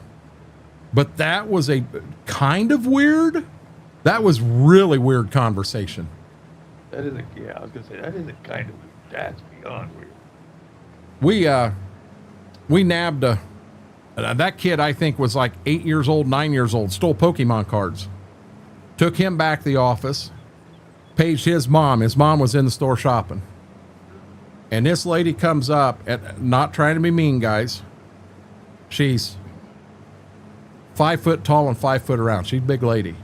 But that was a kind of weird. That was really weird conversation. That is I was gonna say that is a kind of, that's beyond weird. We nabbed that kid, I think was like 8 years old, 9 years old, stole Pokemon cards. Took him back to the office, paged his mom. His mom was in the store shopping. And this lady comes up, and not trying to be mean, guys. She's 5 foot tall and 5 foot around. She's a big lady.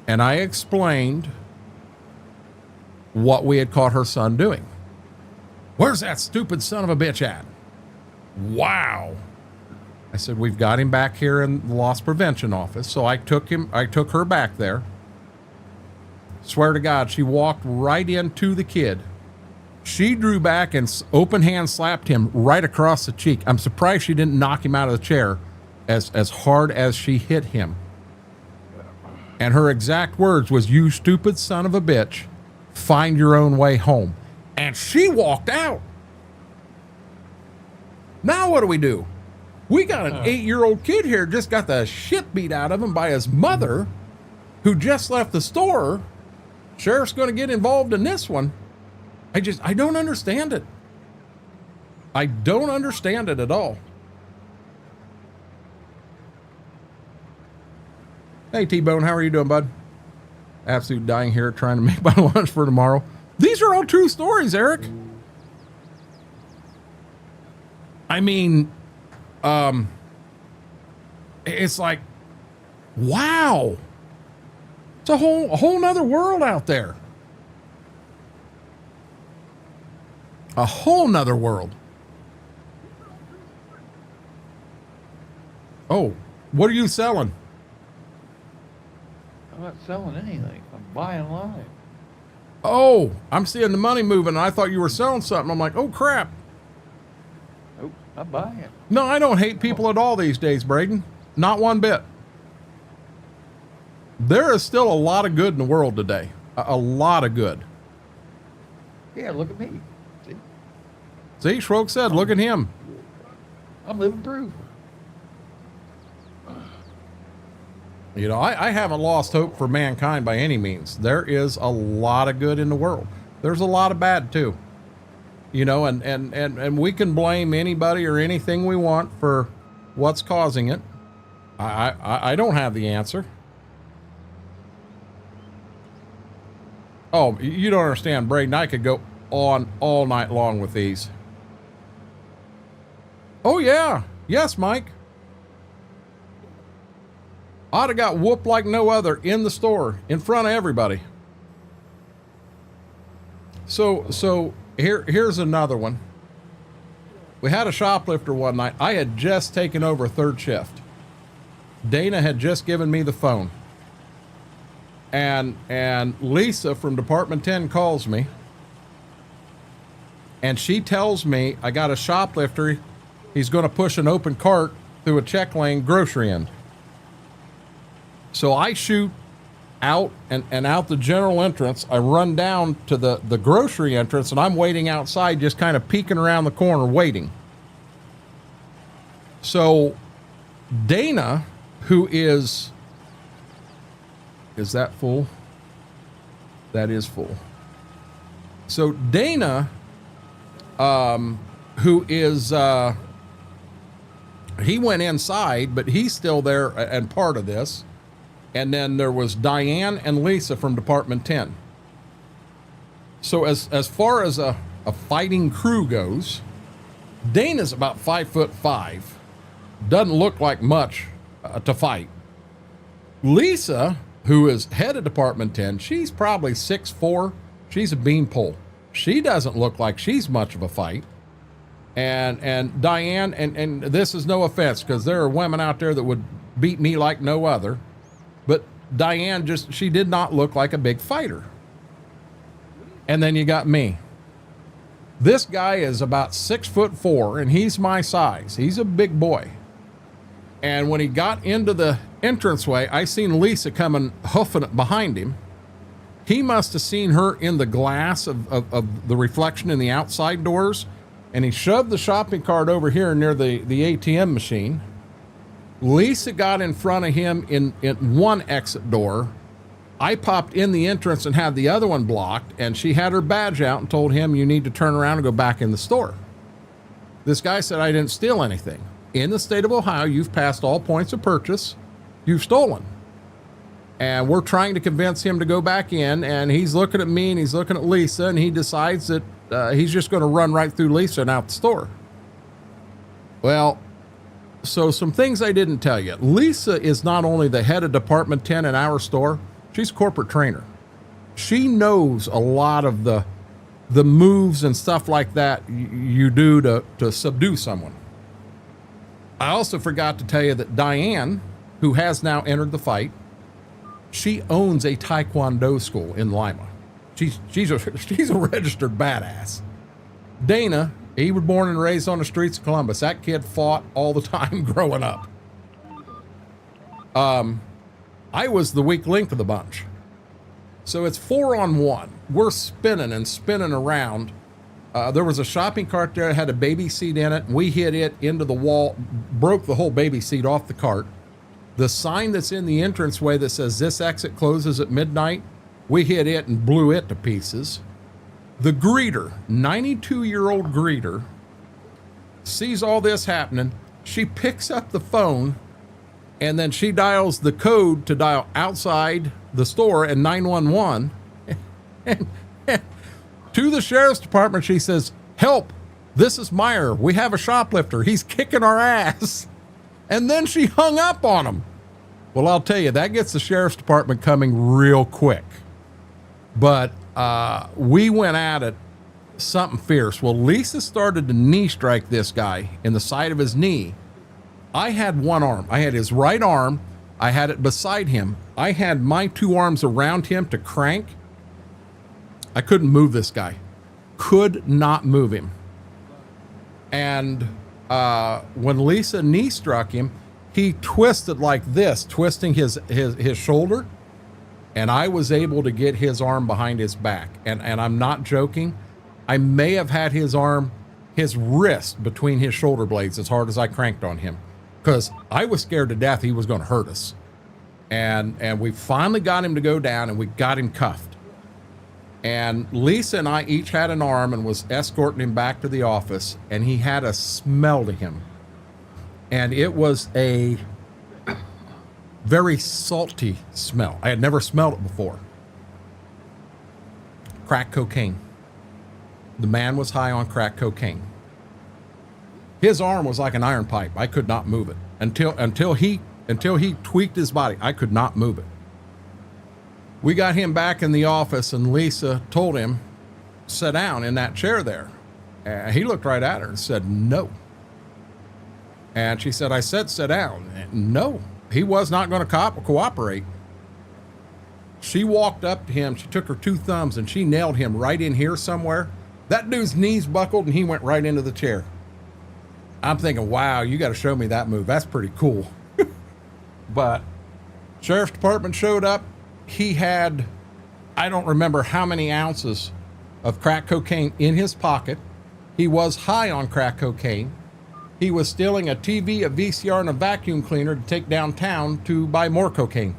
And I explained what we had caught her son doing. Where's that stupid son of a bitch at? Wow. I said, we've got him back here in the loss prevention office. So I took her back there. Swear to God, she walked right into the kid. She drew back and open hand slapped him right across the cheek. I'm surprised she didn't knock him out of the chair as hard as she hit him. And her exact words was, "You stupid son of a bitch, find your own way home." And she walked out. Now what do we do? We got an 8-year-old kid here, just got the shit beat out of him by his mother, who just left the store. Sheriff's going to get involved in this one. I don't understand it. I don't understand it at all. Hey, T-Bone, how are you doing, bud? Absolute dying here trying to make my lunch for tomorrow. These are all true stories, Eric. I mean, it's like, wow. It's a whole nother world out there. A whole nother world. Oh, what are you selling? I'm not selling anything. I'm buying live. Oh, I'm seeing the money moving. I thought you were selling something. I'm like, oh crap. Nope, I'm buying it. No, I don't hate people at all these days, Braden. Not one bit. There is still a lot of good in the world today. A lot of good. Yeah, look at me. See? See, Schroek said, look at him. I'm living proof. You know, I haven't lost hope for mankind by any means. There is a lot of good in the world. There's a lot of bad too. You know, and we can blame anybody or anything we want for what's causing it. I don't have the answer. Oh, you don't understand, Braden. I could go on all night long with these. Oh yeah. Yes, Mike. I'd have got whooped like no other in the store in front of everybody. So here's another one. We had a shoplifter one night. I had just taken over third shift. Dana had just given me the phone. And Lisa from Department 10 calls me. And she tells me I got a shoplifter. He's going to push an open cart through a check lane grocery end. So I shoot out and out the general entrance. I run down to the grocery entrance, and I'm waiting outside, just kind of peeking around the corner waiting. So Dana, who is that full? That is full. So Dana, who is, he went inside, but he's still there and part of this. And then there was Diane and Lisa from Department 10. So as far as a fighting crew goes, Dana's about 5'5". Doesn't look like much to fight. Lisa, who is head of Department 10, she's probably 6'4". She's a beanpole. She doesn't look like she's much of a fight. And Diane, and this is no offense, because there are women out there that would beat me like no other. But Diane she did not look like a big fighter. And then you got me. This guy is about 6'4", and he's my size. He's a big boy. And when he got into the entranceway, I seen Lisa coming, hoofing it behind him. He must have seen her in the glass of the reflection in the outside doors. And he shoved the shopping cart over here near the ATM machine. Lisa got in front of him in one exit door. I popped in the entrance and had the other one blocked, and she had her badge out and told him, you need to turn around and go back in the store. This guy said, I didn't steal anything. In the state of Ohio, you've passed all points of purchase. You've stolen. And we're trying to convince him to go back in, and he's looking at me and he's looking at Lisa, and he decides that he's just going to run right through Lisa and out the store. Well, so some things I didn't tell you. Lisa is not only the head of Department 10 in our store, she's a corporate trainer. She knows a lot of the moves and stuff like that you do to subdue someone. I also forgot to tell you that Diane, who has now entered the fight, she owns a Taekwondo school in Lima. She's a registered badass. Dana, he was born and raised on the streets of Columbus. That kid fought all the time growing up. I was the weak link of the bunch. So it's 4-on-1. We're spinning and spinning around. There was a shopping cart there that had a baby seat in it. We hit it into the wall, broke the whole baby seat off the cart. The sign that's in the entranceway that says this exit closes at midnight, we hit it and blew it to pieces. The greeter, 92-year-old greeter, sees all this happening. She picks up the phone, and then she dials the code to dial outside the store and 911. And to the sheriff's department, she says, help, this is Meyer. We have a shoplifter. He's kicking our ass. And then she hung up on him. Well, I'll tell you, that gets the sheriff's department coming real quick. But we went at it something fierce. Well, Lisa started to knee strike this guy in the side of his knee. I had one arm. I had his right arm, I had it beside him. I had my 2 arms around him to crank. I couldn't move this guy. Could not move him. And when Lisa knee struck him, he twisted like this, twisting his shoulder. And I was able to get his arm behind his back. And I'm not joking. I may have had his wrist between his shoulder blades as hard as I cranked on him, because I was scared to death he was going to hurt us. And we finally got him to go down, and we got him cuffed. And Lisa and I each had an arm and was escorting him back to the office, and he had a smell to him. And it was a very salty smell. I had never smelled it before. Crack cocaine. The man was high on crack cocaine. His arm was like an iron pipe. I could not move it until he tweaked his body. I could not move it. We got him back in the office, and Lisa told him, sit down in that chair there. And he looked right at her and said, no. And she said, I said, sit down. And no, he was not going to cooperate. She walked up to him. She took her 2 thumbs and she nailed him right in here somewhere. That dude's knees buckled and he went right into the chair. I'm thinking, wow, you got to show me that move. That's pretty cool. But sheriff's department showed up. He had, I don't remember how many ounces of crack cocaine in his pocket. He was high on crack cocaine. He was stealing a TV, a VCR, and a vacuum cleaner to take downtown to buy more cocaine.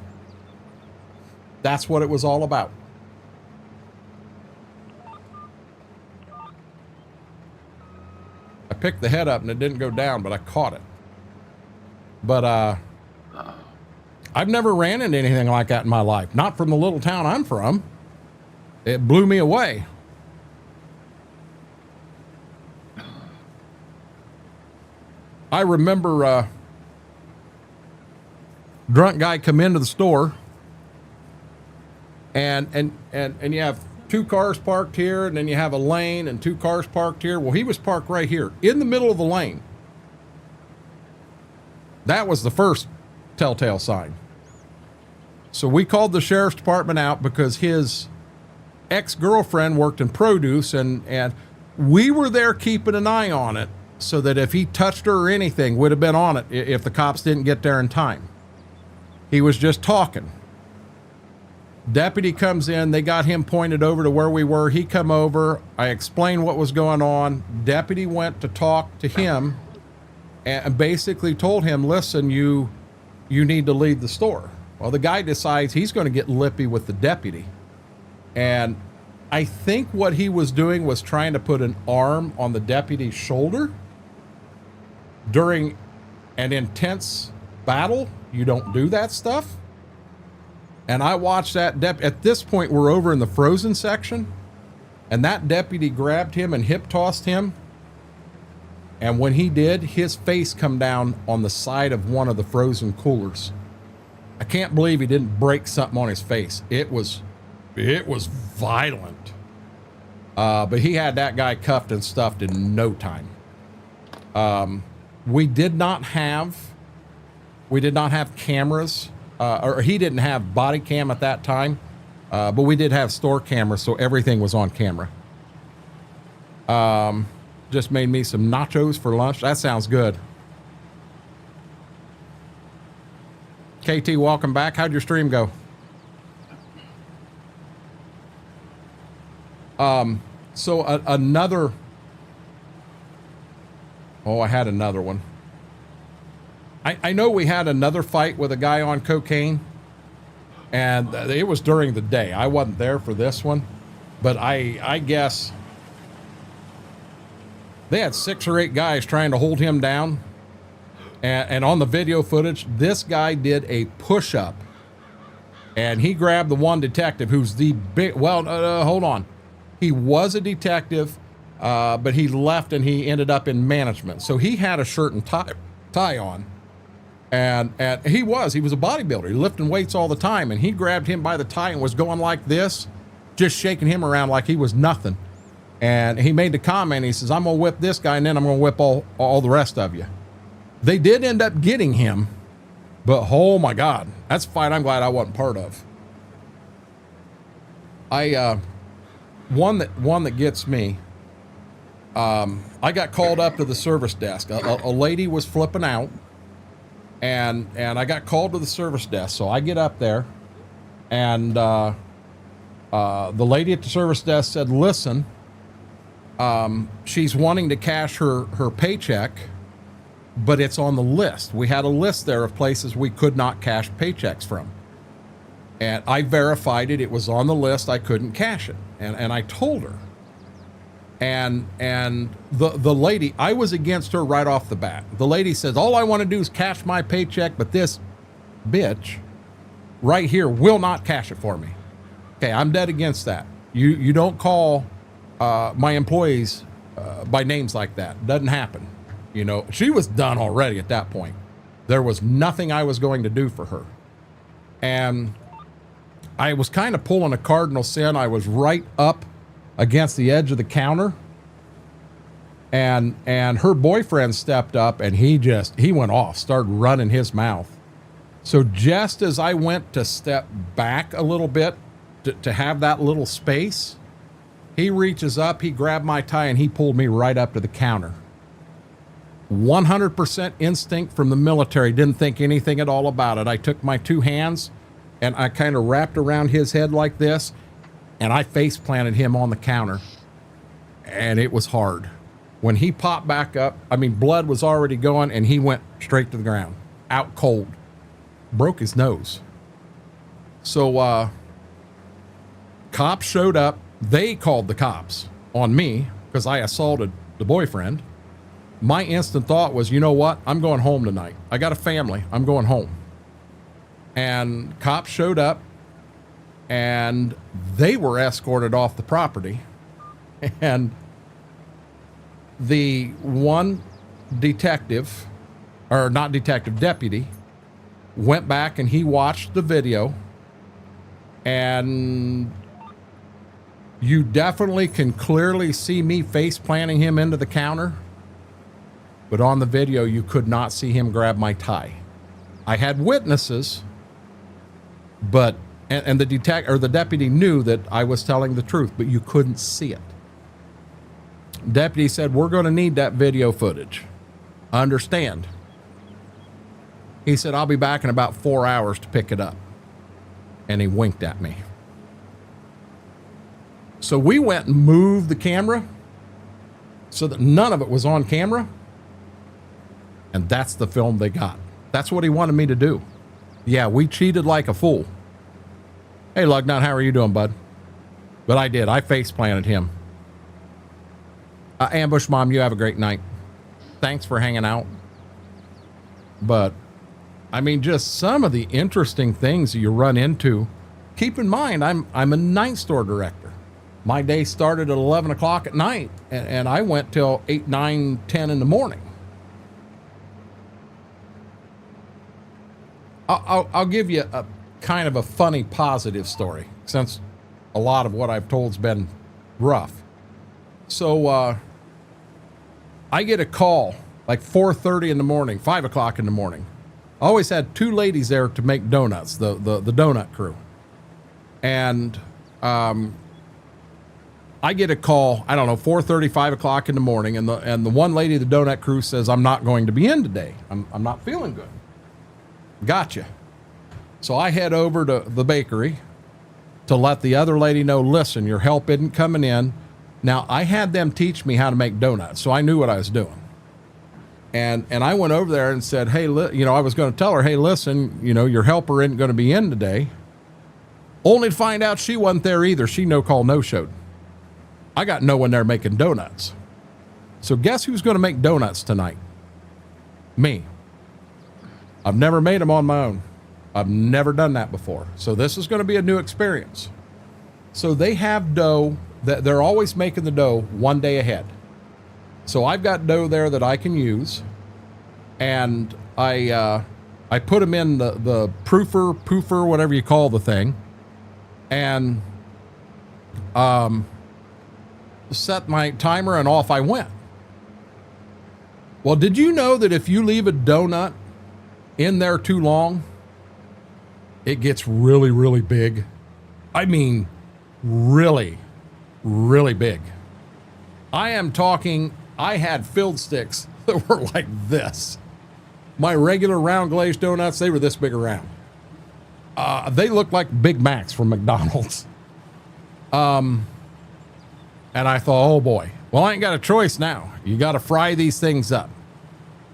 That's what it was all about. I picked the head up and it didn't go down, but I caught it. But I've never ran into anything like that in my life. Not from the little town I'm from. It blew me away. I remember drunk guy come into the store, and you have 2 cars parked here, and then you have a lane and 2 cars parked here. Well, he was parked right here in the middle of the lane. That was the first telltale sign. So we called the sheriff's department out because his ex-girlfriend worked in produce, and we were there keeping an eye on it so that if he touched her or anything, would have been on it if the cops didn't get there in time. He was just talking. Deputy comes in. They got him pointed over to where we were. He come over. I explained what was going on. Deputy went to talk to him and basically told him, listen, you need to leave the store. Well, the guy decides he's going to get lippy with the deputy. And I think what he was doing was trying to put an arm on the deputy's shoulder. During an intense battle, you don't do that stuff. And I watched that at this point, we're over in the frozen section, and that deputy grabbed him and hip tossed him. And when he did, his face come down on the side of one of the frozen coolers. I can't believe he didn't break something on his face. It was violent. But he had that guy cuffed and stuffed in no time. We did not have cameras, or he didn't have body cam at that time, but we did have store cameras, so everything was on camera. Just made me some nachos for lunch. That sounds good. KT, welcome back. How'd your stream go? So another, I had another one. I know we had another fight with a guy on cocaine, and it was during the day. I wasn't there for this one, but I guess they had 6 or 8 guys trying to hold him down. And on the video footage, this guy did a push-up, and he grabbed the one detective who's the big, hold on. He was a detective, but he left and he ended up in management. So he had a shirt and tie on. And he was a bodybuilder. He lifting weights all the time. And he grabbed him by the tie and was going like this, just shaking him around like he was nothing. And he made the comment, he says, I'm going to whip this guy and then I'm going to whip all the rest of you. They did end up getting him, But oh my God, that's a fight I'm glad I wasn't part of. One that gets me. I got called up to the service desk. A lady was flipping out, and I got called to the service desk. So I get up there, and the lady at the service desk said, "Listen, she's wanting to cash her paycheck, but it's on the list. We had a list there of places we could not cash paychecks from." And I verified it. It was on the list. I couldn't cash it. And I told her. And the lady, I was against her right off the bat. The lady says, "All I want to do is cash my paycheck, but this bitch right here will not cash it for me." Okay, I'm dead against that. You don't call my employees by names like that. Doesn't happen. You know, she was done already at that point. There was nothing I was going to do for her. And I was kind of pulling a cardinal sin. I was right up against the edge of the counter. And her boyfriend stepped up, and he went off, started running his mouth. So just as I went to step back a little bit to have that little space, he reaches up, he grabbed my tie, and he pulled me right up to the counter. 100% instinct from the military. Didn't think anything at all about it. I took my two hands and I kind of wrapped around his head like this, and I face planted him on the counter. And it was hard. When he popped back up, I mean, blood was already going, and he went straight to the ground, out cold. Broke his nose. So cops showed up. They called the cops on me because I assaulted the boyfriend. My instant thought was, you know what? I'm going home tonight. I got a family. I'm going home. And cops showed up, and they were escorted off the property. And the one detective, or not detective, deputy, went back and he watched the video. And you definitely can clearly see me face planting him into the counter. But on the video, you could not see him grab my tie. I had witnesses, but and the deputy knew that I was telling the truth, but you couldn't see it. Deputy said, "We're going to need that video footage. Understand?" He said, "I'll be back in about 4 hours to pick it up." And he winked at me. So we went and moved the camera so that none of it was on camera. And that's the film they got. That's what he wanted me to do. Yeah, we cheated like a fool. "Hey, Lugnut, how are you doing, bud?" But I did. I face planted him. Ambush Mom, you have a great night. Thanks for hanging out. But, I mean, just some of the interesting things you run into. Keep in mind, I'm a night store director. My day started at 11 o'clock at night, and I went till 8, 9, 10 in the morning. I'll give you a kind of a funny positive story, since a lot of what I've told's been rough. So I get a call like 4:30 in the morning, 5 o'clock in the morning. I always had two ladies there to make donuts, the donut crew. And I get a call, I don't know, 4:30, 5 o'clock in the morning, and the one lady of the donut crew says, "I'm not going to be in today. I'm not feeling good." Gotcha. So I head over to the bakery to let the other lady know, "Listen, your help isn't coming in." Now, I had them teach me how to make donuts, so I knew what I was doing. And I went over there and said, "Hey, I was going to tell her, hey, listen, your helper isn't going to be in today." Only to find out she wasn't there either. She no-showed. I got no one there making donuts. So guess who's going to make donuts tonight? Me. I've never made them on my own. I've never done that before. So this is going to be a new experience. So they have dough that they're always making the dough one day ahead. So I've got dough there that I can use. And I put them in the poofer, whatever you call the thing. And set my timer, and off I went. Well, did you know that if you leave a donut in there too long, it gets really, really big. I mean, really, really big. I am talking, I had filled sticks that were like this. My regular round glazed donuts, they were this big around. They look like Big Macs from McDonald's. And I thought, oh boy, well, I ain't got a choice now. You got to fry these things up.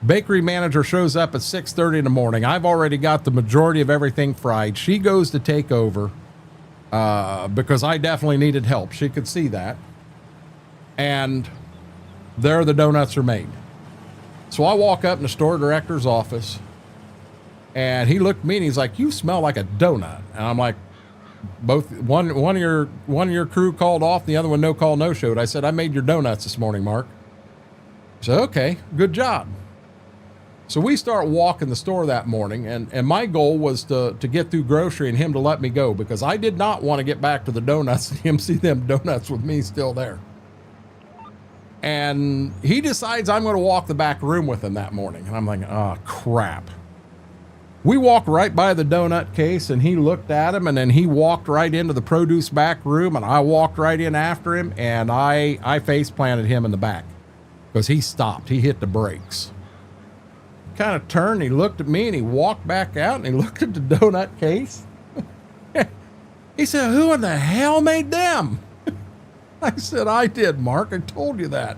Bakery manager shows up at 6:30 in the morning. I've already got the majority of everything fried. She goes to take over because I definitely needed help. She could see that. And there the donuts are made. So I walk up in the store director's office, and he looked at me and he's like, "You smell like a donut." And I'm like, one of your crew called off, the other one no call, no showed. I said, "I made your donuts this morning, Mark." He said, "Okay, good job." So we start walking the store that morning, and my goal was to get through grocery and him to let me go, because I did not want to get back to the donuts and him see them donuts with me still there. And he decides I'm going to walk the back room with him that morning. And I'm like, oh, crap. We walked right by the donut case, and he looked at him, and then he walked right into the produce back room, and I walked right in after him, and I face planted him in the back because he stopped. He hit the brakes. Kind of turned, he looked at me, and he walked back out, and he looked at the donut case. He said, "Who in the hell made them?" I said, "I did, Mark. I told you that."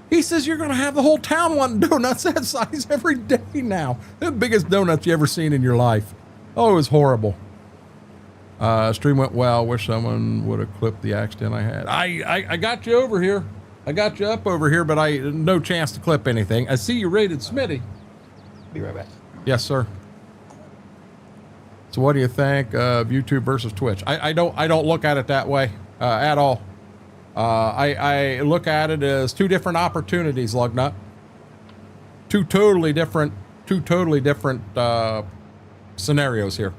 He says, "You're going to have the whole town wanting donuts that size every day now." The biggest donuts you ever seen in your life. Oh, it was horrible. Stream went well. Wish someone would have clipped the accident I had. I got you over here. I got you up over here, but no chance to clip anything. I see you rated Smitty. Be right back. Yes, sir. So what do you think of YouTube versus Twitch? I don't look at it that way at all. I look at it as two different opportunities, Lugnut. Two totally different scenarios here.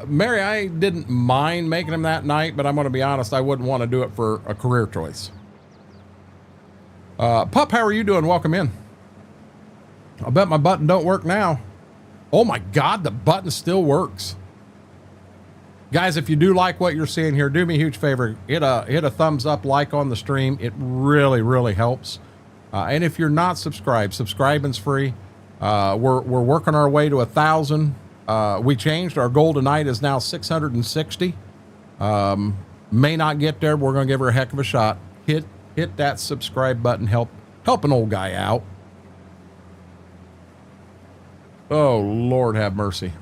Mary, I didn't mind making them that night, but I'm going to be honest, I wouldn't want to do it for a career choice. Pup, how are you doing? Welcome in. I bet my button don't work now. Oh my God, the button still works. Guys, if you do like what you're seeing here, do me a huge favor. Hit a thumbs up, like on the stream. It really, really helps. And if you're not subscribed, subscribing's free. We're working our way to 1,000. We changed. Our goal tonight is now 660. May not get there, but we're going to give her a heck of a shot. Hit that subscribe button. Help an old guy out. Oh, Lord have mercy.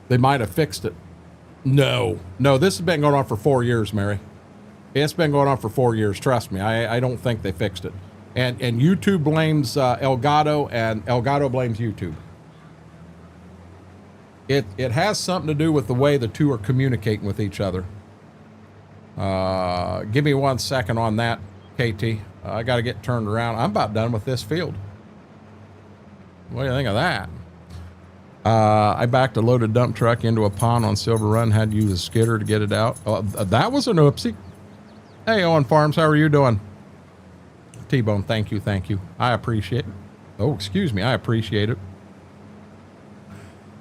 They might have fixed it. No, this has been going on for 4 years, Mary. It's been going on for 4 years. Trust me. I don't think they fixed it. And YouTube blames Elgato, and Elgato blames YouTube. It has something to do with the way the two are communicating with each other. Give me 1 second on that, KT. I got to get turned around. I'm about done with this field. What do you think of that? I backed a loaded dump truck into a pond on Silver Run, had to use a skidder to get it out. That was an oopsie. Hey, Owen Farms, how are you doing? T-Bone, thank you. I appreciate it. Oh, excuse me, I appreciate it.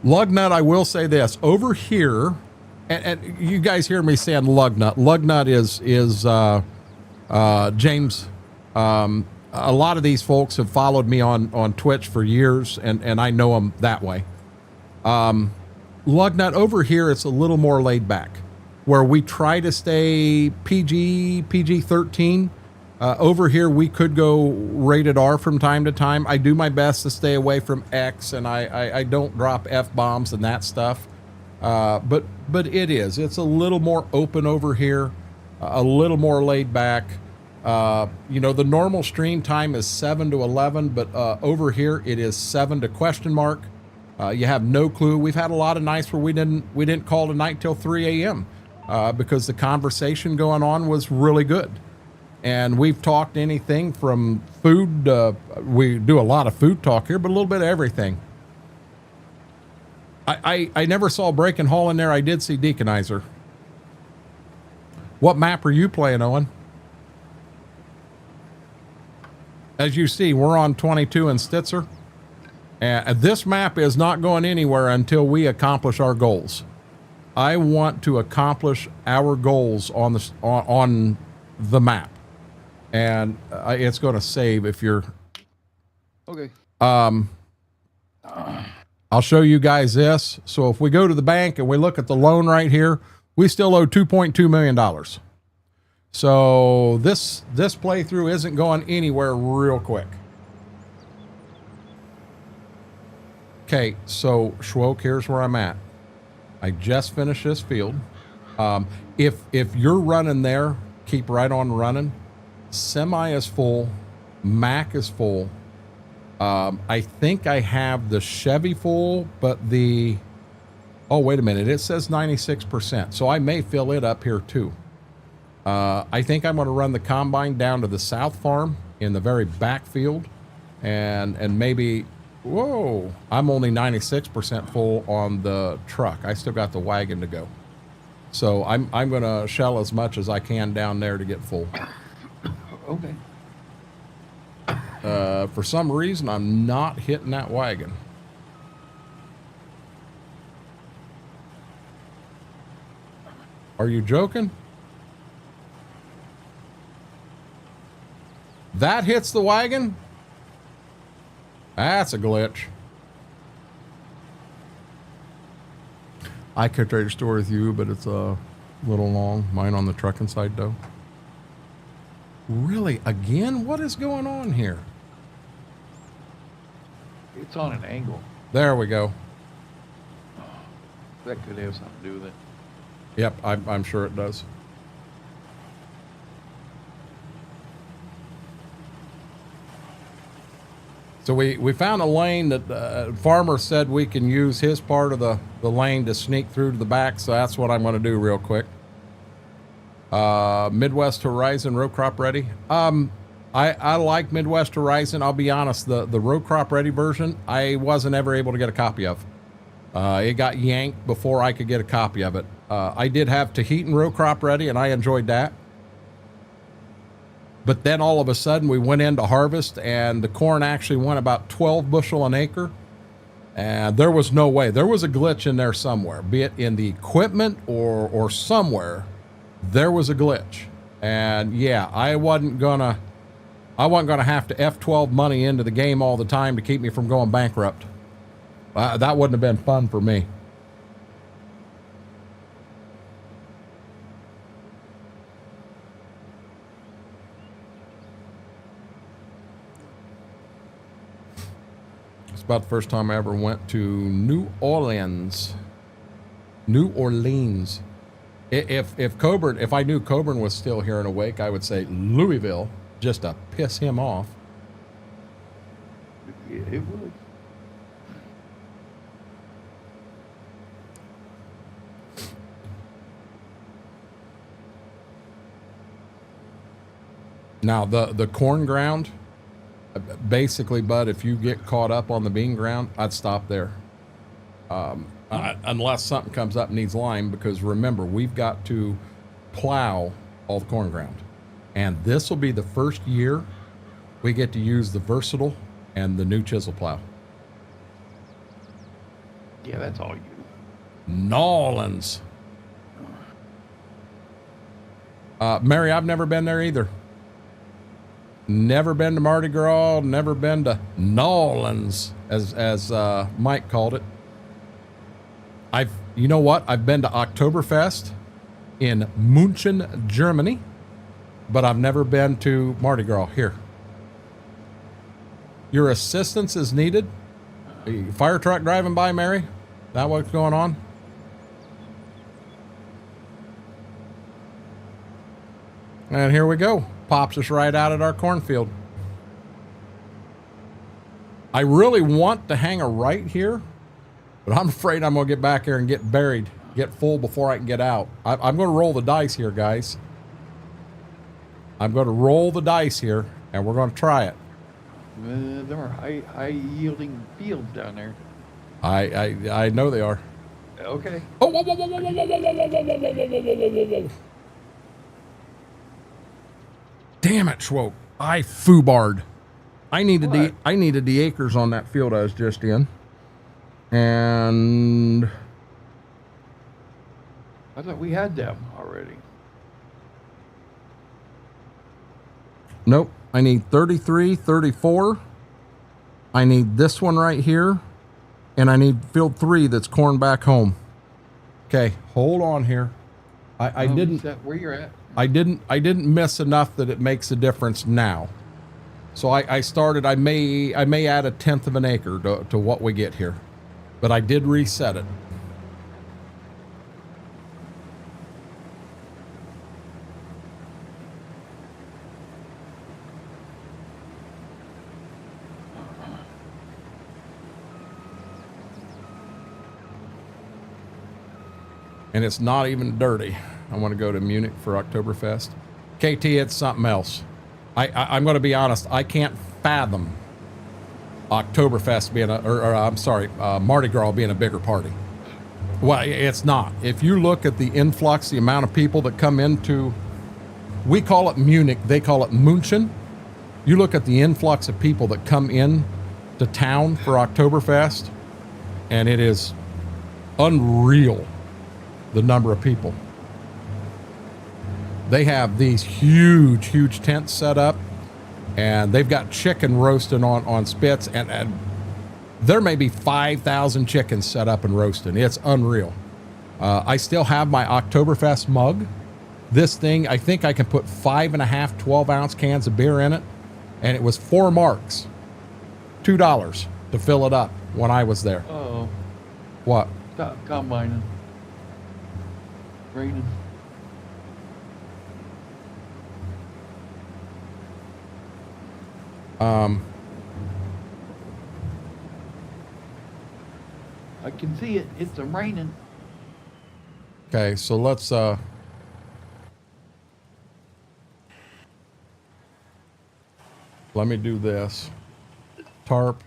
Lugnut, I will say this. Over here, and you guys hear me saying Lugnut. Lugnut is James. A lot of these folks have followed me on Twitch for years, and I know them that way. Lugnut, over here, it's a little more laid back, where we try to stay PG-13. Over here, we could go rated R from time to time. I do my best to stay away from X, and I don't drop F-bombs and that stuff. But it's a little more open over here, a little more laid back. The normal stream time is 7 to 11, but over here it is 7 to question mark. You have no clue. We've had a lot of nights where we didn't call tonight till 3 a.m. Because the conversation going on was really good. And we've talked anything from food. We do a lot of food talk here, but a little bit of everything. I never saw Break and Haul in there. I did see Deaconizer. What map are you playing, Owen? as you see, we're on 22 in Stitzer. And this map is not going anywhere until we accomplish our goals. I want to accomplish our goals on the map. And it's going to save if you're... Okay. I'll show you guys this. So if we go to the bank and we look at the loan right here, we still owe $2.2 million. So this playthrough isn't going anywhere real quick. Okay, so Schwoke, here's where I'm at. I just finished this field. If you're running there, keep right on running. Semi is full. Mac is full. I think I have the Chevy full, but the... Oh, wait a minute. It says 96%. So I may fill it up here too. I think I'm going to run the combine down to the South Farm in the very back field. And maybe... Whoa, I'm only 96% full on the truck. I still got the wagon to go. So I'm going to shell as much as I can down there to get full. Okay. For some reason, I'm not hitting that wagon. Are you joking? That hits the wagon? That's a glitch. I could trade a store with you, but it's a little long. Mine on the trucking side, though. Really? Again? What is going on here? It's on an angle. There we go. That could have something to do with it. Yep, I'm sure it does. So we found a lane that farmer said we can use his part of the lane to sneak through to the back, so that's what I'm going to do real quick. Midwest Horizon row crop ready. I like Midwest Horizon. I'll be honest, the row crop ready version, I wasn't ever able to get a copy of. It got yanked before I could get a copy of it. I did have Tahitian row crop ready, and I enjoyed that. But then all of a sudden we went into harvest and the corn actually went about 12 bushel an acre. And there was no way. There was a glitch in there somewhere, be it in the equipment or somewhere. There was a glitch. And yeah, I wasn't gonna have to F12 money into the game all the time to keep me from going bankrupt. That wouldn't have been fun for me. About the first time I ever went to New Orleans. If I knew Coburn was still here and awake, I would say Louisville, just to piss him off. Yeah, it would. Now the corn ground, basically, bud, if you get caught up on the bean ground, I'd stop there. Unless something comes up and needs lime, because remember, we've got to plow all the corn ground. And this will be the first year we get to use the Versatile and the new chisel plow. Yeah, that's all you. Nolans. Mary, I've never been there either. Never been to Mardi Gras, never been to Nolans, as Mike called it. You know what? I've been to Oktoberfest in München, Germany, but I've never been to Mardi Gras here. Your assistance is needed. Fire truck driving by, Mary? That what's going on? And here we go. Pops us right out at our cornfield. I really want to hang a right here, but I'm afraid I'm going to get back here and get buried, get full before I can get out. I'm going to roll the dice here, guys. I'm going to roll the dice here, and we're going to try it. There are high yielding fields down there. I know they are. Okay. Oh, whoa, whoa, whoa, whoa, whoa, whoa, whoa, whoa, whoa, whoa, whoa, whoa. Damn it, Schwoke. I foobarred. I needed What? the acres on that field I was just in. And I thought we had them already. nope, I need 33, 34. I need this one right here. And I need field 3 that's corn back home. Okay, hold on here. I didn't. Is that where you're at? I didn't miss enough that it makes a difference now. So I started. I may add 1/10 of an acre to what we get here, but I did reset it. And it's not even dirty. I want to go to Munich for Oktoberfest. KT, it's something else. I'm going to be honest. I can't fathom Oktoberfest being Mardi Gras being a bigger party. Well, it's not. If you look at the influx, the amount of people that come into, we call it Munich, they call it München. You look at the influx of people that come in to town for Oktoberfest, and it is unreal, the number of people. They have these huge tents set up, and they've got chicken roasting on spits, and there may be 5,000 chickens set up and roasting. It's unreal. I still have my Oktoberfest mug. This thing, I think I can put 5.5 12-ounce cans of beer in it, and it was 4 marks, $2 to fill it up when I was there. Uh-oh. What? Combining. Raining. I can see it. It's raining. Okay, so let's let me do this. Tarp.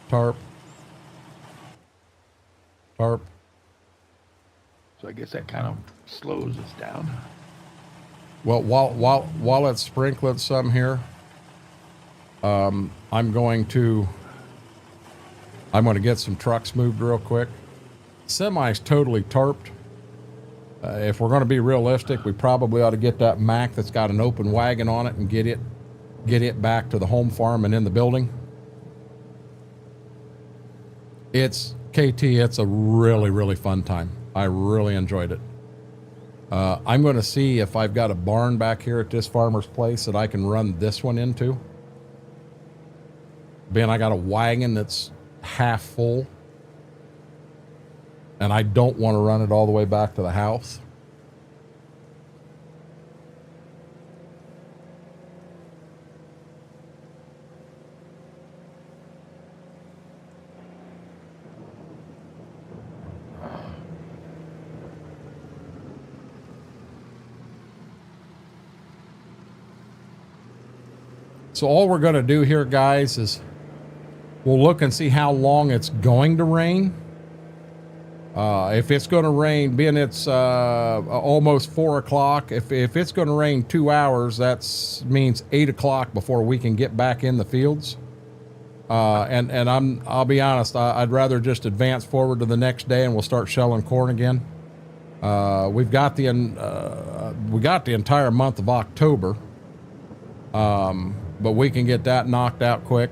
Tarp. Tarp. So I guess that kind of slows us down. Well, while it's sprinkling some here, I'm going to get some trucks moved real quick. Semi's totally tarped. If we're going to be realistic, we probably ought to get that Mack that's got an open wagon on it and get it back to the home farm and in the building. It's KT. It's a really fun time. I really enjoyed it. I'm going to see if I've got a barn back here at this farmer's place that I can run this one into. Being I got a wagon that's half full, and I don't want to run it all the way back to the house. So all we're going to do here, guys, is we'll look and see how long it's going to rain. If it's going to rain, being it's almost 4 o'clock, if it's going to rain 2 hours, that means 8 o'clock before we can get back in the fields. And I'll be honest, I'd rather just advance forward to the next day and we'll start shelling corn again. We got the entire month of October. But we can get that knocked out quick.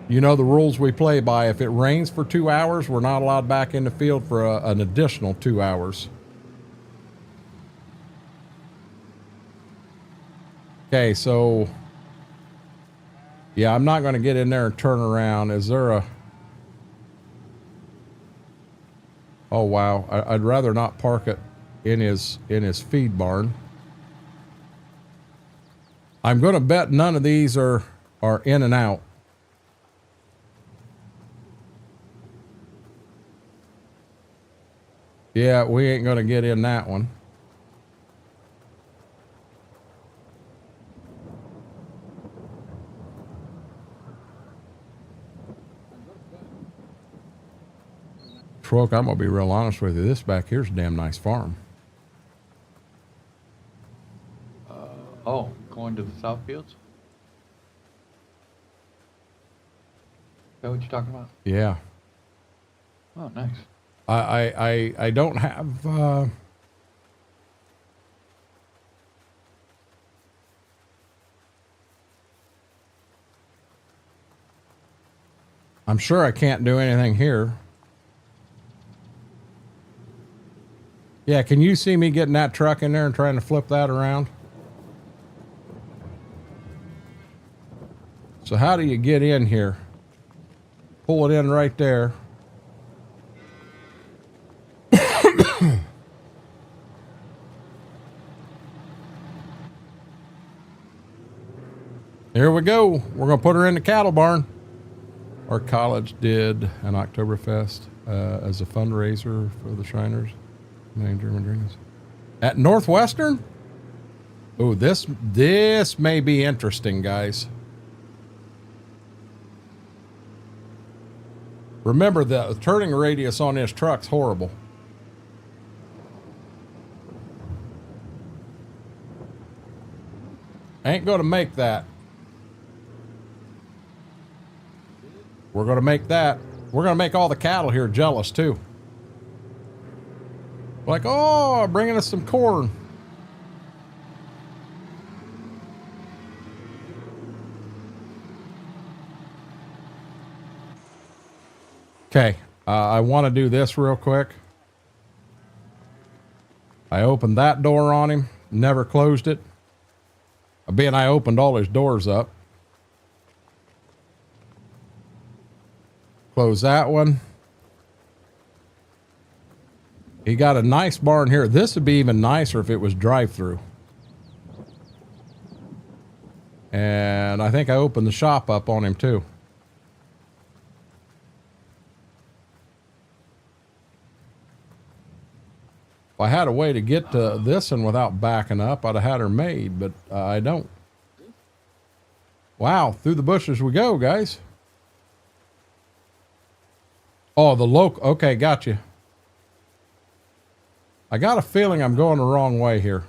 You know the rules we play by. If it rains for 2 hours, we're not allowed back in the field for an additional 2 hours. Okay, so yeah, I'm not going to get in there and turn around. Is there a... Oh, wow. I'd rather not park it in his feed barn. I'm going to bet none of these are in and out. Yeah, we ain't going to get in that one. Truck, I'm going to be real honest with you. This back here's a damn nice farm. going to the south fields? Is that what you're talking about? Yeah. Oh, nice. I don't have, I'm sure I can't do anything here. Yeah, can you see me getting that truck in there and trying to flip that around? So how do you get in here? Pull it in right there. Here we go. We're going to put her in the cattle barn. Our college did an Oktoberfest as a fundraiser for the Shriners. German dreams. At Northwestern? Oh, this may be interesting, guys. Remember, the turning radius on this truck's horrible. Ain't gonna make that. We're gonna make that. We're gonna make all the cattle here jealous too. Like, oh, bringing us some corn. Okay, I want to do this real quick. I opened that door on him, never closed it. Being I opened all his doors up. Close that one. He got a nice barn here. This would be even nicer if it was drive-through. And I think I opened the shop up on him too. If I had a way to get to this one without backing up, I'd have had her made, but I don't. Wow, through the bushes we go, guys. Oh, the local, okay, got you. I got a feeling I'm going the wrong way here.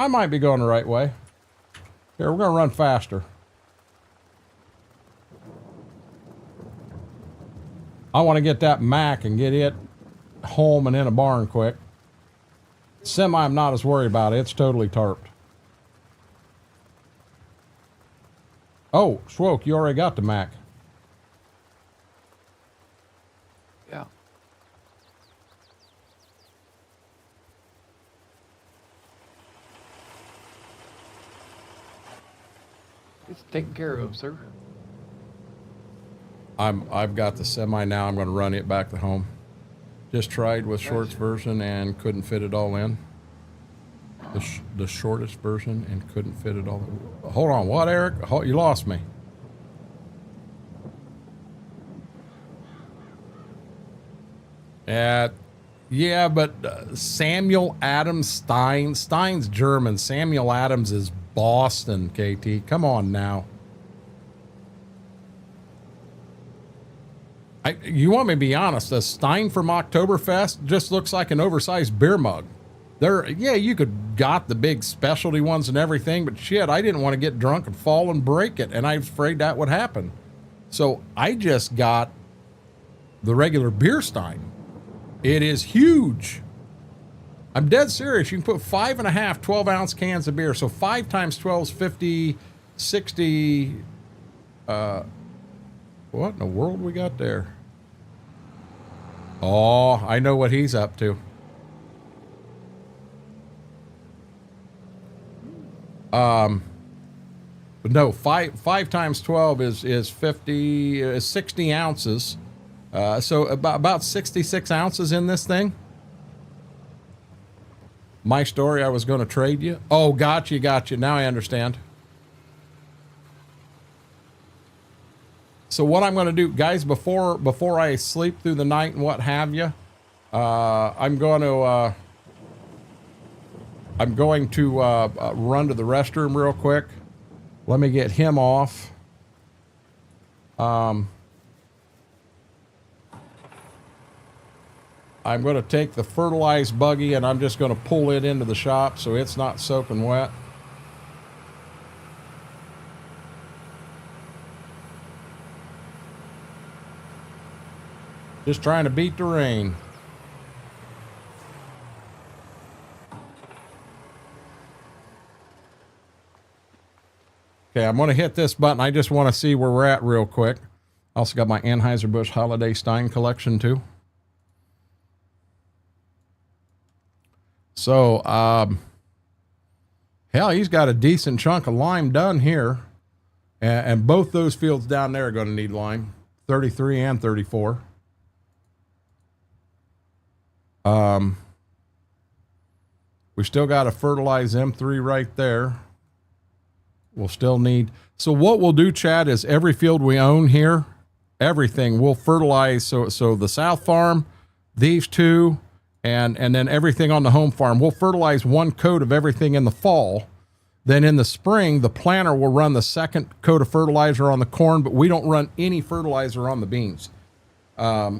I might be going the right way. Here, we're going to run faster. I want to get that Mac and get it home and in a barn quick. Semi, I'm not as worried about it. It's totally tarped. Oh, Swoke, you already got the Mac. Yeah. It's taken care of, sir. I've got the semi now. I'm going to run it back to home. Just tried with shorts version and couldn't fit it all in. The shortest version and couldn't fit it all in. Hold on, what, Eric? You lost me. Yeah, but Samuel Adams Stein's German. Samuel Adams is Boston, KT. Come on now. You want me to be honest, a Stein from Oktoberfest just looks like an oversized beer mug. Yeah, you could got the big specialty ones and everything, but shit, I didn't want to get drunk and fall and break it, and I was afraid that would happen. So I just got the regular beer Stein. It is huge. I'm dead serious. You can put 5.5 12-ounce cans of beer. So 5 times 12 is 50, 60. What in the world we got there? Oh, I know what he's up to. But no, 5 times 12 is 50, 60 ounces. So about 66 ounces in this thing. My story, I was going to trade you. Oh, got you. Now I understand. So what I'm going to do, guys, before I sleep through the night and what have you, I'm going to run to the restroom real quick. Let me get him off. I'm going to take the fertilized buggy and I'm just going to pull it into the shop so it's not soaking wet. Just trying to beat the rain. Okay, I'm going to hit this button. I just want to see where we're at real quick. Also got my Anheuser-Busch Holiday Stein collection too. So, hell, he's got a decent chunk of lime done here. And both those fields down there are going to need lime, 33 and 34. We still got to fertilize M3 right there. We'll still need, so what we'll do, Chad, is every field we own here, everything we'll fertilize. So the south farm, these two, and then everything on the home farm, we'll fertilize one coat of everything in the fall. Then in the spring, the planter will run the second coat of fertilizer on the corn, but we don't run any fertilizer on the beans.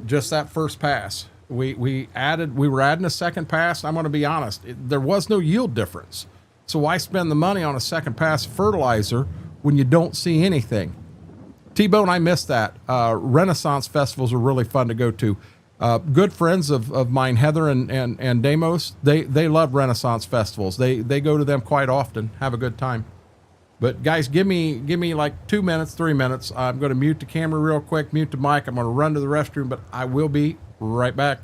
Just that first pass. We were adding a second pass. I'm going to be honest, there was no yield difference. So why spend the money on a second pass fertilizer when you don't see anything? T-Bone, I missed that. Renaissance festivals are really fun to go to. Good friends of mine, Heather and Damos, they love Renaissance festivals. They go to them quite often, have a good time. But guys, give me like 2 minutes, 3 minutes. I'm going to mute the camera real quick, mute the mic. I'm going to run to the restroom, but I will be right back.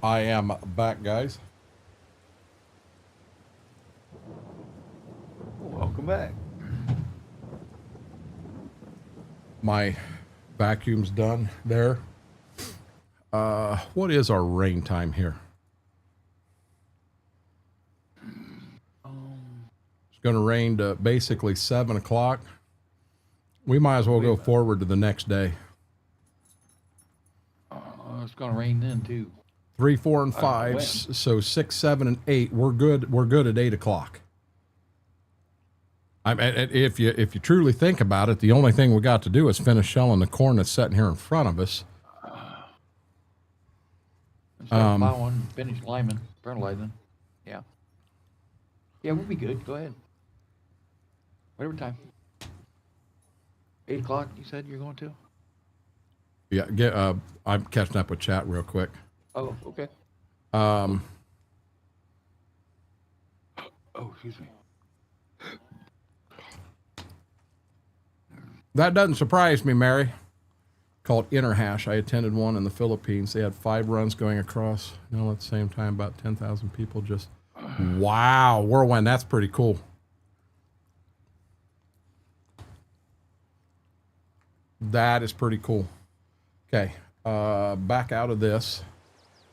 I am back, guys. Welcome back. My vacuum's done there. What is our rain time here? It's going to rain to basically 7 o'clock. We might as well go forward to the next day. It's going to rain then too. 3, 4, and 5. So 6, 7, and 8. We're good. We're good at 8 o'clock. I mean, if you truly think about it, the only thing we got to do is finish shelling the corn that's sitting here in front of us. Plowing, finish liming, fertilizing. Yeah. Yeah, we'll be good. Go ahead. Whatever time. 8 o'clock, you said you're going to? Yeah, I'm catching up with chat real quick. Oh, okay. Oh, excuse me. That doesn't surprise me, Mary. Called Interhash. I attended one in the Philippines. They had 5 runs going across. At the same time, about 10,000 people just. Wow, whirlwind. That's pretty cool. That is pretty cool. Okay, back out of this.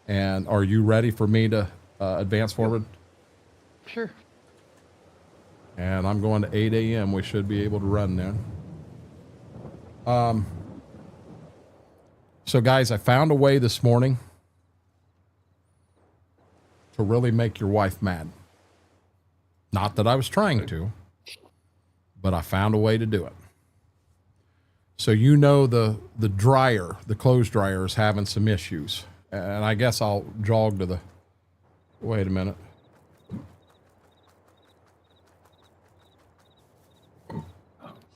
And are you ready for me to advance forward? Sure. And I'm going to 8 a.m. We should be able to run then. So guys, I found a way this morning to really make your wife mad. Not that I was trying to, but I found a way to do it. So the dryer, the clothes dryer is having some issues. And I guess I'll jog to the, wait a minute.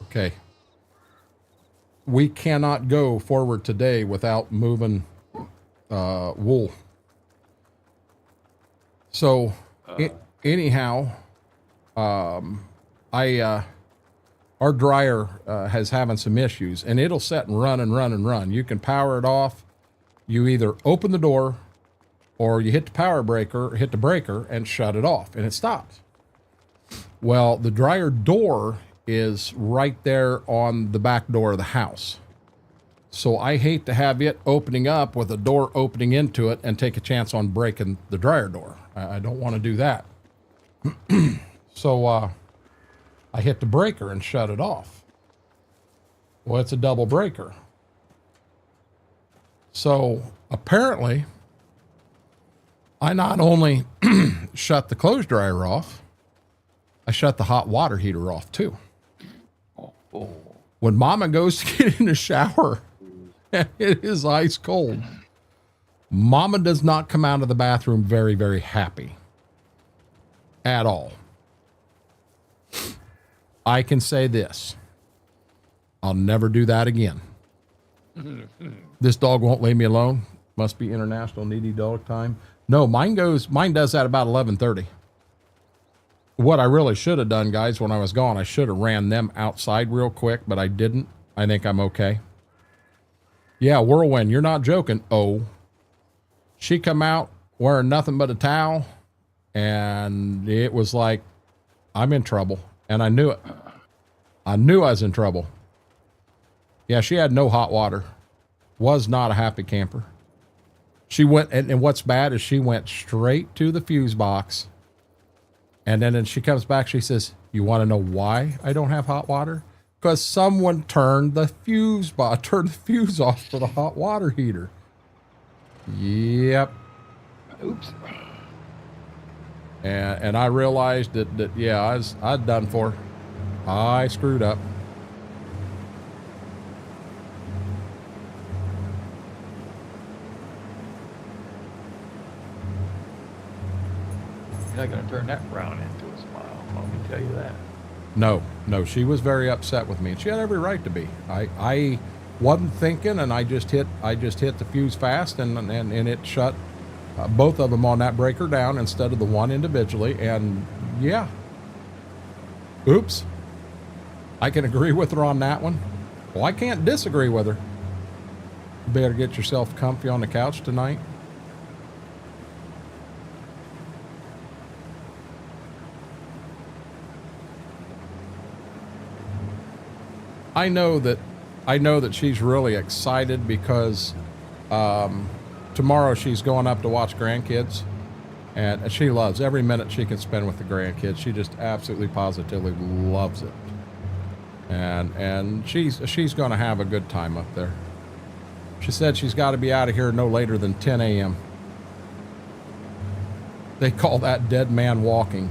Okay. We cannot go forward today without moving wool. So anyhow, our dryer has having some issues, and it'll set and run and run and run. You can power it off. You either open the door or you hit the breaker and shut it off, and it stops. Well, the dryer door is right there on the back door of the house. So I hate to have it opening up with a door opening into it and take a chance on breaking the dryer door. I don't want to do that. So I hit the breaker and shut it off. Well, it's a double breaker. So apparently I not only shut the clothes dryer off, I shut the hot water heater off too. When Mama goes to get in the shower, it is ice cold. Mama does not come out of the bathroom very, very happy at all. I can say this. I'll never do that again. This dog won't leave me alone. Must be international needy dog time. No, mine does that about 11:30. What I really should have done, guys, when I was gone, I should have ran them outside real quick, but I didn't. I think I'm okay. Yeah, Whirlwind, you're not joking. Oh, she come out wearing nothing but a towel, and it was like, I'm in trouble, and I knew it. I knew I was in trouble. Yeah, she had no hot water. Was not a happy camper. She went, and what's bad is she went straight to the fuse box. And then she comes back, she says, you want to know why I don't have hot water? Because someone turned the fuse off for the hot water heater. Yep. Oops. And I realized that yeah, I'd done for. I screwed up. You're not going to turn that frown into a smile. Let me tell you that. No, she was very upset with me, and she had every right to be. I wasn't thinking, and I just hit the fuse fast, and it shut both of them on that breaker down instead of the one individually. And yeah, oops. I can agree with her on that one. Well, I can't disagree with her. You better get yourself comfy on the couch tonight. I know that she's really excited because tomorrow she's going up to watch grandkids, and she loves every minute she can spend with the grandkids. She just absolutely positively loves it, and she's going to have a good time up there. She said she's got to be out of here no later than 10 a.m. They call that dead man walking.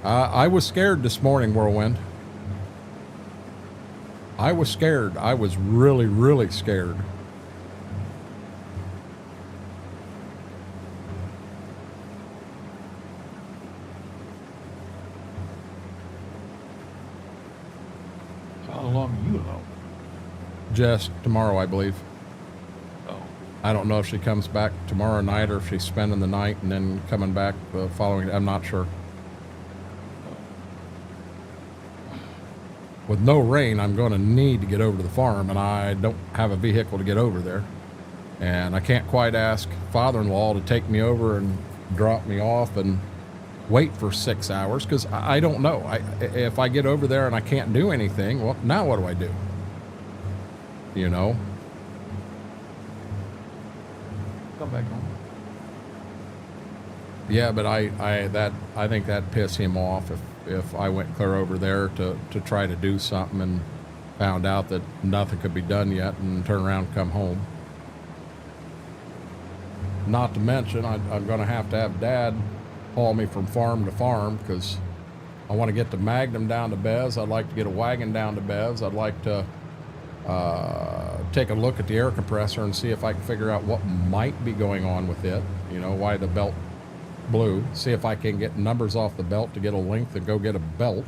I was scared this morning, Whirlwind. I was scared. I was really, really scared. So how long are you alone? Just tomorrow, I believe. Oh. I don't know if she comes back tomorrow night or if she's spending the night and then coming back the following. I'm not sure. With no rain, I'm going to need to get over to the farm, and I don't have a vehicle to get over there. And I can't quite ask father-in-law to take me over and drop me off and wait for 6 hours, because I don't know. If I get over there and I can't do anything, well, now what do I do? You know? Come back home. Yeah, but I think that'd piss him off if I went clear over there to try to do something and found out that nothing could be done yet and turn around and come home. Not to mention, I'm going to have Dad haul me from farm to farm, because I want to get the Magnum down to Bez. I'd like to get a wagon down to Bez. I'd like to take a look at the air compressor and see if I can figure out what might be going on with it. You know, why the belt blew. See if I can get numbers off the belt to get a length and go get a belt.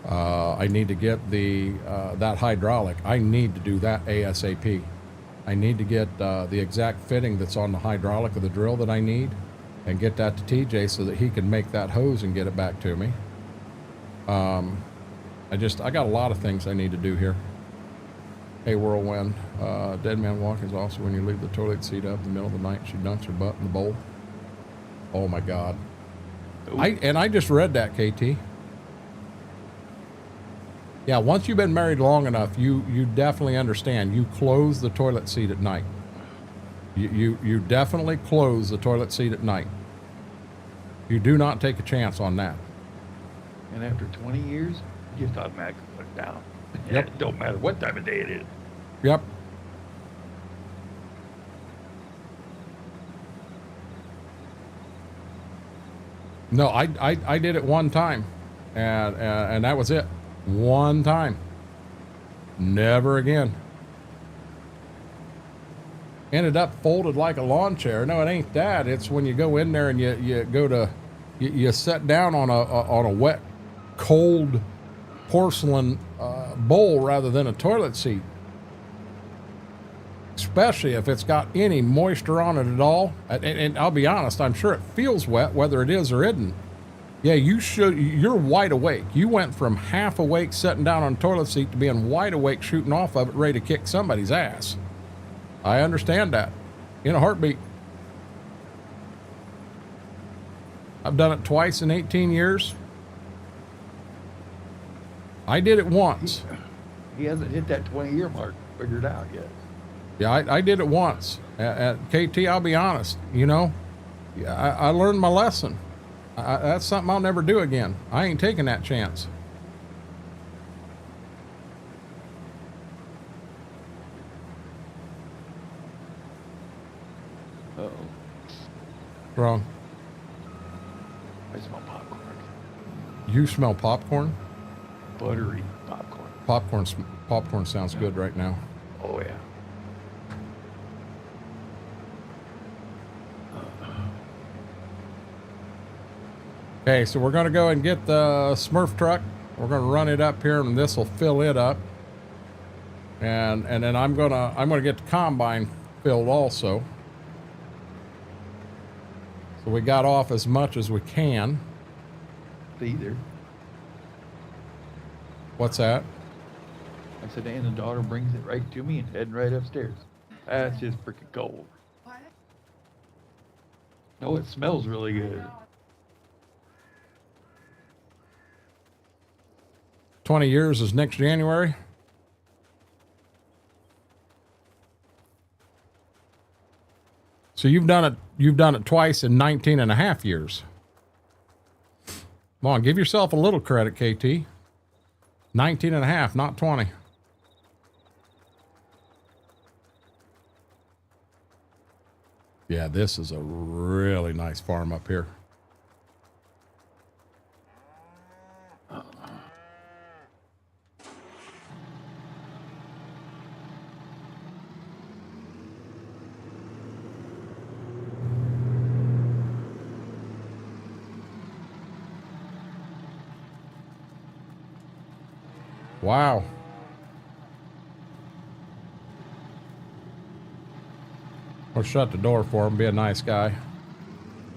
I need to get the that hydraulic. I need to do that ASAP. I need to get the exact fitting that's on the hydraulic of the drill that I need, and get that to TJ so that he can make that hose and get it back to me. I got a lot of things I need to do here. Hey, Whirlwind, dead man walking is also when you leave the toilet seat up in the middle of the night, she dunks her butt in the bowl. Oh my God. I just read that, KT. Yeah, once you've been married long enough, you definitely understand. You close the toilet seat at night. You definitely close the toilet seat at night. You do not take a chance on that. And after 20 years, you just automatically put it down. Yep. It don't matter what time of day it is. Yep. No, I did it one time, and that was it. One time. Never again. Ended up folded like a lawn chair. No, it ain't that. It's when you go in there and you go to you sit down on a wet, cold porcelain bowl rather than a toilet seat. Especially if it's got any moisture on it at all. And I'll be honest, I'm sure it feels wet, whether it is or isn't. Yeah, you're wide awake. You went from half awake sitting down on a toilet seat to being wide awake shooting off of it, ready to kick somebody's ass. I understand that. In a heartbeat. I've done it twice in 18 years. I did it once. He hasn't hit that 20-year mark figured out yet. Yeah, I did it once. At KT, I'll be honest, you know, I learned my lesson. That's something I'll never do again. I ain't taking that chance. Uh-oh. Wrong. I smell popcorn. You smell popcorn? Buttery popcorn. Popcorn sounds good right now. Oh, yeah. Okay, so we're going to go and get the Smurf truck. We're going to run it up here, and this will fill it up. And then I'm gonna get the combine filled also. So we got off as much as we can. Either. What's that? I said, and the daughter brings it right to me and heading right upstairs. That's just freaking cold. Oh, it smells really good. 20 years is next January. So you've done it twice in 19 and a half years. Come on, give yourself a little credit, KT. 19 and a half, not 20. Yeah, this is a really nice farm up here. Wow. We'll shut the door for him, be a nice guy.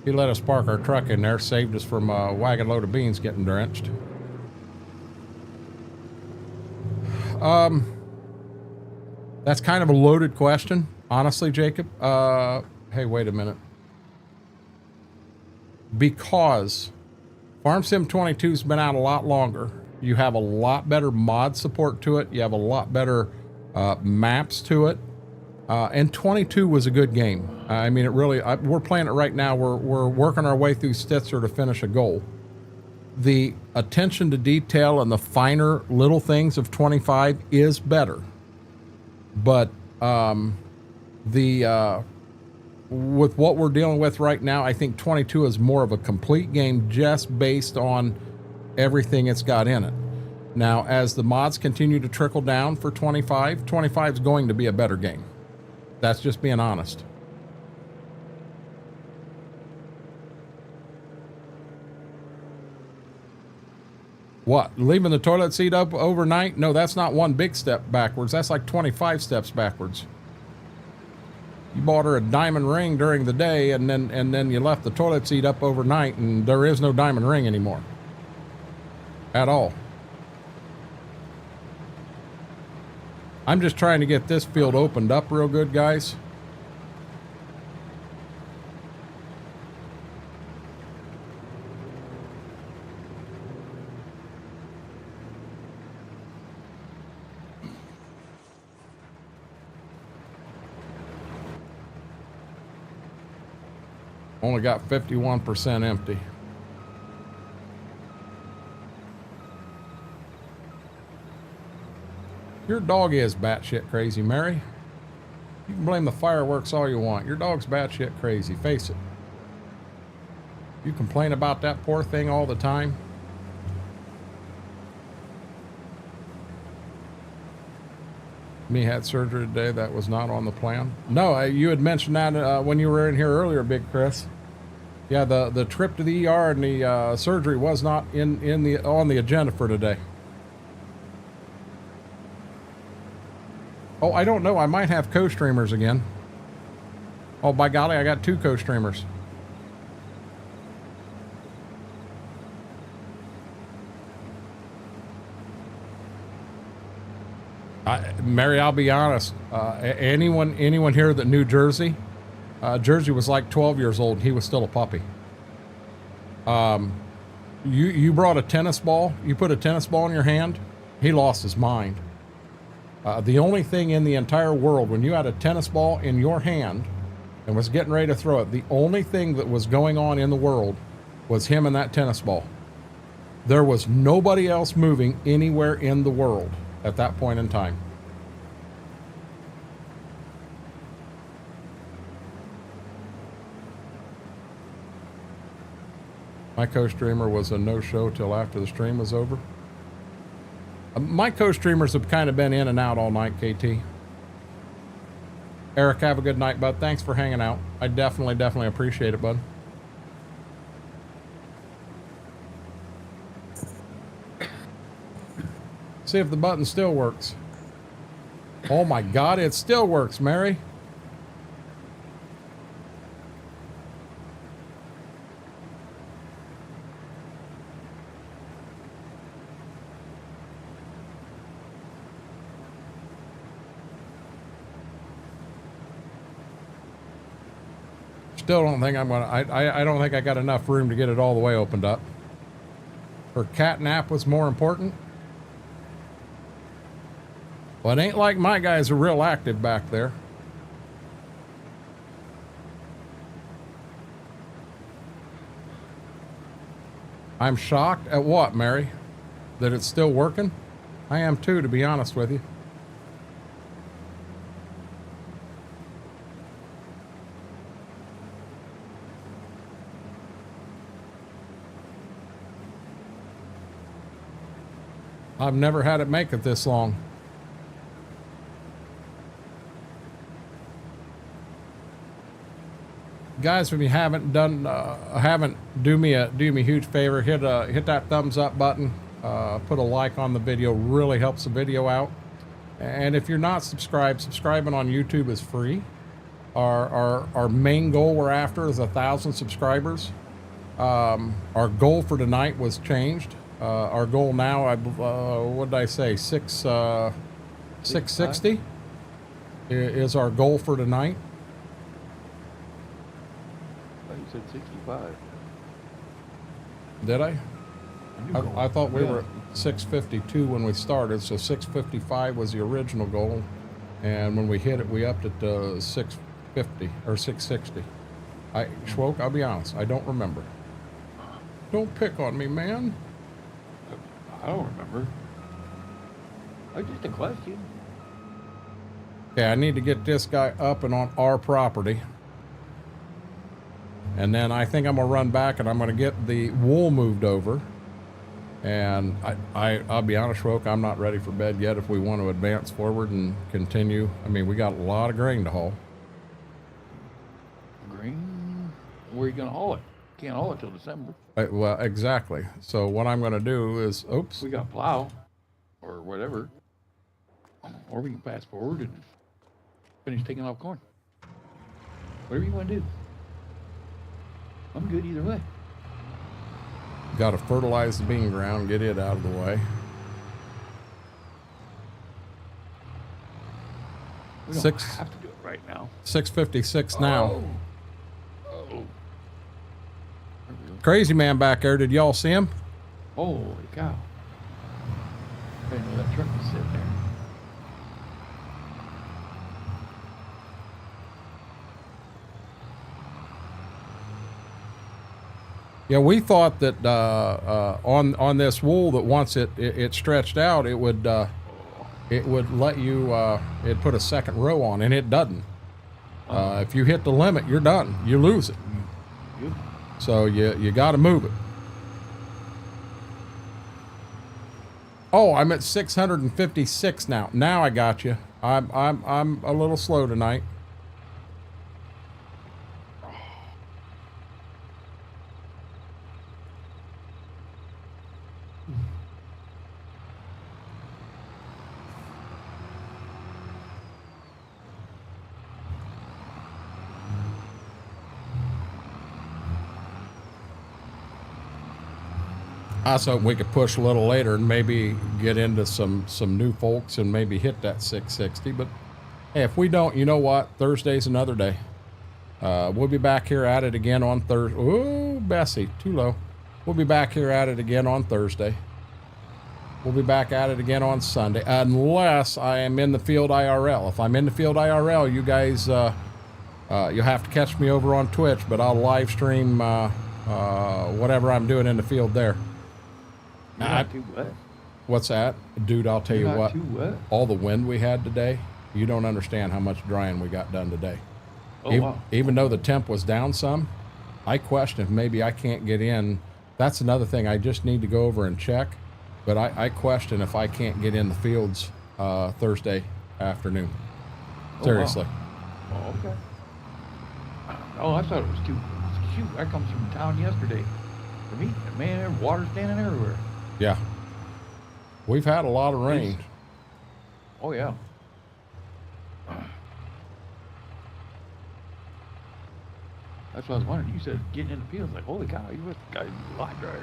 He let us park our truck in there, saved us from a wagon load of beans getting drenched. That's kind of a loaded question, honestly, Jacob. Hey, wait a minute. Because Farm Sim 22's been out a lot longer. You have a lot better mod support to it. You have a lot better maps to it. And 22 was a good game. I mean, it really, we're playing it right now. We're working our way through Stitzer to finish a goal. The attention to detail and the finer little things of 25 is better. But with what we're dealing with right now, I think 22 is more of a complete game just based on everything it's got in it. Now, as the mods continue to trickle down for 25, 25 is going to be a better game. That's just being honest. What? Leaving the toilet seat up overnight? No, that's not one big step backwards. That's like 25 steps backwards. You bought her a diamond ring during the day, and then you left the toilet seat up overnight, and there is no diamond ring anymore. At all. I'm just trying to get this field opened up real good, guys. Only got 51% empty. Your dog is batshit crazy, Mary. You can blame the fireworks all you want. Your dog's batshit crazy. Face it. You complain about that poor thing all the time. Me had surgery today. That was not on the plan. No, you had mentioned that when you were in here earlier, Big Chris. Yeah, the trip to the ER and the surgery was not on the agenda for today. Oh, I don't know. I might have co-streamers again. Oh, by golly, I got 2 co-streamers. Mary, I'll be honest. Anyone here that knew Jersey? Jersey was like 12 years old. And he was still a puppy. You brought a tennis ball. You put a tennis ball in your hand. He lost his mind. The only thing in the entire world, when you had a tennis ball in your hand and was getting ready to throw it, the only thing that was going on in the world was him and that tennis ball. There was nobody else moving anywhere in the world at that point in time. My co-streamer was a no-show till after the stream was over. My co-streamers have kind of been in and out all night, KT. Eric, have a good night, bud. Thanks for hanging out. I definitely appreciate it, bud. See if the button still works. Oh my God, it still works, Mary. Still don't think I'm gonna, I don't think I got enough room to get it all the way opened up. Her cat nap was more important. Well, it ain't like my guys are real active back there. I'm shocked at what, Mary? That it's still working? I am too, to be honest with you. I've never had it make it this long. Guys, if you haven't done, do me a huge favor, hit that thumbs up button, put a like on the video, really helps the video out. And if you're not subscribed, subscribing on YouTube is free. Our main goal we're after is 1,000 subscribers. Our goal for tonight was changed. Our goal now, what did I say, 660 is our goal for tonight. You said 65. Did I? I thought we were at 652 when we started, so 655 was the original goal, and when we hit it, we upped it to 650 or 660. Schwoke, I'll be honest, I don't remember. Don't pick on me, man. I don't remember. It's just a question. Okay, I need to get this guy up and on our property. And then I think I'm gonna run back and I'm gonna get the wool moved over. And I'll be honest, Schwoke, I'm not ready for bed yet if we want to advance forward and continue. I mean, we got a lot of grain to haul. Grain? Where are you gonna haul it? Can't haul it till December. Well, exactly. So what I'm gonna do is, oops. We got plow or whatever. Or we can fast forward and finish taking off corn. Whatever you want to do. I'm good either way. Got to fertilize the bean ground, get it out of the way. We don't have to do it right now. 656 now. Oh. Crazy man back there. Did y'all see him? Holy cow. I didn't know that truck was sitting there. Yeah, we thought that on this wool that once it stretched out, it would let you it put a second row on, and it doesn't. If you hit the limit, you're done. You lose it. So you got to move it. Oh, I'm at 656 now. Now I got you. I'm a little slow tonight. I was hoping we could push a little later and maybe get into some new folks and maybe hit that 660. But hey, if we don't, you know what? Thursday's another day. We'll be back here at it again on Thursday. Ooh, Bessie, too low. We'll be back here at it again on Thursday. We'll be back at it again on Sunday, unless I am in the field IRL. If I'm in the field IRL, you guys, you'll have to catch me over on Twitch, but I'll live stream whatever I'm doing in the field there. You're not too wet. What's that? Dude, I'll tell you You're what, not too wet. all the wind we had today, you don't understand how much drying we got done today. Oh, wow. Even though the temp was down some, I question if maybe I can't get in. That's another thing I just need to go over and check. But I question if I can't get in the fields Thursday afternoon. Oh, Seriously. Wow. Oh, okay. Oh, I thought it was too. Shoot, I come from town yesterday. For me, man, there's water standing everywhere. Yeah. We've had a lot of rain. Oh, yeah. That's what I was wondering. You said getting in the field. Like, holy cow, you must have got a lot drier.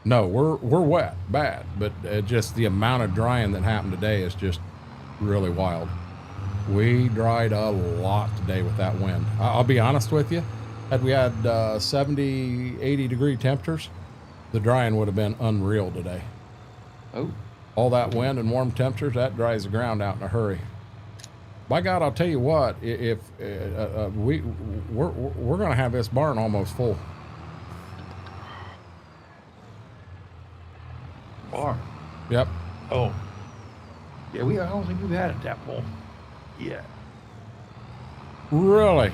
No, we're wet, bad, but just the amount of drying that happened today is just really wild. We dried a lot today with that wind. I'll be honest with you. Had we had 70, 80 degree temperatures, the drying would have been unreal today. Oh. All that wind and warm temperatures, that dries the ground out in a hurry. By God, I'll tell you what, if we're going to have this barn almost full. Barn. Yep. Oh. Yeah, I don't think we've had it that full yet. Really?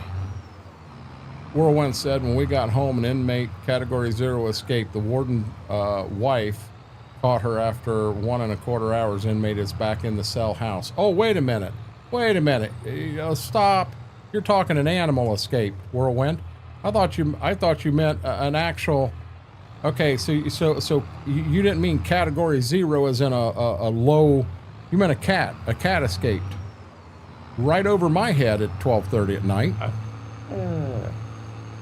Whirlwind said when we got home, an inmate category 0 escaped. The warden wife caught her after 1.25 hours. Inmate is back in the cell house. Oh, wait a minute. Wait a minute. Stop. You're talking an animal escape, Whirlwind. I thought you meant an actual. Okay, so you didn't mean category 0 as in a low. You meant a cat. A cat escaped right over my head at 12:30 at night.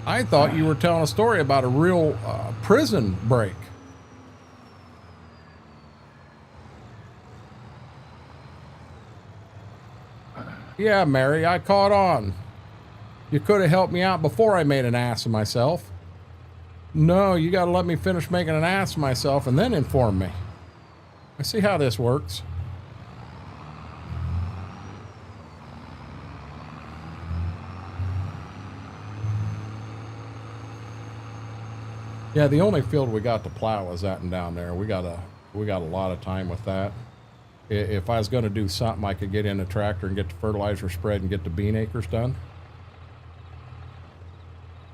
I thought you were telling a story about a real prison break. Yeah, Mary, I caught on. You could have helped me out before I made an ass of myself. No, you got to let me finish making an ass of myself and then inform me. I see how this works. Yeah, the only field we got to plow is that and down there. We got a lot of time with that. If I was going to do something, I could get in a tractor and get the fertilizer spread and get the bean acres done.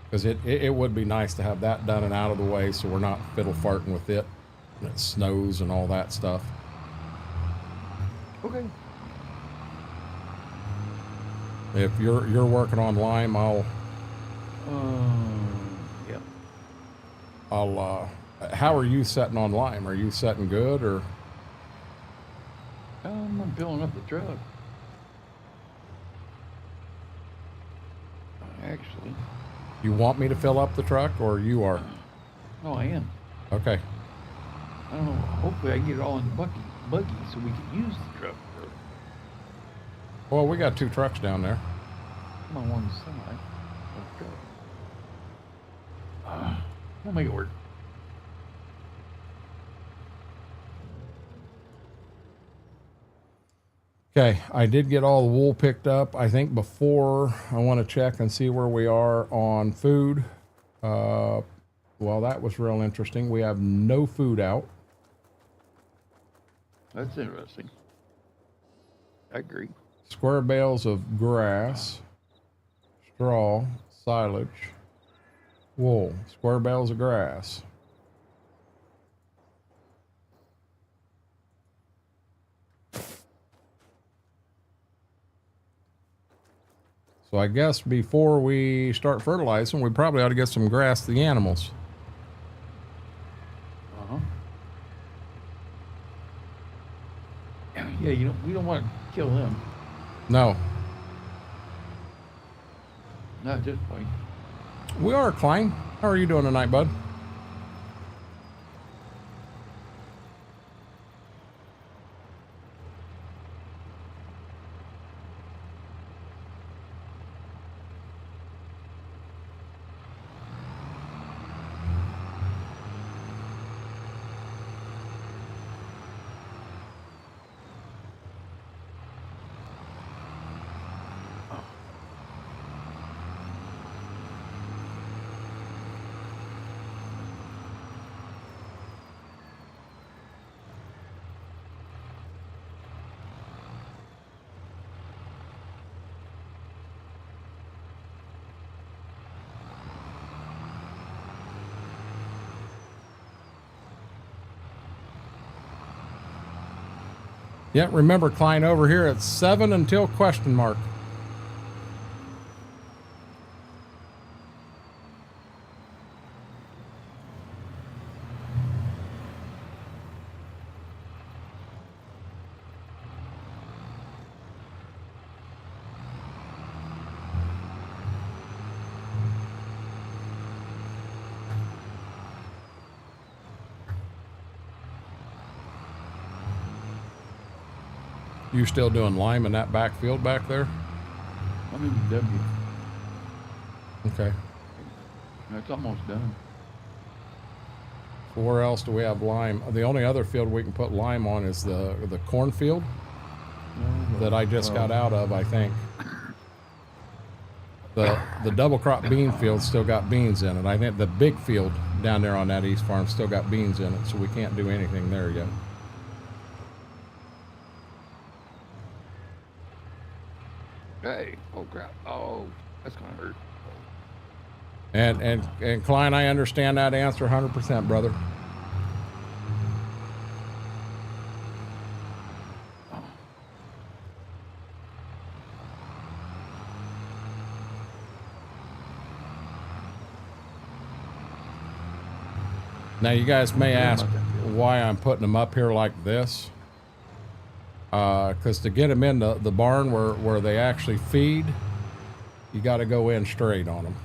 Because it would be nice to have that done and out of the way so we're not fiddle farting with it and it snows and all that stuff. Okay. If you're working on lime, Yeah. how are you setting on lime? Are you setting good or? I'm filling up the truck. Actually. You want me to fill up the truck or you are? No, I am. Okay. I don't know. Hopefully I can get it all in the buggy so we can use the truck. Well, we got 2 trucks down there. I'm on one side. Okay. We'll make it work. Okay, I did get all the wool picked up. I think before I want to check and see where we are on food. Well, that was real interesting. We have no food out. That's interesting. I agree. Square bales of grass, straw, silage, wool. Square bales of grass. So I guess before we start fertilizing, we probably ought to get some grass to the animals. Uh-huh. Yeah, we don't want to kill them. No. Not at this point. We are, Klein. How are you doing tonight, bud? Yeah, remember, Klein, over here it's 7 until question mark. You still doing lime in that backfield back there? I'm in the W. Okay. It's almost done. Where else do we have lime? The only other field we can put lime on is the cornfield that I just got out of, I think. The double crop bean field still got beans in it. I think the big field down there on that east farm still got beans in it, so we can't do anything there yet. Hey, oh crap. Oh, that's gonna hurt. And Klein, I understand that answer 100%, brother. Now you guys may ask why I'm putting them up here like this. Because to get them in the barn where they actually feed, you got to go in straight on them.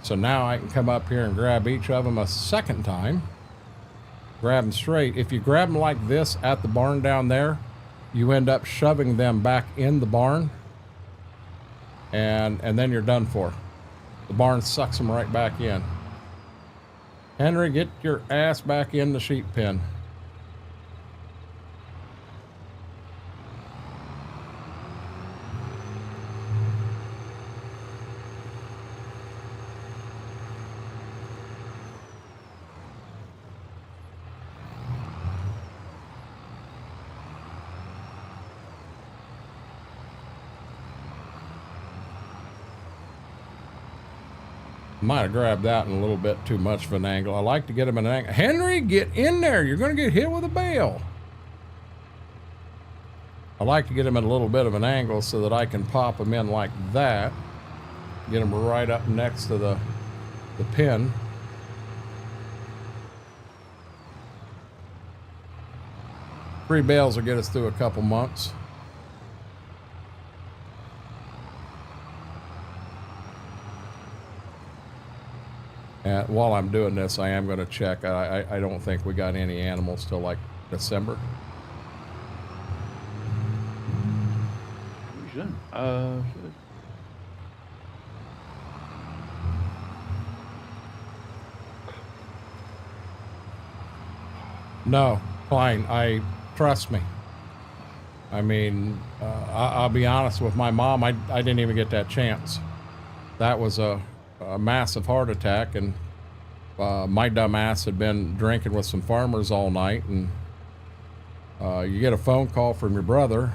So now I can come up here and grab each of them a second time, grab them straight. If you grab them like this at the barn down there, you end up shoving them back in the barn, and then you're done for. The barn sucks them right back in. Henry, get your ass back in the sheep pen. Might have grabbed that in a little bit too much of an angle. I like to get him in an angle. Henry, get in there. You're going to get hit with a bale. I like to get him at a little bit of an angle so that I can pop him in like that. Get him right up next to the pin. Three bales will get us through a couple months. And while I'm doing this, I am going to check. I don't think we got any animals till like December. We should. Should. No, fine. Trust me. I mean, I'll be honest with my mom. I didn't even get that chance. That was a massive heart attack, and my dumb ass had been drinking with some farmers all night, and you get a phone call from your brother,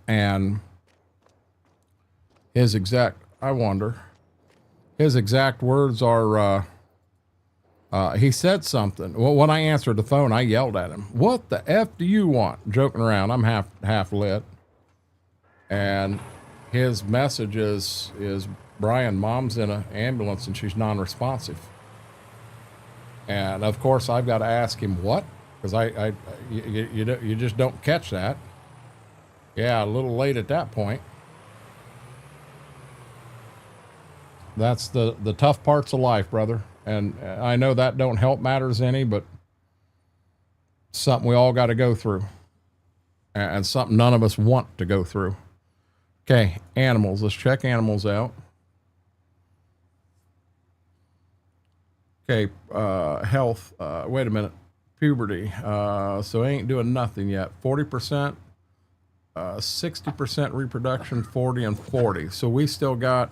and his exact words are, he said something. Well, when I answered the phone, I yelled at him, "What the F do you want?" Joking around. I'm half lit. And his message is, Brian, mom's in an ambulance and she's non-responsive. And of course I've got to ask him what, because you just don't catch that. Yeah, a little late at that point. That's the tough parts of life, brother. And I know that don't help matters any, but something we all got to go through, and something none of us want to go through. Okay, animals. Let's check animals out. Okay, health. Wait a minute. Puberty. So I ain't doing nothing yet. 40%, 60% reproduction, 40 and 40. So we still got,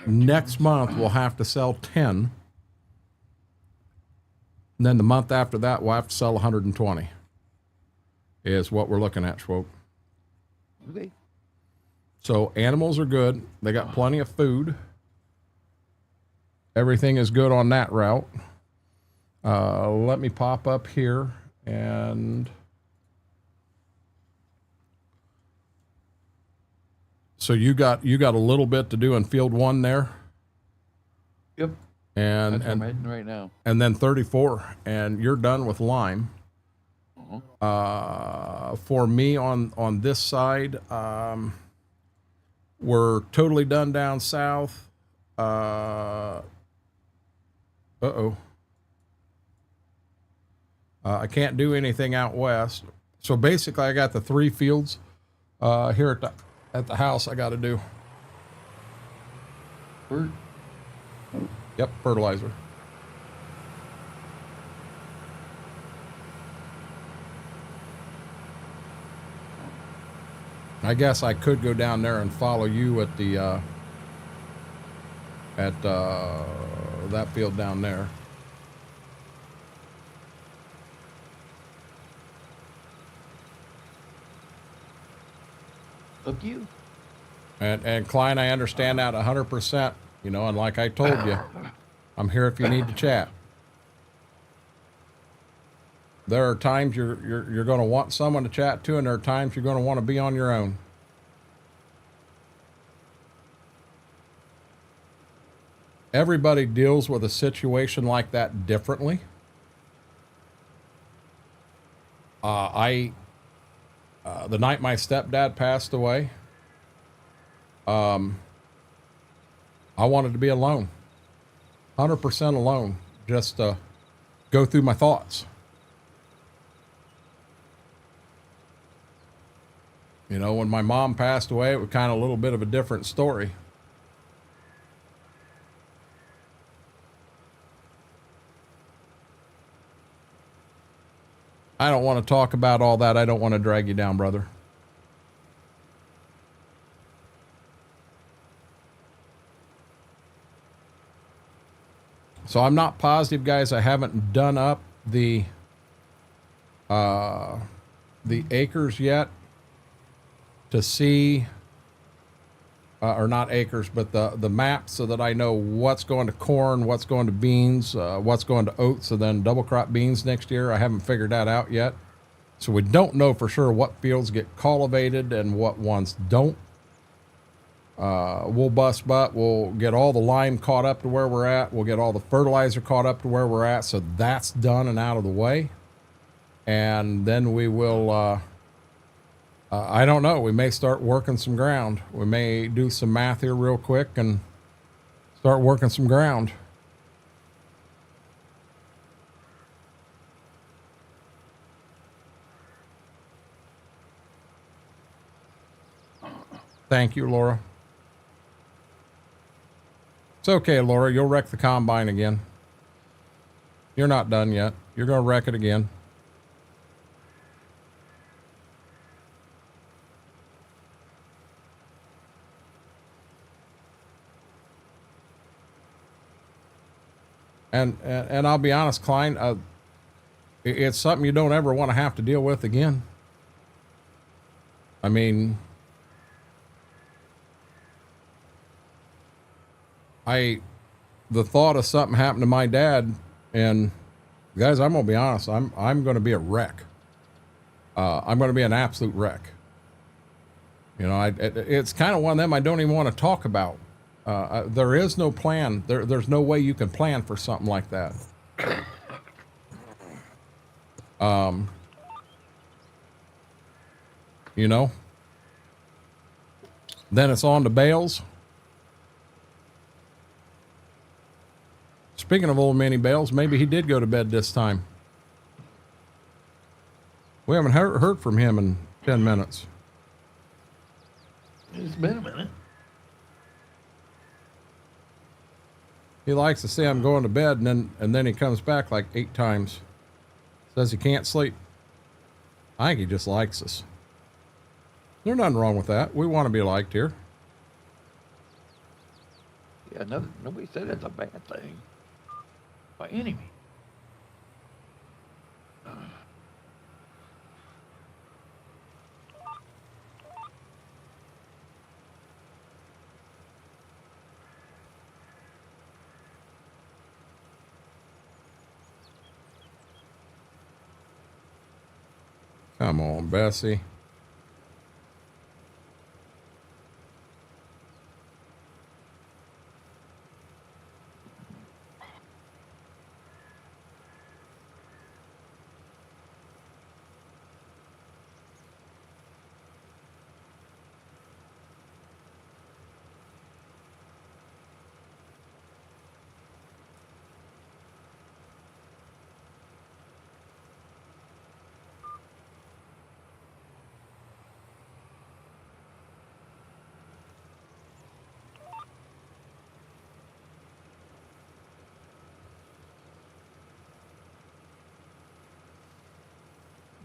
next month we'll have to sell 10. And then the month after that we'll have to sell 120. Is what we're looking at, Schwope. Okay. So animals are good. They got plenty of food. Everything is good on that route. Let me pop up here, and so you got a little bit to do in field 1 there. Yep. And That's where I'm heading right now. And then 34, and you're done with lime. For me on this side, we're totally done down south. I can't do anything out west. So basically I got the 3 fields here at the house I got to do. Yep, fertilizer. I guess I could go down there and follow you at the that field down there. Up to you. And Klein, I understand that 100%. You know, and like I told you, I'm here if you need to chat. There are times you're going to want someone to chat to, and there are times you're going to want to be on your own. Everybody deals with a situation like that differently. The night my stepdad passed away, I wanted to be alone, 100% alone, just to go through my thoughts. You know, when my mom passed away, it was kind of a little bit of a different story. I don't want to talk about all that. I don't want to drag you down, brother. So I'm not positive, guys. I haven't done up the acres yet to see, or not acres, but the map, so that I know what's going to corn, what's going to beans, what's going to oats, and then double crop beans next year. I haven't figured that out yet. So we don't know for sure what fields get cultivated and what ones don't. We'll bust butt. We'll get all the lime caught up to where we're at. We'll get all the fertilizer caught up to where we're at. So that's done and out of the way. And then we will, I don't know. We may start working some ground. We may do some math here real quick and start working some ground. Thank you, Laura. It's okay, Laura. You'll wreck the combine again. You're not done yet. You're going to wreck it again. And I'll be honest, Klein, it's something you don't ever want to have to deal with again. I mean, the thought of something happened to my dad, and guys, I'm gonna be honest, I'm gonna be a wreck. I'm gonna be an absolute wreck. You know, it's kind of one of them I don't even want to talk about. There is no plan. There's no way you can plan for something like that. You know, then it's on to bales. Speaking of old Manny Bales, maybe he did go to bed this time. We haven't heard from him in 10 minutes. It's been a minute. He likes to say I'm going to bed, and then he comes back like 8 times. Says he can't sleep. I think he just likes us. There's nothing wrong with that. We want to be liked here. Yeah, nobody said that's a bad thing. By any means. Come on, Bessie.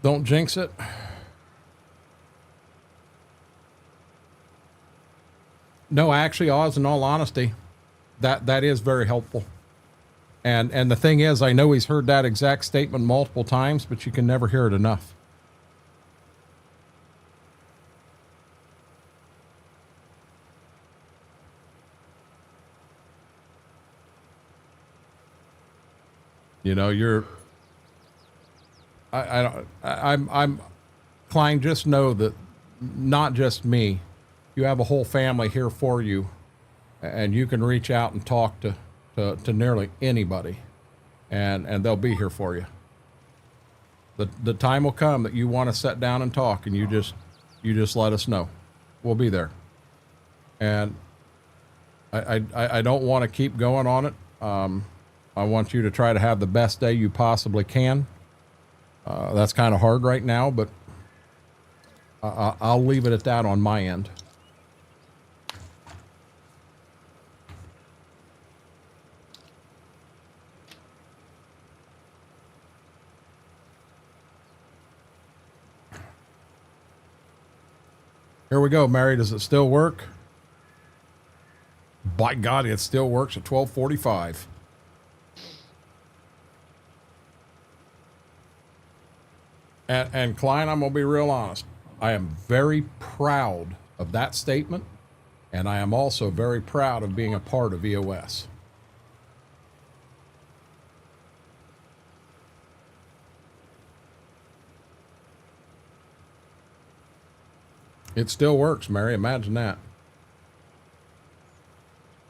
Don't jinx it. No, actually, Oz, in all honesty, that is very helpful. And the thing is, I know he's heard that exact statement multiple times, but you can never hear it enough. You know, I'm Klein, just know that not just me, you have a whole family here for you, and you can reach out and talk to nearly anybody, and they'll be here for you. The time will come that you want to sit down and talk, and you just let us know. We'll be there. And I don't want to keep going on it. I want you to try to have the best day you possibly can. That's kind of hard right now, but I'll leave it at that on my end. Here we go, Mary. Does it still work? By God, it still works at 12:45. And Klein, I'm going to be real honest. I am very proud of that statement, and I am also very proud of being a part of EOS. It still works, Mary. Imagine that.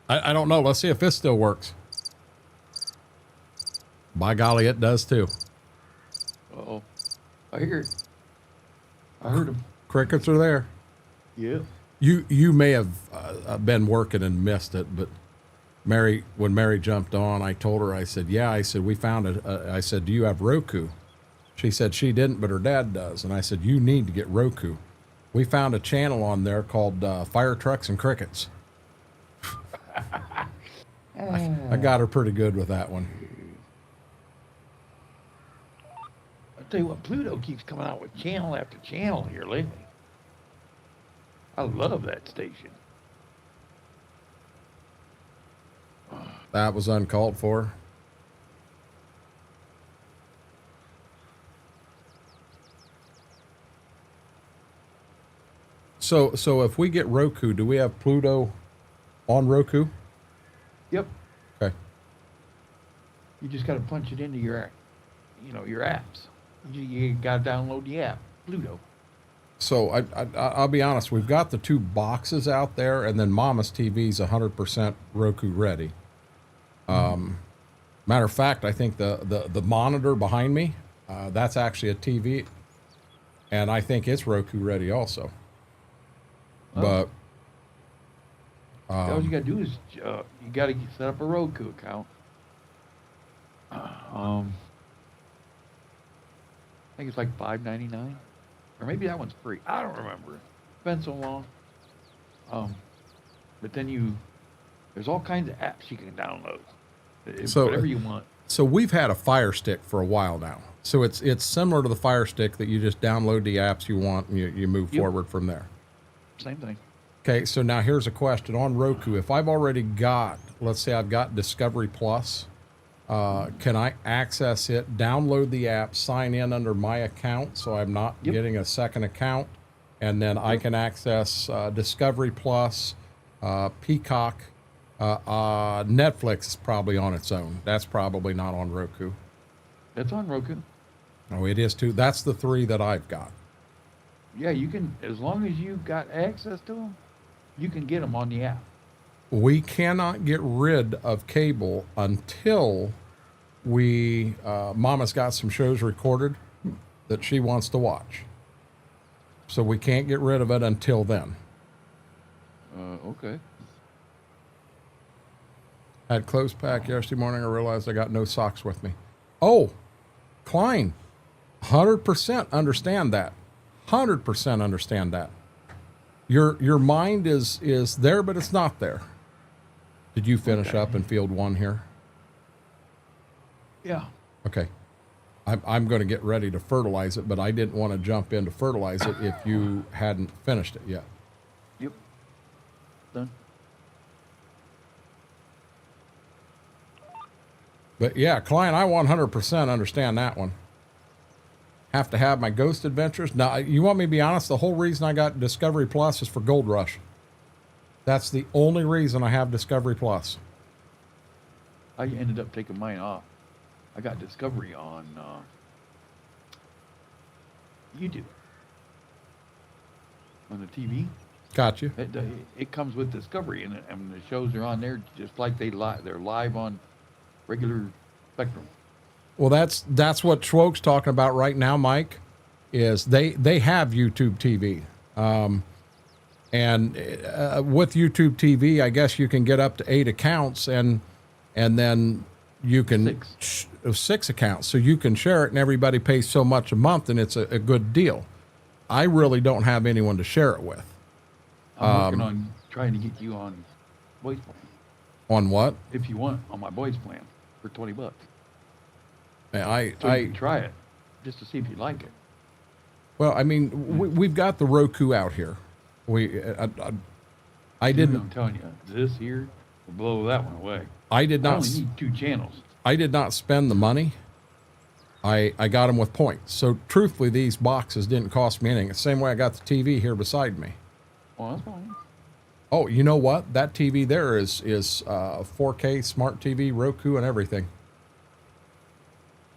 I don't know. Let's see if this still works. By golly, it does too. Uh-oh. I hear it. I heard him. Crickets are there. Yeah. You may have been working and missed it, but Mary, when Mary jumped on, I told her, I said, yeah, I said, we found it. I said, do you have Roku? She said she didn't, but her dad does. And I said, you need to get Roku. We found a channel on there called Fire Trucks and Crickets. I got her pretty good with that one. I'll tell you what, Pluto keeps coming out with channel after channel here lately. I love that station. That was uncalled for. So if we get Roku, do we have Pluto on Roku? Yep. Okay. You just got to punch it into your, your apps. You got to download the app, Pluto. So I'll be honest, we've got the two boxes out there, and then Mama's TV's 100% Roku ready. Matter of fact, I think the monitor behind me, that's actually a TV, and I think it's Roku ready also. But all you got to do is you got to set up a Roku account. I think it's like $5.99, or maybe that one's free. I don't remember. It's been so long. But then there's all kinds of apps you can download. Whatever you want. So we've had a Fire Stick for a while now. So it's similar to the Fire Stick that you just download the apps you want and you move forward from there. Same thing. Okay, so now here's a question on Roku. If I've already got, let's say I've got Discovery Plus, can I access it, download the app, sign in under my account so I'm not getting a second account, and then I can access Discovery Plus, Peacock, Netflix is probably on its own. That's probably not on Roku. That's on Roku. Oh, it is too. That's the three that I've got. Yeah, you can, as long as you've got access to them, you can get them on the app. We cannot get rid of cable until Mama's got some shows recorded that she wants to watch. So we can't get rid of it until then. Okay. Had clothes packed yesterday morning. I realized I got no socks with me. Oh, Klein, 100% understand that. 100% understand that. Your mind is there, but it's not there. Did you finish up in field one here? Yeah. Okay. I'm going to get ready to fertilize it, but I didn't want to jump in to fertilize it if you hadn't finished it yet. Yep. Done. But yeah, Klein, I 100% understand that one. Have to have my ghost adventures. Now, you want me to be honest? The whole reason I got Discovery Plus is for Gold Rush. That's the only reason I have Discovery Plus. I ended up taking mine off. I got Discovery on YouTube. On the TV. Got you. It comes with Discovery in it, and the shows are on there just like they're live on regular Spectrum. Well, that's what Schwoke's talking about right now, Mike, is they have YouTube TV. And with YouTube TV, I guess you can get up to 8 accounts and then you can 6 accounts. So you can share it and everybody pays so much a month and it's a good deal. I really don't have anyone to share it with. I'm working on trying to get you on voice plan. On what? If you want, on my voice plan for $20. I So you can try it just to see if you like it. Well, I mean, we've got the Roku out here. I didn't. I'm telling you, this here will blow that one away. I did I not. only need 2 channels. I did not spend the money. I got them with points. So truthfully, these boxes didn't cost me anything. The same way I got the TV here beside me. Well, that's fine. Oh, you know what? That TV there is 4K smart TV, Roku, and everything.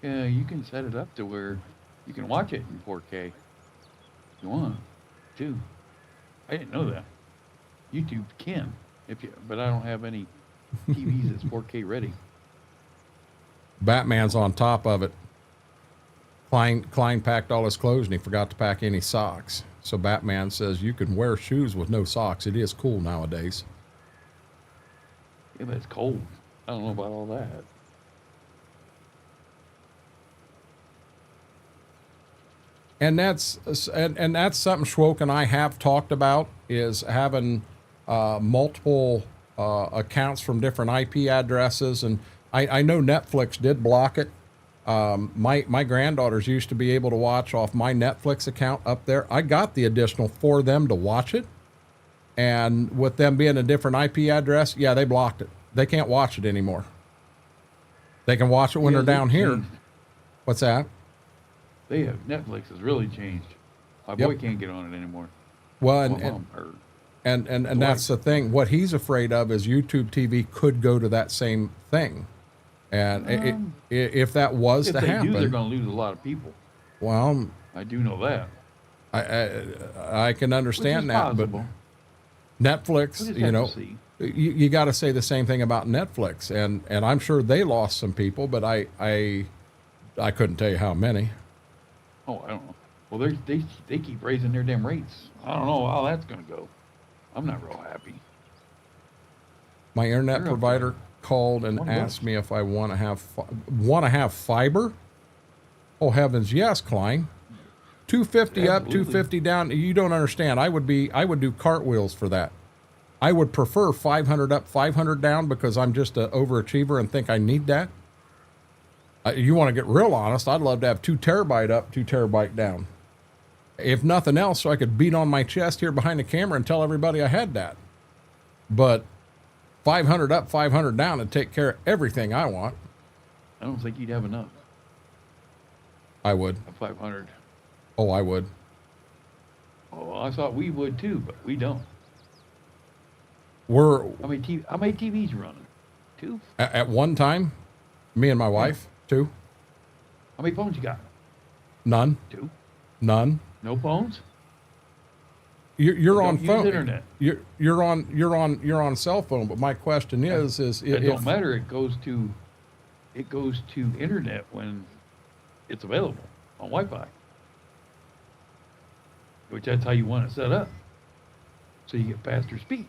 Yeah, you can set it up to where you can watch it in 4K if you want to. I didn't know that. YouTube can, but I don't have any TVs that's 4K ready. Batman's on top of it. Klein packed all his clothes and he forgot to pack any socks. So Batman says you can wear shoes with no socks. It is cool nowadays. Yeah, but it's cold. I don't know about all that. And that's something Schwoke and I have talked about, is having multiple accounts from different IP addresses. And I know Netflix did block it. My granddaughters used to be able to watch off my Netflix account up there. I got the additional for them to watch it. And with them being a different IP address, yeah, they blocked it. They can't watch it anymore. They can watch it when they're down here. Changed. What's that? Netflix has really changed. My boy can't get on it anymore. Well, and that's the thing. What he's afraid of is YouTube TV could go to that same thing. And if that was to happen, if they do, they're going to lose a lot of people. Well, I do know that. I can understand that, possible. But Netflix, you know, you got to say the same thing about Netflix, and I'm sure they lost some people, but I couldn't tell you how many. Oh, I don't know. Well, they keep raising their damn rates. I don't know how that's going to go. I'm not real happy. My internet provider called and asked me if I want to have fiber. Oh heavens, yes, Klein. 250 up, 250 down. You don't understand. I would do cartwheels for that. I would prefer 500 up, 500 down because I'm just an overachiever and think I need that. You want to get real honest, I'd love to have 2 terabyte up, 2 terabyte down. If nothing else, so I could beat on my chest here behind the camera and tell everybody I had that. But 500 up, 500 down and take care of everything I want. I don't think you'd have enough. I would. 500. Oh, I would. Oh, I thought we would too, but we don't. How many TVs you running? 2? At one time, me and my wife, 2. How many phones you got? None. 2. None. No phones? You're on phone. Use internet. You're on cell phone. But my question is it don't matter. It goes to internet when it's available on Wi-Fi, which that's how you want it set up, so you get faster speed.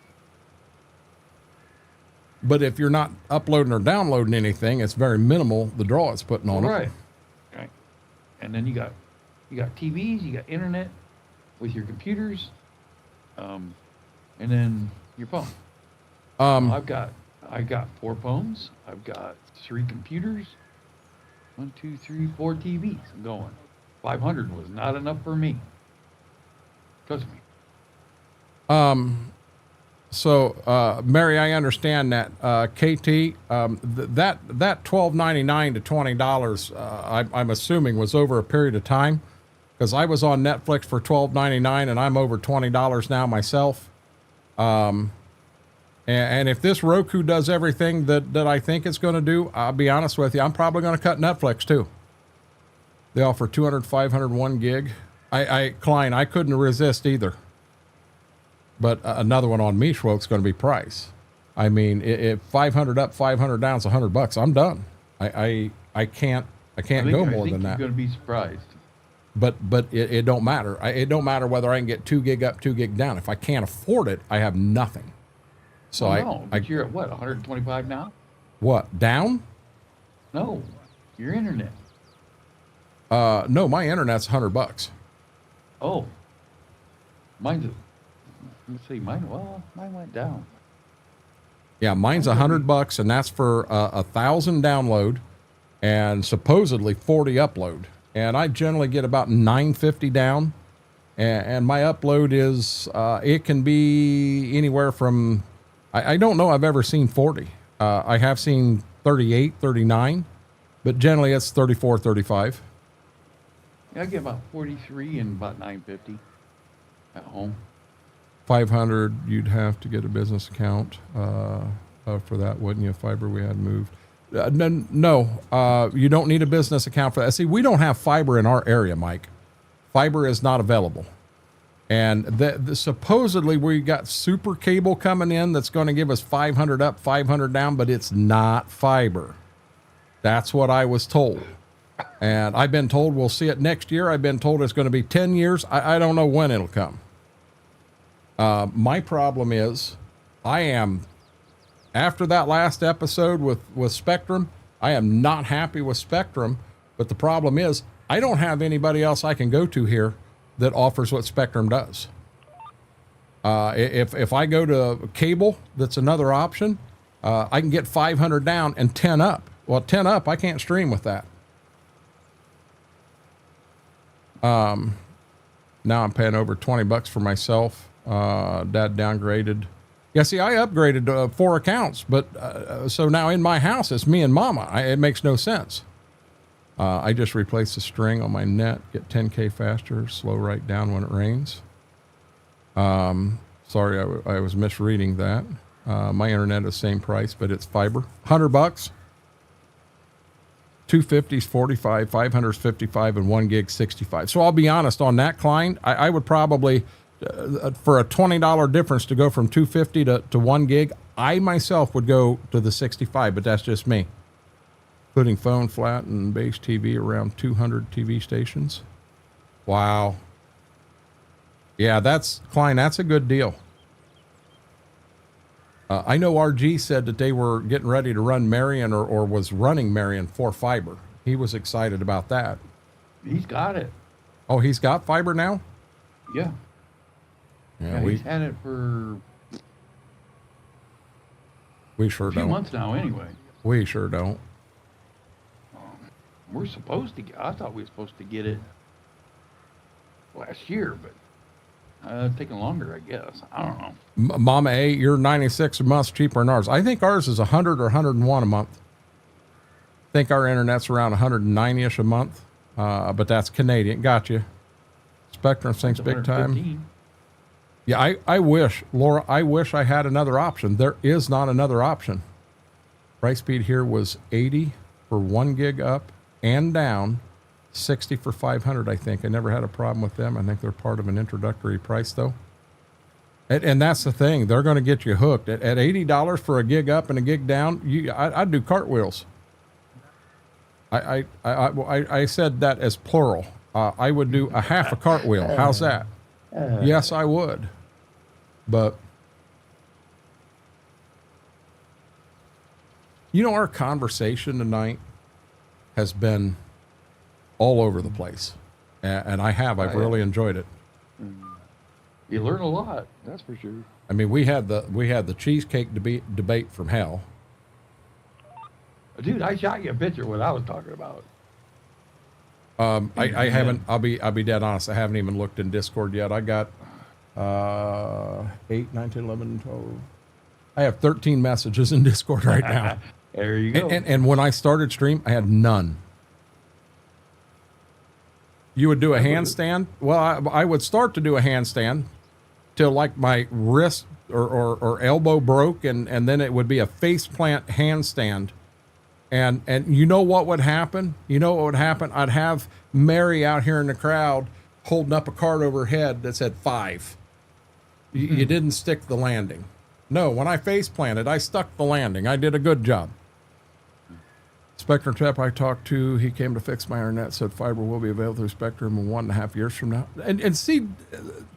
But if you're not uploading or downloading anything, it's very minimal the draw it's putting on it. Right. And then you got TVs, you got internet with your computers, and then your phone. I got 4 phones. I've got 3 computers. 1, 2, 3, 4 TVs going. 500 was not enough for me. Trust me. So, Mary, I understand that. KT, that $12.99 to $20, I'm assuming was over a period of time, because I was on Netflix for $12.99 and I'm over $20 now myself. And if this Roku does everything that I think it's going to do, I'll be honest with you, I'm probably going to cut Netflix too. They offer 200, 500, 1 gig. Klein, I couldn't resist either. But another one on me, Schwoke's going to be price. I mean, if 500 up, 500 down is $100, I'm done. I can't go more than that. You're going to be surprised. But it don't matter. It don't matter whether I can get 2 gig up, 2 gig down. If I can't afford it, I have nothing. So but you're at what, 125 now? What, down? No, your internet. No, my internet's $100. Oh, let's see, mine went down. Yeah, mine's $100, and that's for 1,000 download and supposedly 40 upload. And I generally get about 950 down, and my upload is it can be anywhere from I don't know I've ever seen 40. I have seen 38, 39, but generally it's 34, 35. Yeah, I get about 43 and about 950 at home. 500, you'd have to get a business account for that, wouldn't you? Fiber we had moved. No, you don't need a business account for that. See, we don't have fiber in our area, Mike. Fiber is not available. And supposedly we got super cable coming in that's going to give us 500 up, 500 down, but it's not fiber. That's what I was told. And I've been told we'll see it next year. I've been told it's going to be 10 years. I don't know when it'll come. My problem is after that last episode with Spectrum, I am not happy with Spectrum, but the problem is I don't have anybody else I can go to here that offers what Spectrum does. If I go to cable, that's another option. I can get 500 down and 10 up. Well, 10 up, I can't stream with that. Now I'm paying over $20 for myself. Dad downgraded. Yeah, see, I upgraded 4 accounts, but so now in my house it's me and Mama. It makes no sense. I just replaced the string on my net, get 10K faster, slow right down when it rains. Sorry, I was misreading that. My internet is the same price, but it's fiber. $100. 250's 45, 500's 55, and 1 gig 65. So I'll be honest on that, Klein. I would probably, for a $20 difference to go from 250 to 1 gig, I myself would go to the 65, but that's just me. Putting phone, flat, and base TV around 200 TV stations. Wow. Yeah, Klein, that's a good deal. I know RG said that they were getting ready to run Marion or was running Marion for fiber. He was excited about that. He's got it. Oh, he's got fiber now? Yeah. Yeah, he's had it for we sure a few don't. months now anyway. We sure don't. We're supposed to I thought we were supposed to get it last year, but it's taking longer, I guess. I don't know. Mama A, you're 96 a month cheaper than ours. I think ours is 100 or 101 a month. I think our internet's around 190-ish a month, but that's Canadian. Gotcha. Spectrum thinks big time. Yeah, I wish, Laura, I wish I had another option. There is not another option. Price speed here was 80 for 1 gig up and down, 60 for 500, I think. I never had a problem with them. I think they're part of an introductory price, though. And that's the thing. They're going to get you hooked. At $80 for a gig up and a gig down, I'd do cartwheels. I said that as plural. I would do a half a cartwheel. How's that? Yes, I would. But, you know, our conversation tonight has been all over the place. And I've really enjoyed it. You learn a lot, that's for sure. I mean, we had the cheesecake debate from hell. Dude, I shot you a picture of what I was talking about. I haven't, I'll be dead honest. I haven't even looked in Discord yet. I got, 8, 9, 10, 11, 12. I have 13 messages in Discord right now. There you go. And when I started stream, I had none. You would do a handstand? Well, I would start to do a handstand till like my wrist or elbow broke, and then it would be a face plant handstand. And you know what would happen? You know what would happen? I'd have Mary out here in the crowd holding up a card over her head that said 5. You didn't stick the landing. No, when I face planted, I stuck the landing. I did a good job. Spectrum Tap I talked to, he came to fix my internet, said fiber will be available through Spectrum in 1.5 years from now. And see,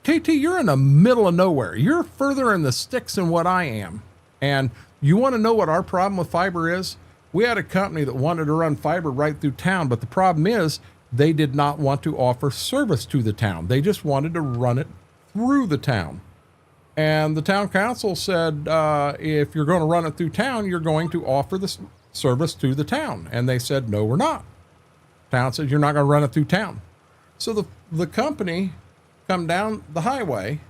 KT, you're in the middle of nowhere. You're further in the sticks than what I am. And you want to know what our problem with fiber is? We had a company that wanted to run fiber right through town, but the problem is they did not want to offer service to the town. They just wanted to run it through the town. And the town council said, if you're going to run it through town, you're going to offer the service to the town. And they said, no, we're not. Town said, you're not going to run it through town. So the company come down the highway,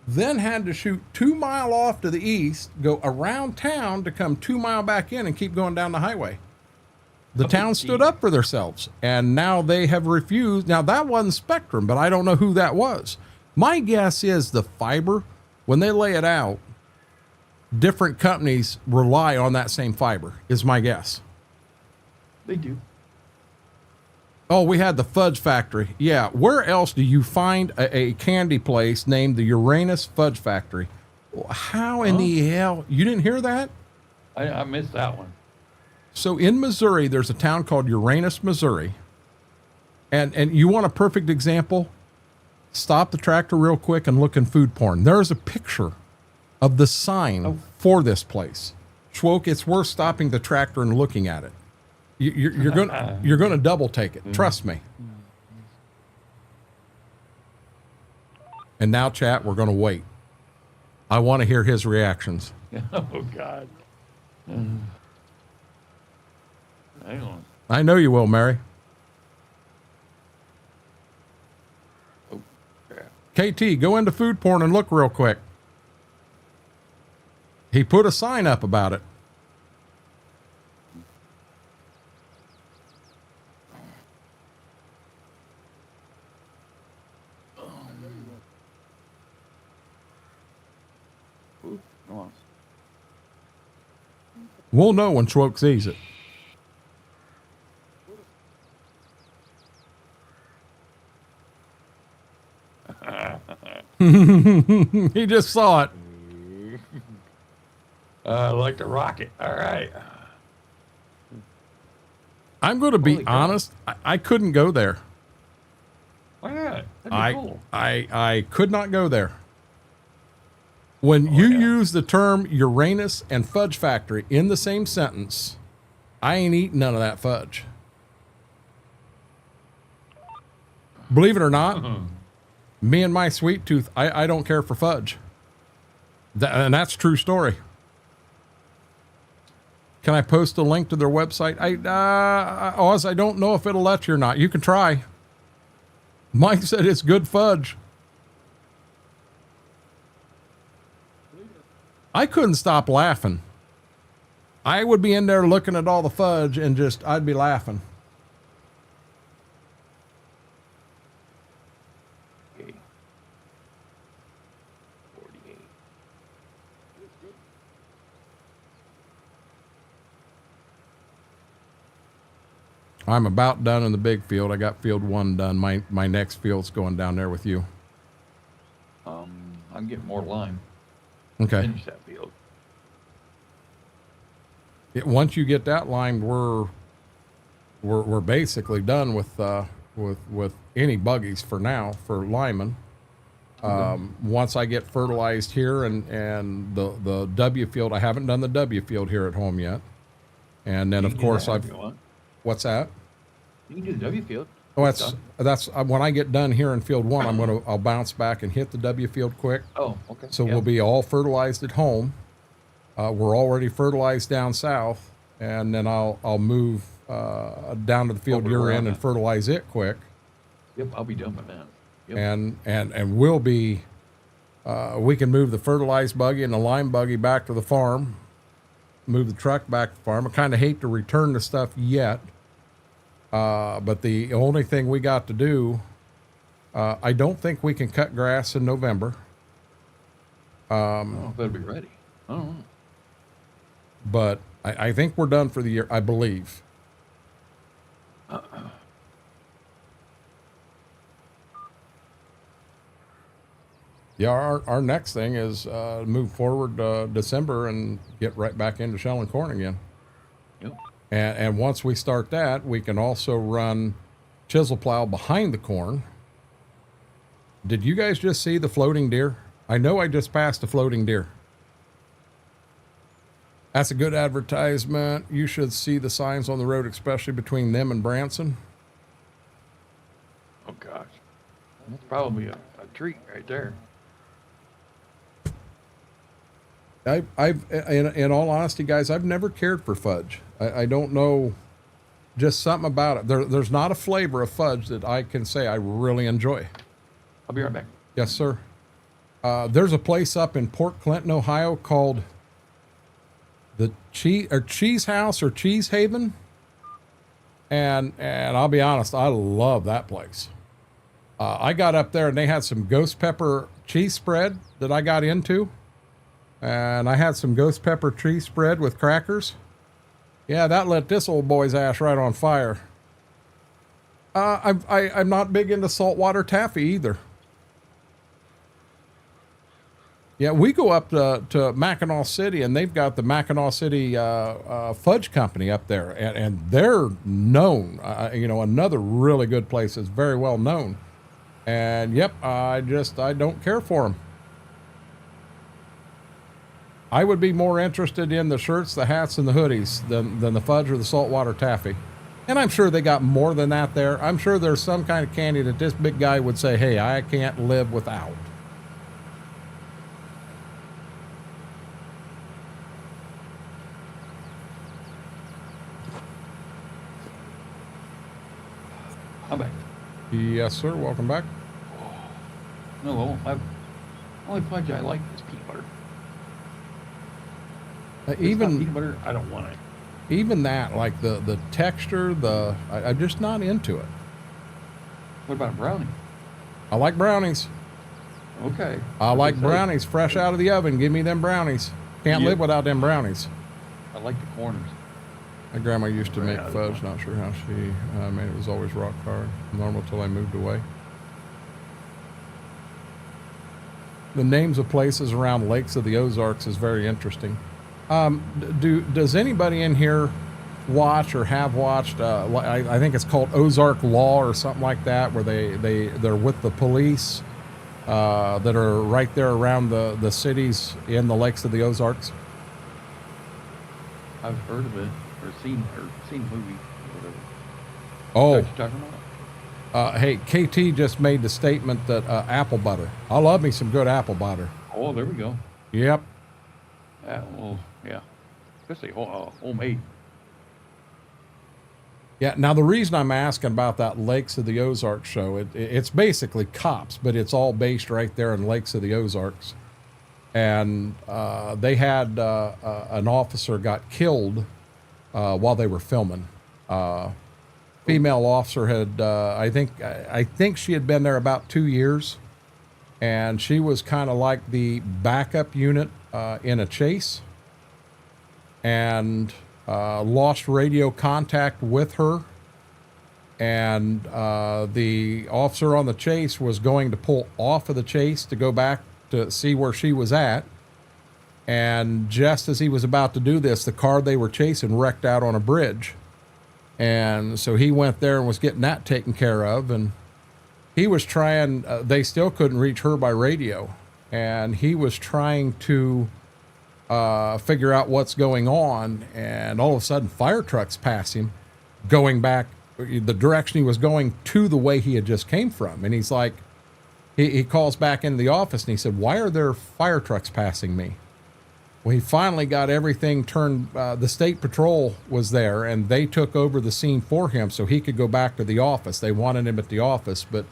then had to shoot 2 miles off to the east, go around town to come 2 miles back in and keep going down the highway. The town stood up for themselves, and now they have refused. Now, that wasn't Spectrum, but I don't know who that was. My guess is the fiber, when they lay it out, different companies rely on that same fiber, is my guess. They do. Oh, we had the Fudge Factory. Yeah, where else do you find a candy place named the Uranus Fudge Factory? How in the hell? You didn't hear that? I missed that one. So in Missouri, there's a town called Uranus, Missouri. And you want a perfect example? Stop the tractor real quick and look in food porn. There's a picture of the sign for this place. Schwoke, it's worth stopping the tractor and looking at it. You're gonna double take it. Trust me. And now, chat, we're gonna wait. I want to hear his reactions. Oh God. Hang on. I know you will, Mary. Oh, crap. KT, go into food porn and look real quick. He put a sign up about it. Ooh, come on. We'll know when Schwoke sees it. He just saw it. Like the rocket. All right. I'm going to be honest. I couldn't go there. Why not? That'd be cool. I could not go there. When you use the term Uranus and Fudge Factory in the same sentence, I ain't eating none of that fudge. Believe it or not, me and my sweet tooth, I don't care for fudge. And that's a true story. Can I post a link to their website? Oz, I don't know if it'll let you or not. You can try. Mike said it's good fudge. I couldn't stop laughing. I would be in there looking at all the fudge and I'd be laughing. Okay. 48. I'm about done in the big field. I got field 1 done. My next field's going down there with you. I'm getting more lime. Okay. Finish that field. Once you get that lined, we're basically done with any buggies for now for linemen. Once I get fertilized here and the W field, I haven't done the W field here at home yet. And then of course what's that? You can do the W field. Oh, that's when I get done here in field 1, I'll bounce back and hit the W field quick. Oh, okay. So we'll be all fertilized at home. We're already fertilized down south, and then I'll move down to the field Over you're around in and that. fertilize it quick. Yep, I'll be done by then. Yep. And we'll be, we can move the fertilized buggy and the lime buggy back to the farm, move the truck back to the farm. I kind of hate to return the stuff yet, but the only thing we got to do, I don't think we can cut grass in November. I don't know if that'll be ready. I don't know. But I think we're done for the year, I believe. Yeah, our next thing is move forward December and get right back into shelling corn again. Yep. And once we start that, we can also run chisel plow behind the corn. Did you guys just see the floating deer? I know I just passed a floating deer. That's a good advertisement. You should see the signs on the road, especially between them and Branson. Oh gosh, that's probably a treat right there. I've in all honesty, guys, I've never cared for fudge. I don't know, just something about it. There's not a flavor of fudge that I can say I really enjoy. I'll be right back. Yes, sir. There's a place up in Port Clinton, Ohio called the Cheese House or Cheese Haven. And I'll be honest, I love that place. I got up there and they had some ghost pepper cheese spread that I got into. And I had some ghost pepper cheese spread with crackers. Yeah, that lit this old boy's ass right on fire. I'm not big into saltwater taffy either. Yeah, we go up to Mackinac City, and they've got the Mackinac City Fudge Company up there, and they're known. You know, another really good place is very well known. And yep, I don't care for them. I would be more interested in the shirts, the hats, and the hoodies than the fudge or the saltwater taffy. And I'm sure they got more than that there. I'm sure there's some kind of candy that this big guy would say, hey, I can't live without. I'm back. Yes, sir. Welcome back. No, only fudge I like is peanut butter. If it's not peanut butter, I don't want it. Even that, like the texture, I'm just not into it. What about a brownie? I like brownies. Okay. I like brownies fresh out of the oven. Give me them brownies. Can't live without them brownies. I like the corners. My grandma used to make fudge. Not sure how she made it. It was always rock hard. Normal till I moved away. The names of places around lakes of the Ozarks is very interesting. Does anybody in here watch or have watched, I think it's called Ozark Law or something like that, where they're with the police that are right there around the cities in the lakes of the Ozarks? I've heard of it or seen movies or whatever. Oh, Is that what you're talking about? hey, KT just made the statement that apple butter. I love me some good apple butter. Oh, there we go. Yep. Well, yeah. Especially homemade. Yeah, now the reason I'm asking about that Lakes of the Ozarks show, it's basically cops, but it's all based right there in Lakes of the Ozarks. And they had an officer got killed while they were filming. Female officer had, I think she had been there about 2 years, and she was kind of like the backup unit in a chase, and lost radio contact with her. And the officer on the chase was going to pull off of the chase to go back to see where she was at. And just as he was about to do this, the car they were chasing wrecked out on a bridge. And so he went there and was getting that taken care of. And he was trying, they still couldn't reach her by radio. And he was trying to figure out what's going on. And all of a sudden, fire trucks pass him, going back the direction he was going to the way he had just came from. And he's like, he calls back into the office and he said, why are there fire trucks passing me? Well, he finally got everything turned. The state patrol was there, and they took over the scene for him so he could go back to the office. They wanted him at the office, but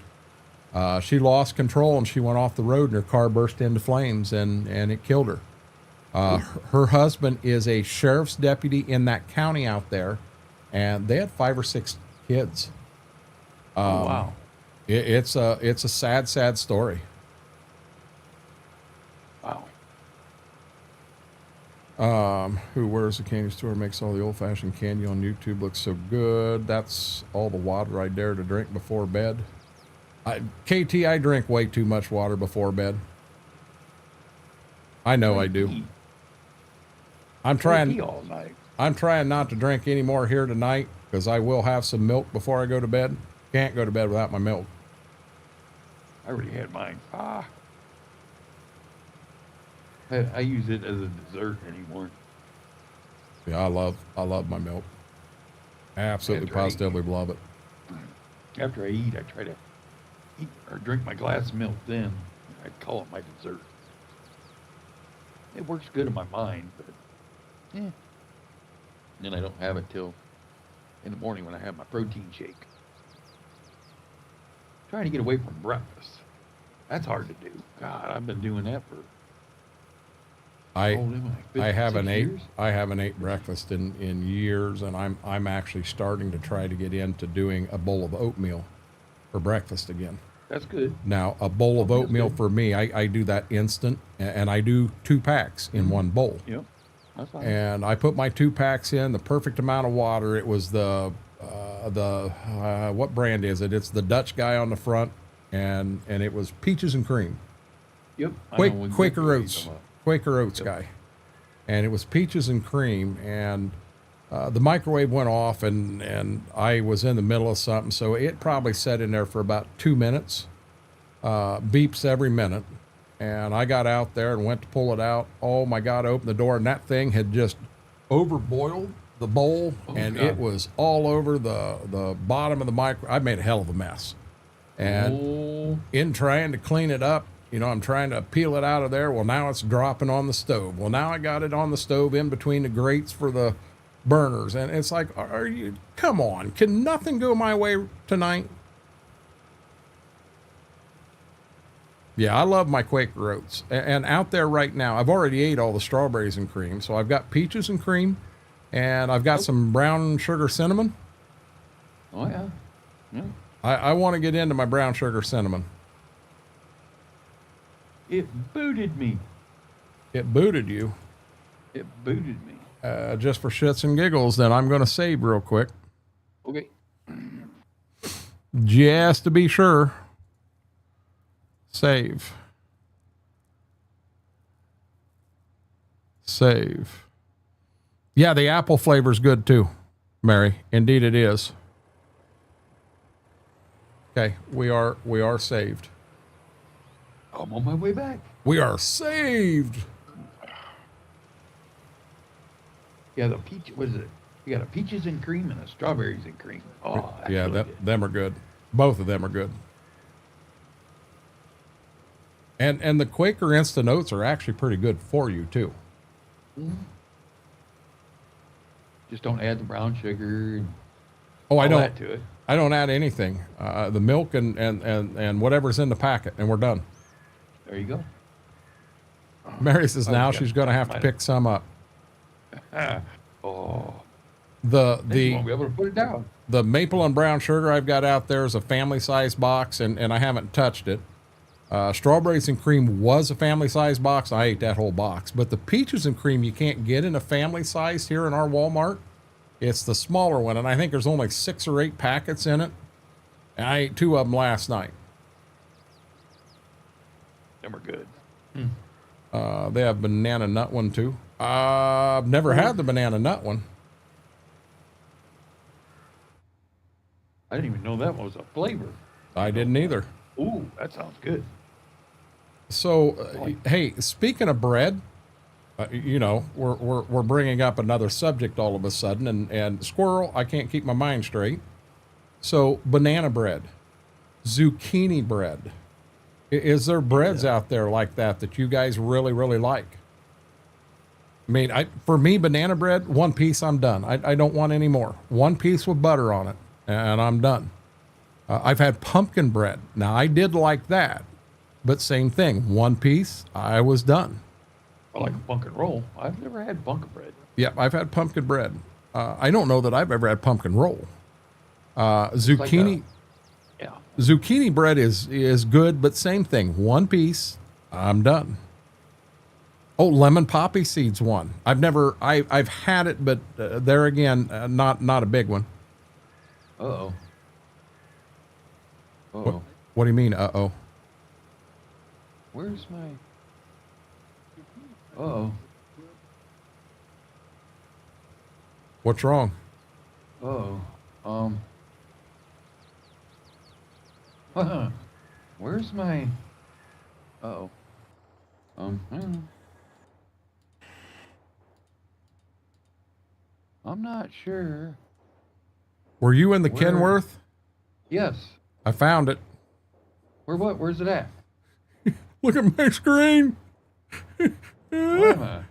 she lost control and she went off the road, and her car burst into flames, and it killed her. Her husband is a sheriff's deputy in that county out there, and they had 5 or 6 kids. Oh, wow. It's a sad, sad story. Wow. Who wears the candy store makes all the old-fashioned candy on YouTube look so good. That's all the water I dare to drink before bed. KT, I drink way too much water before bed. I know I do. I'm trying all night. I'm trying not to drink any more here tonight because I will have some milk before I go to bed. Can't go to bed without my milk. I already had mine. I use it as a dessert anymore. Yeah, I love my milk. Absolutely, positively love it. After I eat, I try to eat or drink my glass of milk. Then I call it my dessert. It works good in my mind, but then I don't have it till in the morning when I have my protein shake. Trying to get away from breakfast. That's hard to do. God, I've been doing that for. I haven't 56 ate breakfast in years, and I'm actually starting to try to get into doing a bowl of oatmeal for breakfast again. That's good. Now, a bowl of oatmeal for me, I do that instant, and I do 2 packs in one bowl. Yep. That's fine. And I put my 2 packs in, the perfect amount of water. It was what brand is it? It's the Dutch guy on the front, and it was peaches and cream. Yep. Quaker Oats guy. And it was peaches and cream, and the microwave went off, and I was in the middle of something, so it probably sat in there for about 2 minutes, beeps every minute. And I got out there and went to pull it out. Oh my God, I opened the door, and that thing had just overboiled the bowl, and it was all over the bottom of the microwave. I made a hell of a mess. And in trying to clean it up, I'm trying to peel it out of there. Well, now it's dropping on the stove. Well, now I got it on the stove in between the grates for the burners. And it's like, come on, can nothing go my way tonight? Yeah, I love my Quaker Oats. And out there right now, I've already ate all the strawberries and cream. So I've got peaches and cream, and I've got some brown sugar cinnamon. Oh, yeah. Yeah. I want to get into my brown sugar cinnamon. It booted me. It booted you? It booted me. Just for shits and giggles, then I'm going to save real quick. Okay. Just to be sure. Save. Save. Yeah, the apple flavor's good too, Mary. Indeed it is. Okay, we are saved. I'm on my way back. We are saved. Yeah, the peach, what is it? You got a peaches and cream and a strawberries and cream. Oh, that's yeah, really good. them are good. Both of them are good. And the Quaker Instant Oats are actually pretty good for you too. Mm-hmm. Just don't add the brown sugar. And I don't add to it. I don't add anything. The milk and whatever's in the packet, and we're done. There you go. Mary says now she's going to have to pick some up. Oh. The You won't be able to put it down. The maple and brown sugar I've got out there is a family size box, and I haven't touched it. Strawberries and cream was a family size box. I ate that whole box. But the peaches and cream you can't get in a family size here in our Walmart. It's the smaller one, and I think there's only 6 or 8 packets in it. And I ate 2 of them last night. Them are good. They have banana nut one too. I've never had the banana nut one. I didn't even know that was a flavor. I didn't either. Ooh, that sounds good. So, hey, speaking of bread, we're bringing up another subject all of a sudden, and squirrel, I can't keep my mind straight. So, banana bread, zucchini bread. Is there breads out there like that you guys really, really like? I mean, for me, banana bread, one piece, I'm done. I don't want any more. One piece with butter on it, and I'm done. I've had pumpkin bread. Now, I did like that, but same thing. One piece, I was done. I like a pumpkin roll. I've never had pumpkin bread. Yep, I've had pumpkin bread. I don't know that I've ever had pumpkin roll. Zucchini, Yeah. zucchini bread is good, but same thing. One piece, I'm done. Oh, lemon poppy seeds one. I've had it, but there again, not a big one. Uh-oh. What do you mean? Uh-oh. Where's my... Uh-oh. What's wrong? Uh-oh. Where's my... Uh-oh. I'm not sure. Were you in the Kenworth? Yes. I found it. What? Where's it at? Look at my screen. Where am I?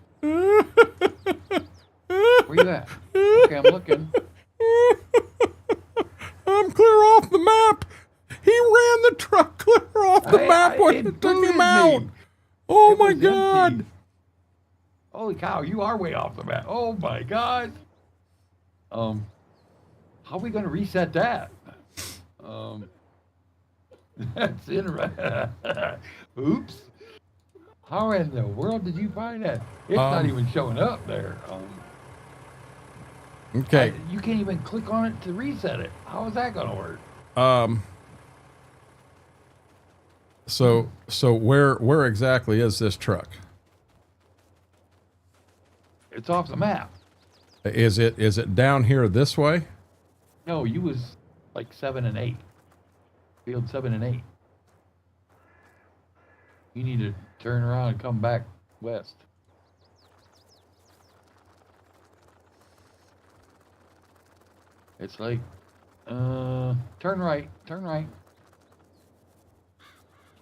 Where you at? Okay, I'm looking. I'm clear off the map. He ran the truck clear off the map when it took him out. Oh my God. Empty. Holy cow, you are way off the map. Oh my God. How are we going to reset that? That's interesting. Oops. How in the world did you find that? It's not even showing up there. Okay. You can't even click on it to reset it. How is that going to work? So where exactly is this truck? It's off the map. Is it down here this way? No, you was like 7 and 8. Field 7 and 8. You need to turn around and come back west. It's like, turn right, turn right.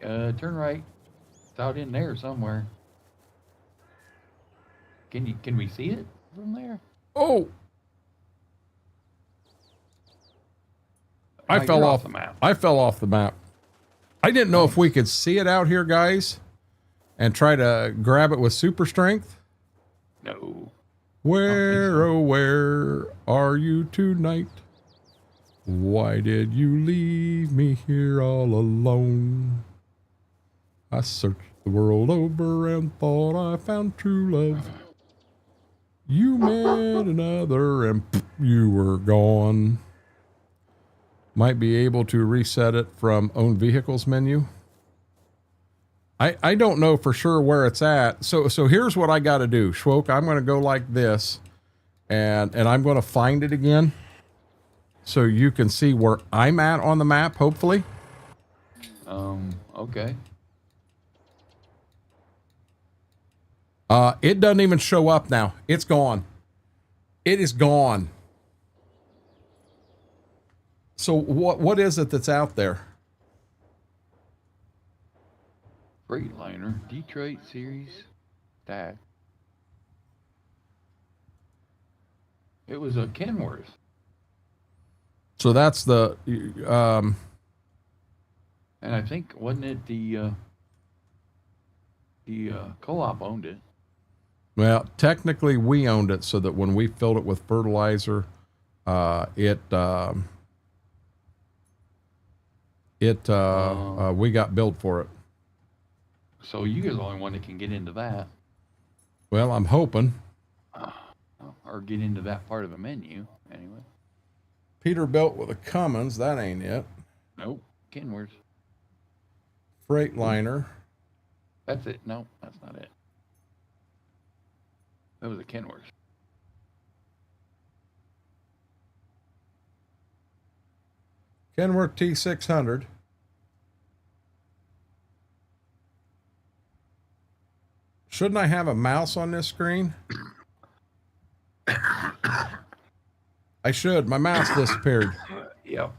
Turn right. It's out in there somewhere. Can we see it from there? Oh. I fell off the map. I fell off the map. I didn't know if we could see it out here, guys, and try to grab it with super strength. No. Where, oh, where are you tonight? Why did you leave me here all alone? I searched the world over and thought I found true love. You met another and you were gone. Might be able to reset it from own vehicles menu. I don't know for sure where it's at. So here's what I got to do. Schwoke, I'm going to go like this and I'm going to find it again so you can see where I'm at on the map, hopefully. Okay. It doesn't even show up now. It's gone. It is gone. So what is it that's out there? Freightliner, Detroit Series, tag. It was a Kenworth. So that's the, And I think, wasn't it the co-op owned it? well, technically we owned it so that when we filled it with fertilizer, we got billed for it. So you're the only one that can get into that. Well, I'm hoping. Or get into that part of the menu, anyway. Peterbilt with a Cummins, that ain't it. Nope, Kenworth. Freightliner. That's it. No, that's not it. That was a Kenworth. Kenworth T600. Shouldn't I have a mouse on this screen? I should. My mouse disappeared. Yep.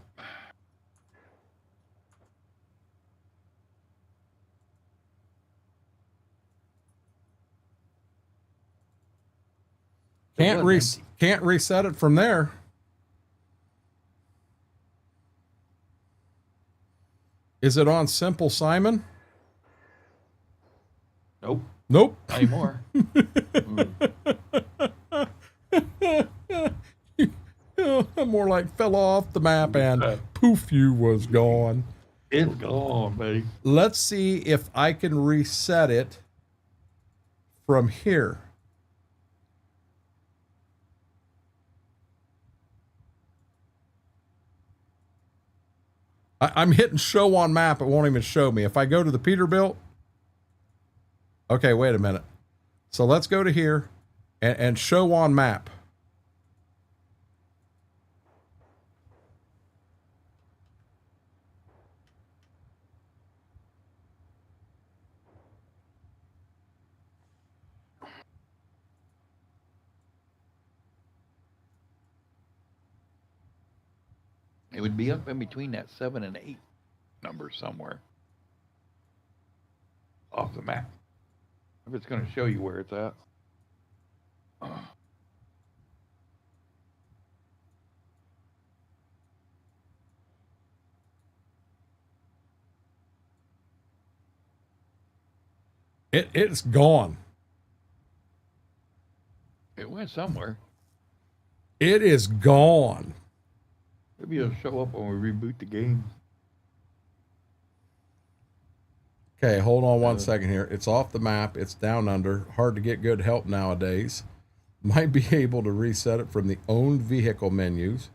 Can't reset it from there. Is it on Simple Simon? Nope. Nope. Not anymore. More like fell off the map and poof, you was gone. It's gone, buddy. Let's see if I can reset it from here. I'm hitting show on map. It won't even show me. If I go to the Peterbilt. Okay, wait a minute. So let's go to here and show on map. It would be up in between that 7 and 8 number somewhere off the map. If it's going to show you where it's at. It's gone. It went somewhere. It is gone. Maybe it'll show up when we reboot the game. Okay, hold on one second here. It's off the map. It's down under. Hard to get good help nowadays. Might be able to reset it from the owned vehicle menus.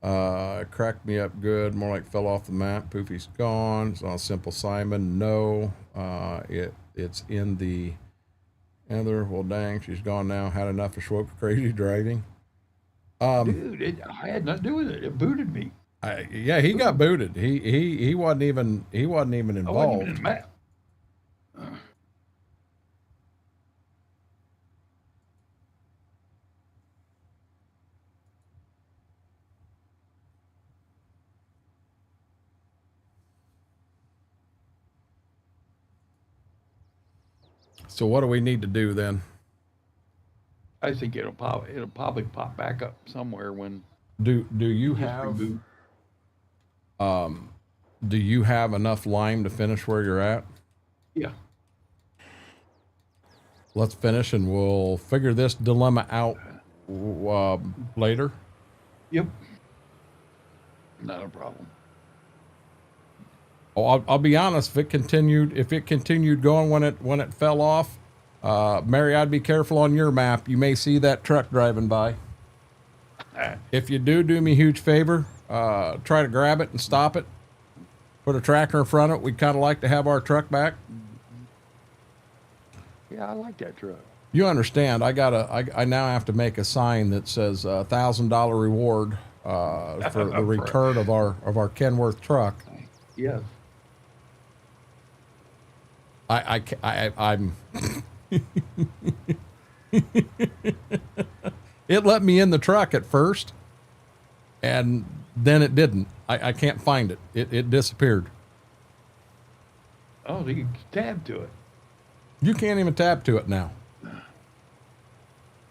Cracked me up good. More like fell off the map. Poofy's gone. It's on Simple Simon. No. It's in the other. Well, dang, she's gone now. Had enough of Schwoke crazy driving. Dude, I had nothing to do with it. It booted me. Yeah, he got booted. He wasn't even involved. I wasn't even in the map. So what do we need to do then? I think it'll probably pop back up somewhere when. Do you have do you have enough lime to finish where you're at? Yeah. Let's finish and we'll figure this dilemma out later. Yep. Not a problem. Oh, I'll be honest. If it continued going when it fell off, Mary, I'd be careful on your map. You may see that truck driving by. If you do me a huge favor, try to grab it and stop it. Put a tractor in front of it. We'd kind of like to have our truck back. Yeah, I like that truck. You understand? I now have to make a sign that says $1,000 reward for the return of our Kenworth truck. Yes. I'm. It let me in the truck at first, and then it didn't. I can't find it. It disappeared. Oh, so you can tab to it. You can't even tab to it now.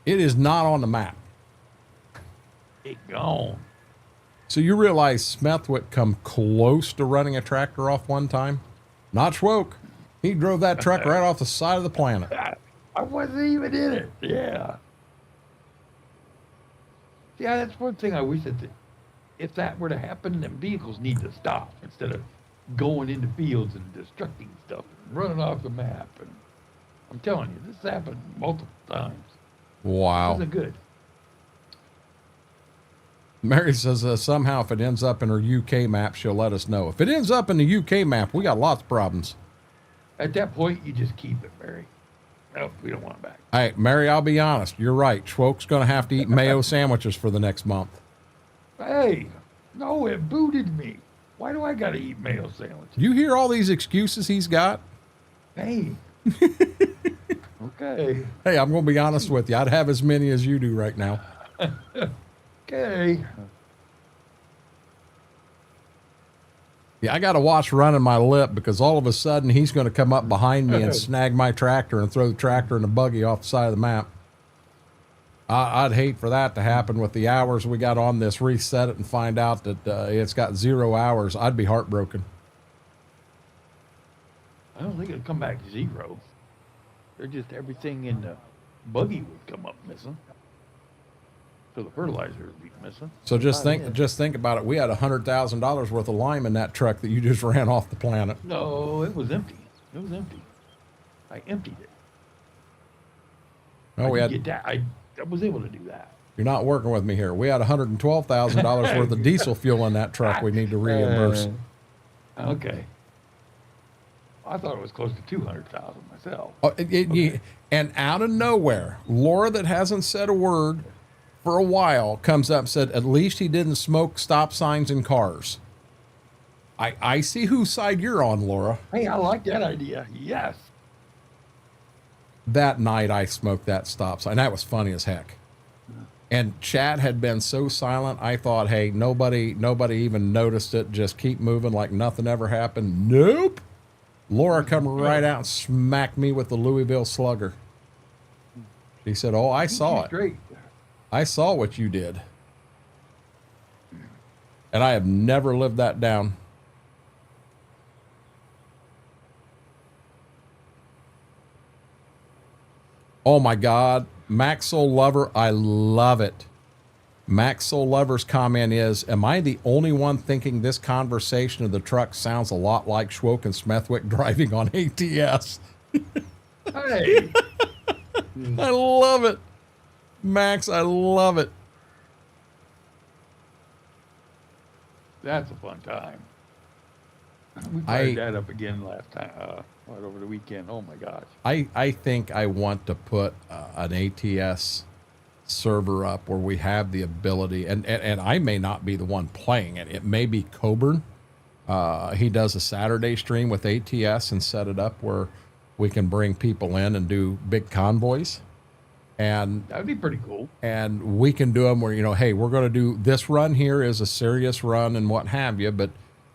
It is not on the map. It gone. So you realize Smethwick come close to running a tractor off one time? Not Schwoke. He drove that truck right off the side of the planet. I wasn't even in it. Yeah. Yeah, that's one thing I wish that if that were to happen, then vehicles need to stop instead of going into fields and destructing stuff and running off the map. And I'm telling you, this happened multiple times. Wow. It wasn't good. Mary says somehow if it ends up in her UK map, she'll let us know. If it ends up in the UK map, we got lots of problems. At that point, you just keep it, Mary. Nope, we don't want it back. Hey, Mary, I'll be honest. You're right. Schwoke's going to have to eat mayo sandwiches for the next month. Hey, no, it booted me. Why do I got to eat mayo sandwiches? You hear all these excuses he's got? Hey. Okay. Hey, I'm going to be honest with you. I'd have as many as you do right now. Okay. Yeah, I got to watch running my lip because all of a sudden he's going to come up behind me and snag my tractor and throw the tractor and the buggy off the side of the map. I'd hate for that to happen with the hours we got on this, reset it and find out that it's got 0 hours. I'd be heartbroken. I don't think it'll come back to 0. They're just everything in the buggy would come up missing. So the fertilizer would be missing. So just think about it. We had $100,000 worth of lime in that truck that you just ran off the planet. No, it was empty. It was empty. I emptied it. Oh, we had. Get that. I was able to do that. You're not working with me here. We had $112,000 worth of diesel fuel in that truck. We need to reimburse. Okay. I thought it was close to 200,000 myself. Oh, and out of nowhere, Laura, that hasn't said a word for a while, comes up and said, at least he didn't smoke stop signs in cars. I see whose side you're on, Laura. Hey, I like that idea. Yes. That night I smoked that stop sign. That was funny as heck. And chat had been so silent, I thought, hey, nobody even noticed it. Just keep moving like nothing ever happened. Nope. Laura come right out and smacked me with the Louisville Slugger. She said, oh, I saw it. Great. I saw what you did. And I have never lived that down. Oh my God. Max Soul Lover, I love it. Max Soul Lover's comment is, am I the only one thinking this conversation of the truck sounds a lot like Schwoke and Smethwick driving on ATS? Hey. I love it. Max, I love it. That's a fun time. We fired that up again last time, right over the weekend. Oh my gosh. I think I want to put an ATS server up where we have the ability, and I may not be the one playing it. It may be Coburn. He does a Saturday stream with ATS and set it up where we can bring people in and do big convoys. And that'd be pretty cool. And we can do them where, you know, hey, we're going to do this run here is a serious run and what have you. But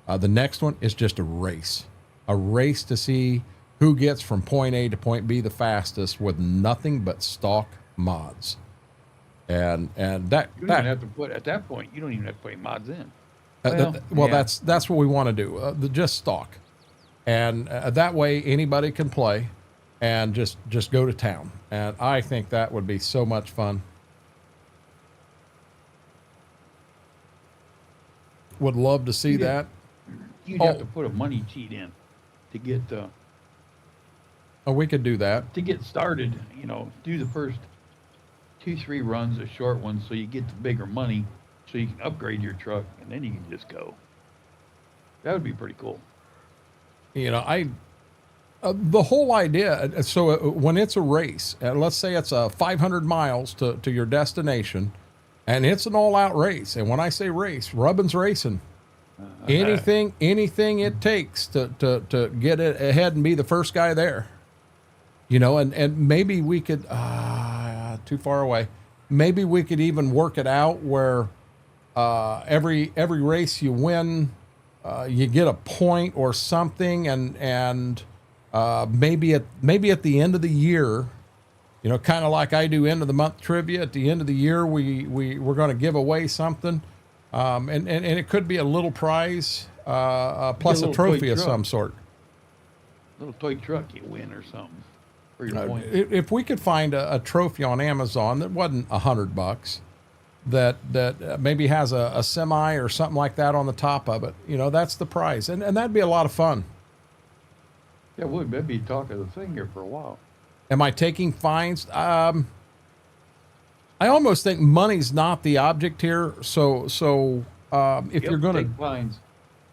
the next one is just a race to see who gets from point A to point B the fastest with nothing but stock mods. And that you don't even have to put at that point. You don't even have to put mods in. Well, yeah. That's what we want to do. Just stock, and that way anybody can play, and just go to town. And I think that would be so much fun. Would love to see that. You'd have to put a money cheat in to get. Oh, we could do that to get started. You know, do the first 2-3 runs, a short one, so you get the bigger money, so you can upgrade your truck, and then you can just go. That would be pretty cool. You know, the whole idea. So when it's a race, let's say it's 500 miles to your destination, and it's an all-out race. And when I say race, Rubbin's racing. Anything it takes to get it ahead and be the first guy there. You know, and maybe we could. Too far away. Maybe we could even work it out where every race you win, you get a point or something, and maybe at the end of the year, you know, kind of like I do end of the month trivia. At the end of the year, we're going to give away something, and it could be a little prize plus a trophy of some sort. Little toy truck you win or something. If we could find a trophy on Amazon that wasn't $100, that maybe has a semi or something like that on the top of it, you know, that's the prize, and that'd be a lot of fun. Yeah, would. That'd be talk of the thing here for a while. Am I taking fines? I almost think money's not the object here. So if you're going to take fines,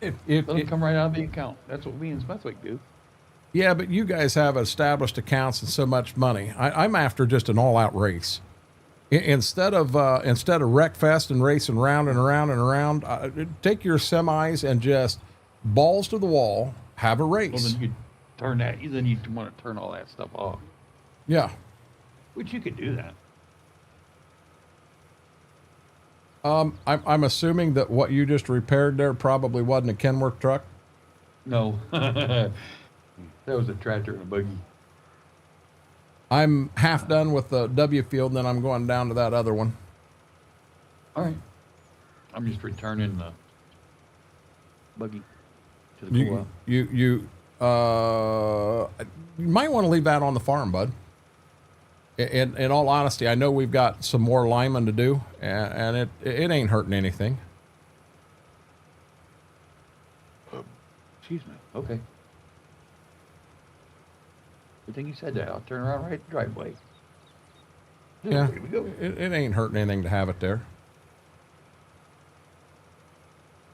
if let them come right out of the account. That's what we in Smethwick do. Yeah, but you guys have established accounts and so much money. I'm after just an all-out race. Instead of Wreckfest and racing round and around and around, take your semis and just balls to the wall, have a race. Well, then you turn that. Then you want to turn all that stuff off. Yeah. Which you could do that. I'm assuming that what you just repaired there probably wasn't a Kenworth truck. No. That was a tractor and a buggy. I'm half done with the W field, and then I'm going down to that other one. All right. I'm just returning the buggy to the co-op. You might want to leave that on the farm, bud. In all honesty, I know we've got some more linemen to do, and it ain't hurting anything. Excuse me. Okay. Good thing you said that. I'll turn around right the driveway. Yeah, Here we go. it ain't hurting anything to have it there.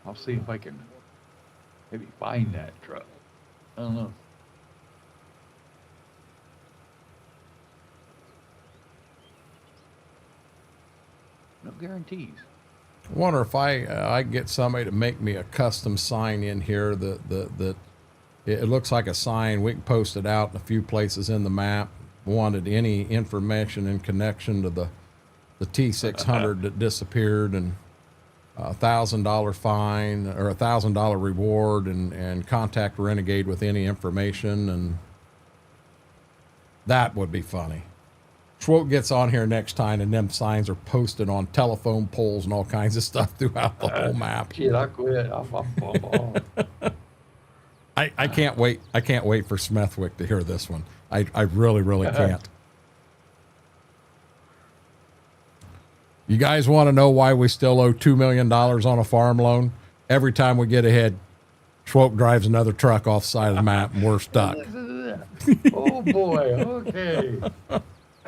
I'll see if I can maybe find that truck. I don't know. No guarantees. I wonder if I get somebody to make me a custom sign in here that it looks like a sign. We can post it out in a few places in the map. Wanted any information in connection to the T600 that disappeared, and $1,000 fine or $1,000 reward, and contact Renegade with any information, and that would be funny. Schwoke gets on here next time, and them signs are posted on telephone poles and all kinds of stuff throughout the whole map. Shit, I quit. I can't wait. I can't wait for Smethwick to hear this one. I really can't. You guys want to know why we still owe $2 million on a farm loan? Every time we get ahead, Schwoke drives another truck off the side of the map, and we're stuck. Oh boy, okay.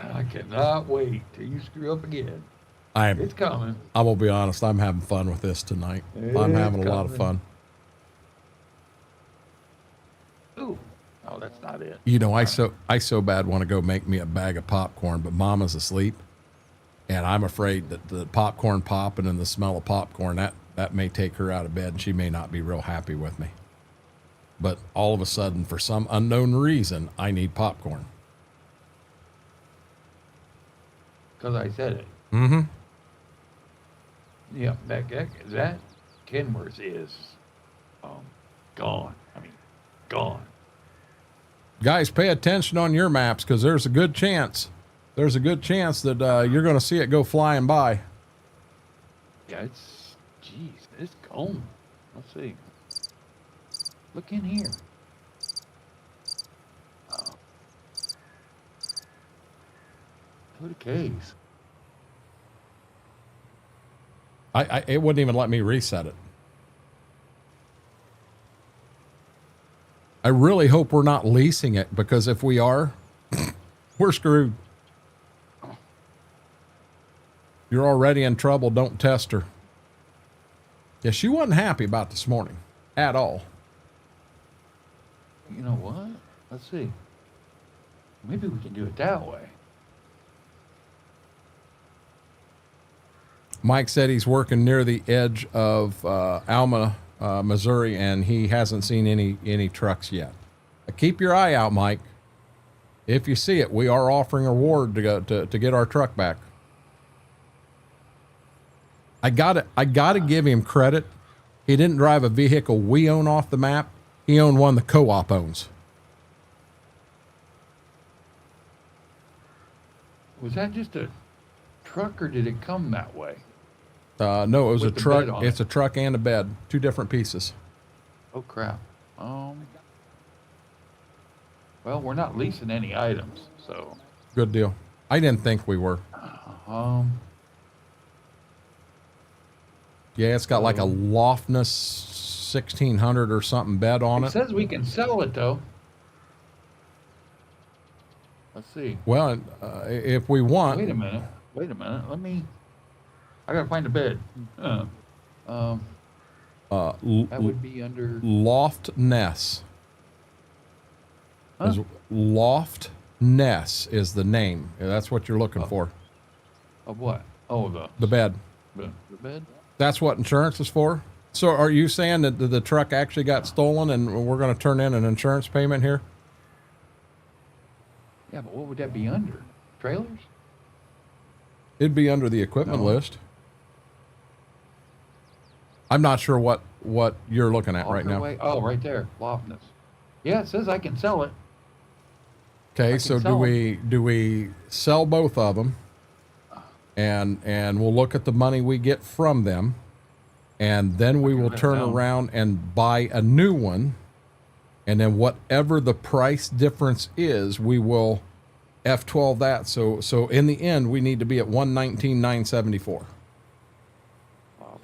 I cannot wait till you screw up again. It's coming. I'm gonna be honest. I'm having fun with this tonight. I'm having a lot of fun. Ooh, oh, that's not it. You know, I so bad want to go make me a bag of popcorn, but Mama's asleep, and I'm afraid that the popcorn popping and the smell of popcorn that may take her out of bed, and she may not be real happy with me. But all of a sudden, for some unknown reason, I need popcorn. Because I said it. Mm-hmm. Yeah, that Kenworth is gone. I mean, gone. Guys, pay attention on your maps, because there's a good chance that you're going to see it go flying by. Yeah, it's gone. Let's see. Look in here. Put a case. It wouldn't even let me reset it. I really hope we're not leasing it, because if we are, we're screwed. You're already in trouble. Don't test her. Yeah, she wasn't happy about this morning at all. You know what? Let's see. Maybe we can do it that way. Mike said he's working near the edge of Alma, Missouri, and he hasn't seen any trucks yet. Keep your eye out, Mike. If you see it, we are offering a reward to get our truck back. I gotta give him credit. He didn't drive a vehicle we own off the map. He owned one the co-op owns. Was that just a truck, or did it come that way? No, it was a With the truck. bed on It's it. a truck and a bed, two different pieces. Oh crap. Well, we're not leasing any items, so. Good deal. I didn't think we were. Yeah, it's got like a Loftness 1600 or something bed on It it. says we can sell it though. Let's see. Well, if we want. Wait a minute. I gotta find a bed. That would be under. Loftness. Huh? Loftness is the name. That's what you're looking for. Of what? Oh, The bed. the bed. That's what insurance is for. So are you saying that the truck actually got stolen and we're going to turn in an insurance payment here? Yeah, but what would that be under? Trailers? It'd be under the equipment No. list. I'm not sure what you're looking at right now. Oh, right there. Loftness. Yeah, it says I can sell it. Okay, can so sell 'em. do we sell both of them, and we'll look at the money we get from them, and then we will write it turn down. around and buy a new one, and then whatever the price difference is, we will F12 that. So in the end, we need to be at 119,974. Wow.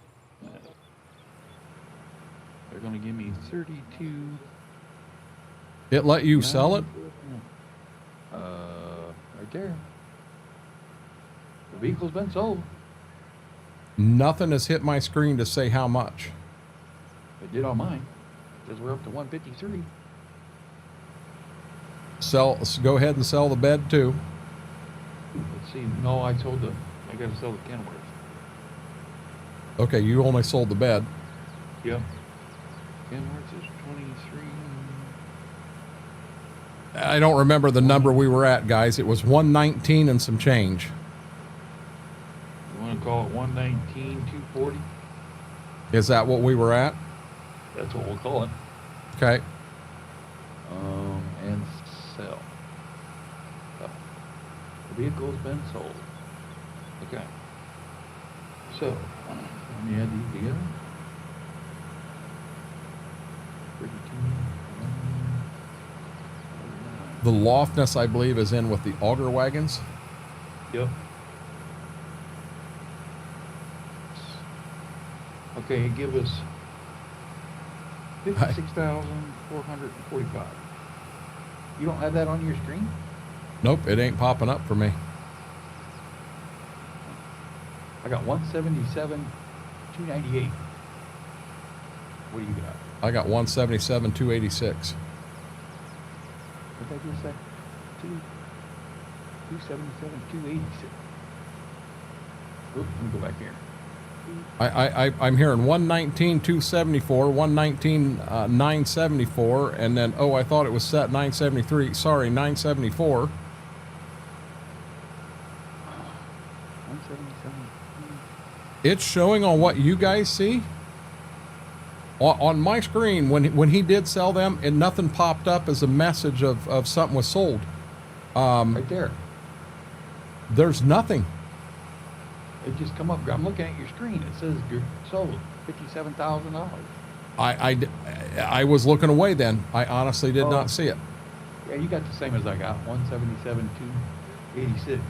They're going to give me 32. It let you sell it? Right there. The vehicle's been sold. Nothing has hit my screen to say how much. It did on mine. Says we're up to 153. Go ahead and sell the bed too. Let's see. No, I got to sell the Kenworth. Okay, you only sold the bed. Yep. Kenworth is 23. I don't remember the number we were at, guys. It was 119 and some change. You want to call it 119, 240? Is that what we were at? That's what we'll call it. Okay. And sell. So, the vehicle's been sold. Okay. So, let me add these together. 32. The Lofness, I believe, is in with the auger wagons. Yep. Okay, give us 56,445. You don't have that on your screen? Nope, it ain't popping up for me. I got 177,298. What do you got? I got 177,286. What did I just say? 277,286. Oops, let me go back here. I'm hearing 119,274, 119,974, and then, oh, I thought it was set 973. Sorry, 974. 177. It's showing on what you guys see. On my screen, when he did sell them, and nothing popped up as a message of something was sold. Right there. There's nothing. It just come up. I'm looking at your screen. It says you're sold $57,000. I was looking away then. I honestly did not see it. Yeah, you got the same as I got. 177,286.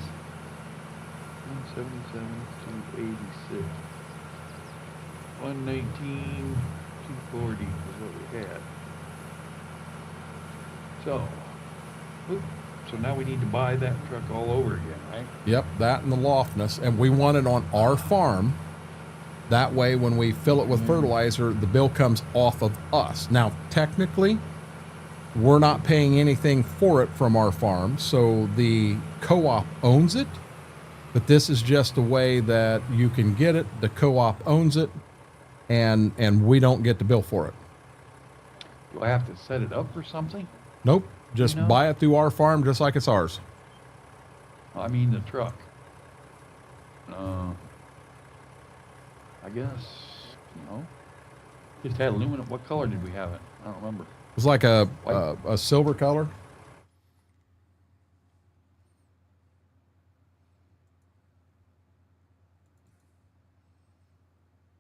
177,286. 119,240 is what we had. So now we need to buy that truck all over again, right? Yep, that and the Lofness, and we want it on our farm. That way, when we fill it with fertilizer, the bill comes off of us. Now, technically, we're not paying anything for it from our farm, so the co-op owns it. But this is just a way that you can get it. The co-op owns it, and we don't get the bill for it. Do I have to set it up for something? Nope, just buy it through our farm, just like it's ours. I mean the truck. I guess, just had aluminum. What color did we have it? I don't remember. It was like a silver color.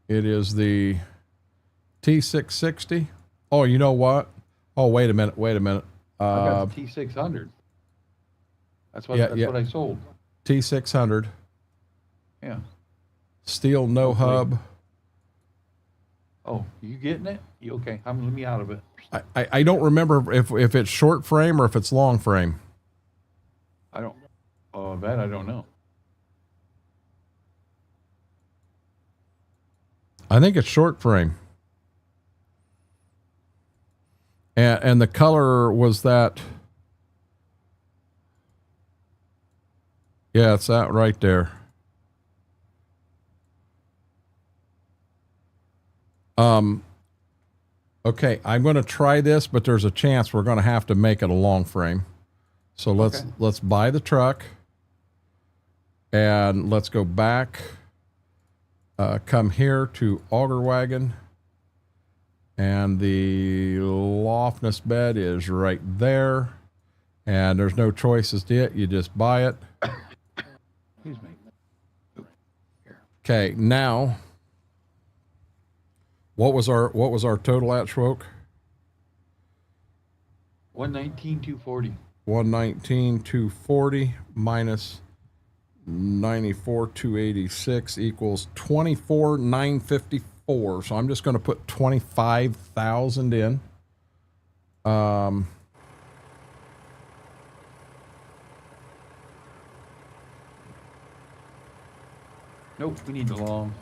It is the T660. Oh, you know what? Oh, wait a minute. I got the T600. That's what I sold. T600. Yeah. Steel no hub. Oh, you getting it? You okay? Let me out of it. I don't remember if it's short frame or if it's long frame. I don't. Oh, that I don't know. I think it's short frame. And the color was that. Yeah, it's that right there. Okay, I'm going to try this, but there's a chance we're going to have to make it a long frame. So let's buy the truck and let's go back. Come here to auger wagon, and the Lofness bed is right there. And there's no choices to it. You just buy it. Excuse me. Oop, here. Okay, now what was our total at Schwoke? 119,240. 119,240 minus 94,286 equals 24,954. So I'm just going to put 25,000 in. Nope, we need the long.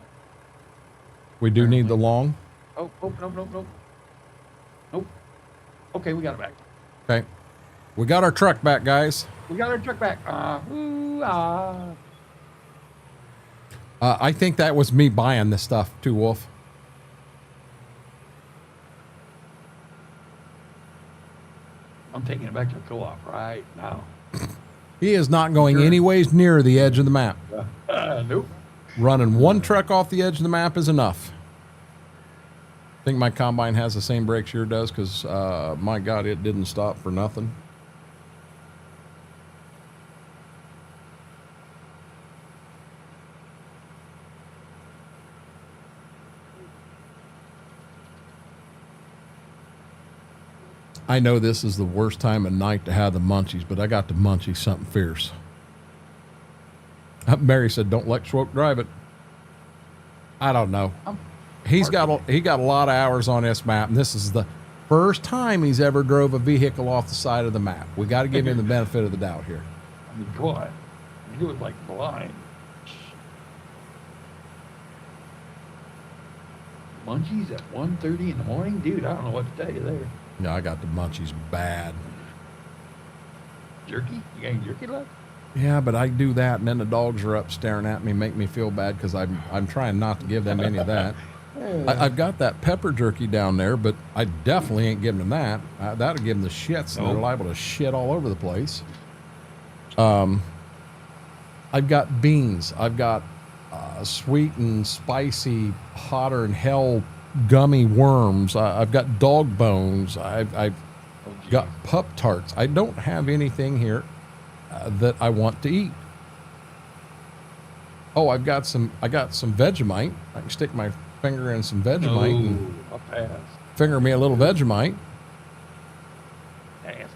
We do need the long. Oh, nope. Nope. Okay, we got it back. Okay. We got our truck back, guys. We got our truck back. I think that was me buying this stuff too, Wolf. I'm taking it back to the co-op right now. He is not going anyways near the edge of the map. Nope. Running one truck off the edge of the map is enough. I think my combine has the same brakes yours does because, my God, it didn't stop for nothing. I know this is the worst time of night to have the munchies, but I got the munchies something fierce. Mary said, "Don't let Schwoke drive it." I don't know. He got a lot of hours on this map, and this is the first time he's ever drove a vehicle off the side of the map. We got to give him the benefit of the doubt here. I mean, God, he was like blind. Munchies at 1:30 in the morning, dude. I don't know what to tell you there. Yeah, I got the munchies bad. Jerky? You got any jerky left? Yeah, but I do that, and then the dogs are up staring at me, make me feel bad because I'm trying not to give them any of that. I've got that pepper jerky down there, but I definitely ain't giving them that. That'll give them the shits, and they're liable to shit all over the place. I've got beans. I've got sweet and spicy, hotter than hell gummy worms. I've got dog bones. I've got pup tarts. I don't have anything here that I want to eat. Oh, I got some Vegemite. I can stick my finger in some Vegemite and I'll pass. finger me a little Vegemite. Pass.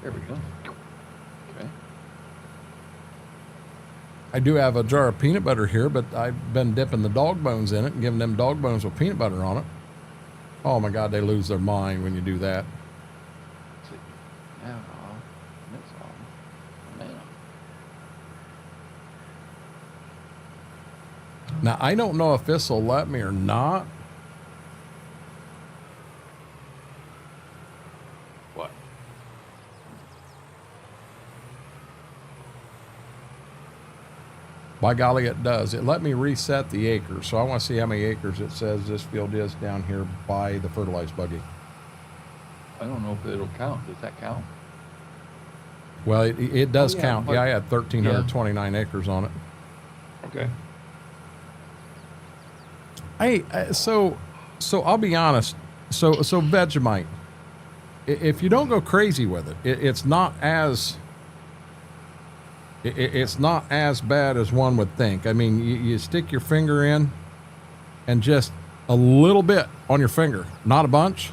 There we go. Okay. I do have a jar of peanut butter here, but I've been dipping the dog bones in it and giving them dog bones with peanut butter on it. Oh my God, they lose their mind when you do that. Now, that's all. Man. Now, I don't know if this will let me or not. What? By golly, it does. It let me reset the acres. So I want to see how many acres it says this field is down here by the fertilized buggy. I don't know if it'll count. Does that count? Well, it does Oh, yeah, count. but- Yeah, I had 1,329 acres on it. Okay. Hey, so I'll be honest. So Vegemite, if you don't go crazy with it, it's not as bad as one would think. I mean, you stick your finger in, and just a little bit on your finger, not a bunch.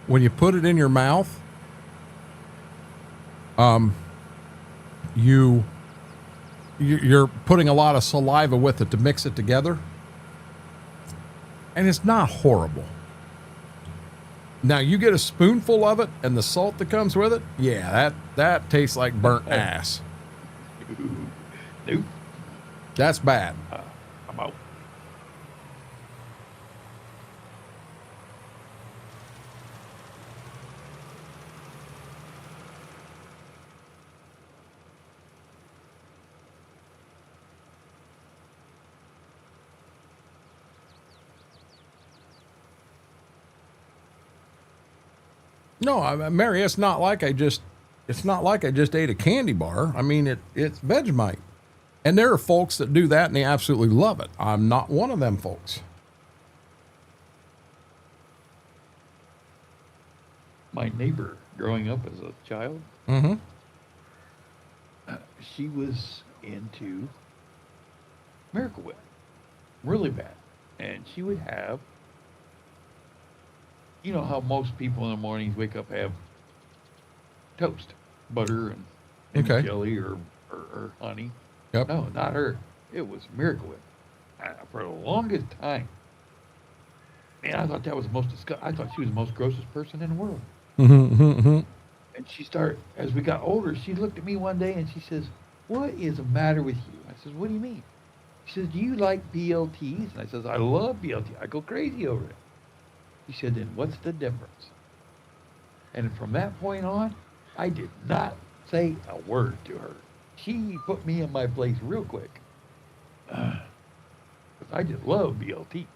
When you put it in your mouth, you're putting a lot of saliva with it to mix it together, and it's not horrible. Now you get a spoonful of it and the salt that comes with it, yeah, that tastes like burnt ass. Nope. That's bad. I'm out. No, Mary, it's not like I just ate a candy bar. I mean, it's Vegemite. And there are folks that do that and they absolutely love it. I'm not one of them folks. My neighbor, growing up as a child, Mm-hmm. she was into Miracle Whip really bad. And she would have, you know how most people in the mornings wake up, have toast, butter, and maybe Okay. jelly or honey. Yep. No, not her. It was Miracle Whip. For the longest time, man, I thought that was the most disgusting. I thought she was the most grossest person in the world. Mm-hmm, mm-hmm. And she started, as we got older, she looked at me one day and she says, "What is the matter with you?" I says, "What do you mean?" She says, "Do you like BLTs?" And I says, "I love BLT. I go crazy over it." She said, "Then what's the difference?" And from that point on, I did not say a word to her. She put me in my place real quick. 'Cause I just love BLT.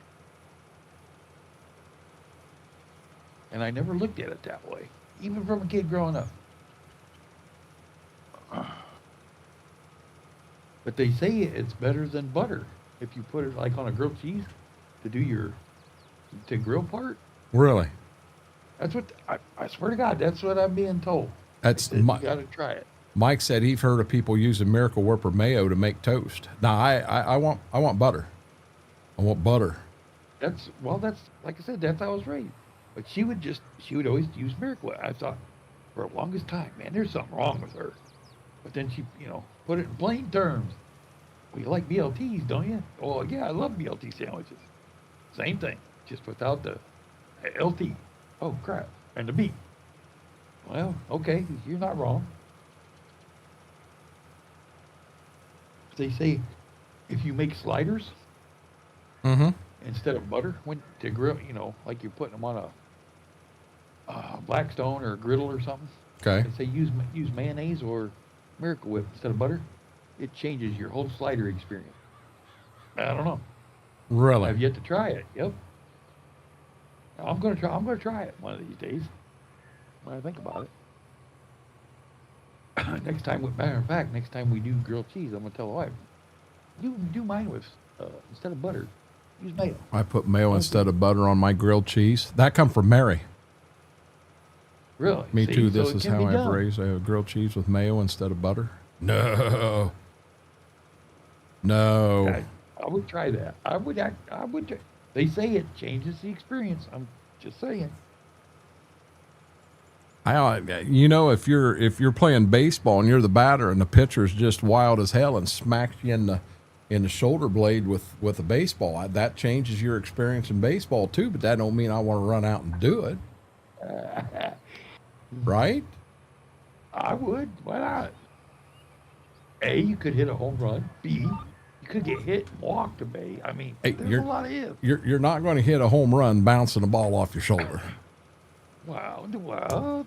And I never looked at it that way, even from a kid growing up. But they say it's better than butter if you put it like on a grilled cheese to do your to grill part. Really? That's what I swear to God, that's what I'm being told. That's You got to try it. Mike said he's heard of people using Miracle Whip or mayo to make toast. Now I want butter. I want butter. That's like I said, that's how I was raised. But she would always use Miracle Whip. I thought for the longest time, man, there's something wrong with her. But then she, put it in plain terms. Well, you like BLTs, don't you? Oh yeah, I love BLT sandwiches. Same thing, just without the LT. Oh crap, and the B. Well, okay, you're not wrong. They say if you make sliders Mm-hmm. instead of butter when to grill, like you're putting them on a Blackstone or a griddle or something. Okay. They say use mayonnaise or Miracle Whip instead of butter. It changes your whole slider experience. I don't know. Really? I've yet to try it. Yep. I'm gonna try it one of these days. When I think about it. Next time we do grilled cheese, I'm gonna tell the wife, do mine with instead of butter, use mayo. I put mayo instead of butter on my grilled cheese. That come from Mary. Really? Me See? too. So This it is can how be I've done. raised grilled cheese with mayo instead of butter. No. No. I would try that. I would. They say it changes the experience. I'm just saying. If you're playing baseball and you're the batter and the pitcher's just wild as hell and smacks you in the shoulder blade with a baseball, that changes your experience in baseball too. But that don't mean I want to run out and do it, right? I would. Why not? A, you could hit a home run. B, you could get hit and walk to base. I mean, Hey, there's a lot of ifs. You're not going to hit a home run bouncing the ball off your shoulder. Well,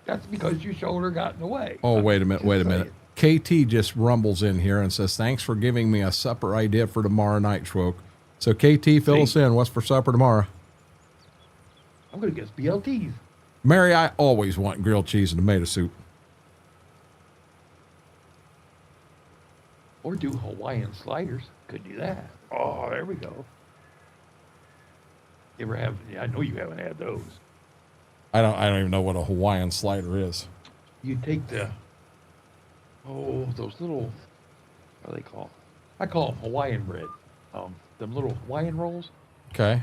that's because your shoulder got in the way. Oh, wait a minute. Just Wait a saying. minute. KT just rumbles in here and says, "Thanks for giving me a supper idea for tomorrow night, Schwoke." So KT, fill us in. What's for supper tomorrow? I'm going to guess BLTs. Mary, I always want grilled cheese and tomato soup. Or do Hawaiian sliders. Could do that. Oh, there we go. You ever have? I know you haven't had those. I don't even know what a Hawaiian slider is. You take those little, what are they called? I call them Hawaiian bread. Them little Hawaiian rolls. Okay.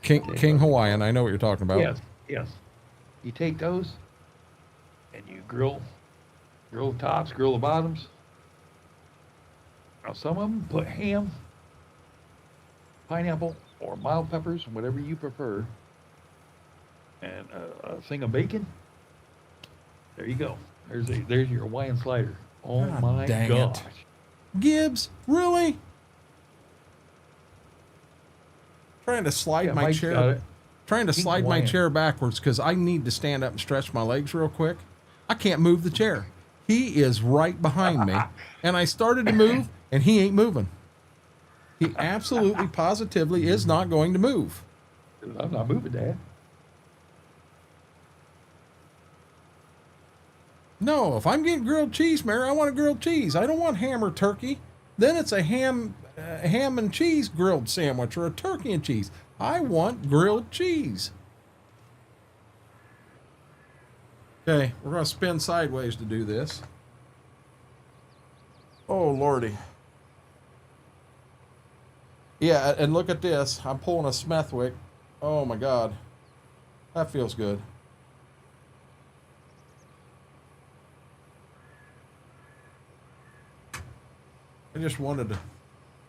King Hawaiian. I know what you're talking about. Yes. You take those and you grill the tops, grill the bottoms. Now some of them put ham, pineapple, or mild peppers, whatever you prefer, and a thing of bacon. There you go. There's your Hawaiian slider. Oh God my dang gosh. it. Gibbs, really? Trying to slide my Mike's chair. got it. Trying to King slide my Hawaiian. chair backwards because I need to stand up and stretch my legs real quick. I can't move the chair. He is right behind me, and I started to move, and he ain't moving. He absolutely, positively is not going to move. I'm not moving, Dad. No, if I'm getting grilled cheese, Mary, I want a grilled cheese. I don't want ham or turkey. Then it's a ham and cheese grilled sandwich or a turkey and cheese. I want grilled cheese. Okay, we're going to spin sideways to do this. Oh, Lordy. Yeah, and look at this. I'm pulling a Smethwick. Oh, my God. That feels good. I just wanted to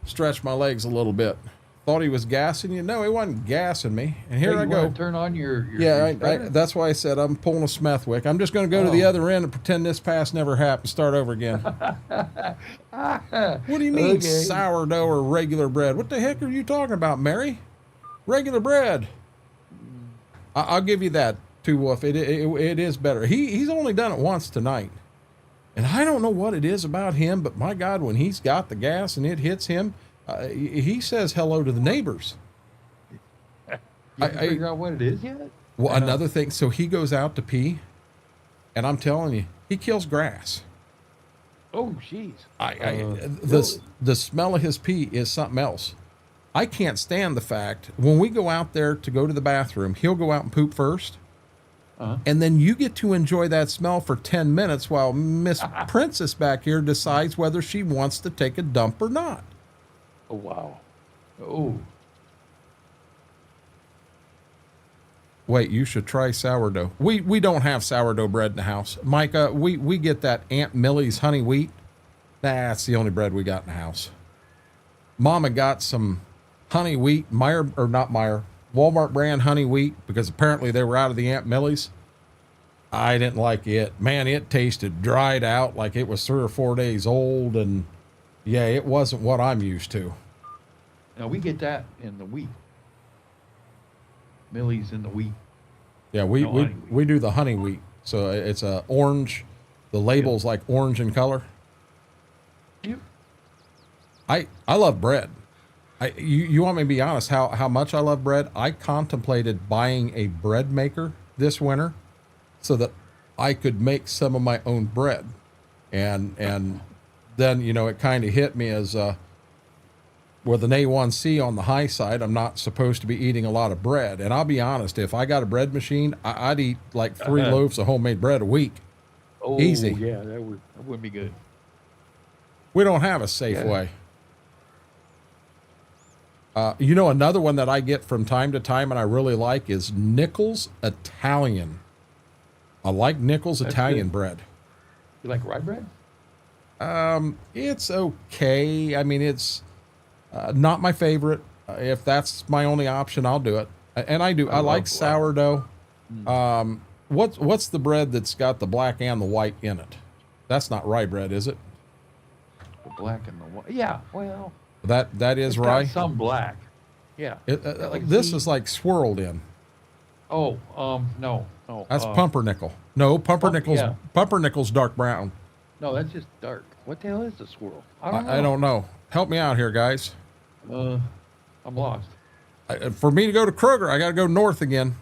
stretch my legs a little bit. Thought he was gassing you. No, he wasn't gassing me. And here I go. Turn on your yeah, that's why I said I'm pulling a Smethwick. I'm just going to go to the other end and pretend this pass never happened. Start over again. What do you mean sourdough or regular bread? What the heck are you talking about, Mary? Regular bread. I'll give you that too, Wolf. It is better. He's only done it once tonight. And I don't know what it is about him, but my God, when he's got the gas and it hits him, he says hello to the neighbors. You haven't figure out what it is yet? Well, another thing, so he goes out to pee, and I'm telling you, he kills grass. Oh, jeez. The smell of his pee is something else. I can't stand the fact, when we go out there to go to the bathroom, he'll go out and poop first. And then you get to enjoy that smell for 10 minutes while Miss Princess back here decides whether she wants to take a dump or not. Oh, wow. Oh. Wait, you should try sourdough. We don't have sourdough bread in the house. Micah, we get that Aunt Millie's honey wheat. That's the only bread we got in the house. Mama got some honey wheat, Walmart brand honey wheat, because apparently they were out of the Aunt Millie's. I didn't like it. Man, it tasted dried out like it was 3 or 4 days old, and yeah, it wasn't what I'm used to. Now we get that in the wheat. Millie's in the wheat. Yeah, we do the honey wheat. So it's a orange. The label's like orange in color. Yep. I love bread. You want me to be honest how much I love bread? I contemplated buying a bread maker this winter so that I could make some of my own bread. And then, it kind of hit me as with an A1C on the high side, I'm not supposed to be eating a lot of bread. And I'll be honest, if I got a bread machine, I'd eat like 3 loaves of homemade bread a week. Oh, easy. Yeah, that would be good. We don't have a Safeway. Another one that I get from time to time and I really like is Nichols Italian. I like Nichols Italian bread. You like rye bread? It's okay. I mean, it's not my favorite. If that's my only option, I'll do it. And I do. I like sourdough. What's the bread that's got the black and the white in it? That's not rye bread, is it? The black and the white. Yeah, well. That is rye. Got some black. Yeah. This is like swirled in. Oh, no. That's pumpernickel. No, pumpernickel's pumpernickel's dark brown. No, that's just dark. What the hell is the swirl? I don't know. Help me out here, guys. I'm lost. For me to go to Kroger, I got to go north again.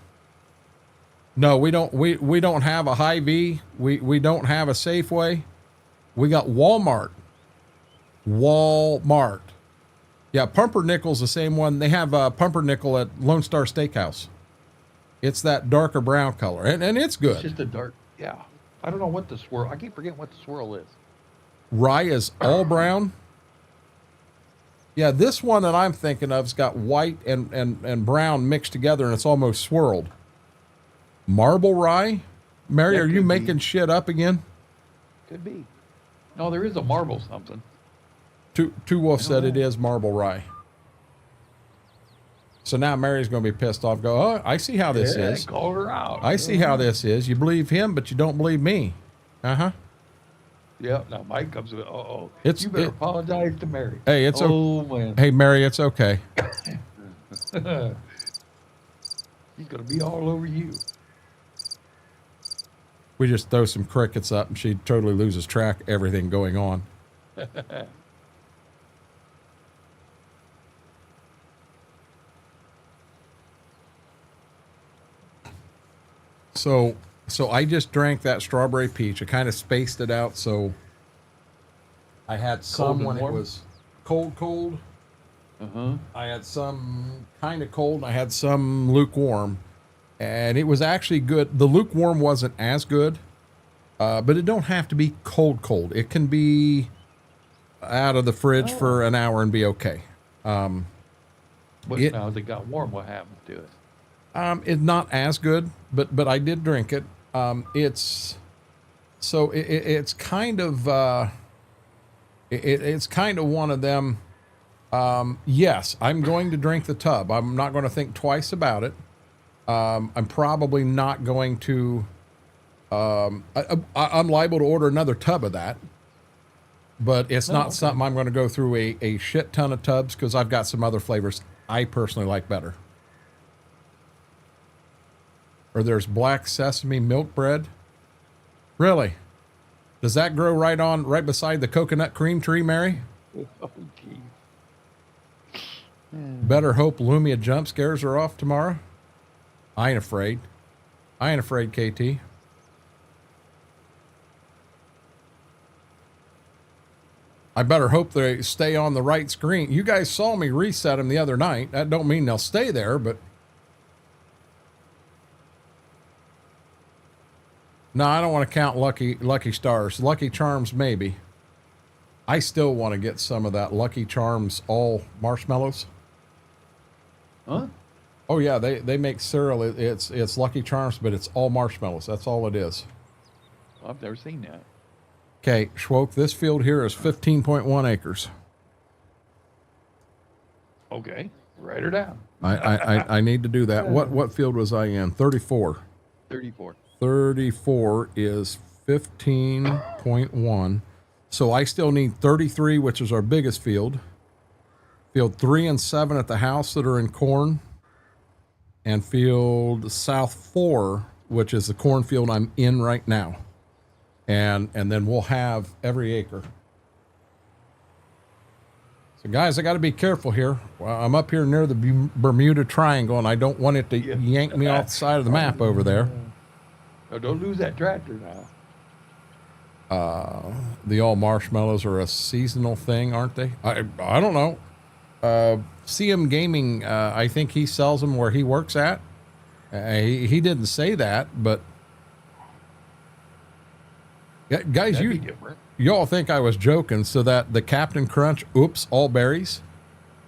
No, we don't. We don't have a Hy-Vee. We don't have a Safeway. We got Walmart. Yeah, pumpernickel's the same one. They have pumpernickel at Lone Star Steakhouse. It's that darker brown color, and it's good. It's just a dark, yeah. I don't know what the swirl, I keep forgetting what the swirl is. Rye is all brown. Yeah, this one that I'm thinking of's got white and brown mixed together, and it's almost swirled. Marble rye? Mary, are you making shit up again? Could be. No, there is a marble something. Two Wolf said it is marble rye. So now Mary's going to be pissed off. Go, oh, I see how this is. Call her out. I see how this is. You believe him, but you don't believe me. Uh-huh. Yeah, now Mike comes with, you better apologize to Mary. Hey, it's man. Hey, Mary, it's okay. He's going to be all over you. We just throw some crickets up and she totally loses track of everything going on. So I just drank that strawberry peach. I kind of spaced it out, so I had some and when it warm? was cold. Uh-huh. I had some kind of cold, and I had some lukewarm, and it was actually good. The lukewarm wasn't as good, but it don't have to be cold. It can be out of the fridge for an hour and be okay. But now as it got warm, what happened to it? It's not as good, but I did drink it. It's kind of it's kind of one of them. Yes, I'm going to drink the tub. I'm not going to think twice about it. I'm probably not going to. I'm liable to order another tub of that, but it's not something I'm going to go through a shit ton of tubs because I've got some other flavors I personally like better. Or there's black sesame milk bread. Really? Does that grow right beside the coconut cream tree, Mary? Oh, geez. Better hope Lumia jump scares are off tomorrow. I ain't afraid. KT. I better hope they stay on the right screen. You guys saw me reset them the other night. That don't mean they'll stay there, but... No, I don't want to count Lucky Stars. Lucky Charms, maybe. I still want to get some of that Lucky Charms all marshmallows. Huh? Oh yeah, they make cereal. It's Lucky Charms, but it's all marshmallows. That's all it is. Well, I've never seen that. Okay, Schwoke, this field here is 15.1 acres. Okay, write her down. I need to do that. What field was I in? 34. 34. 34 is 15.1. So I still need 33, which is our biggest field. Field 3 and 7 at the house that are in corn. And field South 4, which is the cornfield I'm in right now. And then we'll have every acre. So guys, I got to be careful here. Well, I'm up here near the Bermuda Triangle, and I don't want it to yank me off the side of the map over there. Oh, don't lose that tractor now. The all marshmallows are a seasonal thing, aren't they? I don't know. CM Gaming, I think he sells them where he works at. He didn't say that, but guys, y'all think I was joking. So that the Captain Crunch, oops, all berries.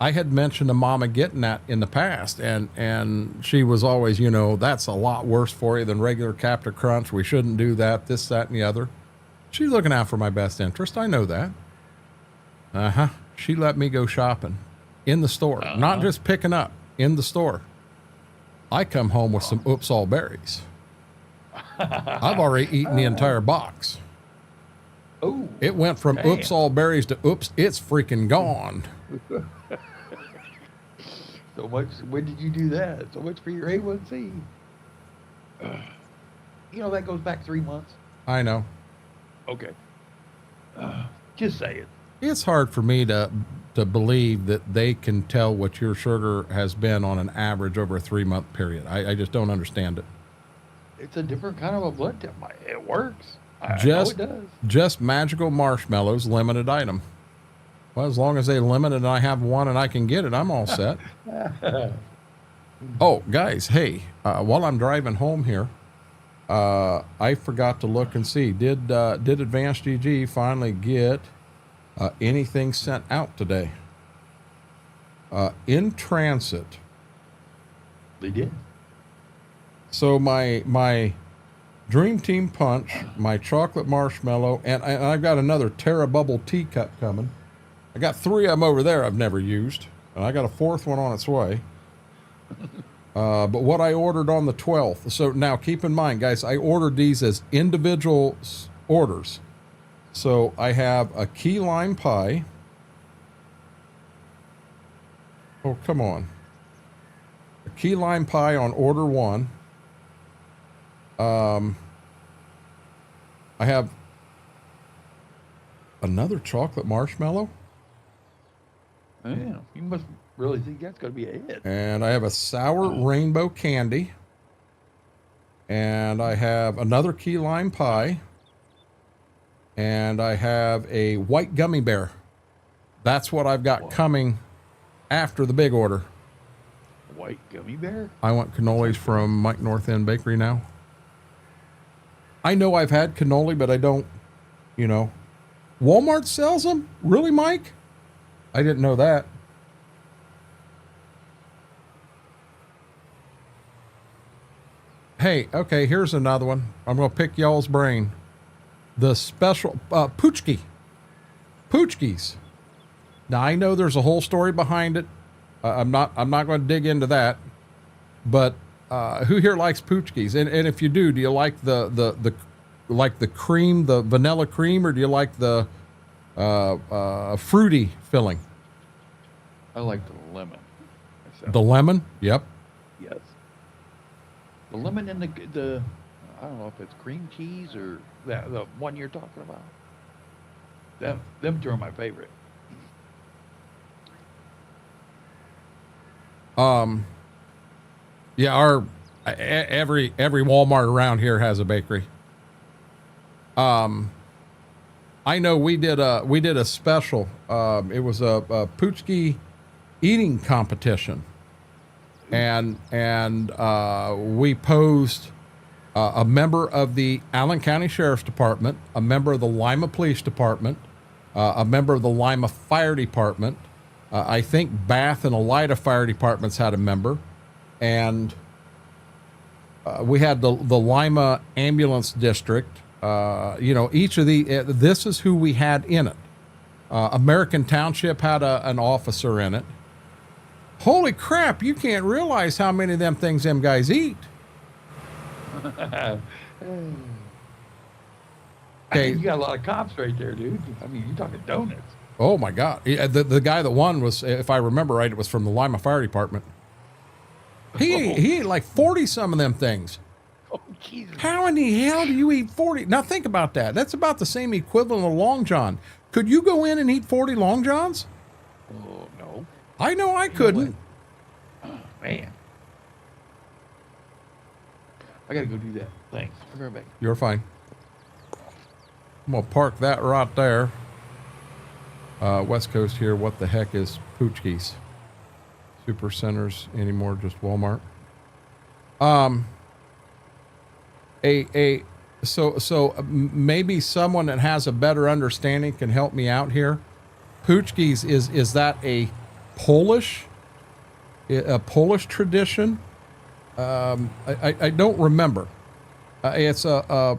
I had mentioned to Mama getting that in the past, and she was always, that's a lot worse for you than regular Captain Crunch. We shouldn't do that, this, that, and the other. She's looking out for my best interest. I know that. She let me go shopping in the store, not just picking up, in the store. I come home with some oops, all berries. I've already eaten the entire box. Oh, it went from oops, all berries to oops, it's freaking gone. So much. When did you do that? So much for your A1C. That goes back 3 months. I know. Okay. Just say it. It's hard for me to believe that they can tell what your sugar has been on an average over a 3-month period. I just don't understand it. It's a different kind of a blood test. It works. I know it does. Just magical marshmallows, limited item. Well, as long as they limit it and I have one and I can get it, I'm all set. Oh, guys, hey, while I'm driving home here, I forgot to look and see, did Advanced GG finally get anything sent out today? In transit. They did. So my Dream Team Punch, my chocolate marshmallow, and I've got another Terra Bubble teacup coming. I got 3 of them over there I've never used, and I got a 4th one on its way. But what I ordered on the 12th, so now keep in mind, guys, I ordered these as individual orders. So I have a key lime pie. Oh, come on. A key lime pie on order 1. I have another chocolate marshmallow. Yeah, you must really think that's going to be a hit. And I have a sour rainbow candy. And I have another key lime pie. And I have a white gummy bear. That's what I've got coming after the big order. White gummy bear? I want cannolis from Mike North End Bakery now. I know I've had cannoli, but I don't, you know. Walmart sells them? Really, Mike? I didn't know that. Hey, okay, here's another one. I'm going to pick y'all's brain. The special, Poochki. Poochkis. Now, I know there's a whole story behind it. I'm not going to dig into that. But who here likes Poochkis? And if you do you like the cream, the vanilla cream, or do you like the fruity filling? I like the lemon. The lemon? Yep. Yes. The lemon and the I don't know if it's cream cheese or the one you're talking about. Them two are my favorite. Yeah, every Walmart around here has a bakery. I know we did a special. It was a Poochki eating competition, and we posed a member of the Allen County Sheriff's Department, a member of the Lima Police Department, a member of the Lima Fire Department. I think Bath and Elida Fire Departments had a member, and we had the Lima Ambulance District. Each of this is who we had in it. American Township had an officer in it. Holy crap, you can't realize how many of them things them guys eat. I think you got a lot of cops right there, dude. I mean, you're talking donuts. Oh my God. The guy that won was, if I remember right, it was from the Lima Fire Department. He ate like 40 some of them things. Oh, Jesus. How in the hell do you eat 40? Now think about that. That's about the same equivalent of Long John. Could you go in and eat 40 Long Johns? Oh, no. I know I couldn't. Oh, man. I gotta go do that. Thanks. I'll be right back. You're fine. I'm gonna park that right there. West Coast here. What the heck is Poochki's? Super centers anymore? Just Walmart. So maybe someone that has a better understanding can help me out here. Poochki's is that a Polish tradition? I don't remember. It's a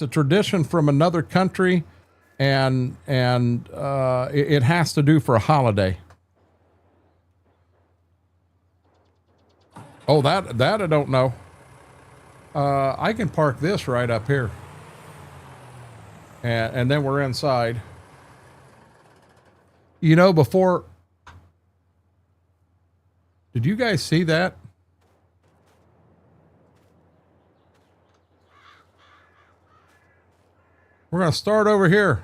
tradition from another country, and it has to do for a holiday. Oh, that I don't know. I can park this right up here, and then we're inside. You know, before. Did you guys see that? We're going to start over here.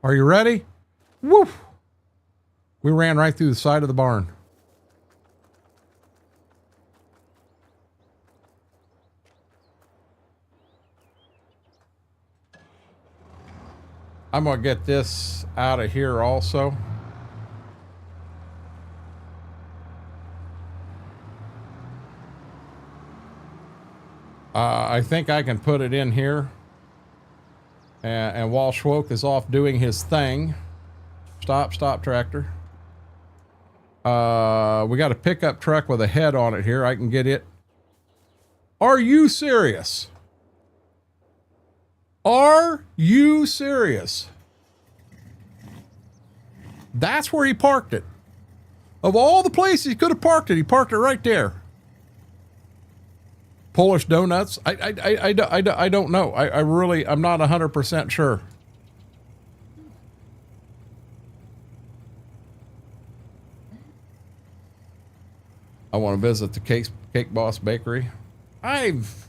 Are you ready? Woof! We ran right through the side of the barn. I'm going to get this out of here also. I think I can put it in here. And while Schwoke is off doing his thing, stop tractor. We got a pickup truck with a head on it here. I can get it. Are you serious? Are you serious? That's where he parked it. Of all the places he could have parked it, he parked it right there. Polish donuts? I don't know. I'm not 100% sure. I want to visit the Cake Boss Bakery. I've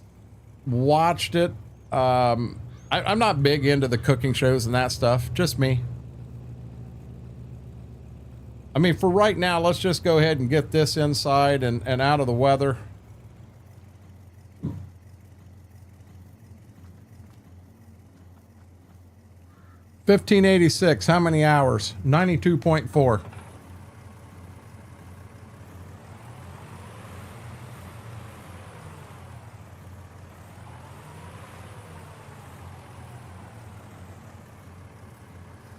watched it. I'm not big into the cooking shows and that stuff. Just me. I mean, for right now, let's just go ahead and get this inside and out of the weather. 1586. How many hours? 92.4.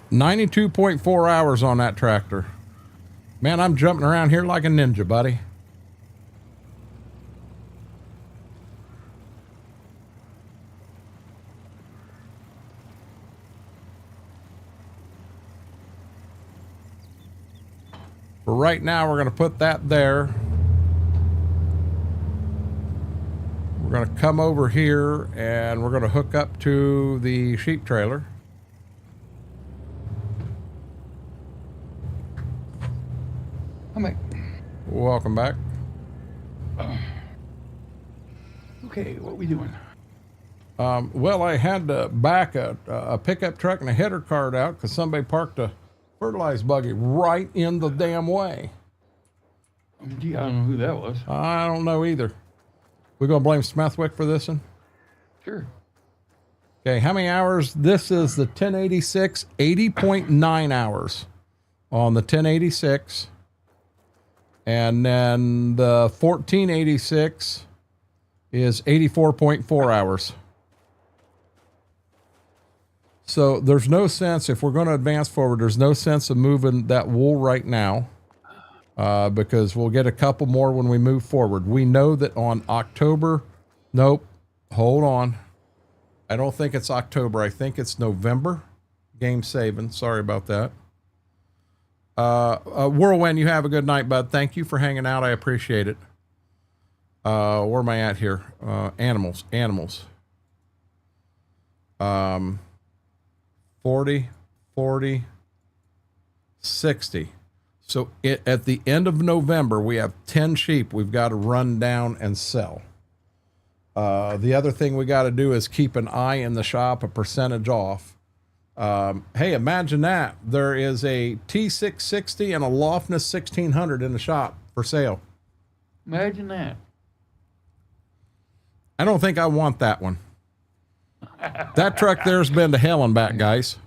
$92.4 hours on that tractor. Man, I'm jumping around here like a ninja, buddy. For right now, we're going to put that there. We're going to come over here and we're going to hook up to the sheep trailer. I'm back. Welcome back. Okay, what we doing? Well, I had to back a pickup truck and a header cart out because somebody parked a fertilizer buggy right in the damn way. Gee, I don't know who that was. I don't know either. We gonna blame Smethwick for this one? Sure. Okay, how many hours? This is the 1086, 80.9 hours on the 1086. And then the 1486 is 84.4 hours. So there's no sense, if we're going to advance forward, there's no sense of moving that wool right now because we'll get a couple more when we move forward. We know that on October, nope, hold on. I don't think it's October. I think it's November. Game saving. Sorry about that. Whirlwind, you have a good night, bud. Thank you for hanging out. I appreciate it. Where am I at here? Animals. 40, 40, 60. So at the end of November, we have 10 sheep we've got to run down and sell. The other thing we got to do is keep an eye in the shop, a percentage off. Hey, imagine that. There is a T660 and a Lofness 1600 in the shop for sale. Imagine that. I don't think I want that one. That truck there's been to hell and back, guys.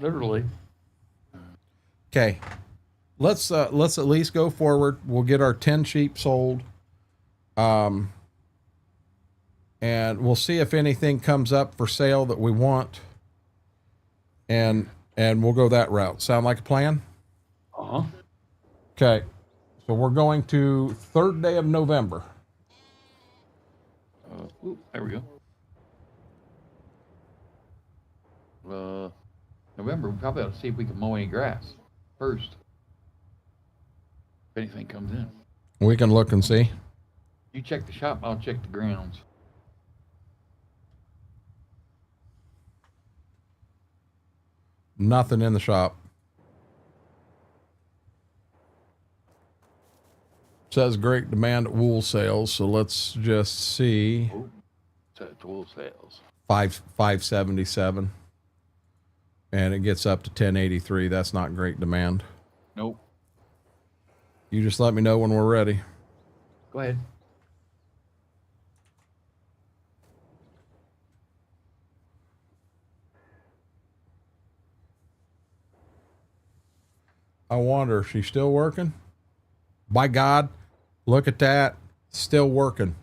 Literally. Okay. Let's at least go forward. We'll get our 10 sheep sold. And we'll see if anything comes up for sale that we want. And we'll go that route. Sound like a plan? Uh-huh. Okay. So we're going to 3rd day of November. There we go. November, we probably ought to see if we can mow any grass first. If anything comes in. We can look and see. You check the shop, I'll check the grounds. Nothing in the shop. Says great demand at wool sales, so let's just see. Oh, it's wool sales. 577. And it gets up to 1083. That's not great demand. Nope. You just let me know when we're ready. Go ahead. I wonder if she's still working. By God, look at that. Still working.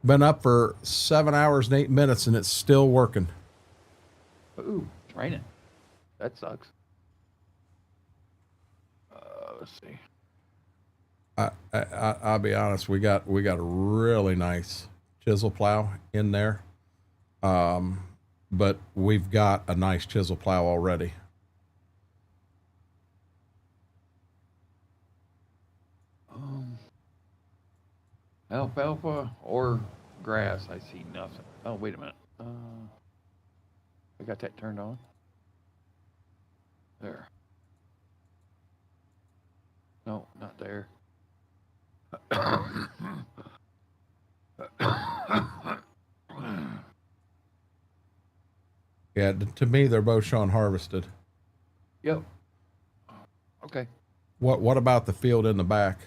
Been up for 7 hours and 8 minutes and it's still working. Ooh, it's raining. That sucks. Let's see. I'll be honest. We got a really nice chisel plow in there. But we've got a nice chisel plow already. Alfalfa or grass, I see nothing. Oh, wait a minute. I got that turned on. There. No, not there. Yeah, to me, they're both showing harvested. Yep. Okay. What about the field in the back?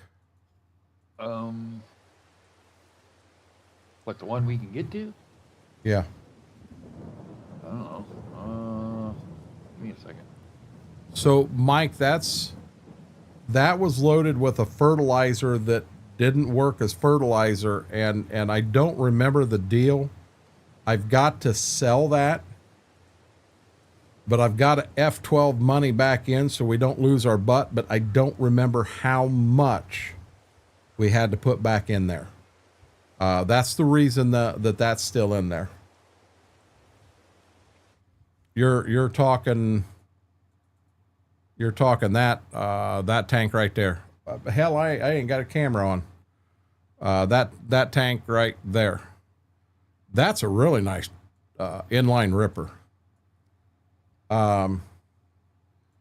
What, the one we can get to? Yeah. I don't know. me a second. So, Mike, that was loaded with a fertilizer that didn't work as fertilizer, and I don't remember the deal. I've got to sell that, but I've got to F12 money back in so we don't lose our butt, but I don't remember how much we had to put back in there. That's the reason that's still in there. You're talking that tank right there. Hell, I ain't got a camera on. That tank right there. That's a really nice inline ripper. I'm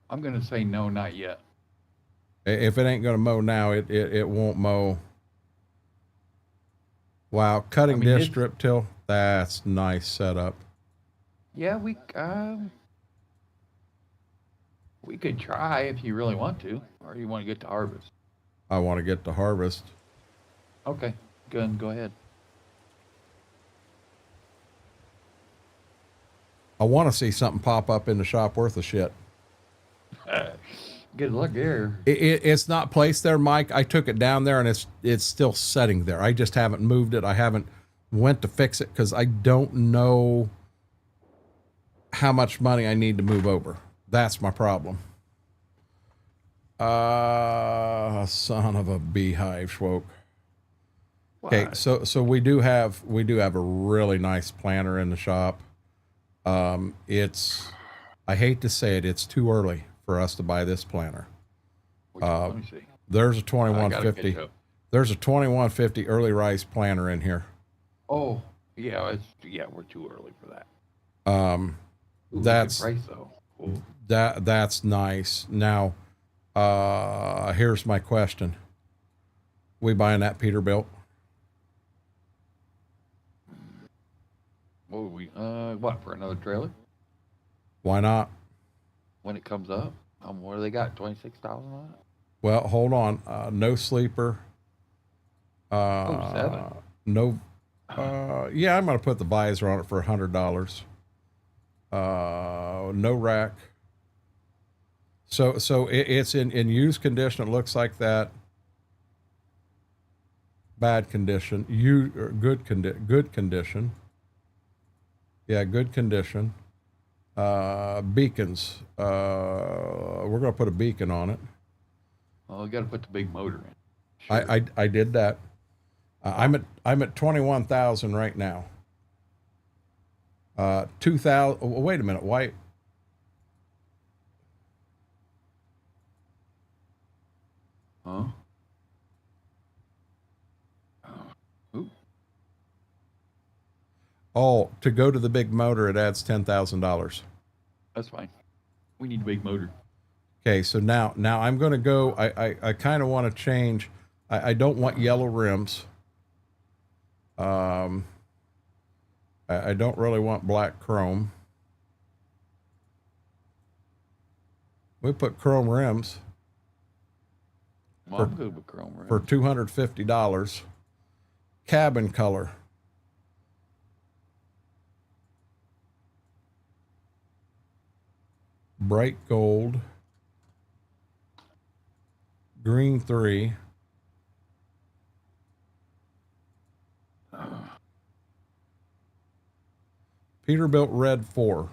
gonna say no, not yet. If it ain't gonna mow now, it won't mow. Wow, cutting dish strip till. That's nice setup. Yeah, we could try if you really want to, or you want to get to harvest. I want to get to harvest. Okay, good. Go ahead. I want to see something pop up in the shop worth of shit. Good luck there. It's not placed there, Mike. I took it down there and it's still sitting there. I just haven't moved it. I haven't went to fix it because I don't know how much money I need to move over. That's my problem. Son of a beehive, Schwoke. Okay, so we do have a really nice planter in the shop. I hate to say it, it's too early for us to buy this planter. Let me see. There's a 2150. There's a 2150 early rise planter in here. Oh, yeah, we're too early for that. That's price though. Cool. That's nice. Now, here's my question. We buying that Peterbilt? What, for another trailer? Why not? When it comes up, what do they got? 26,000 on it? Well, hold on. No sleeper. 07. No. Yeah, I'm gonna put the visor on it for $100. No rack. So it's in used condition. It looks like that. Bad condition. Good condition. Yeah, good condition. Beacons. We're gonna put a beacon on it. Well, we got to put the big motor in. Sure. I did that. I'm at 21,000 right now. 2,000. Oh, wait a minute. Why? Huh? Ooh. Oh, to go to the big motor, it adds $10,000. That's fine. We need a big motor. Okay, so now I'm going to go. I kind of want to change. I don't want yellow rims. I don't really want black chrome. We put chrome rims. Well, I'm good with chrome rims. For $250. Cabin color. Bright gold. Green 3. Peterbilt red 4.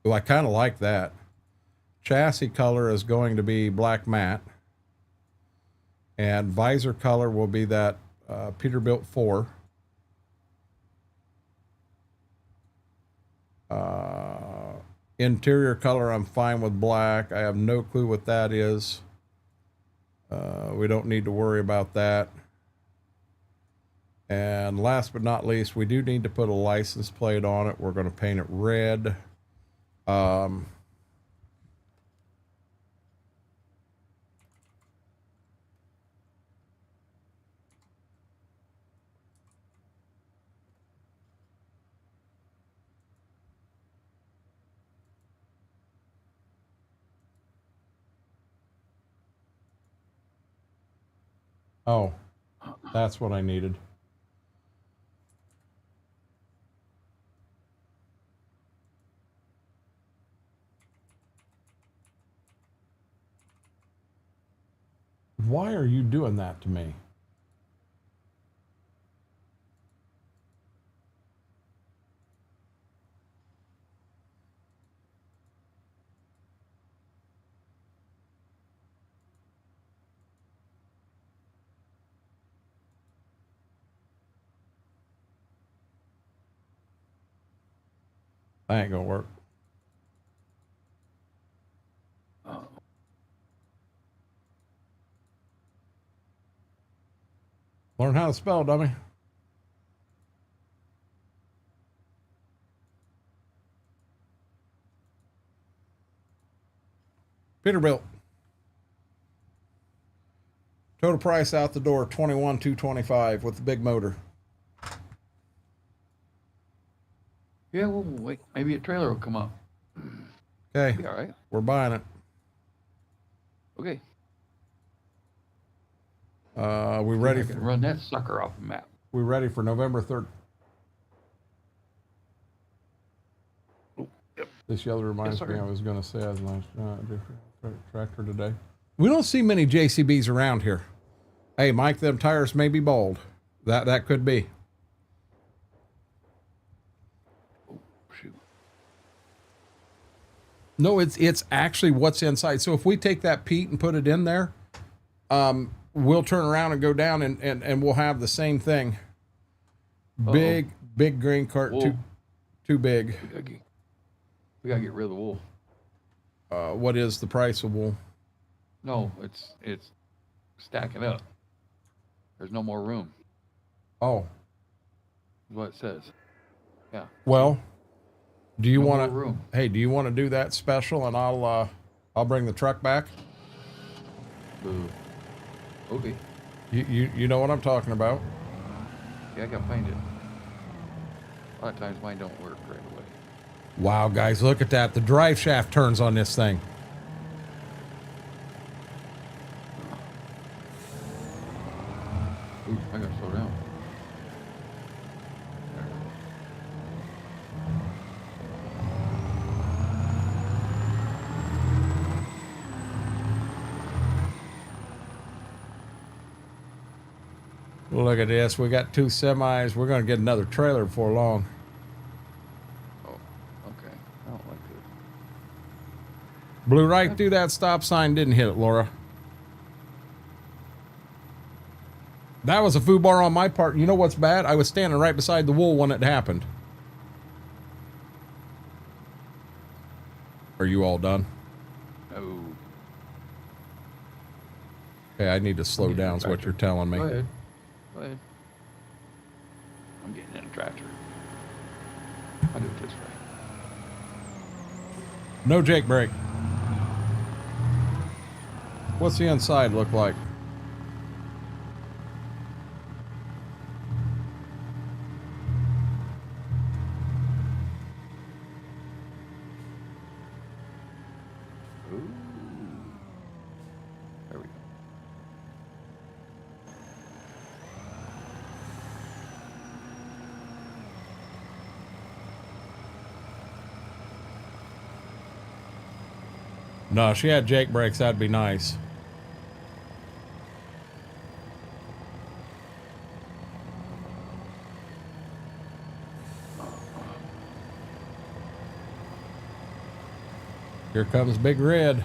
Oh, I kind of like that. Chassis color is going to be black matte. And visor color will be that Peterbilt 4. Interior color, I'm fine with black. I have no clue what that is. We don't need to worry about that. And last but not least, we do need to put a license plate on it. We're going to paint it red. Oh, that's what I needed. Why are you doing that to me? That ain't gonna work. Oh. Learn how to spell, dummy. Peterbilt. Total price out the door, $21,225 with the big motor. Yeah, well, wait. Maybe a trailer will come up. Okay, Be all right. we're buying it. Okay. We ready I can for run that sucker off the map. we ready for November 3rd? Oh, yep. This yellow reminds Yes, me sir. I was going to say I was nice tractor today. We don't see many JCBs around here. Hey, Mike, them tires may be bald. That could be. Oh, shoot. No, it's actually what's inside. So if we take that peat and put it in there, we'll turn around and go down and we'll have the same thing. Big grain cart, Wool. too big. We gotta get rid of the wool. What is the price of wool? No, it's stacking up. There's no more room. Oh, Is what it says. Yeah. well, do you No want more to? room. Hey, do you want to do that special and I'll bring the truck back? Boo. Okay. You know what I'm talking about. Yeah, I gotta find it. A lot of times mine don't work right away. Wow, guys, look at that. The drive shaft turns on this thing. Ooh, I gotta slow down. Look at this. We got 2 semis. We're going to get another trailer before long. Oh, okay. I don't like this. Blew right through that stop sign. Didn't hit it, Laura. That was a foobar on my part. You know what's bad? I was standing right beside the wool when it happened. Are you all done? Oh. Okay, I need to slow down is what you're telling me. Go ahead. Go ahead. I'm getting in a tractor. I'll do it this way. No Jake brake. What's the inside look like? Ooh. There we go. No, if she had Jake brakes, that'd be nice. Here comes Big Red.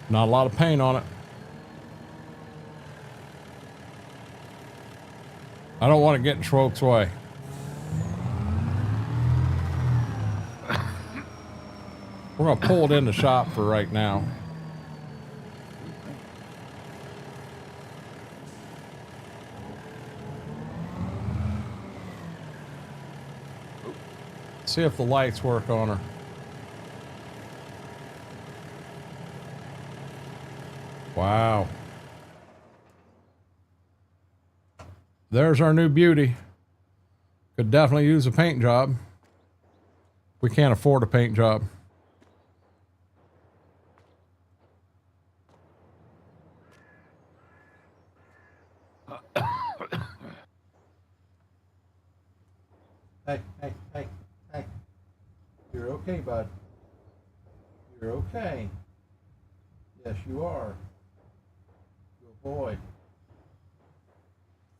Not a lot of paint on it. I don't want to get in Schwoke's way. We're going to pull it in the shop for right now. See if the lights work on her. Wow. There's our new beauty. Could definitely use a paint job. We can't afford a paint job. Hey. You're okay, bud. You're okay. Yes, you are. Boy.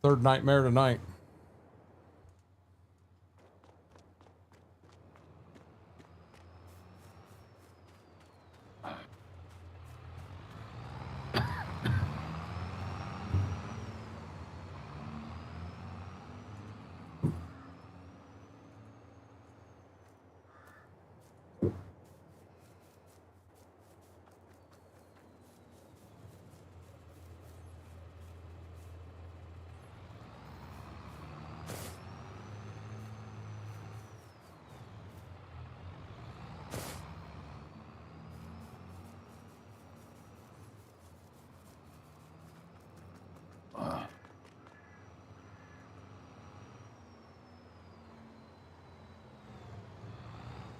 Third nightmare tonight.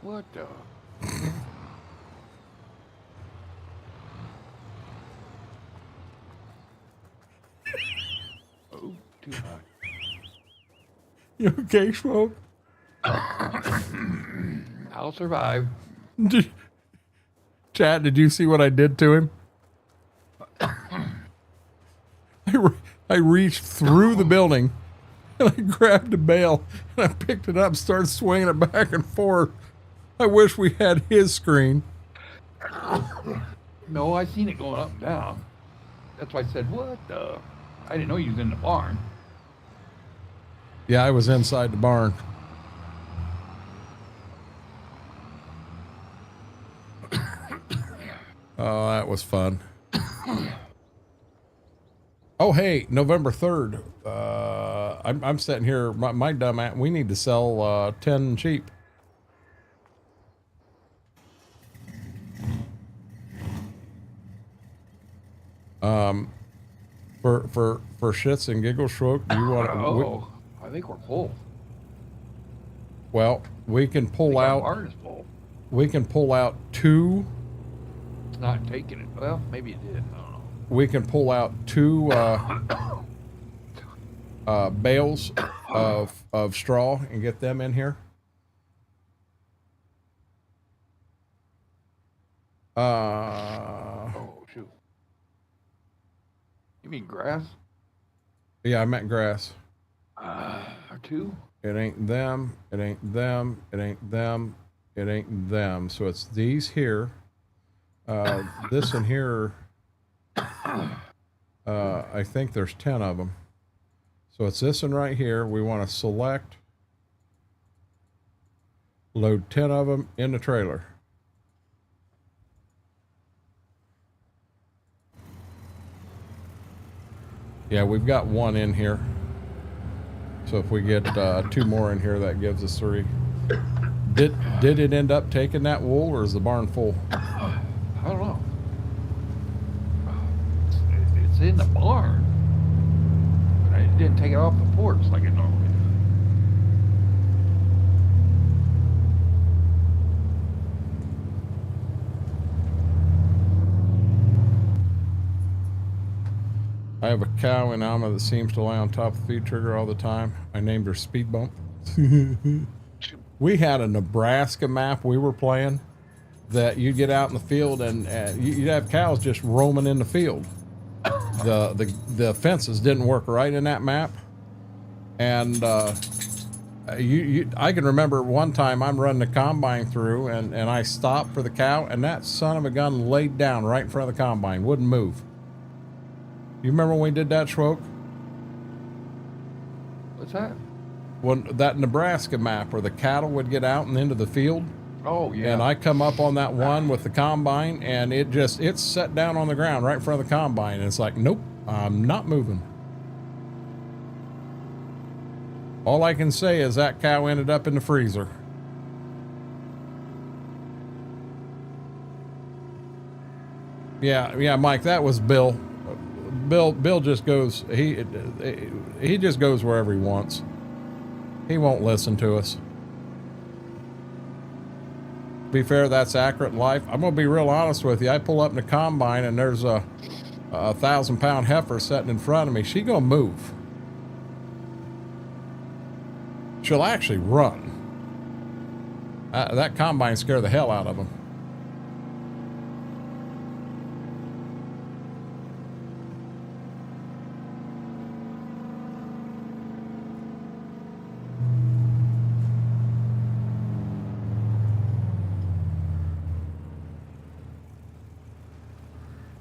What the? Oh, too hot. You okay, Smoke? I'll survive. Chat, did you see what I did to him? I reached through the building and I grabbed a bale and I picked it up, started swinging it back and forth. I wish we had his screen. No, I seen it going up and down. That's why I said, what the? I didn't know you was in the barn. Yeah, I was inside the barn. Oh, that was fun. Oh, hey, November 3rd. I'm sitting here, my dumb ass, we need to sell 10 sheep. For shits and giggles, Schwoke, do you want to? Oh, I think we're full. Well, we can pull out. Our barn is full. We can pull out 2. It's not taking it. Well, maybe it did. I don't know. We can pull out 2 bales of straw and get them in here. Oh shoot! You mean grass? Yeah, I meant grass. Or 2? It ain't them. It ain't them. It ain't them. It ain't them. So it's these here. This in here. I think there's 10 of them. So it's this one right here. We want to select, load 10 of them in the trailer. Yeah, we've got 1 in here. So if we get 2 more in here, that gives us 3. Did it end up taking that wool, or is the barn full? I don't know. It's in the barn, but I didn't take it off the porch like it normally does. I have a cow in Alma that seems to lie on top of the feed trigger all the time. I named her Speed Bump. We had a Nebraska map we were playing that you'd get out in the field and you'd have cows just roaming in the field. The fences didn't work right in that map. And I can remember one time I'm running the combine through and I stopped for the cow and that son of a gun laid down right in front of the combine, wouldn't move. You remember when we did that, Schwoke? What's that? When that Nebraska map where the cattle would get out and into the field. Oh yeah. And I come up on that one with the combine and it's set down on the ground right in front of the combine. And it's like, nope, I'm not moving. All I can say is that cow ended up in the freezer. Yeah, Mike, that was Bill. Bill just goes, he just goes wherever he wants. He won't listen to us. Be fair, that's accurate in life. I'm gonna be real honest with you. I pull up in the combine and there's a 1,000-pound heifer sitting in front of me. She gonna move. She'll actually run. That combine scared the hell out of him.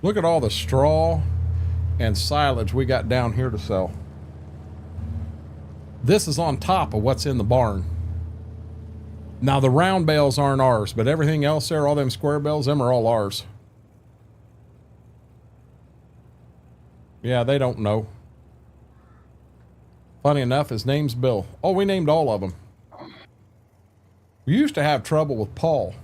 Look at all the straw and silage we got down here to sell. This is on top of what's in the barn. Now the round bales aren't ours, but everything else there, all them square bales, them are all ours. Yeah, they don't know. Funny enough, his name's Bill. Oh, we named all of them. We used to have trouble with Paul.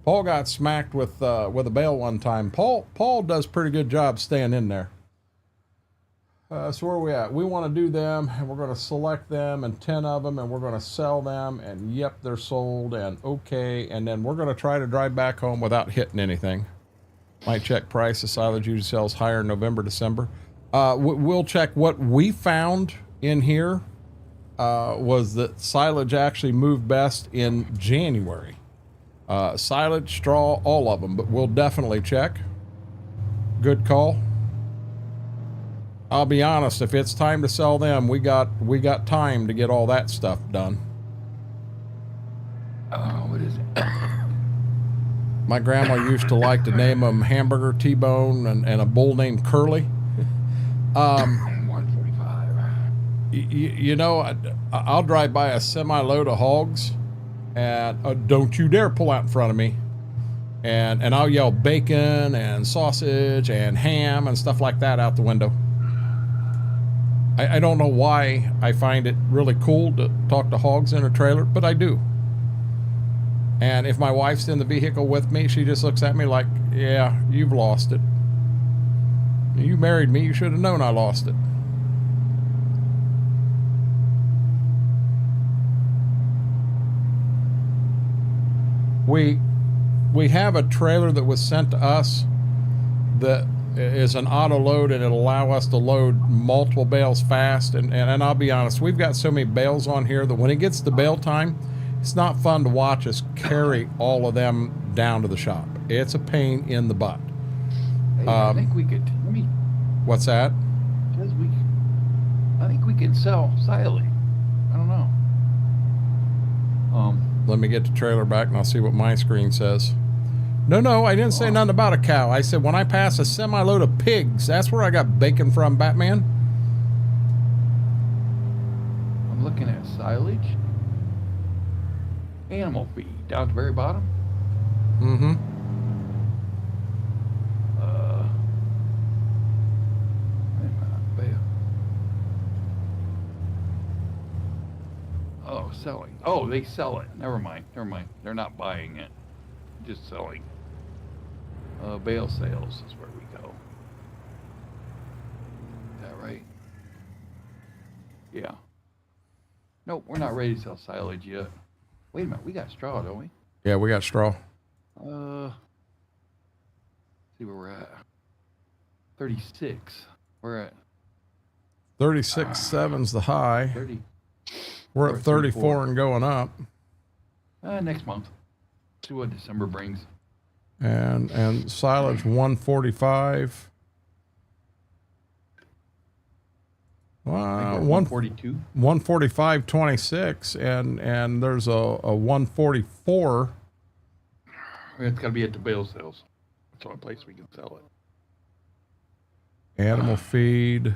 Paul got smacked with a bale one time. Paul does a pretty good job staying in there. So where are we at? We want to do them, and we're going to select them, and 10 of them, and we're going to sell them, and yep, they're sold, and okay, and then we're going to try to drive back home without hitting anything. Might check price. The silage usually sells higher in November, December. We'll check. What we found in here was that silage actually moved best in January. Silage, straw, all of them, but we'll definitely check. Good call. I'll be honest, if it's time to sell them, we got time to get all that stuff done. What is it? My grandma used to like to name them Hamburger, T-Bone, and a bull named Curly. 145. You know, I'll drive by a semi-load of hogs, and don't you dare pull out in front of me. And I'll yell bacon and sausage and ham and stuff like that out the window. I don't know why I find it really cool to talk to hogs in a trailer, but I do. And if my wife's in the vehicle with me, she just looks at me like, yeah, you've lost it. You married me, you should have known I lost it. We have a trailer that was sent to us that is an auto load, and it'll allow us to load multiple bales fast. And I'll be honest, we've got so many bales on here that when it gets to bale time, it's not fun to watch us carry all of them down to the shop. It's a pain in the butt. Hey, I think we could. What's that? I think we could sell silage. I don't know. Let me get the trailer back and I'll see what my screen says. No, I didn't say nothing about a cow. I said when I pass a semi-load of pigs, that's where I got bacon from, Batman. I'm looking at silage. Animal feed down at the very bottom. Mm-hmm. Oh, selling. Oh, they sell it. Never mind. They're not buying it. Just selling. Bale sales is where we go. Is that right? Yeah. Nope, we're not ready to sell silage yet. Wait a minute, we got straw, don't we? Yeah, we got straw. See where we're at. 36. We're at 36.7's the high. 30. We're at 34 and going up. Next month. See what December brings. And silage 145. Wow, 142. 145.26, and there's a 144. It's got to be at the bale sales. That's the only place we can sell it. Animal feed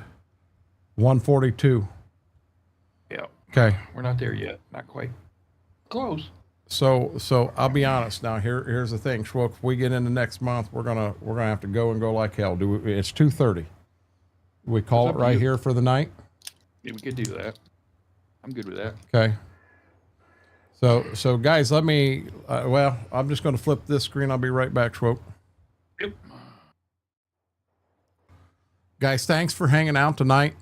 142. Yeah. Okay. We're not there yet. Not quite. Close. So I'll be honest now. Here's the thing, Schwook. If we get into next month, we're gonna have to go like hell. It's 2:30. We call it right here for the night. Yeah, we could do that. I'm good with that. Okay. So guys, let me. Well, I'm just going to flip this screen. I'll be right back, Schwook. Yep. Guys, thanks for hanging out tonight.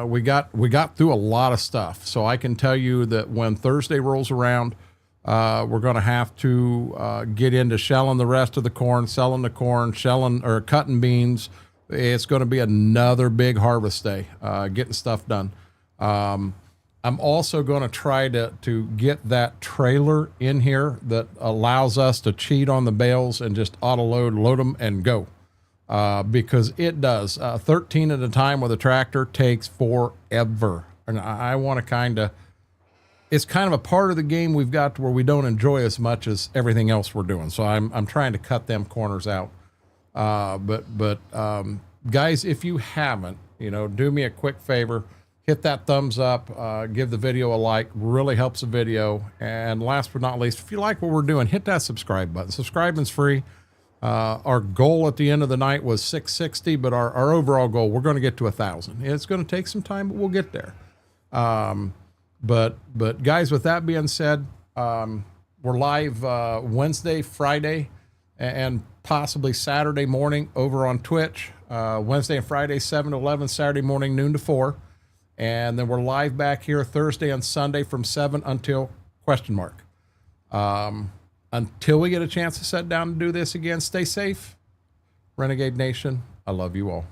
We got through a lot of stuff, so I can tell you that when Thursday rolls around, we're going to have to get into shelling the rest of the corn, selling the corn, shelling or cutting beans. It's going to be another big harvest day, getting stuff done. I'm also going to try to get that trailer in here that allows us to cheat on the bales and just load them and go. Because it does. 13 at a time with a tractor takes forever. And I want to it's kind of a part of the game we've got to where we don't enjoy as much as everything else we're doing. So I'm trying to cut them corners out. Guys, if you haven't, do me a quick favor, hit that thumbs up, give the video a like, really helps the video. And last but not least, if you like what we're doing, hit that subscribe button. Subscribing's free. Our goal at the end of the night was 660, but our overall goal, we're going to get to 1,000. It's going to take some time, but we'll get there. But guys, with that being said, we're live Wednesday, Friday, and possibly Saturday morning over on Twitch. Wednesday and Friday, 7 to 11, Saturday morning, noon to 4. And then we're live back here Thursday and Sunday from 7 until ? Until we get a chance to sit down and do this again, stay safe. Renegade Nation, I love you all.